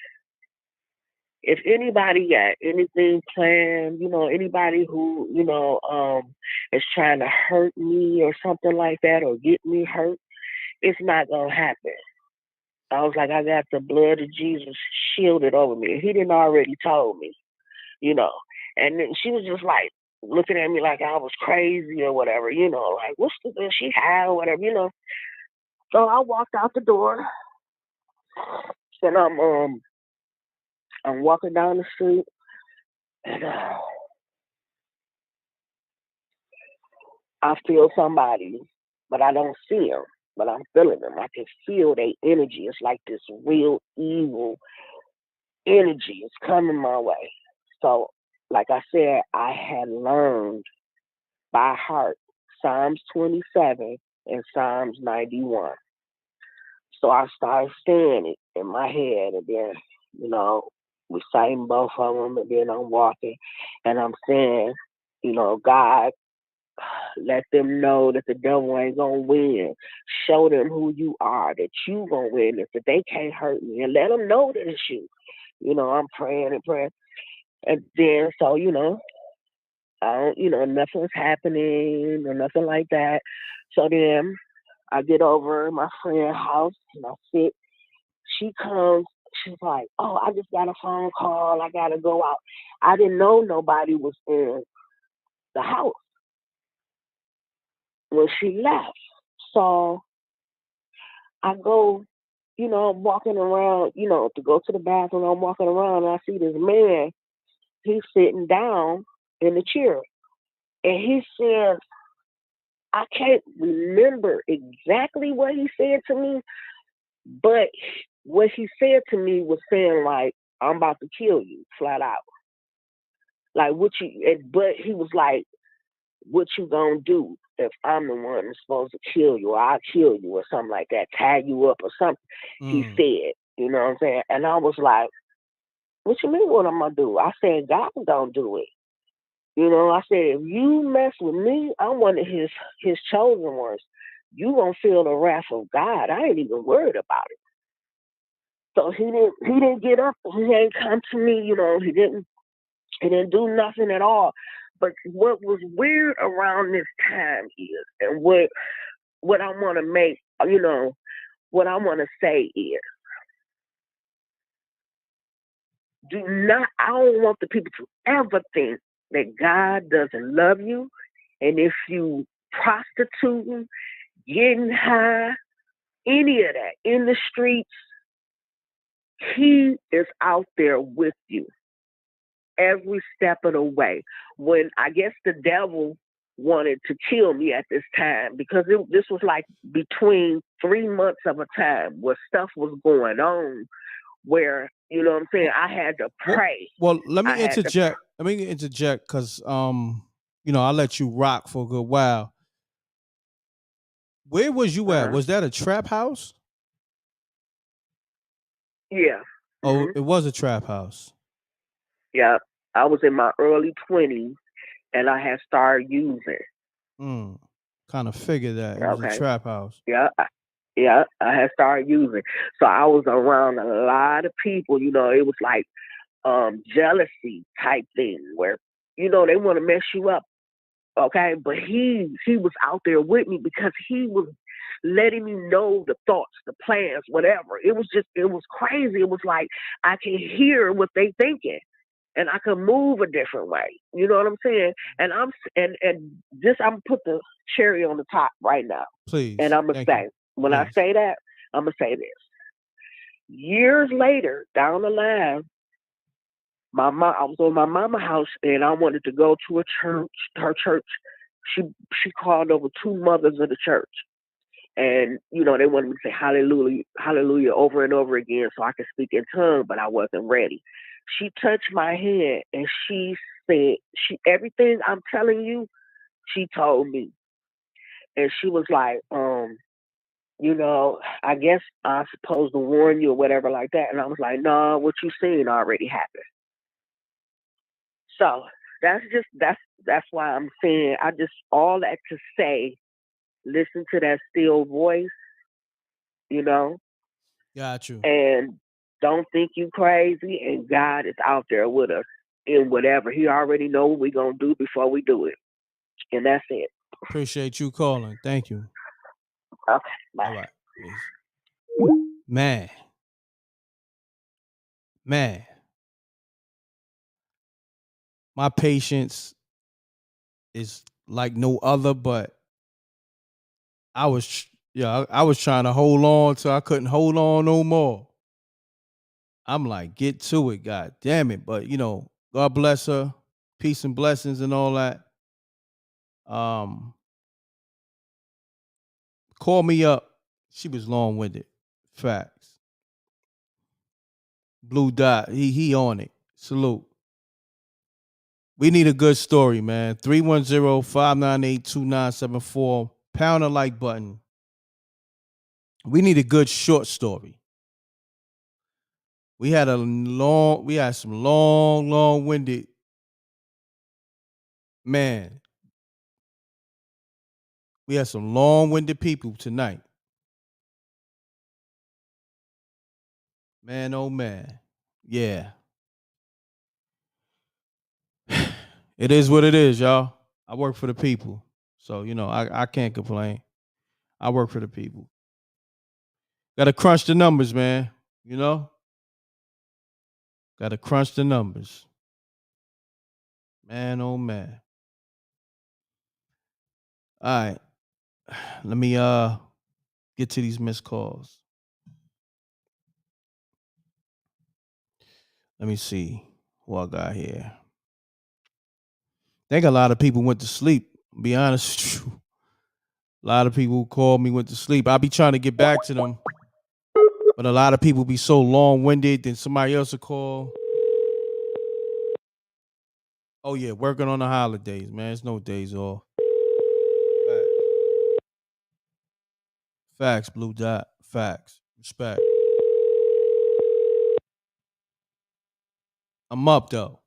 if anybody got anything planned, you know, anybody who, you know, is trying to hurt me or something like that, or get me hurt, it's not going to happen. I was like, I got the blood of Jesus shielded over me. He didn't already told me, you know. And then she was just like looking at me like I was crazy or whatever, you know, like, what's the, she high or whatever, you know. So I walked out the door, and I'm walking down the street, and I feel somebody, but I don't see them, but I'm feeling them. I can feel their energy. It's like this real evil energy is coming my way. So, like I said, I had learned by heart Psalms 27 and Psalms 91. So I started saying it in my head, and then, you know, reciting both of them, and then I'm walking, and I'm saying, you know, God, let them know that the devil ain't gonna win. Show them who you are, that you gonna win, that they can't hurt me, and let them know that it's you. You know, I'm praying and praying, and then so, you know, I don't, you know, nothing's happening or nothing like that. So then I get over my friend's house, and I sit. She comes. She's like, "Oh, I just got a phone call. I gotta go out." I didn't know nobody was in the house when she left. So I go, you know, I'm walking around, you know, to go to the bathroom. I'm walking around, and I see this man. He's sitting down in the chair, and he says, I can't remember exactly what he said to me, but what he said to me was saying like, I'm about to kill you flat out. Like what you, but he was like, what you gonna do if I'm the one that's supposed to kill you, or I'll kill you or something like that, tag you up or something. He said, you know what I'm saying? And I was like, what you mean what I'm gonna do? I said, God don't do it. You know, I said, if you mess with me, I'm one of his chosen ones. You gonna feel the wrath of God. I ain't even worried about it. So he didn't get up. He ain't come to me. You know, he didn't do nothing at all. But what was weird around this time is, and what I want to make, you know, what I want to say is, I don't want the people to ever think that God doesn't love you. And if you prostituting, getting high, any of that in the streets, he is out there with you every step of the way. When I guess the devil wanted to kill me at this time, because this was like between 3 months of a time where stuff was going on where, you know what I'm saying, I had to pray. Well, let me interject. Let me interject because you know, I let you rock for a good while. Where was you at? Was that a trap house? Yeah. Oh, it was a trap house. Yeah. I was in my early 20s and I had started using. Kind of figured that it was a trap house. Yeah. Yeah, I had started using. So I was around a lot of people, you know, it was like jealousy type thing where, you know, they want to mess you up. Okay. But he was out there with me because he was letting me know the thoughts, the plans, whatever. It was crazy. It was like I can hear what they thinking and I can move a different way. You know what I'm saying? And I'm put the cherry on the top right now. Please. And I'm gonna say, when I say that, I'm gonna say this. Years later, down the line, I was on my mama's house and I wanted to go to a church. Her church, she called over 2 mothers of the church. And, you know, they wanted me to say hallelujah, hallelujah over and over again so I could speak in tongues, but I wasn't ready. She touched my hand and she said, everything I'm telling you, she told me. And she was like, you know, I guess I'm supposed to warn you or whatever like that. And I was like, no, what you seen already happened. So that's why I'm saying, all that to say, listen to that still voice, you know. Got you. And don't think you crazy, and God is out there with us in whatever. He already know what we're going to do before we do it. And that's it. Appreciate you calling. Thank you. Okay, bye. All right. Peace. Man. My patience is like no other, but I was trying to hold on till I couldn't hold on no more. I'm like, get to it, God damn it. But you know, God bless her, peace and blessings and all that. Call me up. She was long-winded. Facts. Blue Dot, he on it. Salute. We need a good story, man. 310-598-2974. Pound the like button. We need a good short story. We had some long-winded, man. We had some long-winded people tonight. Man, oh man. Yeah. It is what it is, y'all. I work for the people. So, you know, I can't complain. I work for the people. Gotta crunch the numbers, man. You know? Gotta crunch the numbers. Man, oh man. All right. Let me get to these missed calls. Let me see who I got here. I think a lot of people went to sleep, to be honest with you. A lot of people who called me went to sleep. I'll be trying to get back to them, but a lot of people be so long-winded, then somebody else will call. Oh yeah, working on the holidays, man. It's no days off. Facts, Blue Dot. Facts. Respect. I'm up though.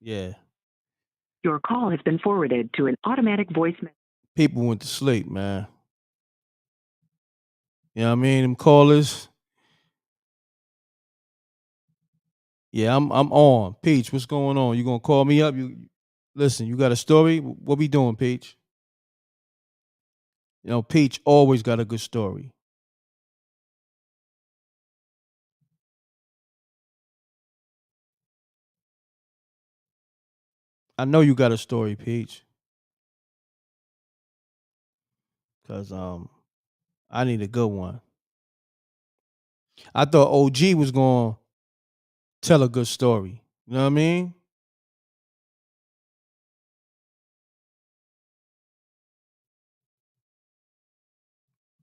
Yeah. Your call has been forwarded to an automatic voice message. People went to sleep, man. You know what I mean? Them callers. Yeah, I'm on. Peach, what's going on? You gonna call me up? You listen, you got a story? What we doing, Peach? You know, Peach always got a good story. I know you got a story, Peach. Cause I need a good one. I thought OG was gonna tell a good story. You know what I mean?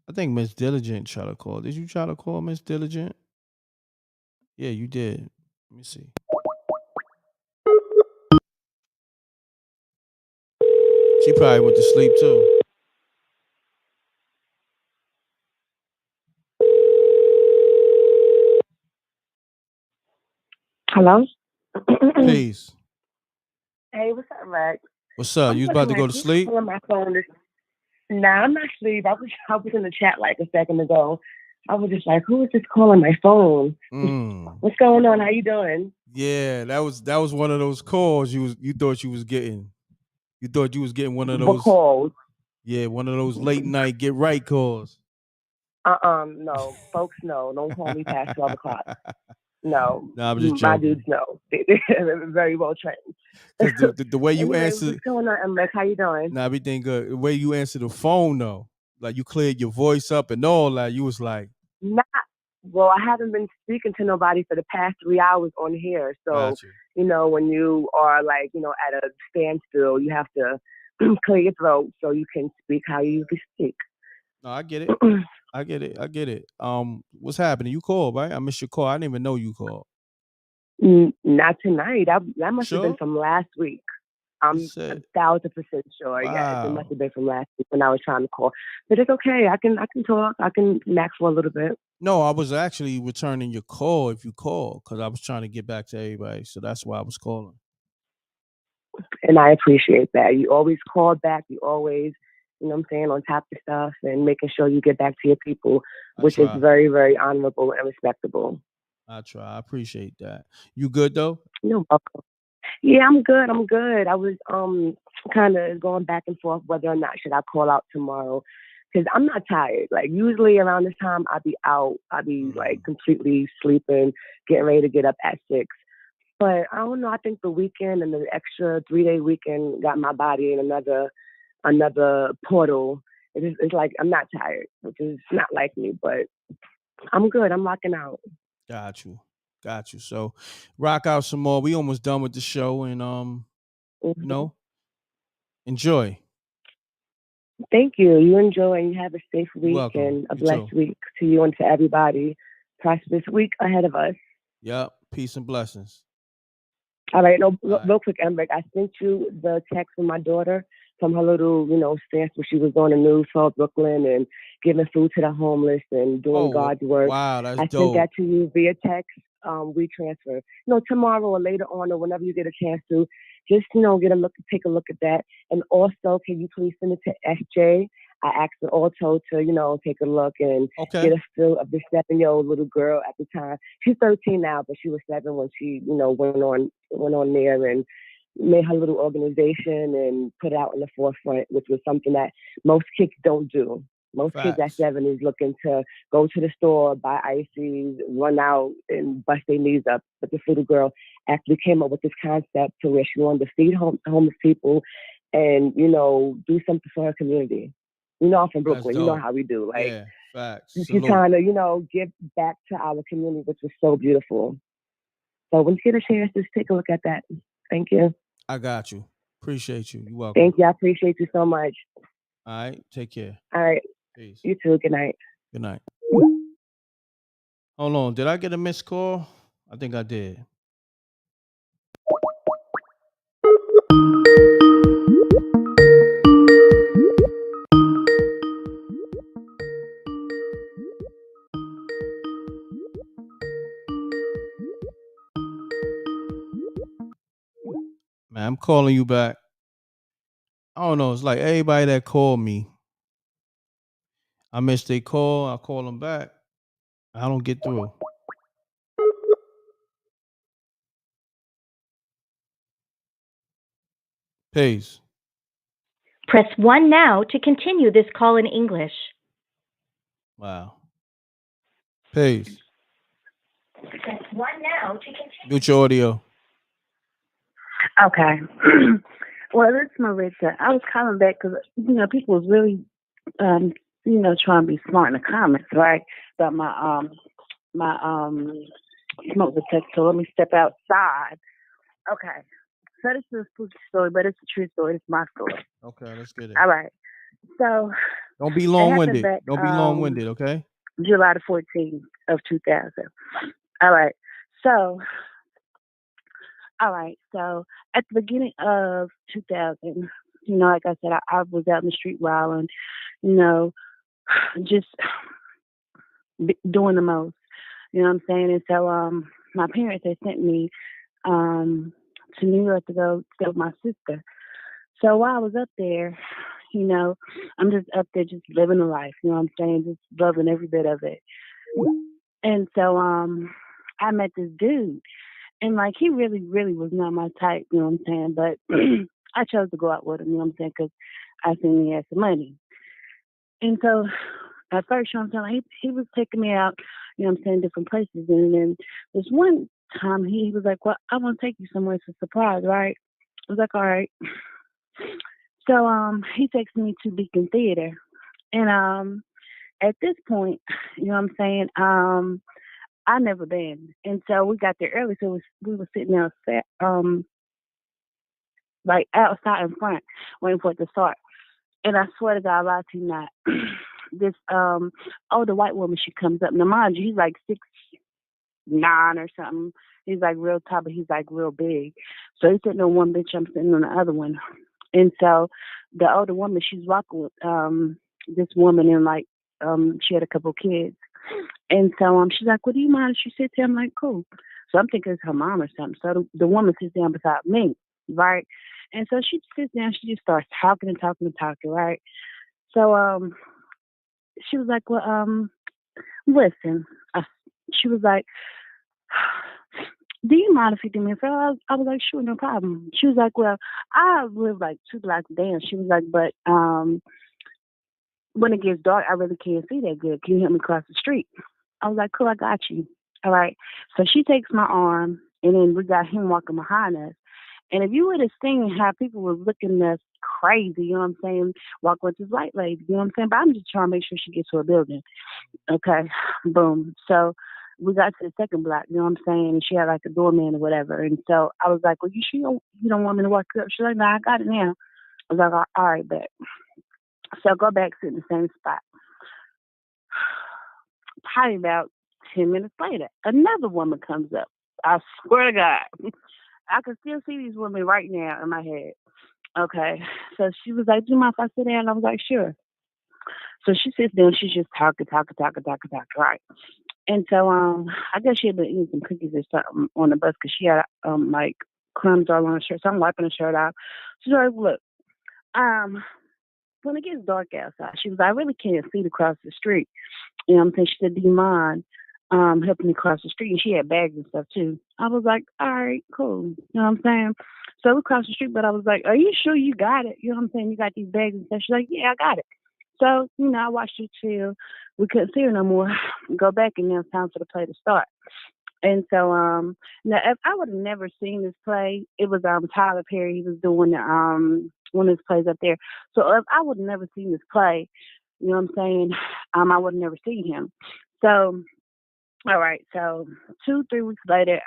I think Miss Diligent tried to call. Did you try to call Miss Diligent? Yeah, you did. Let me see. She probably went to sleep too. Hello? Peace. Hey, what's up, Rex? What's up? I'm You was looking about to go like to who's sleep? calling my phone this. Nah, I'm not asleep. I was in the chat like a second ago. I was just like, who is this calling my phone? What's going on? How you doing? Yeah, that was one of those calls you thought you was getting. You thought you was getting one of What those. calls? Yeah, one of those late night get right calls. No, folks, no. Don't call me past 12 o'clock. No, Nah, I'm just my joking. dudes know. They're very well trained. Because the way you Anyway, answer, what's going on, M.reck? How you doing? nah, everything good. The way you answer the phone though, like you cleared your voice up and all that, you was like, Well, I haven't been speaking to nobody for the past 3 hours on here. So, got you. you know, when you are like, you know, at a standstill, you have to clear your throat so you can speak how you usually speak. No, I get it. I get it. I get it. What's happening? You called, right? I missed your call. I didn't even know you called. Not tonight. That must have been Sure? from last week. I'm It's it. 1,000% sure. Yes, it must have been from last week when I was trying to call. But it's okay. I can talk. I can max for a little bit. No, I was actually returning your call if you called because I was trying to get back to everybody. So that's why I was calling. And I appreciate that. You always call back. You always, you know what I'm saying, on top of stuff and making sure you get back to your people, which is very, very honorable and respectable. I try. I appreciate that. You good though? You're welcome. Yeah, I'm good. I'm good. I was kind of going back and forth whether or not should I call out tomorrow because I'm not tired. Like usually around this time I'd be out. I'd be like completely sleeping, getting ready to get up at 6. But I don't know. I think the weekend and the extra 3-day weekend got my body in another portal. It's like I'm not tired, which is not like me, but I'm good. I'm rocking out. Got you. So rock out some more. We almost done with the show and you know, enjoy. Thank you. You enjoy and you have a safe week welcome. and a You blessed too. week to you and to everybody. Prosperous week ahead of us. Yep. Peace and blessings. All right. No, real quick, M.reck. I sent you the text from my daughter from her little, stance where she was on the news for Brooklyn and giving food to the homeless and doing God's work. Wow, that's I dope. sent that to you via text. We transfer. Tomorrow or later on or whenever you get a chance to, just take a look at that. And also, can you please send it to SJ? I asked her also to, take a look and get a feel of this 7-year-old little girl at the time. She's 13 now, but she was 7 when she, went on there and made her little organization and put it out in the forefront, which was something that most kids don't do. Most kids at 7 is looking to go to the store, buy ices, run out and bust their knees up. But this little girl actually came up with this concept to where she wanted to feed homeless people and, do something for her community. I'm from Brooklyn. You know how we do. Like, yeah, facts. you kind of, give back to our community, which was so beautiful. So when you get a chance, just take a look at that. Thank you. I got you. Appreciate you. You're welcome. Thank you. I appreciate you so much. All right. Take care. All right. Peace. You too. Good night. Good night. Hold on. Did I get a missed call? I think I did. Man, I'm calling you back. I don't know. It's like everybody that called me, I missed their call. I call them back. I don't get through. Peace. Press 1 now to continue this call in English. Wow. Peace. Press 1 now to continue. Mute your audio. Okay. Well, this is Marissa. I was calling back because, people was really, trying to be smart in the comments, right? About my smoke detector. So let me step outside. Okay. So this is a spooky story, but it's a true story. It's my story. Okay, let's get it. All right. So Don't be it long-winded. happened back, Don't be long-winded, okay? July the 14th of 2000. All right. So at the beginning of 2000, like I said, I was out in the street wilding, just doing the most. You know what I'm saying? And so my parents, they sent me to New York to go stay with my sister. So while I was up there, I'm just up there just living the life, you know what I'm saying? Just loving every bit of it. And so I met this dude. And like he really, really was not my type, you know what I'm saying? But I chose to go out with him, you know what I'm saying? Because I seen he had some money. And so at first, you know what I'm saying, he was taking me out, you know what I'm saying, different places. And then this one time he was like, well, I want to take you somewhere. It's a surprise, right? I was like, all right. So he takes me to Beacon Theater. And at this point, you know what I'm saying, I never been. And so we got there early, so we were sitting outside, like outside in front, waiting for it to start. And I swear to God, I lie to you not. This older white woman, she comes up. Now mind you, he's like 6'9" or something. He's like real tall, but he's like real big. So he's sitting on one bench, I'm sitting on the other one. And so the older woman, she's walking with this woman, and like she had a couple kids. And so she's like, well, do you mind if she sits there? I'm like, cool. So I'm thinking it's her mom or something. So the woman sits down beside me, right? And so she sits down, she just starts talking and talking and talking, right? So she was like, well, listen. She was like, do you mind if you do me a favor? I was like, sure, no problem. She was like, well, I live like 2 blocks down. She was like, but when it gets dark, I really can't see that good. Can you help me cross the street? I was like, cool, I got you. All right. So she takes my arm, and then we got him walking behind us. And if you would have seen how people were looking at us crazy, you know what I'm saying, walking with this white lady, you know what I'm saying? But I'm just trying to make sure she gets to a building. Okay. Boom. So we got to the second block, you know what I'm saying? And she had like a doorman or whatever. And so I was like, well, you sure you don't want me to walk up? She's like, no, I got it now. I was like, all right, bet. So I go back, sit in the same spot. Probably about 10 minutes later, another woman comes up. I swear to God, I can still see these women right now in my head. Okay. So she was like, do you mind if I sit down? I was like, sure. So she sits down, she's just talking, right? And so I guess she had been eating some cookies or something on the bus because she had like crumbs all on her shirt. So I'm wiping her shirt out. She's like, look, when it gets dark outside, she was like, I really can't see to cross the street. You know what I'm saying? She said, do you mind helping me cross the street? And she had bags and stuff too. I was like, all right, cool. You know what I'm saying? So we crossed the street, but I was like, are you sure you got it? You know what I'm saying? You got these bags and stuff. She's like, yeah, I got it. So, I watched her till we couldn't see her no more. Go back, and now it's time for the play to start. And so, now if I would have never seen this play, it was Tyler Perry. He was doing one of his plays up there. So if I would have never seen this play, you know what I'm saying, I would have never seen him. So, all right. So 2-3 weeks later,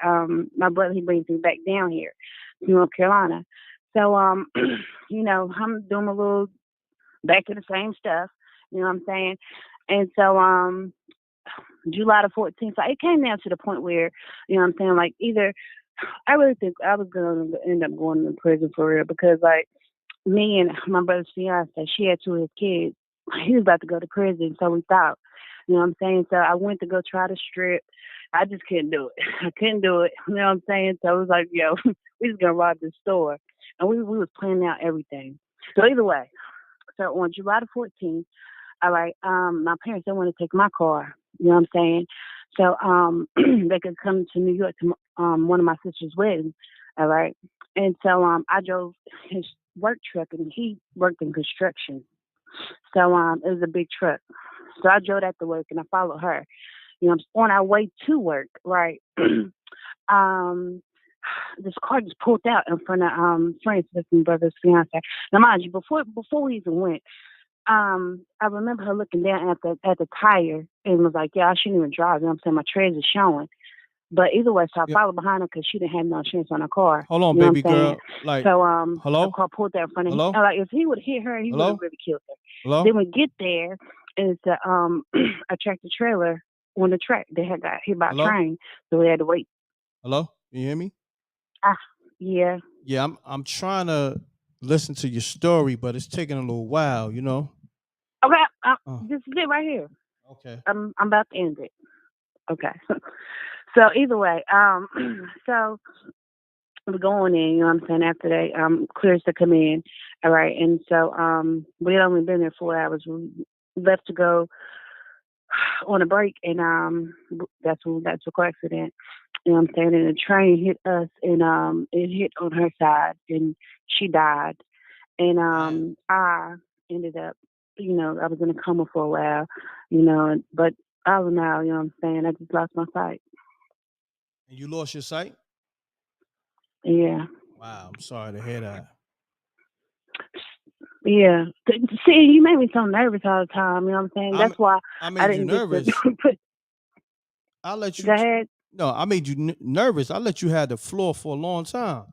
my brother, he brings me back down here to North Carolina. So you know, I'm doing a little back to the same stuff. You know what I'm saying? And so July the 14th. So it came down to the point where, you know what I'm saying, like either I really think I was gonna end up going to prison for real because like me and my brother's fiance, she had 2 of his kids. He was about to go to prison, so we thought. You know what I'm saying? So I went to go try to strip. I just couldn't do it. I couldn't do it. You know what I'm saying? So I was like, yo, we just gonna rob this store. And we was planning out everything. So either way, so on July the 14th, all right, my parents didn't want to take my car. You know what I'm saying? So they could come to New York to one of my sister's weddings. All right. And so I drove his work truck and he worked in construction. So it was a big truck. So I drove that to work and I followed her. You know, on our way to work, right? This car just pulled out in front of Francis and brother's fiance. Now mind you, before we even went, I remember her looking down at the tire and was like, yeah, I shouldn't even drive. You know what I'm saying? My treads is showing. But either way, so I followed behind her because she didn't have no insurance on her car. Hold on, you know baby what I'm saying? girl. Like, So hello? the car pulled out in front of him. Hello? Like if he would have hit her, he would Hello? have really killed her. Hello? Then we get there and it's a tractor trailer on the track. They had got hit by a Hello? train, so we had to wait. Hello? Can you hear me? Yeah. Yeah, I'm trying to listen to your story, but it's taking a little while, you know. Okay, Oh. this is it right here. Okay. I'm about to end it. Okay. So either way, so we're going in, you know what I'm saying, after they clears to come in. All right. And so we had only been there 4 hours. We left to go on a break and that's when we got to a car accident. You know what I'm saying? And the train hit us and it hit on her side and she died. And I ended up, you know, I was in a coma for a while, you know, but all in all, you know what I'm saying, I just lost my sight. And you lost your sight? Yeah. Wow, I'm sorry to hear that. Yeah. See, you make me so nervous all the time, you know what I'm saying? That's why I I made you didn't nervous. get to put. I'll let you. Go ahead. No, I made you nervous. I let you have the floor for a long time.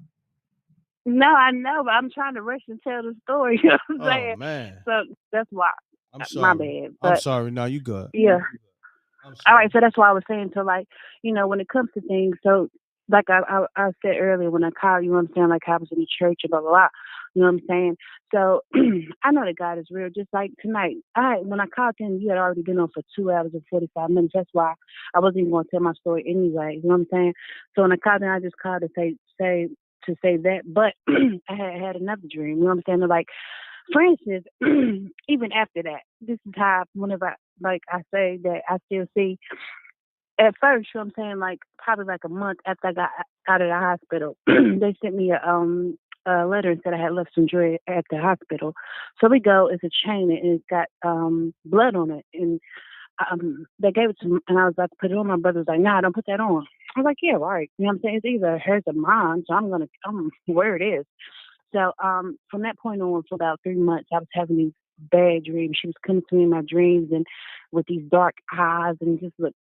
No, I know, but I'm trying to rush and tell the story, you know what I'm saying? Oh man. So that's why. I'm sorry. My bad. But I'm sorry. No, you good. yeah. I'm sorry. All right, so that's why I was saying, so like, you know, when it comes to things, so like I said earlier when I called, you know what I'm saying, like I was in the church and blah, blah, blah, you know what I'm saying? So I know that God is real, just like tonight. When I called him, you had already been on for 2 hours and 45 minutes. That's why I wasn't even going to tell my story anyway, you know what I'm saying? So when I called him, I just called to say that, but I had another dream, you know what I'm saying? Like, for instance, even after that, this is how whenever I say that I still see. At first, you know what I'm saying, like probably like a month after I got out of the hospital, they sent me a letter and said I had left some jewelry at the hospital. So we go, it's a chain and it's got blood on it, and they gave it to me, and I was about to put it on. My brother's like, "Nah, don't put that on." I was like, "Yeah, right." You know what I'm saying? It's either hers or mine, so I'm where it is. So from that point on, for about 3 months, I was having these bad dreams. She was coming to me in my dreams and with these dark eyes and just looked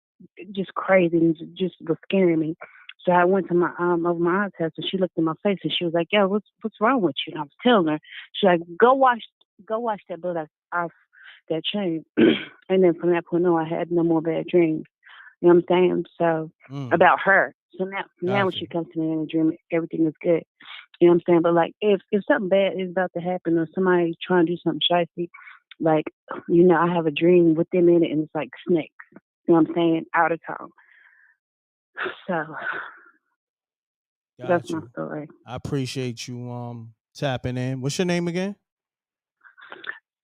just crazy and just was scaring me. So I went to my over my aunt's house and she looked in my face and she was like, "Yo, what's wrong with you?" And I was telling her. She's like, Go wash that blood off that chain." And then from that point on, I had no more bad dreams. You know what I'm saying? So about her. So now when she comes to me in a dream, everything is good. You know what I'm saying? But like if something bad is about to happen or somebody's trying to do something shifty, like, you know, I have a dream with them in it and it's like snakes. You know what I'm saying? Out of town. So that's my story. I appreciate you tapping in. What's your name again?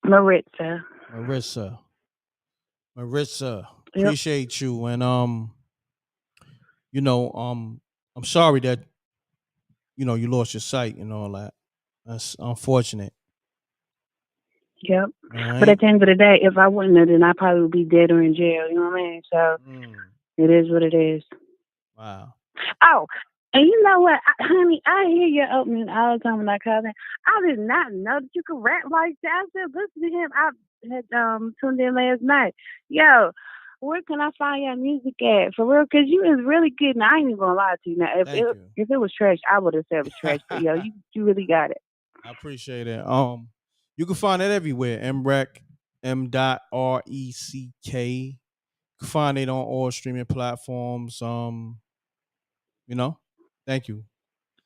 Maritza. Maritza. Yep. Appreciate you. And you know, I'm sorry that, you know, you lost your sight and all that. That's unfortunate. Yep. Right. But at the end of the day, if I wouldn't have, then I probably would be dead or in jail. You know what I mean? So it is what it is. Wow. Oh, and you know what, honey? I hear your opening all the time when I call in. I did not know that you could rap like that. I said, listen to him. I had tuned in last night. Yo, where can I find your music at? For real? Because you is really good. And I ain't even going to lie to you. Now, if it was trash, I would have said it was trash. But, yo, you really got it. I appreciate it. You can find it everywhere. M.reck, m.reck. You can find it on all streaming platforms. Thank you.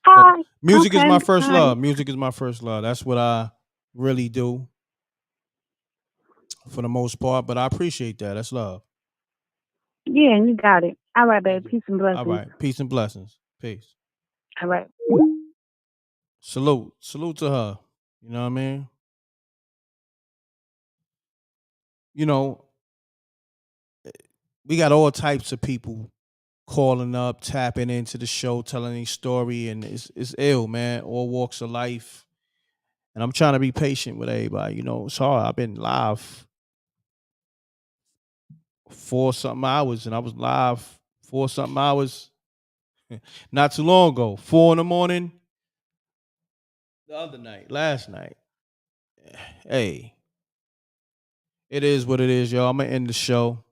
Hi. Music is Okay. my first Hi. love. Music is my first love. That's what I really do for the most part. But I appreciate that. That's love. Yeah, you got it. All right, babe. Peace and All blessings. right. Peace and blessings. Peace. All right. Salute. Salute to her. You know what I mean? You know, we got all types of people calling up, tapping into the show, telling a story, and it's ill, man. All walks of life. And I'm trying to be patient with everybody. It's hard. I've been live 4-something hours, and I was live 4-something hours not too long ago. 4 a.m. the other night, last night. Hey, it is what it is, y'all. I'm gonna end the show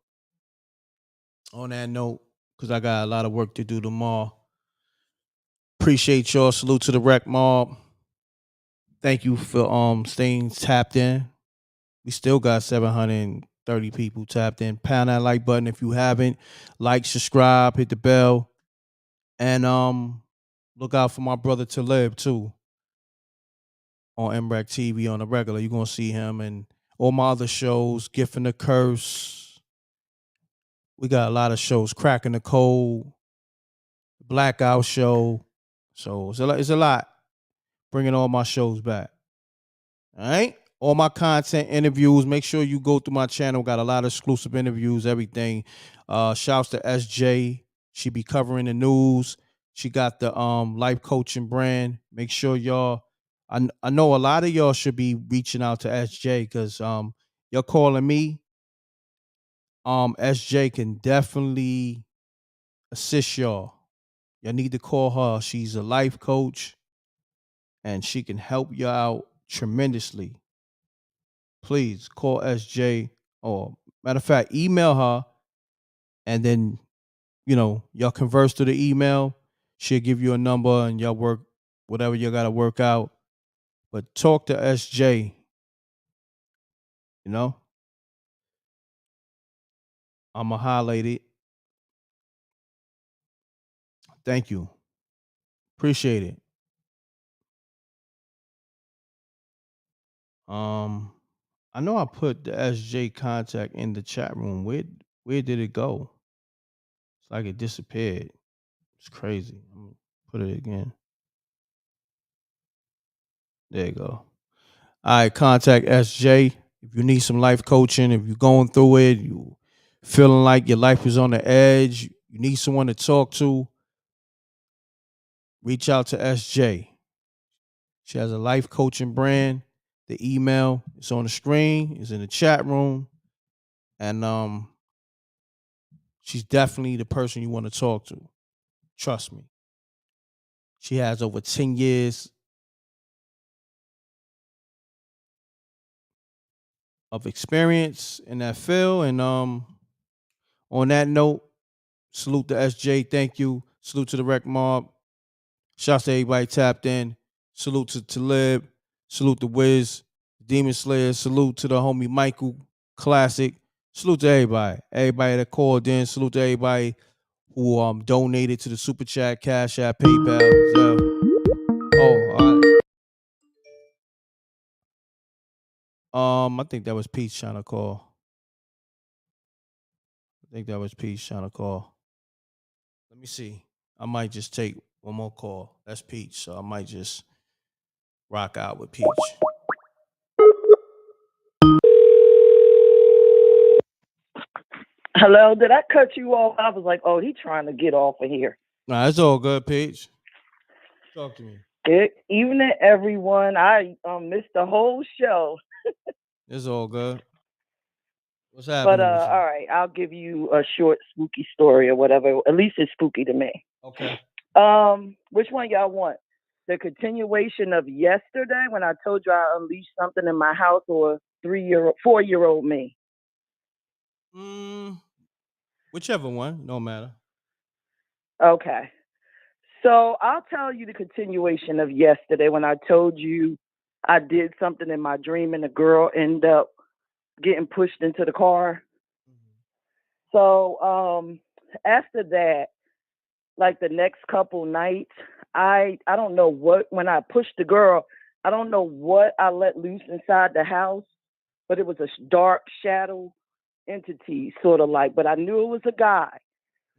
on that note because I got a lot of work to do tomorrow. Appreciate y'all. Salute to the Rec Mob. Thank you for staying tapped in. We still got 730 people tapped in. Pound that like button if you haven't. Like, subscribe, hit the bell, and look out for my brother Talib too on MRECKTV on the regular. You're gonna see him and all my other shows. Gift and the Curse. We got a lot of shows. Cracking the Code, Blackout Show. So it's a lot. Bringing all my shows back. All right. All my content, interviews. Make sure you go through my channel. Got a lot of exclusive interviews, everything. Shouts to SJ. She be covering the news. She got the life coaching brand. Make sure y'all. I know a lot of y'all should be reaching out to SJ because you're calling me. SJ can definitely assist y'all. You need to call her. She's a life coach and she can help you out tremendously. Please call SJ or matter of fact, email her and then, y'all converse through the email. She'll give you a number and y'all work whatever you gotta work out. But talk to SJ, you know? I'ma highlight it. Thank you. Appreciate it. I know I put the SJ contact in the chat room. Where did it go? It's like it disappeared. It's crazy. I'm gonna put it again. There you go. All right, contact SJ if you need some life coaching. If you're going through it, you feeling like your life is on the edge, you need someone to talk to. Reach out to SJ. She has a life coaching brand. The email is on the screen. It's in the chat room, and she's definitely the person you want to talk to. Trust me. She has over 10 years of experience in that field, and on that note, salute to SJ. Thank you. Salute to the Rec Mob. Shouts to everybody tapped in. Salute to Talib. Salute to Wiz, Demon Slayer. Salute to the homie Michael Classic. Salute to everybody. Everybody that called in. Salute to everybody who donated to the Super Chat, Cash App, PayPal. All right. I think that was Peach trying to call. Let me see. I might just take one more call. That's Peach, so I might just rock out with Peach. Hello, did I cut you off? I was like, oh, he's trying to get off of here. Nah, it's all good, Peach. Talk to me. Good evening, everyone. I missed the whole show. It's all good. What's happening But with you? all right, I'll give you a short spooky story or whatever. At least it's spooky to me. Okay. Which one y'all want? The continuation of yesterday when I told you I unleashed something in my house, or 4-year-old me? Whichever one, no matter. Okay. So I'll tell you the continuation of yesterday when I told you I did something in my dream and the girl ended up getting pushed into the car. So after that, like the next couple nights, I don't know what, when I pushed the girl, I don't know what I let loose inside the house, but it was a dark shadow entity, sort of like, but I knew it was a guy,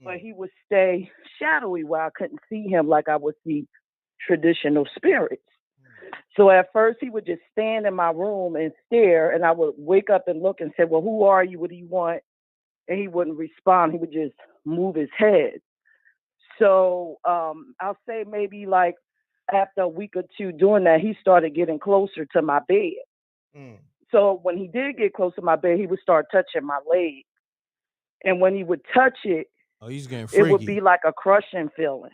but he would stay shadowy where I couldn't see him like I would see traditional spirits. So at first he would just stand in my room and stare, and I would wake up and look and say, well, who are you? What do you want? And he wouldn't respond. He would just move his head. So I'll say maybe like after a week or two doing that, he started getting closer to my bed. So when he did get close to my bed, he would start touching my leg. And when he would touch it, Oh, he's getting it would freaky. be like a crushing feeling.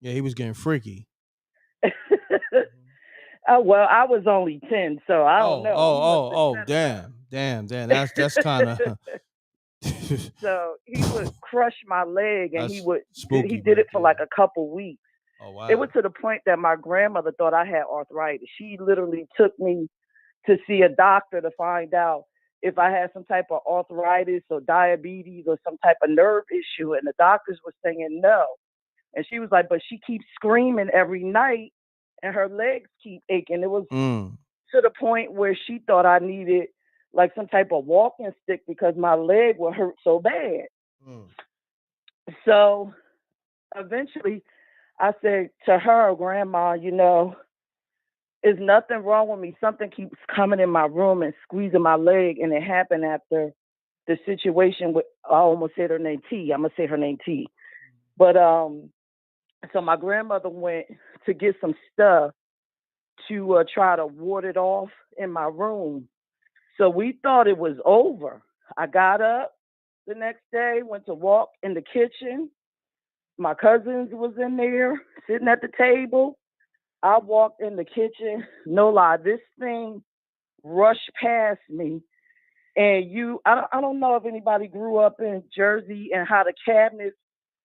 Yeah, he was getting freaky. Well, I was only 10, so I don't know. Damn. That's kind of. So he would crush my leg, and That's he spooky did right it for like a couple weeks. Oh wow. It was to the point that my grandmother thought I had arthritis. She literally took me to see a doctor to find out if I had some type of arthritis or diabetes or some type of nerve issue. And the doctors were saying no. And she was like, but she keeps screaming every night and her legs keep aching. It was to the point where she thought I needed like some type of walking stick because my leg would hurt so bad. So eventually I said to her, Grandma, you know, there's nothing wrong with me. Something keeps coming in my room and squeezing my leg. And it happened after the situation with, I almost said her name T. I'm going to say her name T. But so my grandmother went to get some stuff to try to ward it off in my room. So we thought it was over. I got up the next day, went to walk in the kitchen. My cousins was in there sitting at the table. I walked in the kitchen, no lie, this thing rushed past me. And I don't know if anybody grew up in Jersey and how the cabinets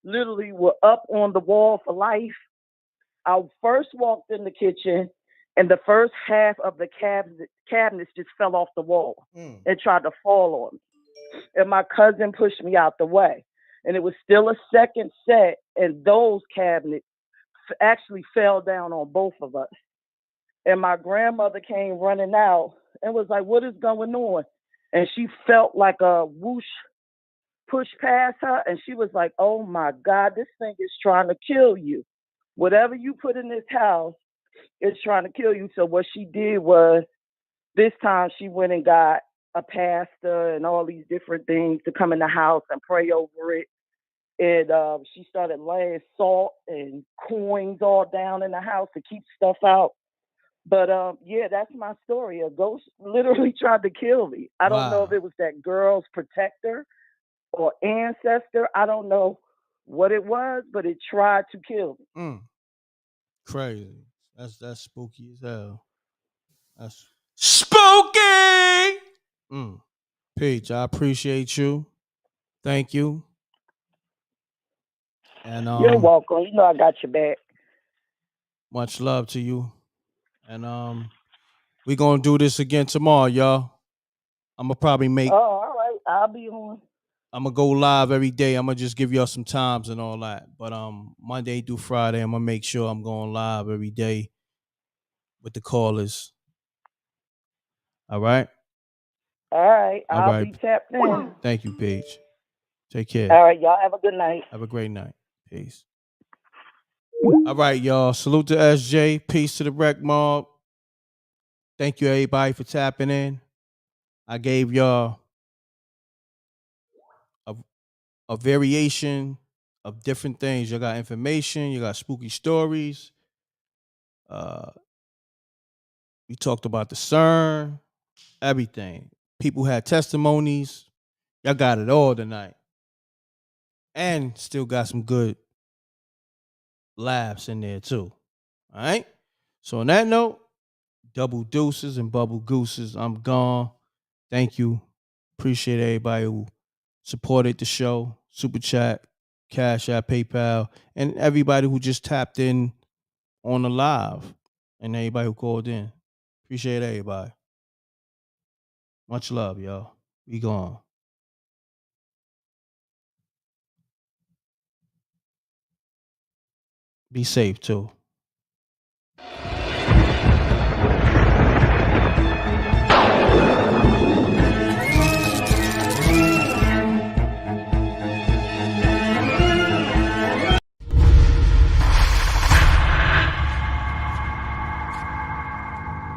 literally were up on the wall for life. I first walked in the kitchen, and the first half of the cabinets just fell off the wall and tried to fall on me. And my cousin pushed me out the way. And it was still a second set, and those cabinets actually fell down on both of us. And my grandmother came running out and was like, what is going on? And she felt like a whoosh push past her. And she was like, oh my God, this thing is trying to kill you. Whatever you put in this house is trying to kill you. So what she did was this time she went and got a pastor and all these different things to come in the house and pray over it. And she started laying salt and coins all down in the house to keep stuff out. But yeah, that's my story. A ghost literally tried to kill me. I don't know if it was that girl's protector or ancestor. I don't know what it was, but it tried to kill me. Crazy. That's spooky as hell. That's spooky. Peach, I appreciate you. Thank you. And You're welcome. You know I got your back. Much love to you. And we gonna do this again tomorrow, y'all. I'm gonna probably make. Oh, all right. I'll be on. I'm gonna go live every day. I'm gonna just give y'all some times and all that. But Monday through Friday, I'm gonna make sure I'm going live every day with the callers. All right. All right. I'll be tapped in. Thank you, Paige. Take care. All right, y'all have a good night. Have a great night. Peace. All right, y'all. Salute to SJ. Peace to the Wreck Mob. Thank you, everybody, for tapping in. I gave y'all a variation of different things. You got information. You got spooky stories. We talked about the CERN, everything. People had testimonies. Y'all got it all tonight. And still got some good laughs in there, too. All right? So on that note, double deuces and bubble gooses. I'm gone. Thank you. Appreciate everybody who supported the show. Super Chat, Cash App, PayPal, and everybody who just tapped in on the live and everybody who called in. Appreciate everybody. Much love, y'all. We gone. Be safe too.